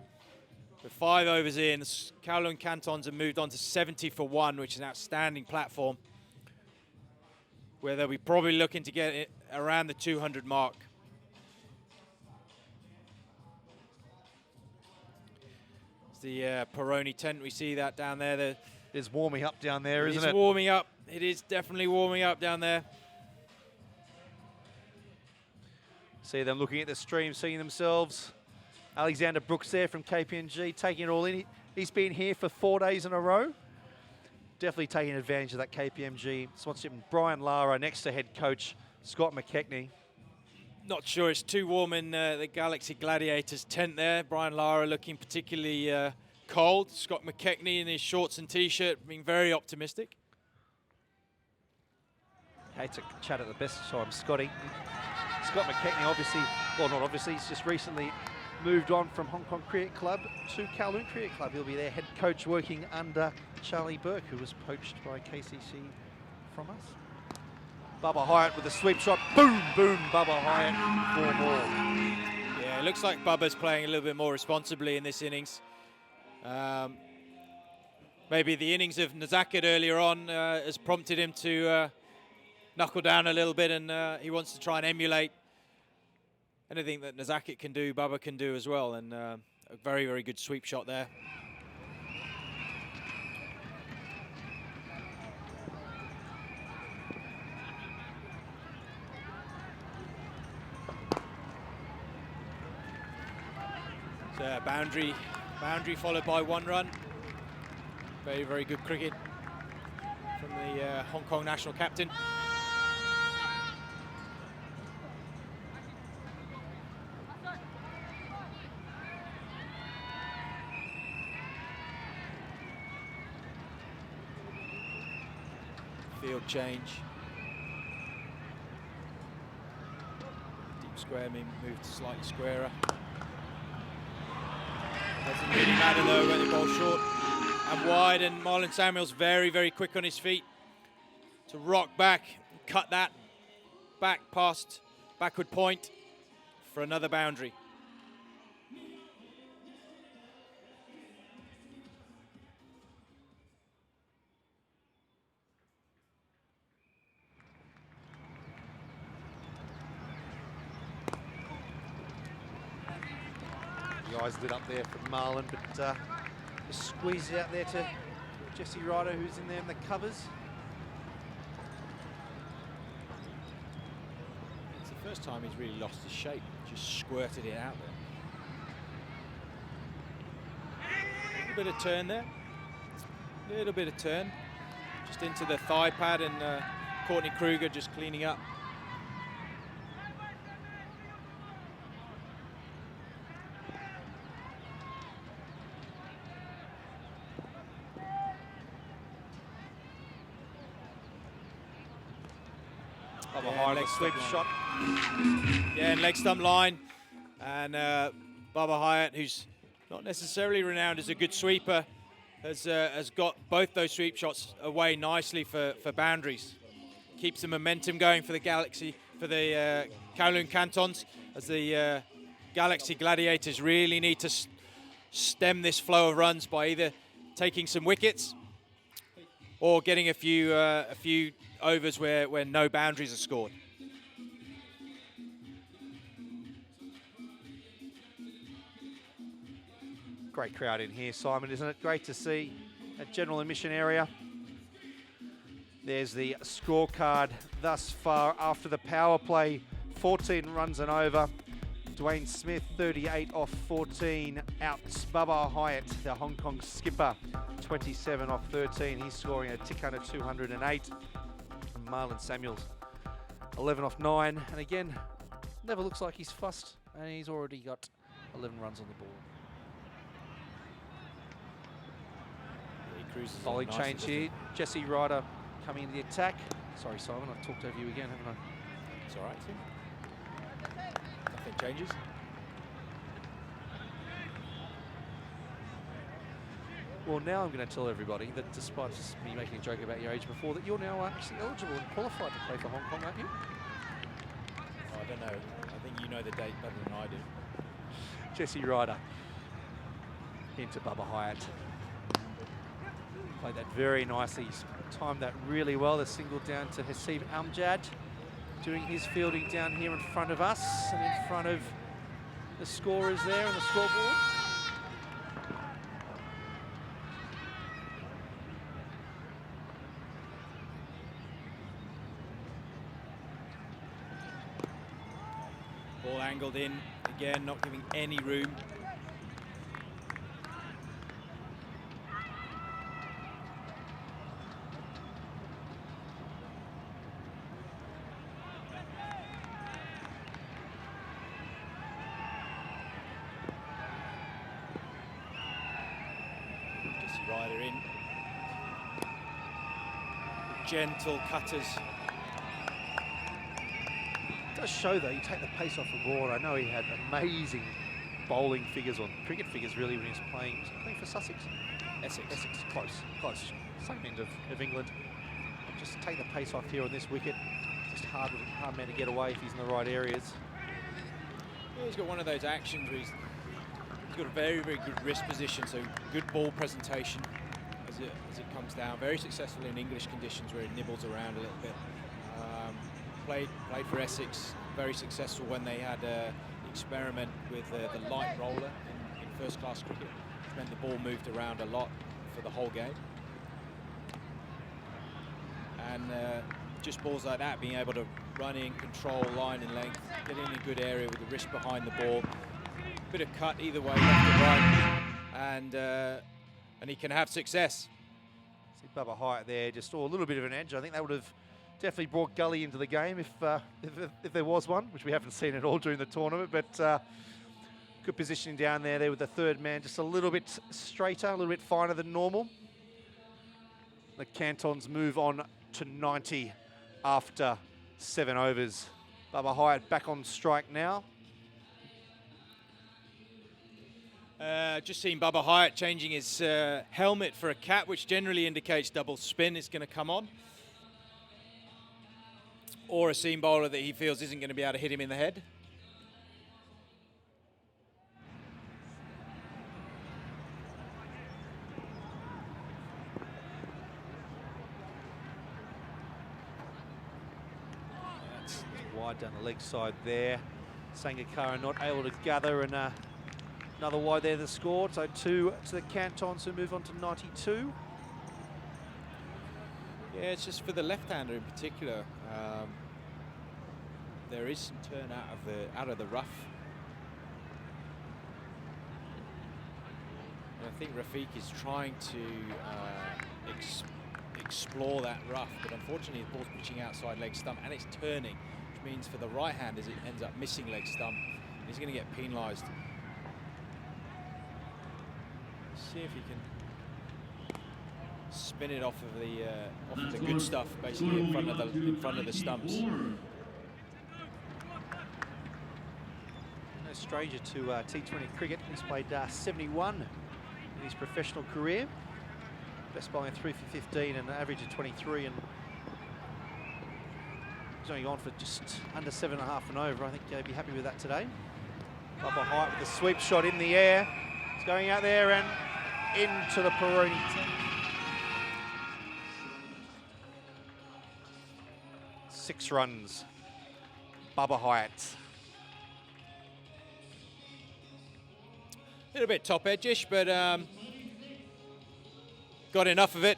With 5 overs in, the Kowloon Cantons have moved on to 70 for 1, which is an outstanding platform, where they'll be probably looking to get it around the 200 mark. The Peroni tent, we see that down there. It's warming up down there, isn't it? It's warming up. It is definitely warming up down there. See them looking at the stream, seeing themselves. Alexander Brooks there from KPMG, taking it all in. He's been here for 4 days in a row. Definitely taking advantage of that KPMG sponsorship. And Brian Lara next to head coach Scott McKechnie. Not sure it's too warm in the Galaxy Gladiators tent there. Brian Lara looking particularly cold. Scott McKechnie in his shorts and T-shirt being very optimistic. Hey, to chat at the best time, Scotty. Scott McKechnie, obviously, well, not obviously, he's just recently moved on from Hong Kong Cricket Club to Kowloon Cricket Club. He'll be their head coach working under Charlie Burke, who was poached by KCC from us. Bubba Hyatt with a sweep shot. Boom, boom, Bubba Hyatt, 4 more. Yeah, it looks like Bubba's playing a little bit more responsibly in this innings. Maybe the innings of Nizakat earlier on has prompted him to knuckle down a little bit, and he wants to try and emulate anything that Nizakat can do, Bubba can do as well, and a very, very good sweep shot there. So boundary followed by 1 run. Very, very good cricket from the Hong Kong national captain. Field change. Deep square moved slightly squarer. Doesn't really matter though when they bowl short and wide, and Marlon Samuel's very, very quick on his feet to rock back and cut that back past backward point for another boundary. The eyes lit up there for Marlon, but just squeezed it out there to Jesse Ryder, who's in there in the covers. It's the first time he's really lost his shape, just squirted it out there. A little bit of turn there, a little bit of turn, just into the thigh pad, and Courtney Kruger just cleaning up. Leg sweep shot. Yeah, and leg stump line. And Bubba Hyatt, who's not necessarily renowned as a good sweeper, has got both those sweep shots away nicely for boundaries. Keeps the momentum going for the Galaxy, for the Kowloon Cantons, as the Galaxy Gladiators really need to stem this flow of runs by either taking some wickets or getting a few overs where no boundaries are scored. Great crowd in here, Simon, isn't it? Great to see at general admission area. There's the scorecard thus far after the power play. 14 runs and over. Dwayne Smith, 38 off 14 outs. Bubba Hyatt, the Hong Kong skipper, 27 off 13. He's scoring a tick under 208. And Marlon Samuels, 11 off 9. And again, never looks like he's fussed, and he's already got 11 runs on the board. Volley change here. Jesse Ryder coming into the attack. Sorry, Simon, I've talked over you again, haven't I? It's all right, Tim. Nothing changes. Well, now I'm going to tell everybody that despite just me making a joke about your age before, that you're now actually eligible and qualified to play for Hong Kong, aren't you? Oh, I don't know. I think you know the date better than I do. Jesse Ryder into Bubba Hyatt. Played that very nicely. He's timed that really well. The single down to Haseeb Amjad, doing his fielding down here in front of us and in front of the scorers there on the scoreboard. Ball angled in, again, not giving any room. Ryder in. Gentle cutters. It does show though, you take the pace off the ball. I know he had amazing bowling figures, or cricket figures really, when he was playing. Was he playing for Sussex? Essex. Essex, close. Same end of England. Just take the pace off here on this wicket. Just hard man to get away if he's in the right areas. Yeah, he's got one of those actions where he's got a very, very good wrist position, so good ball presentation as it comes down. Very successful in English conditions where it nibbles around a little bit. Played for Essex, very successful when they had an experiment with the light roller in first-class cricket. It meant the ball moved around a lot for the whole game. And just balls like that, being able to run in, control line and length, get in a good area with the wrist behind the ball. Bit of cut either way, left to right, and he can have success. See Bubba Hyatt there, just a little bit of an edge. I think that would have definitely brought Gully into the game if there was one, which we haven't seen at all during the tournament. But good positioning down there with the third man, just a little bit straighter, a little bit finer than normal. The Cantons move on to 90 after 7 overs. Bubba Hyatt back on strike now. Just seen Bubba Hyatt changing his helmet for a cap, which generally indicates double spin is going to come on. Or a seam bowler that he feels isn't going to be able to hit him in the head. That's wide down the leg side there. Sangakkara not able to gather, and another wide there that scored. So 2 to the Cantons, who move on to 92. Yeah, it's just for the left-hander in particular. There is some turn out of the rough. And I think Rafiq is trying to explore that rough, but unfortunately the ball's pitching outside leg stump and it's turning, which means for the right-handers it ends up missing leg stump. He's going to get penalised. See if he can spin it off of the good stuff, basically in front of the stumps. No stranger to T20 cricket. He's played 71 in his professional career. Best bowling 3 for 15 and an average of 23, and he's only gone for just under 7.5 and over. I think he'll be happy with that today. Bubba Hyatt with the sweep shot in the air. It's going out there and into the Peroni. Six runs. Bubba Hyatt. A little bit top edge-ish, but got enough of it.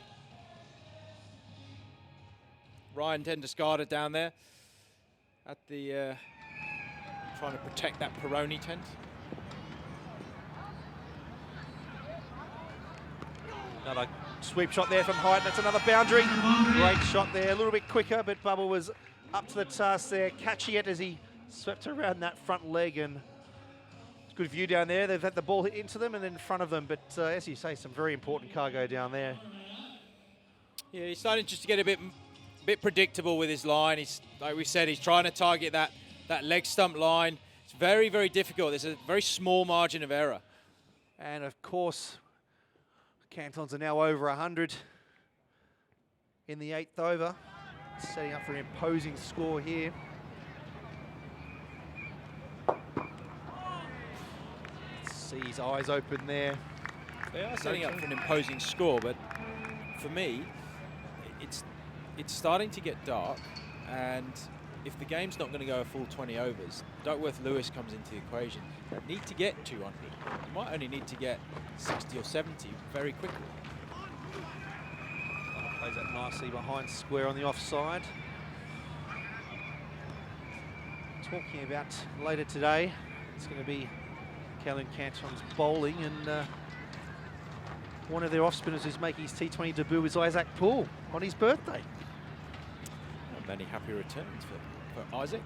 Ryan ten discarded down there at the trying to protect that Peroni tent. Another sweep shot there from Hyatt. That's another boundary. Great shot there. A little bit quicker, but Bubba was up to the task there, catching it as he swept around that front leg, and good view down there. They've had the ball hit into them and then in front of them, but as you say, some very important cargo down there. Yeah, he's starting just to get a bit predictable with his line. He's, like we said, he's trying to target that leg stump line. It's very, very difficult. There's a very small margin of error. And of course, Cantons are now over 100 in the 8th over, setting up for an imposing score here. See his eyes open there. They are setting up for an imposing score, but for me, it's starting to get dark, and if the game's not going to go a full 20 overs, Duckworth-Lewis comes into the equation. You don't need to get 200. You might only need to get 60 or 70 very quickly. Plays that nicely behind square on the offside. Talking about later today, it's going to be Cantons bowling, and one of their off-spinners who's making his T20 debut is Isaac Poole on his birthday. Many happy returns for Isaac.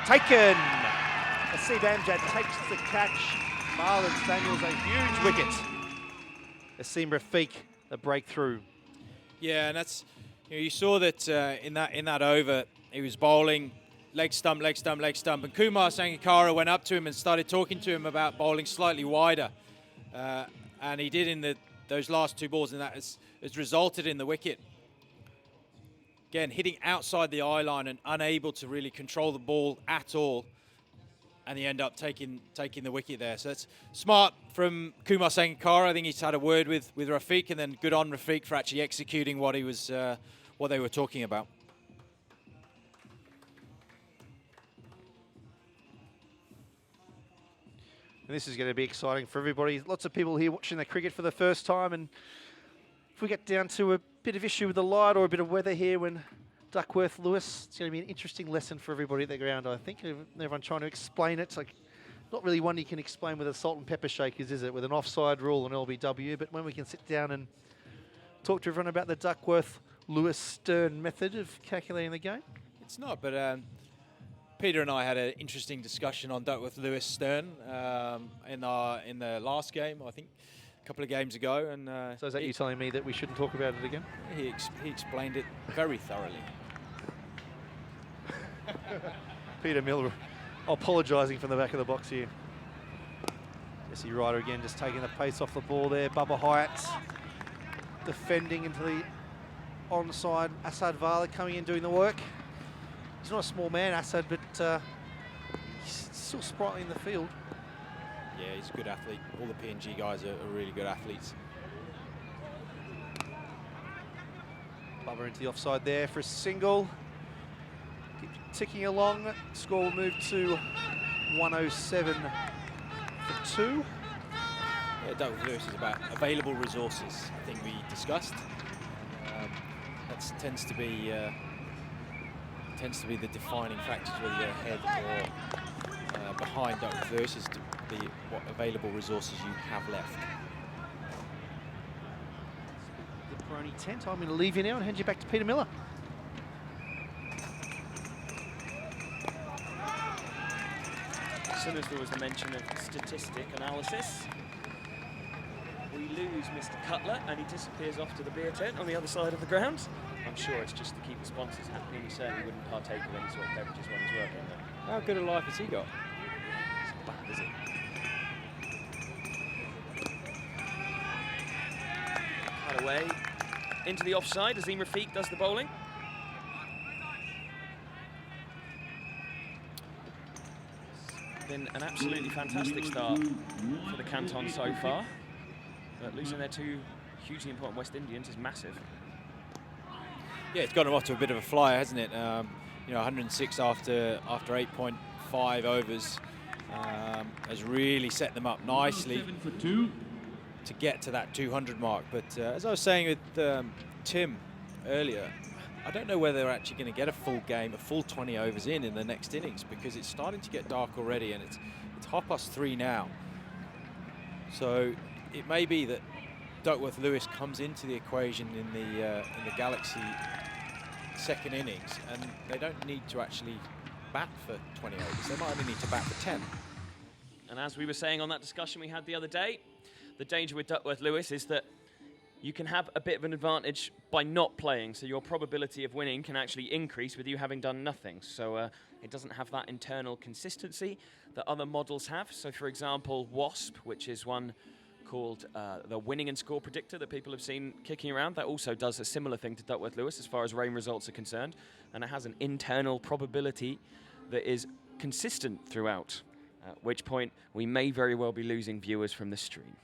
Taken! Asib Amjad takes the catch. Marlon Samuels a huge wicket. Asim Rafiq, the breakthrough. Yeah, and that's, you saw that in that over, he was bowling leg stump, leg stump, leg stump. And Kumar Sangakkara went up to him and started talking to him about bowling slightly wider. And he did in those last 2 balls, and that has resulted in the wicket. Again, hitting outside the eye line and unable to really control the ball at all. And he end up taking the wicket there. So it's smart from Kumar Sangakkara. I think he's had a word with Rafiq, and then good on Rafiq for actually executing what they were talking about. And this is going to be exciting for everybody. Lots of people here watching the cricket for the first time, and if we get down to a bit of issue with the light or a bit of weather here when Duckworth-Lewis, it's going to be an interesting lesson for everybody at the ground, I think. Everyone trying to explain it. It's like not really one you can explain with a salt and pepper shakers, is it? With an offside rule and LBW, but when we can sit down and talk to everyone about the Duckworth-Lewis-Stern method of calculating the game. It's not, but Peter and I had an interesting discussion on Duckworth-Lewis-Stern in the last game, I think, a couple of games ago. And so is that you telling me that we shouldn't talk about it again? He explained it very thoroughly. Peter Miller apologising from the back of the box here. Jesse Ryder again just taking the pace off the ball there. Bubba Hyatt defending into the onside. Asad Vala coming in doing the work. He's not a small man, Asad, but he's still sprightly in the field. Yeah, he's a good athlete. All the PNG guys are really good athletes. Bubba into the offside there for a single. Keep ticking along. Score will move to 107 for 2. Yeah, Duckworth-Lewis is about available resources, I think we discussed. That tends to be the defining factors, whether you're ahead or behind Duckworth-Lewis, is what available resources you have left. The Peroni tent. I'm going to leave you now and hand you back to Peter Miller. As soon as there was the mention of statistic analysis, we lose Mr. Cutler and he disappears off to the beer tent on the other side of the ground. I'm sure it's just to keep the sponsors happy, and he certainly wouldn't partake of any sort of beverages when he's working there. How good a life has he got? It's bad, is it? Cut away into the offside. Azim Rafiq does the bowling. Been an absolutely fantastic start for the Cantons so far. But losing their 2 hugely important West Indians is massive. Yeah, it's got them off to a bit of a flyer, hasn't it? 106 after 8.5 overs has really set them up nicely to get to that 200 mark. But as I was saying with Tim earlier, I don't know whether they're actually going to get a full game, a full 20 overs in the next innings, because it's starting to get dark already, and it's 3:30 now. So it may be that Duckworth-Lewis comes into the equation in the Galaxy second innings, and they don't need to actually bat for 20 overs. They might only need to bat for 10. And as we were saying on that discussion we had the other day, the danger with Duckworth-Lewis is that you can have a bit of an advantage by not playing, so your probability of winning can actually increase with you having done nothing. So it doesn't have that internal consistency that other models have. So for example, WASP, which is one called the winning and score predictor that people have seen kicking around, that also does a similar thing to Duckworth-Lewis as far as rain results are concerned, and it has an internal probability that is consistent throughout, at which point we may very well be losing viewers from the stream.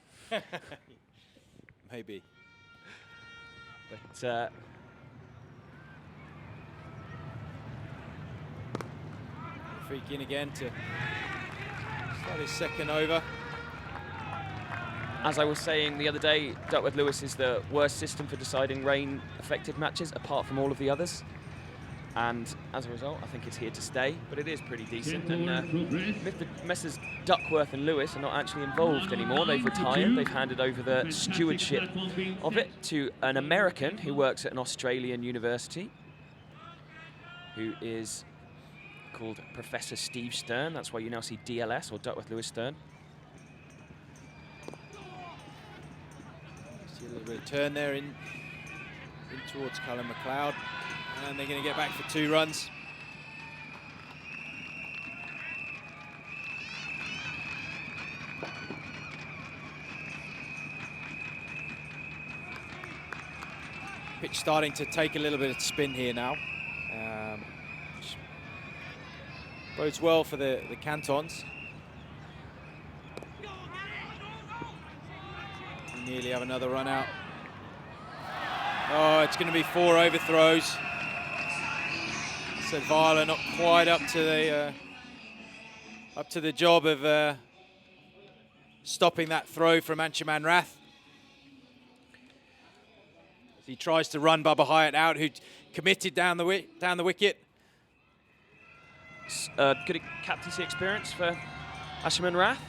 Maybe. But Freak in again to start his second over. As I was saying the other day, Duckworth-Lewis is the worst system for deciding rain-affected matches, apart from all of the others. And as a result, I think it's here to stay, but it is pretty decent. And Messrs. Duckworth and Lewis are not actually involved anymore. They've retired. They've handed over the stewardship of it to an American who works at an Australian university, who is called Professor Steve Stern. That's why you now see DLS, or Duckworth-Lewis Stern. See a little bit of turn there in towards Callum McLeod. And they're going to get back for 2 runs. Pitch starting to take a little bit of spin here now. Which bodes well for the Cantons. We nearly have another run out. Oh, it's going to be 4 overthrows. So Viola not quite up to the job of stopping that throw from Anshuman Rath. He tries to run Bubba Hyatt out, who committed down the wicket. Good captaincy experience for Anshuman Rath.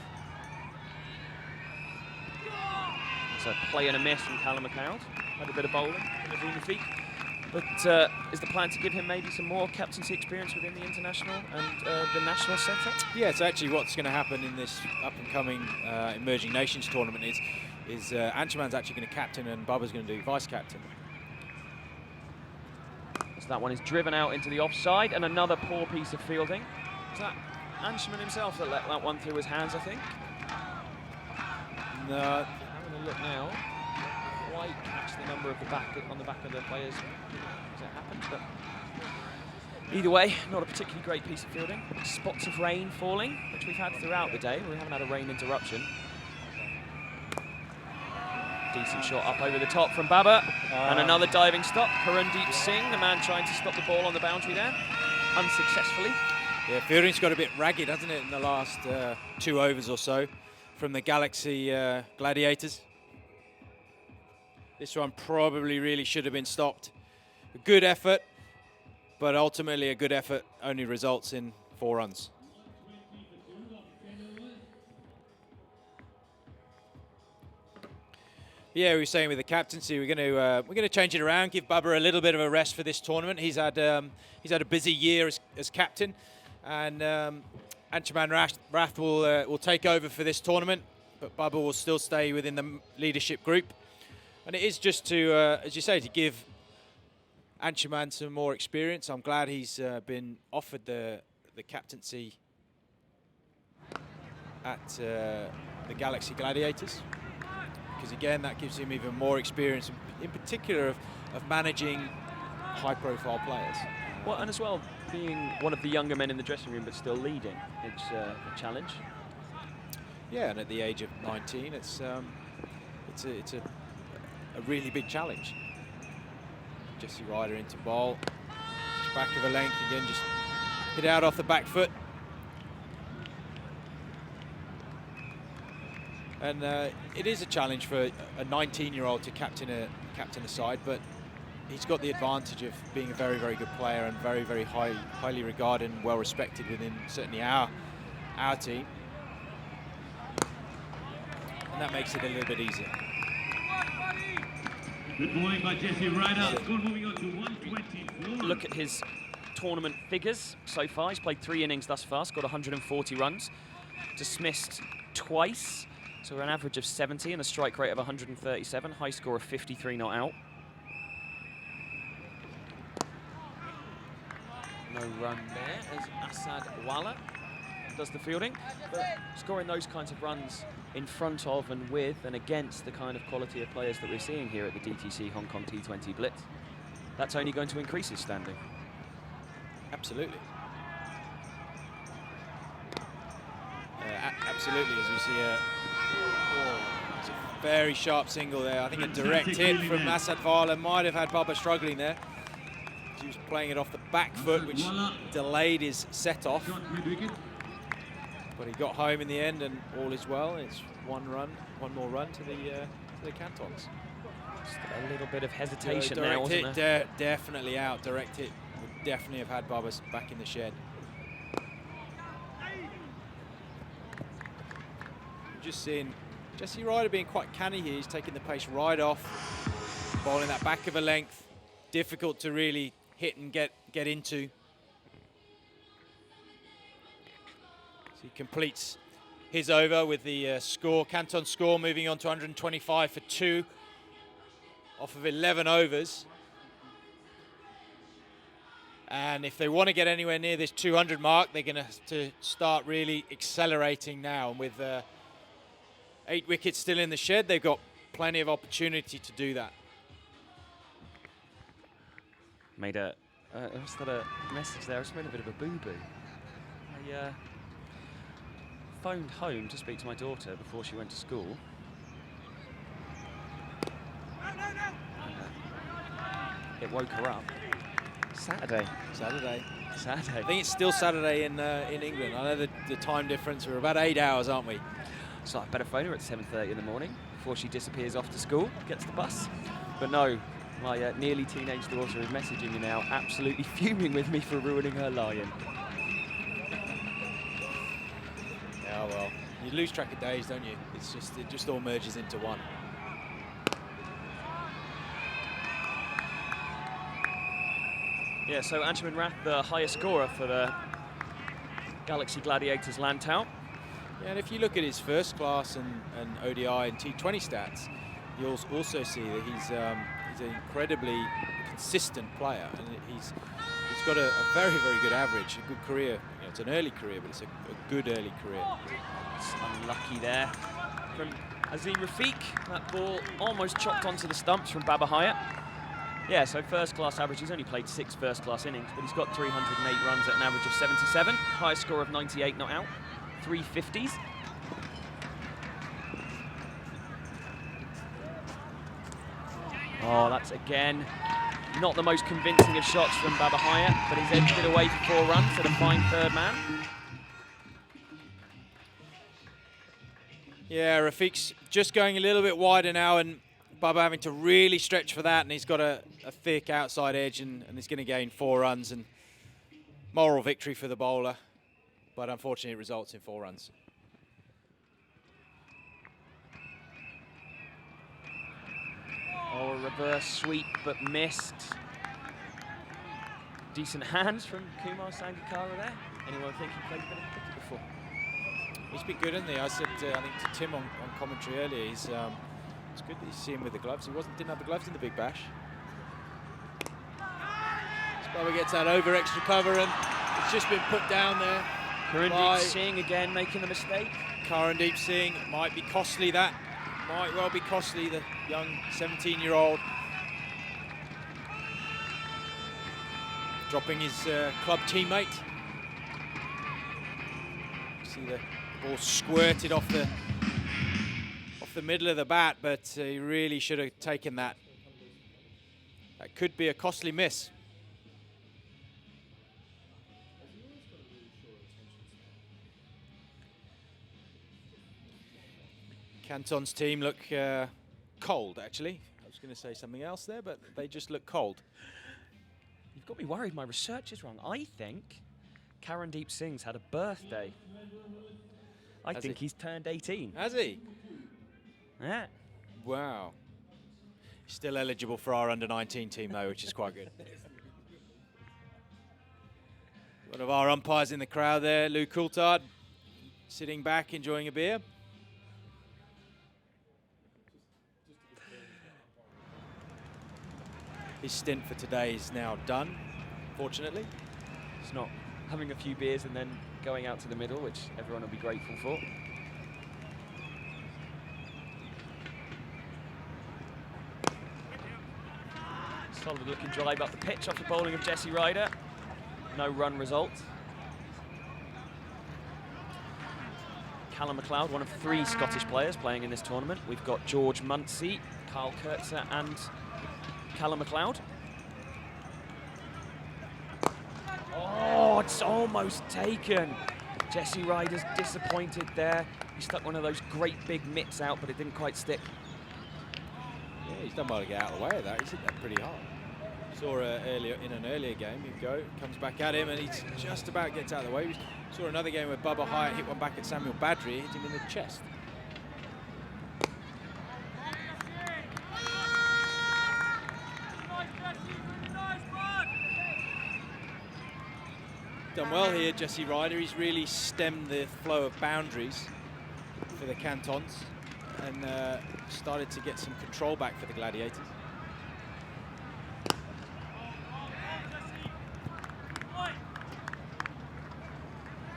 It's a play and a miss from Callum McLeod. Had a bit of bowling between the feet. But is the plan to give him maybe some more captaincy experience within the international and the national setup? Yeah, it's actually what's going to happen in this up-and-coming Emerging Nations tournament is Anshuman's actually going to captain and Bubba's going to do vice-captain. So that one is driven out into the offside, and another poor piece of fielding. Is that Anshuman himself that let that one through his hands, I think? No. Having a look now. Quite catch the number of on the back of the players as it happens, but either way, not a particularly great piece of fielding. Spots of rain falling, which we've had throughout the day. We haven't had a rain interruption. Decent shot up over the top from Baba, and another diving stop. Karundeep Singh, the man trying to stop the ball on the boundary there, unsuccessfully. Yeah, fielding's got a bit ragged, hasn't it, in the last 2 overs or so from the Galaxy Gladiators. This one probably really should have been stopped. A good effort, but ultimately a good effort only results in 4 runs. Yeah, we were saying with the captaincy, we're going to change it around, give Bubba a little bit of a rest for this tournament. He's had a busy year as captain, and Anshuman Rath will take over for this tournament, but Bubba will still stay within the leadership group. And it is just to, as you say, to give Anshuman some more experience. I'm glad he's been offered the captaincy at the Galaxy Gladiators, because again, that gives him even more experience, in particular of managing high-profile players. Well, and as well, being one of the younger men in the dressing room but still leading, it's a challenge. Yeah, and at the age of 19, it's a really big challenge. Jesse Ryder into ball, just back of a length again, just hit out off the back foot. And it is a challenge for a 19-year-old to captain a side, but he's got the advantage of being a very, very good player and very, very highly regarded and well respected within certainly our team. And that makes it a little bit easier. Good bowling by Jesse Ryder. Score moving on to 124. Look at his tournament figures so far. He's played 3 innings thus far, scored 140 runs, dismissed twice, so an average of 70 and a strike rate of 137, high score of 53 not out. No run there as Asad Wala does the fielding, but scoring those kinds of runs in front of and with and against the kind of quality of players that we're seeing here at the DTC Hong Kong T20 Blitz, that's only going to increase his standing. Absolutely. Absolutely, as we see it's a very sharp single there. I think a direct hit from Asad Vala might have had Bubba struggling there. He was playing it off the back foot, which delayed his set off. But he got home in the end, and all is well. It's one more run to the Cantons. Just a little bit of hesitation direct there, wasn't hit, there? definitely out. Direct hit would definitely have had Bubba back in the shed. Just seeing Jesse Ryder being quite canny here. He's taking the pace right off, bowling that back of a length. Difficult to really hit and get into. So he completes his over with the score. Canton score moving on to 125 for 2 off of 11 overs. And if they want to get anywhere near this 200 mark, they're going to have to start really accelerating now. And with 8 wickets still in the shed, they've got plenty of opportunity to do that. Made a, what's that, a message there? I just made a bit of a boo-boo. I phoned home to speak to my daughter before she went to school. It woke her up. Saturday. Saturday. Saturday. I think it's still Saturday in England. I know the time difference. We're about 8 hours, aren't we? So I better phone her at 7:30 in the morning before she disappears off to school, gets the bus. But no, my nearly teenage daughter is messaging me now, absolutely fuming with me for ruining her lion. Yeah, well, you lose track of days, don't you? It just all merges into one. Yeah, so Anjuman Rath, the highest scorer for the Galaxy Gladiators Lantau. Yeah, and if you look at his first class and ODI and T20 stats, you'll also see that he's an incredibly consistent player, and he's got a very, very good average, a good career. You know, it's an early career, but it's a good early career. It's unlucky there from Azim Rafiq. That ball almost chopped onto the stumps from Baba Hyatt. Yeah, so first-class average. He's only played 6 first-class innings, but he's got 308 runs at an average of 77. Highest score of 98 not out. 3 50s. Oh, that's again not the most convincing of shots from Baba Hyatt, but he's edged it away for 4 runs to the fine third man. Yeah, Rafiq's just going a little bit wider now, and Baba having to really stretch for that, and he's got a thick outside edge, and he's going to gain 4 runs, and moral victory for the bowler, but unfortunately it results in 4 runs. Oh, a reverse sweep, but missed. Decent hands from Kumar Sangakkara there. Anyone think he played a bit of cricket before? He's been good, hasn't he? I said, I think to Tim on commentary earlier, it's good that you see him with the gloves. He didn't have the gloves in the Big Bash. Baba gets that over extra cover, and it's just been put down there. Karandeep Singh again making the mistake. Karandeep Singh might be costly. That might well be costly. The young 17-year-old dropping his club teammate. See the ball squirted off the middle of the bat, but he really should have taken that. That could be a costly miss. Cantons team look cold, actually. I was going to say something else there, but they just look cold. You've got me worried my research is wrong. I think Karandeep Singh's had a birthday. I think he's turned 18. Has he? Yeah. Wow. Still eligible for our under-19 team, though, which is quite good. One of our umpires in the crowd there, Lou Coulthard, sitting back, enjoying a beer. His stint for today is now done, fortunately. It's not having a few beers and then going out to the middle, which everyone will be grateful for. Solid looking drive up the pitch off the bowling of Jesse Ryder. No run result. Callum MacLeod, one of 3 Scottish players playing in this tournament. We've got George Munsey, Carl Kurtzer and Callum MacLeod. Oh, it's almost taken. Jesse Ryder's disappointed there. He stuck one of those great big mitts out, but it didn't quite stick. Yeah, he's done well to get out of the way of that. He's hit that pretty hard. Saw earlier in an earlier game, he'd go, comes back at him, and he's just about gets out of the way. We saw another game where Baba Hyatt hit one back at Samuel Badri, hit him in the chest. Done well here, Jesse Ryder. He's really stemmed the flow of boundaries for the Cantons and started to get some control back for the Gladiators.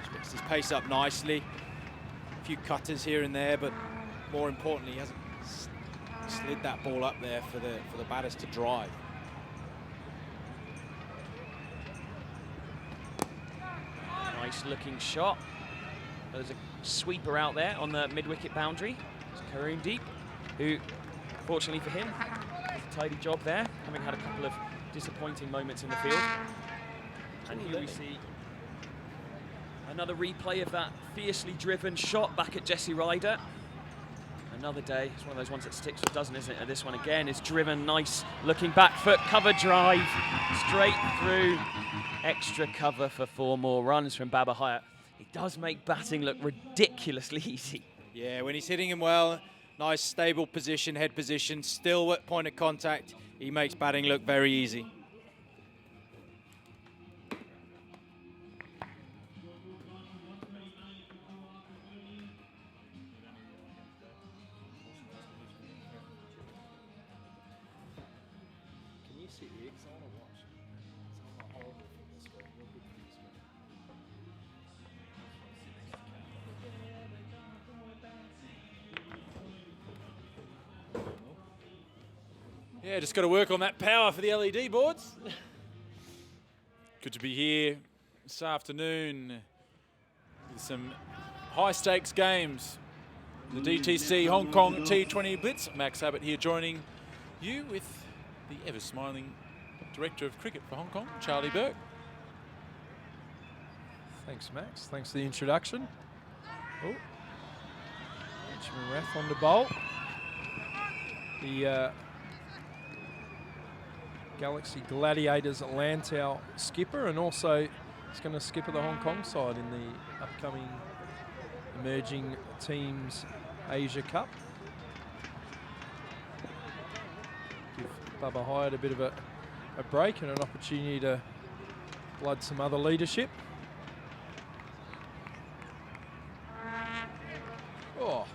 Just mixed his pace up nicely. A few cutters here and there, but more importantly, he hasn't slid that ball up there for the batters to drive. Nice looking shot. There's a sweeper out there on the mid-wicket boundary. It's Karoon Deep, who, fortunately for him, does a tidy job there, having had a couple of disappointing moments in the field. And here we see another replay of that fiercely driven shot back at Jesse Ryder. Another day. It's one of those ones that sticks or doesn't, isn't it? And this one again is driven, nice looking back foot, cover drive, straight through. Extra cover for 4 more runs from Baba Hyatt. It does make batting look ridiculously easy. Yeah, when he's hitting him well, nice stable position, head position, still at point of contact, he makes batting look very easy. Yeah, just got to work on that power for the LED boards. Good to be here this afternoon with some high-stakes games. The DTC Hong Kong T20 Blitz. Max Abbott here joining you with the ever-smiling Director of Cricket for Hong Kong, Charlie Burke. Thanks, Max. Thanks for the introduction. Oh, Benjamin Rath on the bowl. The Galaxy Gladiators Lantau skipper, and also he's going to skipper the Hong Kong side in the upcoming Emerging Teams Asia Cup. Give Bubba Hyatt a bit of a break and an opportunity to blood some other leadership. Oh.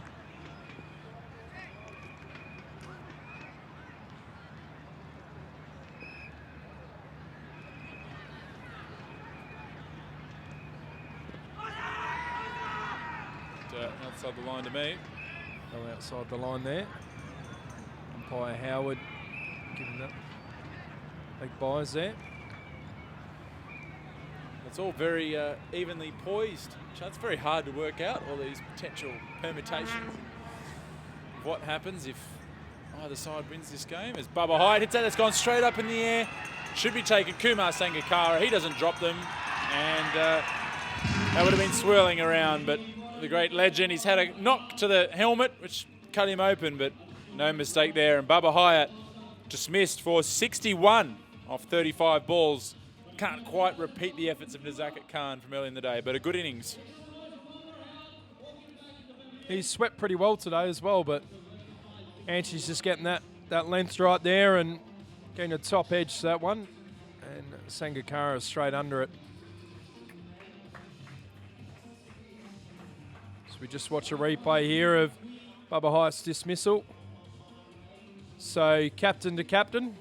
Outside the line to me. No outside the line there. Umpire Howard giving that big buys there. It's all very evenly poised. It's very hard to work out all these potential permutations of what happens if either side wins this game. As Bubba Hyatt hits that, it's gone straight up in the air. Should be taken. Kumar Sangakkara, he doesn't drop them. And that would have been swirling around, but the great legend, he's had a knock to the helmet, which cut him open, but no mistake there. And Bubba Hyatt dismissed for 61 off 35 balls. Can't quite repeat the efforts of Nizakat Khan from early in the day, but a good innings. He's swept pretty well today as well, but Anchi's just getting that length right there and getting a top edge to that one. And Sangakkara is straight under it. So we just watch a replay here of Bubba Hyatt's dismissal. So captain to captain.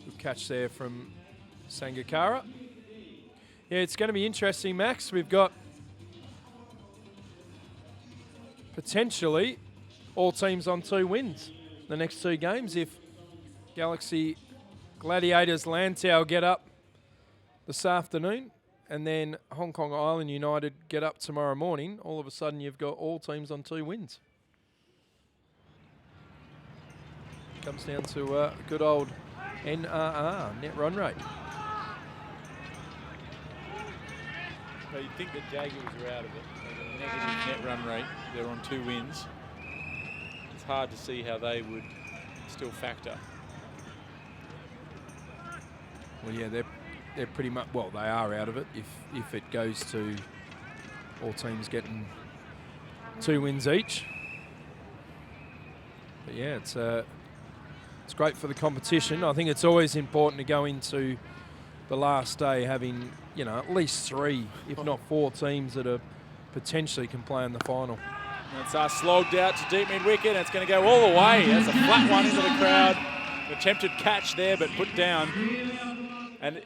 Good catch there from Sangakkara. Yeah, it's going to be interesting, Max. We've got potentially all teams on 2 wins the next 2 games. If Galaxy Gladiators Lantau get up this afternoon and then Hong Kong Island United get up tomorrow morning, all of a sudden you've got all teams on 2 wins. Comes down to good old NRR, net run rate. But you'd think the Jaguars are out of it. They've got a negative net run rate. They're on 2 wins. It's hard to see how they would still factor. Well, yeah, they're pretty much, well, they are out of it if it goes to all teams getting 2 wins each. But yeah, it's great for the competition. I think it's always important to go into the last day having, you know, at least 3, if not 4 teams that are potentially can play in the final. It's slogged out to deep mid-wicket. It's going to go all the way. That's a flat one into the crowd. An attempted catch there, but put down. And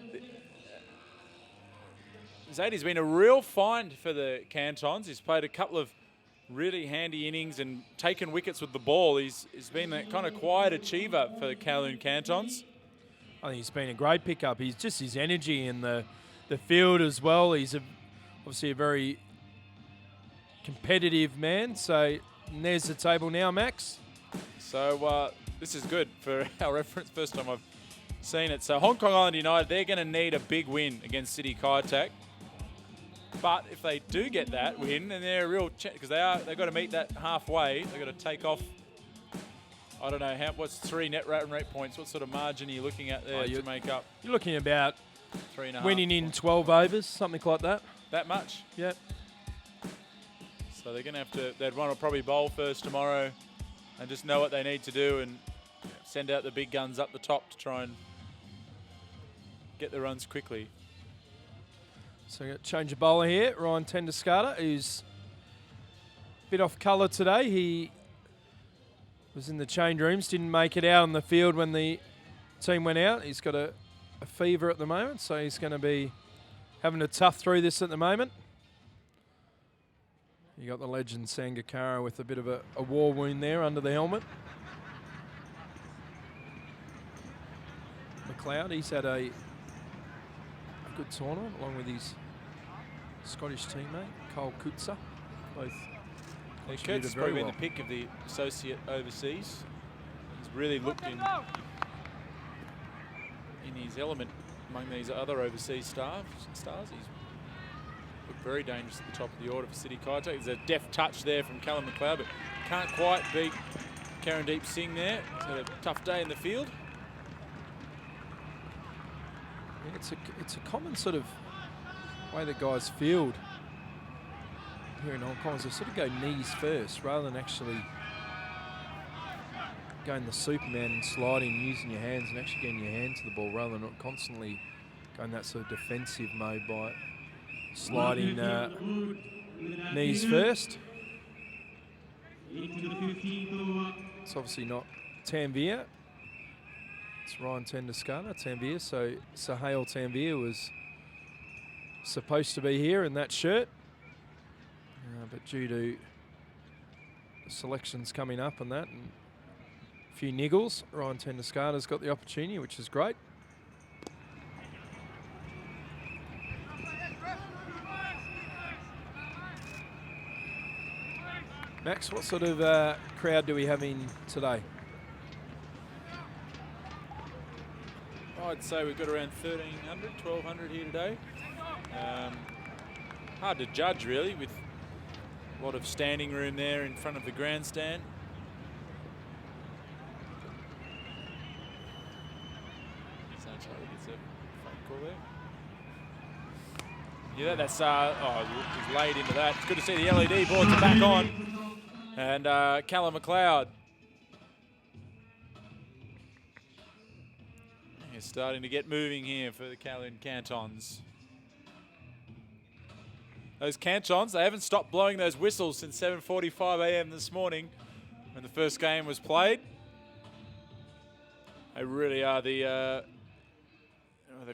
Zadie's been a real find for the Cantons. He's played a couple of really handy innings and taken wickets with the ball. He's been that kind of quiet achiever for the Kowloon Cantons. I think he's been a great pickup. He's just his energy in the field as well. He's obviously a very competitive man. So there's the table now, Max. So this is good for our reference. First time I've seen it. So Hong Kong Island United, they're going to need a big win against City Kaitak. But if they do get that win, then they're a real chance, because they've got to meet that halfway. They've got to take off. I don't know what's 3 net rate points. What sort of margin are you looking at there to make up? You're looking about 3.5 winning in 12 overs, something like that. That much? Yep. So they're going to have to. They'd want to probably bowl first tomorrow, and just know what they need to do, and send out the big guns up the top to try and get the runs quickly. So we've got change of bowler here. Ryan Tendascata, who's a bit off colour today. He was in the change rooms, didn't make it out on the field when the team went out. He's got a fever at the moment, so he's going to be having to tough through this at the moment. You got the legend Sangakkara with a bit of a war wound there under the helmet. McLeod, he's had a good tournament along with his Scottish teammate, Cole Kutsa. Both Kurt's probably been the pick of the associate overseas. He's really looked in his element among these other overseas stars. He's looked very dangerous at the top of the order for City Kaitak. There's a deft touch there from Callum McLeod, but can't quite beat Karandeep Singh there. He's had a tough day in the field. Yeah, it's a common sort of way that guys field here in Hong Kong, is they sort of go knees first rather than actually going the Superman and sliding, using your hands and actually getting your hand to the ball rather than constantly going that sort of defensive mode by sliding knees first. It's obviously not Tanvir. It's Ryan Tendascata, Tanvir. So Sahil Tanvir was supposed to be here in that shirt. But due to selections coming up and that, and a few niggles, Ryan Tendascata's got the opportunity, which is great. Max, what sort of crowd do we have in today? I'd say we've got around 1,300, 1,200 here today. Hard to judge really, with a lot of standing room there in front of the grandstand. Sunshine gets a phone call there. Yeah, that's he's laid into that. It's good to see the LED boards are back on. And Callum McLeod. He's starting to get moving here for the Cantons. Those Cantons, they haven't stopped blowing those whistles since 7:45 a.m. this morning when the first game was played. They really are they've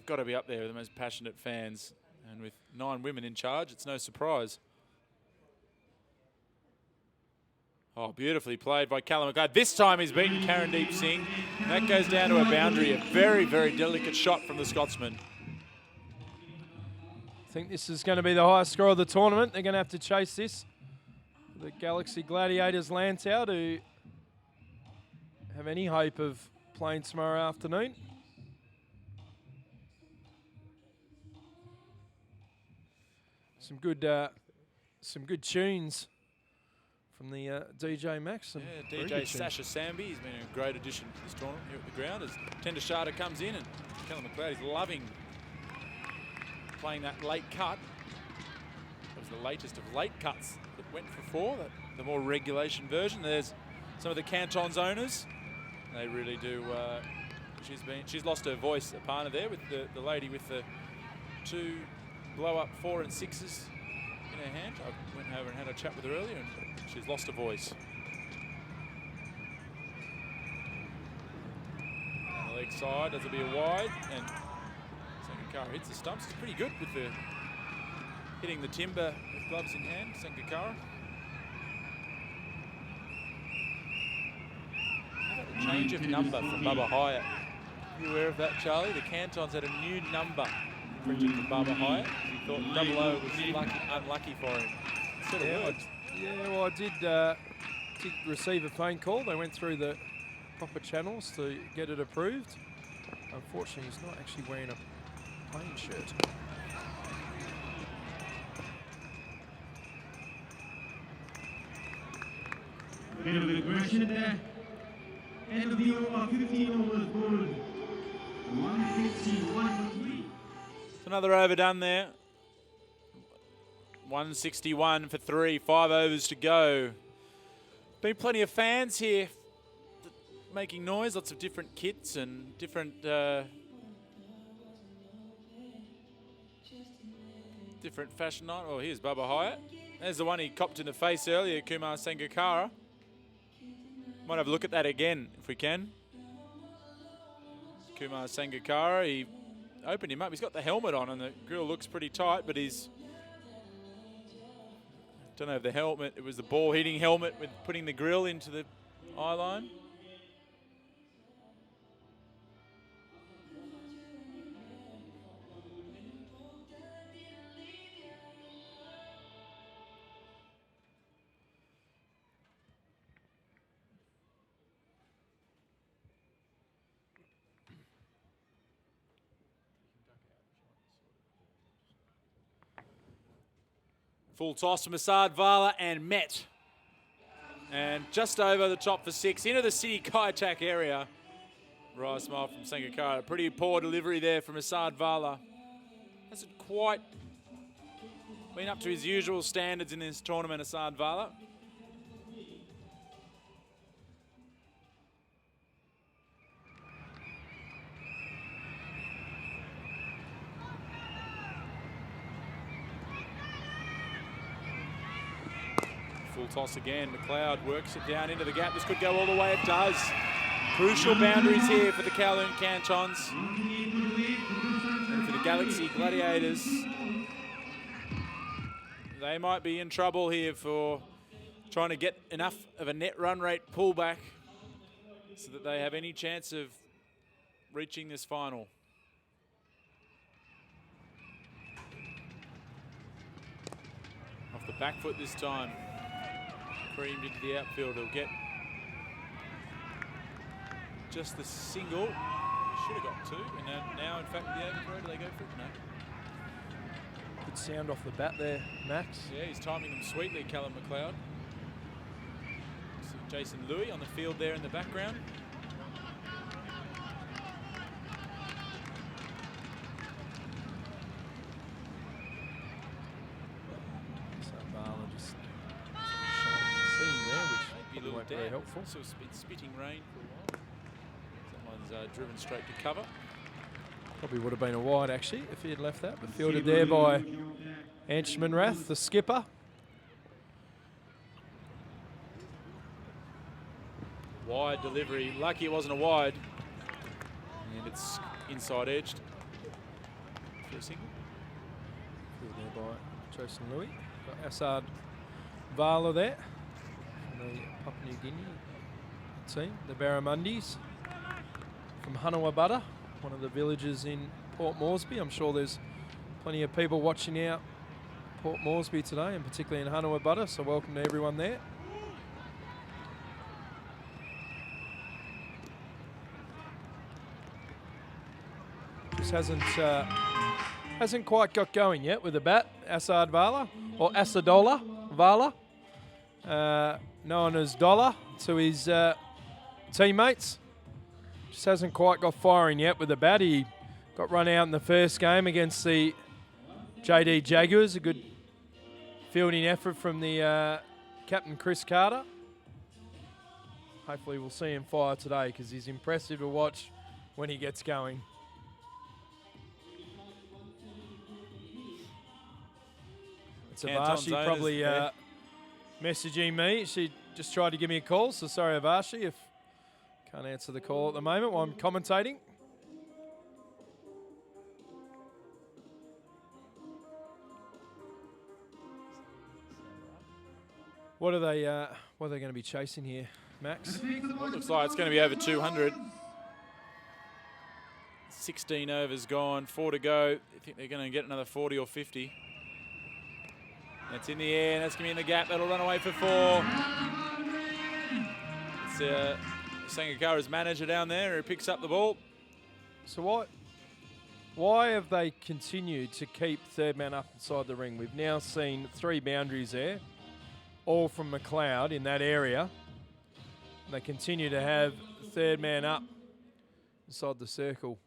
got to be up there with the most passionate fans. And with 9 women in charge, it's no surprise. Oh, beautifully played by Callum McLeod. This time he's beaten Karandeep Singh. And that goes down to a boundary. A very, very delicate shot from the Scotsman. I think this is going to be the highest score of the tournament. They're going to have to chase this. The Galaxy Gladiators Lantau to have any hope of playing tomorrow afternoon. Some good tunes from the DJ Max. Yeah, DJ Sasha Samby. He's been a great addition to this tournament here at the ground as Tendascata comes in, and Callum McLeod is loving playing that late cut. That was the latest of late cuts that went for 4, the more regulation version. There's some of the Cantons owners. They really do. She's lost her voice, Aparna, there with the lady with the 2 blow-up 4 and 6s in her hand. I went over and had a chat with her earlier, and she's lost her voice. On the leg side, does it be a wide? And Sangakkara hits the stumps. He's pretty good with hitting the timber with gloves in hand, Sangakkara. Change of number from Bubba Hyatt. You aware of that, Charlie? The Cantons had a new number printed for Bubba Hyatt. He thought 00 was unlucky for him. Instead of words. Well, I did receive a phone call. They went through the proper channels to get it approved. Unfortunately, he's not actually wearing a playing shirt. Bit of aggression there. End of the over, 15 overs bowled. 151 It's another over done there. 161 for 3, 5 overs to go. Been plenty of fans here making noise, lots of different kits and different different fashion night. Oh, here's Bubba Hyatt. There's the one he copped in the face earlier, Kumar Sangakkara. Might have a look at that again if we can. Kumar Sangakkara, he opened him up. He's got the helmet on and the grill looks pretty tight, but he's... Don't know if the helmet, it was the ball hitting helmet with putting the grill into the eye line. Full toss to Masad Vala and Met. And just over the top for 6 into the City Kaitak area. Rise smile from Sangakkara. Pretty poor delivery there from Masad Vala. Hasn't quite been up to his usual standards in this tournament, Masad Vala. Full toss again. McLeod works it down into the gap. This could go all the way. It does. Crucial boundaries here for the Kowloon Cantons. And for the Galaxy Gladiators. They might be in trouble here for trying to get enough of a net run rate pullback so that they have any chance of reaching this final. Off the back foot this time. Creamed into the outfield. He'll get just the single. Should have got 2. And now in fact, the overthrow, do they go for it? No. Good sound off the bat there, Max. Yeah, he's timing them sweetly, Callum McLeod. See Jason Louis on the field there in the background. Very helpful. So it's been spitting rain for a while. Someone's driven straight to cover. Probably would have been a wide actually if he had left that, but fielded there by Anshmanrath, the skipper. Wide delivery. Lucky it wasn't a wide. And it's inside edged. For a single. Fielded there by Jason Louis. Got Assad Vala there. The Papua New Guinea team, the Barramundis from Hanawabutta, one of the villages in Port Moresby. I'm sure there's plenty of people watching out Port Moresby today, and particularly in Hanawabutta, so welcome to everyone there. Just hasn't quite got going yet with the bat, Assad Vala, or Asadola Vala. Known as Dollar to his teammates. Just hasn't quite got firing yet with the bat. He got run out in the first game against the JD Jaguars. A good fielding effort from the captain Chris Carter. Hopefully we'll see him fire today because he's impressive to watch when he gets going. It's Avashi probably messaging me. She just tried to give me a call, so sorry Avashi if can't answer the call at the moment while I'm commentating. What are they going to be chasing here, Max? Well, it looks like it's going to be over 200. 16 overs gone, 4 to go. I think they're going to get another 40 or 50. That's in the air, and that's going to be in the gap. That'll run away for 4. It's Sangakkara's manager down there who picks up the ball. So why have they continued to keep third man up inside the ring? We've now seen 3 boundaries there, all from McLeod in that area. And they continue to have third man up inside the circle.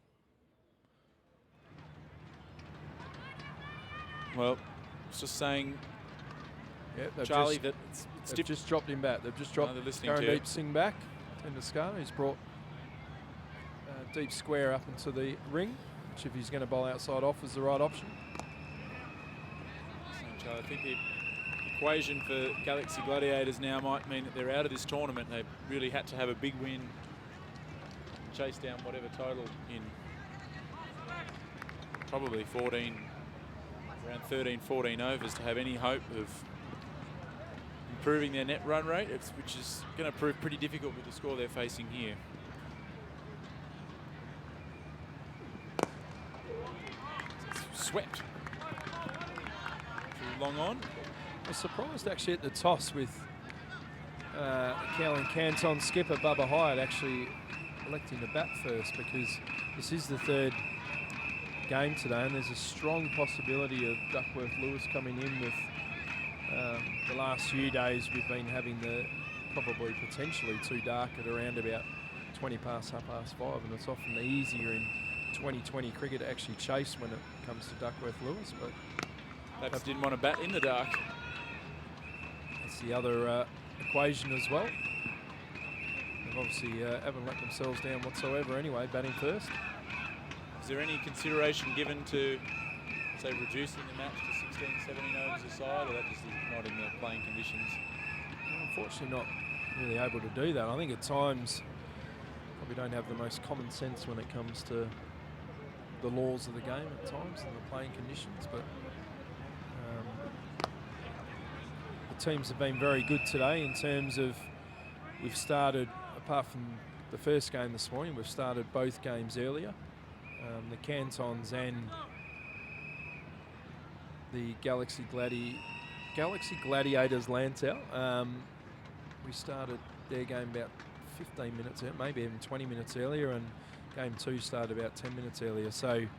Well, it's just saying, yeah, Charlie, just, that they've just dropped him back. They've just dropped Karandeep Singh back in the scar. He's brought deep square up into the ring, which if he's going to bowl outside off is the right option. So I think the equation for Galaxy Gladiators now might mean that they're out of this tournament. They really had to have a big win, chase down whatever total in probably 14, around 13, 14 overs to have any hope of improving their net run rate, which is going to prove pretty difficult with the score they're facing here. Swept. Too long on. I was surprised actually at the toss with Cantons skipper Bubba Hyatt actually electing to bat first, because this is the 3rd game today and there's a strong possibility of Duckworth-Lewis coming in with the last few days we've been having the probably potentially too dark at around about 20 past, 5:30, and it's often easier in 2020 cricket to actually chase when it comes to Duckworth-Lewis, but perhaps didn't want to bat in the dark. That's the other equation as well. They've obviously haven't let themselves down whatsoever anyway, batting first. Is there any consideration given to, say, reducing the match to 16, 17 overs a side, or that just is not in the playing conditions? Unfortunately not really able to do that. I think at times probably don't have the most common sense when it comes to the laws of the game at times and the playing conditions, but the teams have been very good today in terms of we've started, apart from the first game this morning, we've started both games earlier. The Cantons and the Galaxy Gladiators Lantau. We started their game about 15 minutes, maybe even 20 minutes earlier, and game 2 started about 10 minutes earlier. So we've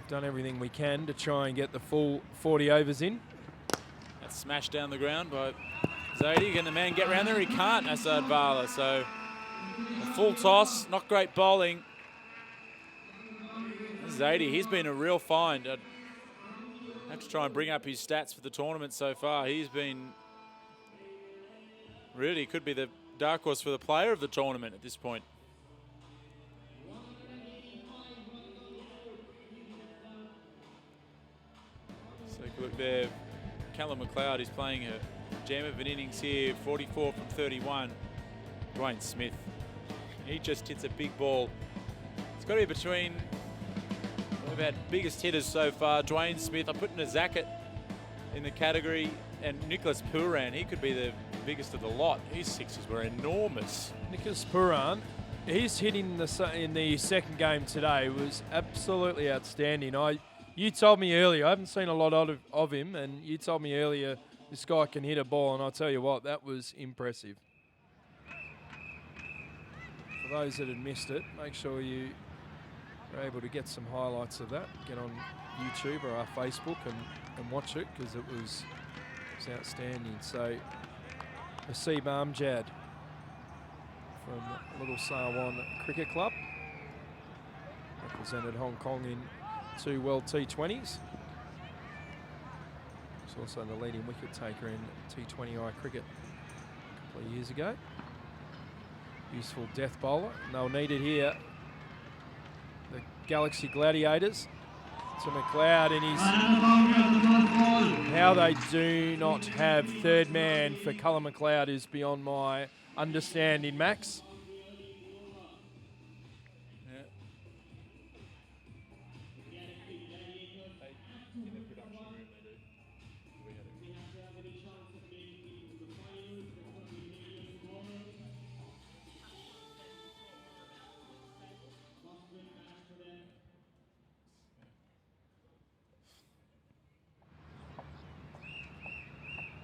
done everything we can to try and get the full 40 overs in. That's smashed down the ground by Zadie. Can the man get around there? He can't, Asad Vala. So a full toss, not great bowling. Zadie, he's been a real find. I'd have to try and bring up his stats for the tournament so far. He's been really could be the dark horse for the player of the tournament at this point. So take a look there. Callum McLeod is playing a gem of an innings here, 44 from 31. Dwayne Smith, he just hits a big ball. It's got to be between, we've had biggest hitters so far. Dwayne Smith, I put Nizakat in the category, and Nicholas Puran, he could be the biggest of the lot. His sixes were enormous. Nicholas Puran, his hit in the second game today was absolutely outstanding. You told me earlier, I haven't seen a lot of him, and you told me earlier this guy can hit a ball, and I'll tell you what, that was impressive. For those that had missed it, make sure you are able to get some highlights of that. Get on YouTube or our Facebook and watch it, because it was outstanding. So, Hasib Amjad from Little Sarwan Cricket Club represented Hong Kong in 2 World T20s. He's also the leading wicket taker in T20I cricket a couple of years ago. Useful death bowler. And they'll need it here. The Galaxy Gladiators to McLeod, and how they do not have third man for Cullen McLeod is beyond my understanding, Max.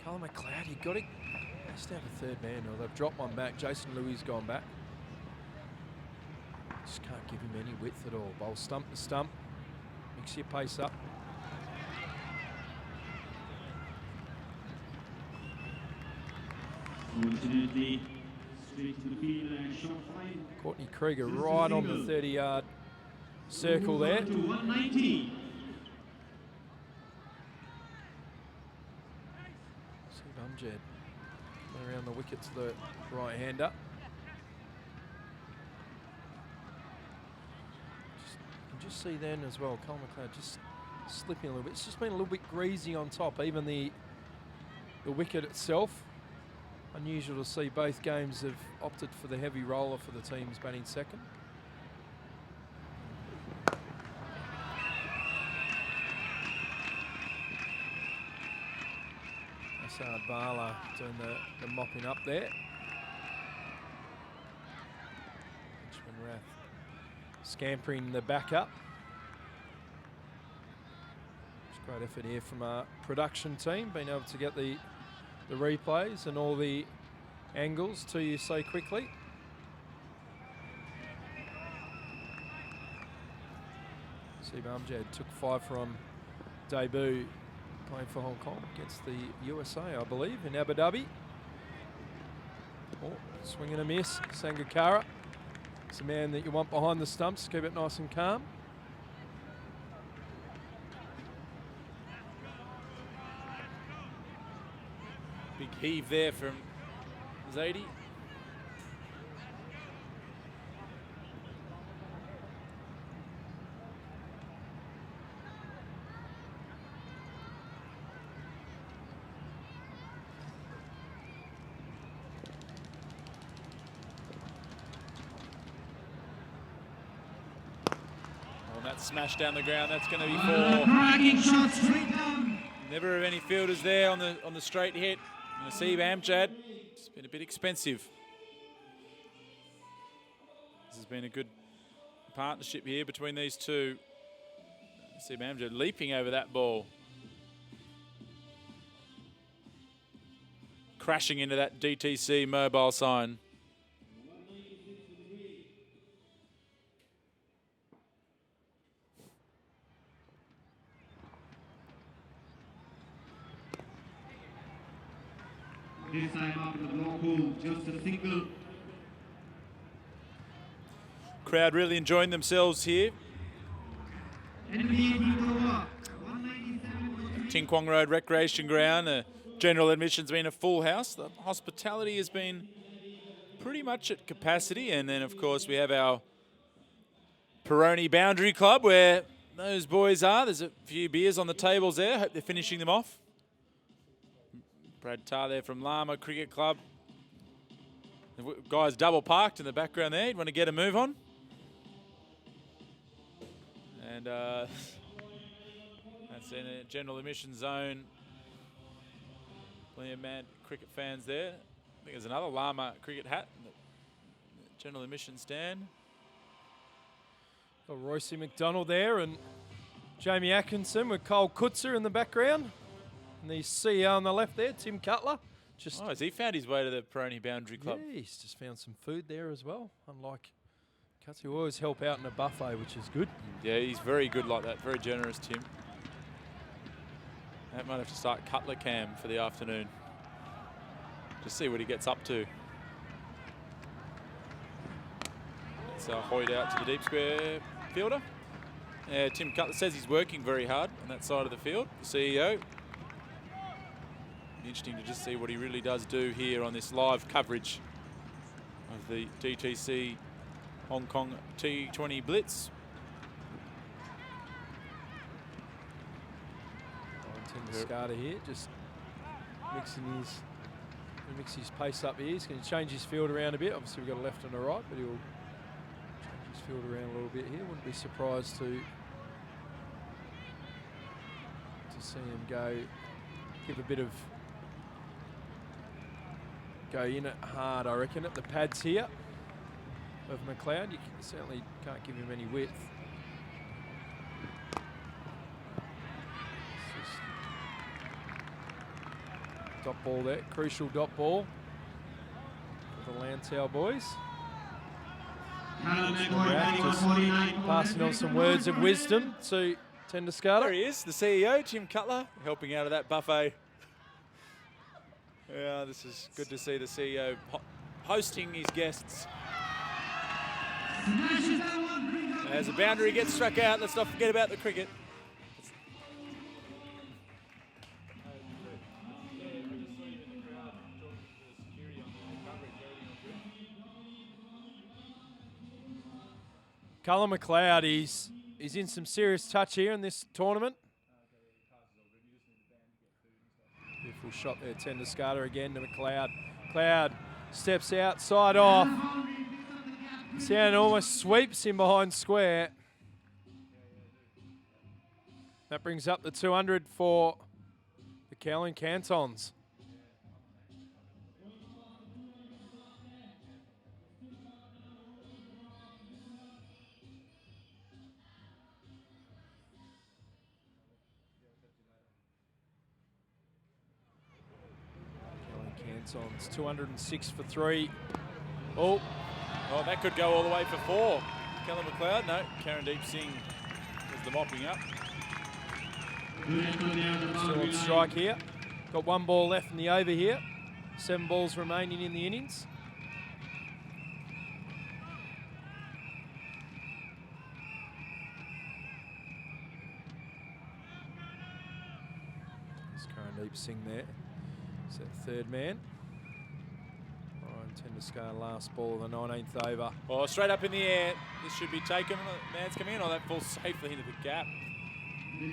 Carl McLeod, you got to have a third man. Or they've dropped one back. Jason Louis gone back. Just can't give him any width at all. Bowl stump to stump. Mix your pace up. Fortunately, straight to the field and shot 5. Courtney Krieger right on the 30-yard circle there. To 190. Amjad around the wicket to the right-hander. You can just see then as well, Cole McLeod just slipping a little bit. It's just been a little bit greasy on top, even the wicket itself. Unusual to see both games have opted for the heavy roller for the teams batting second. Assad Bala doing the mopping up there. Richmond Rath scampering the back up. It's great effort here from our production team, being able to get the replays and all the angles to you so quickly. Sib Amjad took 5 from debut playing for Hong Kong against the USA, I believe, in Abu Dhabi. Oh, swing and a miss. Sangakkara. It's a man that you want behind the stumps. Keep it nice and calm. Big heave there from Zadie. Smash down the ground. That's going to be 4. Cracking shot straight down. Never have any fielders there on the straight hit. Nasib Amjad. It's been a bit expensive. This has been a good partnership here between these two. Nasib Amjad leaping over that ball. Crashing into that DTC mobile sign. This time after the block hole, just a single. Crowd really enjoying themselves here. Ting Kwong Road Recreation Ground. General admission's been a full house. The hospitality has been pretty much at capacity. And then, of course, we have our Peroni Boundary Club where those boys are. There's a few beers on the tables there. Hope they're finishing them off. Brad Tarr there from Lama Cricket Club. The guys double parked in the background there. You want to get a move on? And that's in a general admission zone. Plenty of mad cricket fans there. I think there's another Lama cricket hat in the general admission stand. Got Royce McDonald there and Jamie Atkinson with Cole Kutzer in the background. And the CEO on the left there, Tim Cutler. Has he found his way to the Peroni Boundary Club? Yeah, he's just found some food there as well. Unlike Cutzer, who always help out in a buffet, which is good. Yeah, he's very good like that. Very generous, Tim. I might have to start Cutler Cam for the afternoon. Just see what he gets up to. It's Hoyt out to the deep square fielder. Tim Cutler says he's working very hard on that side of the field, the CEO. Interesting to just see what he really does do here on this live coverage of the DTC Hong Kong T20 Blitz. Scarter here, just mix his pace up here. He's going to change his field around a bit. Obviously we've got a left and a right, but he'll change his field around a little bit here. Wouldn't be surprised to see him give a bit of go in it hard, I reckon, at the pads here of McLeod. You certainly can't give him any width. Dot ball there, crucial dot ball for the Lantau boys. Just passing on some words of wisdom to Tendescata. There he is, the CEO, Tim Cutler, helping out of that buffet. Yeah, this is good to see the CEO hosting his guests. As a boundary gets struck out, let's not forget about the cricket. Cullen McLeod, he's in some serious touch here in this tournament. Beautiful shot there, Tendescata again to McLeod. McLeod steps out, side off. Sound almost sweeps him behind square. That brings up the 200 for the Cowling Cantons. Cantons 206 for 3. Oh, that could go all the way for 4. Callum McLeod, no. Karandeep Singh was the mopping up. Still on strike here. Got 1 ball left in the over here. 7 balls remaining in the innings. There's Karandeep Singh there. It's that third man. Tendescata last ball of the 19th over. Oh, straight up in the air. This should be taken. Man's coming in. Oh, that falls safely into the gap.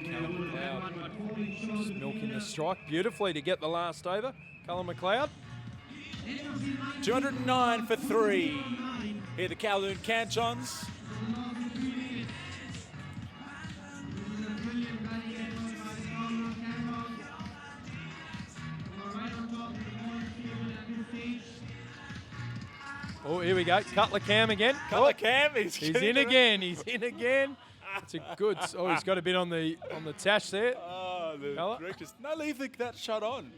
Callum McLeod. Just milking the strike beautifully to get the last over. Callum McLeod. 209 for 3. Here the Kowloon Cantons. Oh, here we go. Cutler Cam again. Cutler Cam. He's in again. He's in again. It's a good. Oh, he's got a bit on the tash there. Oh, the directors. No, leave that shot on.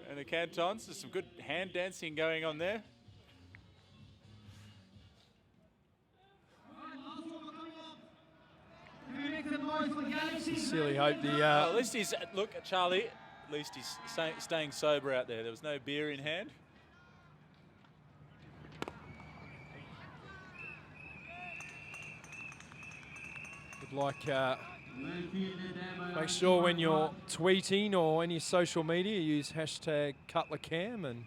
And the Cantons. There's some good hand dancing going on there. Sincerely hope the. At least he's Charlie. At least he's staying sober out there. There was no beer in hand. Like, make sure when you're tweeting or any social media, use hashtag #CutlerCam, and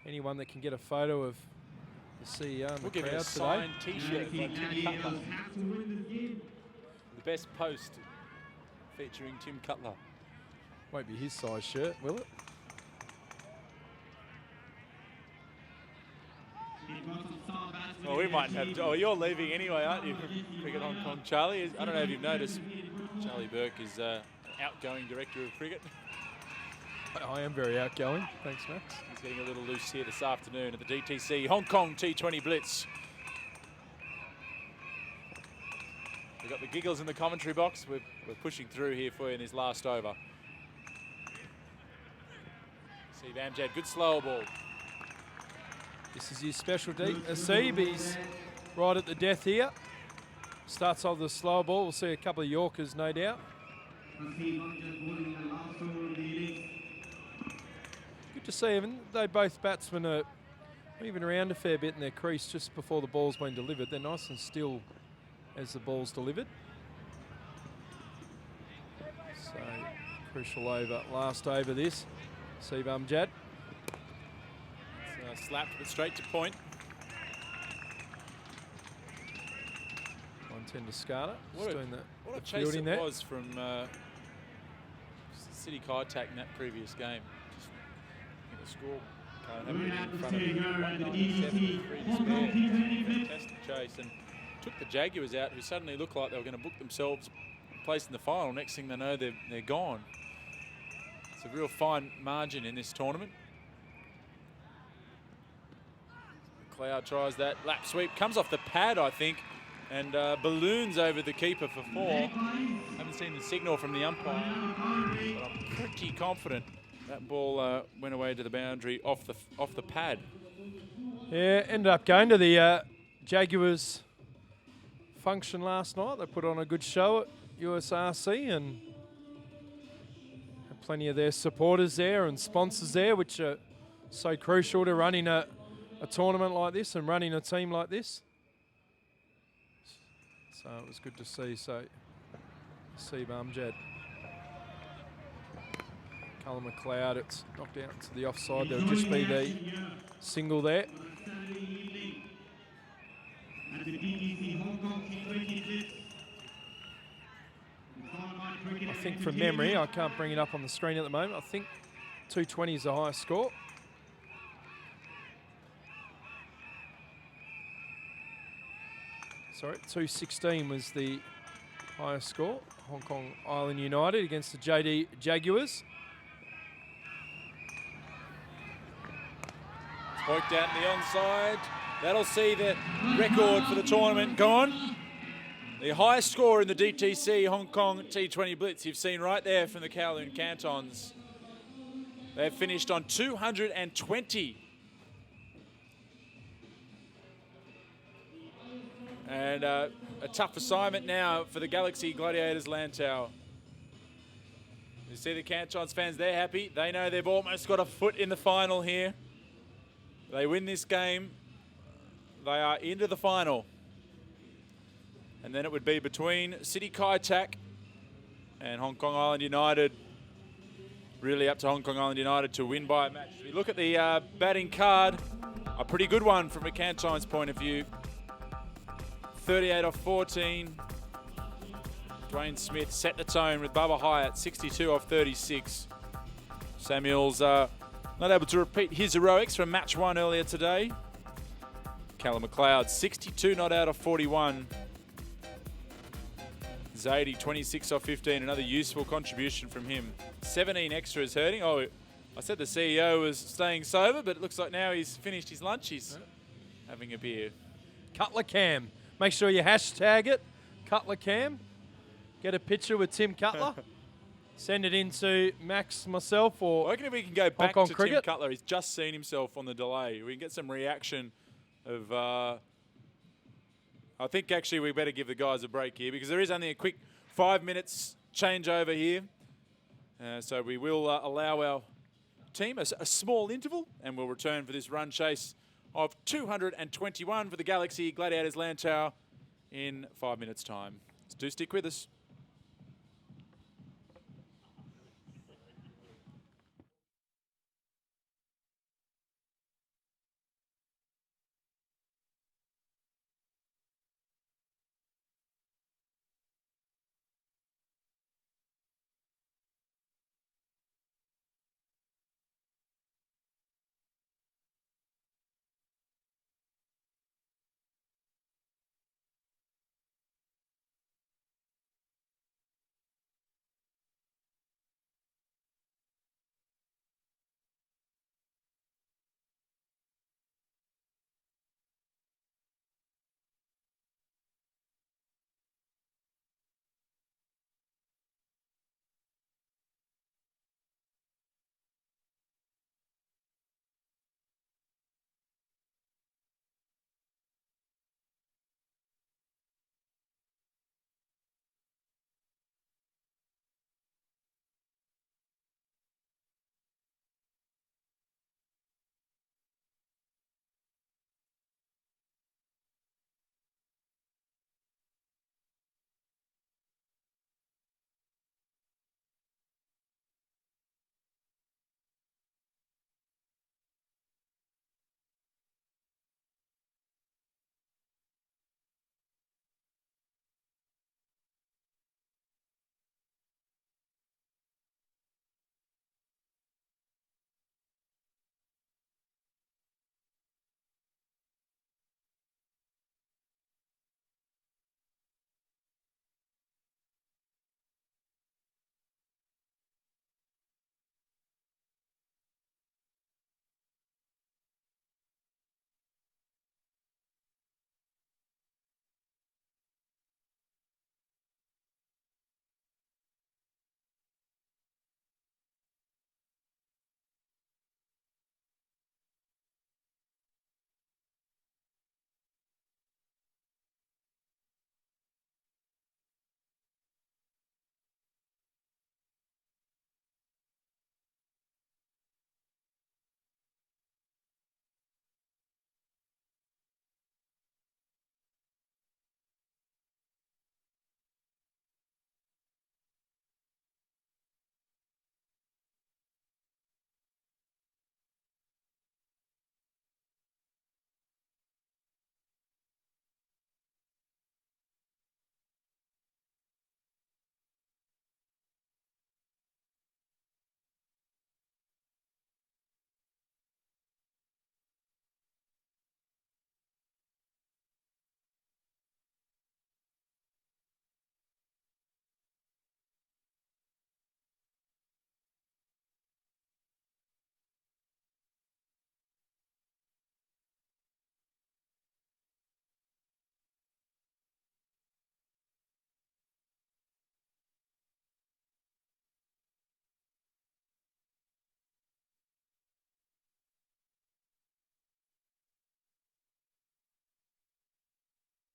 anyone that can get a photo of the CEO and we'll the give you a crowd signed today. T-shirt by Tim Cutler. The best post featuring Tim Cutler. Won't be his size shirt, will it? Well, we might have. Oh, you're leaving anyway, aren't you? Cricket Hong Kong, Charlie. I don't know if you've noticed. Charlie Burke is outgoing director of cricket. I am very outgoing. Thanks, Max. He's getting a little loose here this afternoon at the DTC Hong Kong T20 Blitz. We've got the giggles in the commentary box. We're pushing through here for you in his last over. Steve Amjad, good slower ball. This is his specialty. Asib, he's right at the death here. Starts off the slow ball. We'll see a couple of Yorkers, no doubt. Good to see even though both batsmen are moving around a fair bit in their crease just before the ball's been delivered. They're nice and still as the ball's delivered. So, crucial over, last over this. Asib Amjad. Slapped but straight to point. On Tendescata. What a chase it there. was from City Kaitak in that previous game. Just in the score. Fantastic chase, and took the Jaguars out, who suddenly looked like they were going to book themselves a place in the final. Next thing they know, they're gone. It's a real fine margin in this tournament. McLeod tries that lap sweep, comes off the pad, I think, and balloons over the keeper for 4. Haven't seen the signal from the umpire, but I'm pretty confident That ball went away to the boundary off the pad. Yeah, ended up going to the Jaguars function last night. They put on a good show at USRC and had plenty of their supporters there and sponsors there, which are so crucial to running a tournament like this and running a team like this. So it was good to see. Bumjad. Callum McLeod, it's knocked out into the offside. There'll just be the single there. At the DTC HK T20 Blitz. I think from memory, I can't bring it up on the screen at the moment. I think 220 is the highest score. Sorry, 216 was the highest score. Hong Kong Island United against the JD Jaguars. Poked out in the onside. That'll see the record for the tournament gone. The highest score in the DTC Hong Kong T20 Blitz you've seen right there from the Kowloon Cantons. They've finished on 220. And a tough assignment now for the Galaxy Gladiators Lantau. You see the Cantons fans, they're happy. They know they've almost got a foot in the final here. They win this game, they are into the final. And then it would be between City Kaitak and Hong Kong Island United. Really up to Hong Kong Island United to win by a match. If we look at the batting card, a pretty good one from a Cantons point of view. 38 off 14. Dwayne Smith set the tone with Bubba Hyatt, 62 off 36. Samuel's not able to repeat his heroics from match 1 earlier today. Callum McLeod, 62 not out of 41. Zadie, 26 off 15, another useful contribution from him. 17 extras hurting. Oh, I said the CEO was staying sober, but it looks like now he's finished his lunch. He's having a beer. Cutler Cam. Make sure you hashtag it, Cutler Cam. Get a picture with Tim Cutler. Send it in to Max, myself, or I reckon if we can go back Hong to Kong Cricket. Tim Cutler, he's just seen himself on the delay. We can get some reaction of... I think actually we better give the guys a break here because there is only a quick 5 minutes changeover here. So we will allow our team a small interval and we'll return for this run chase of 221 for the Galaxy Gladiators Lantau in 5 minutes' time. So do stick with us.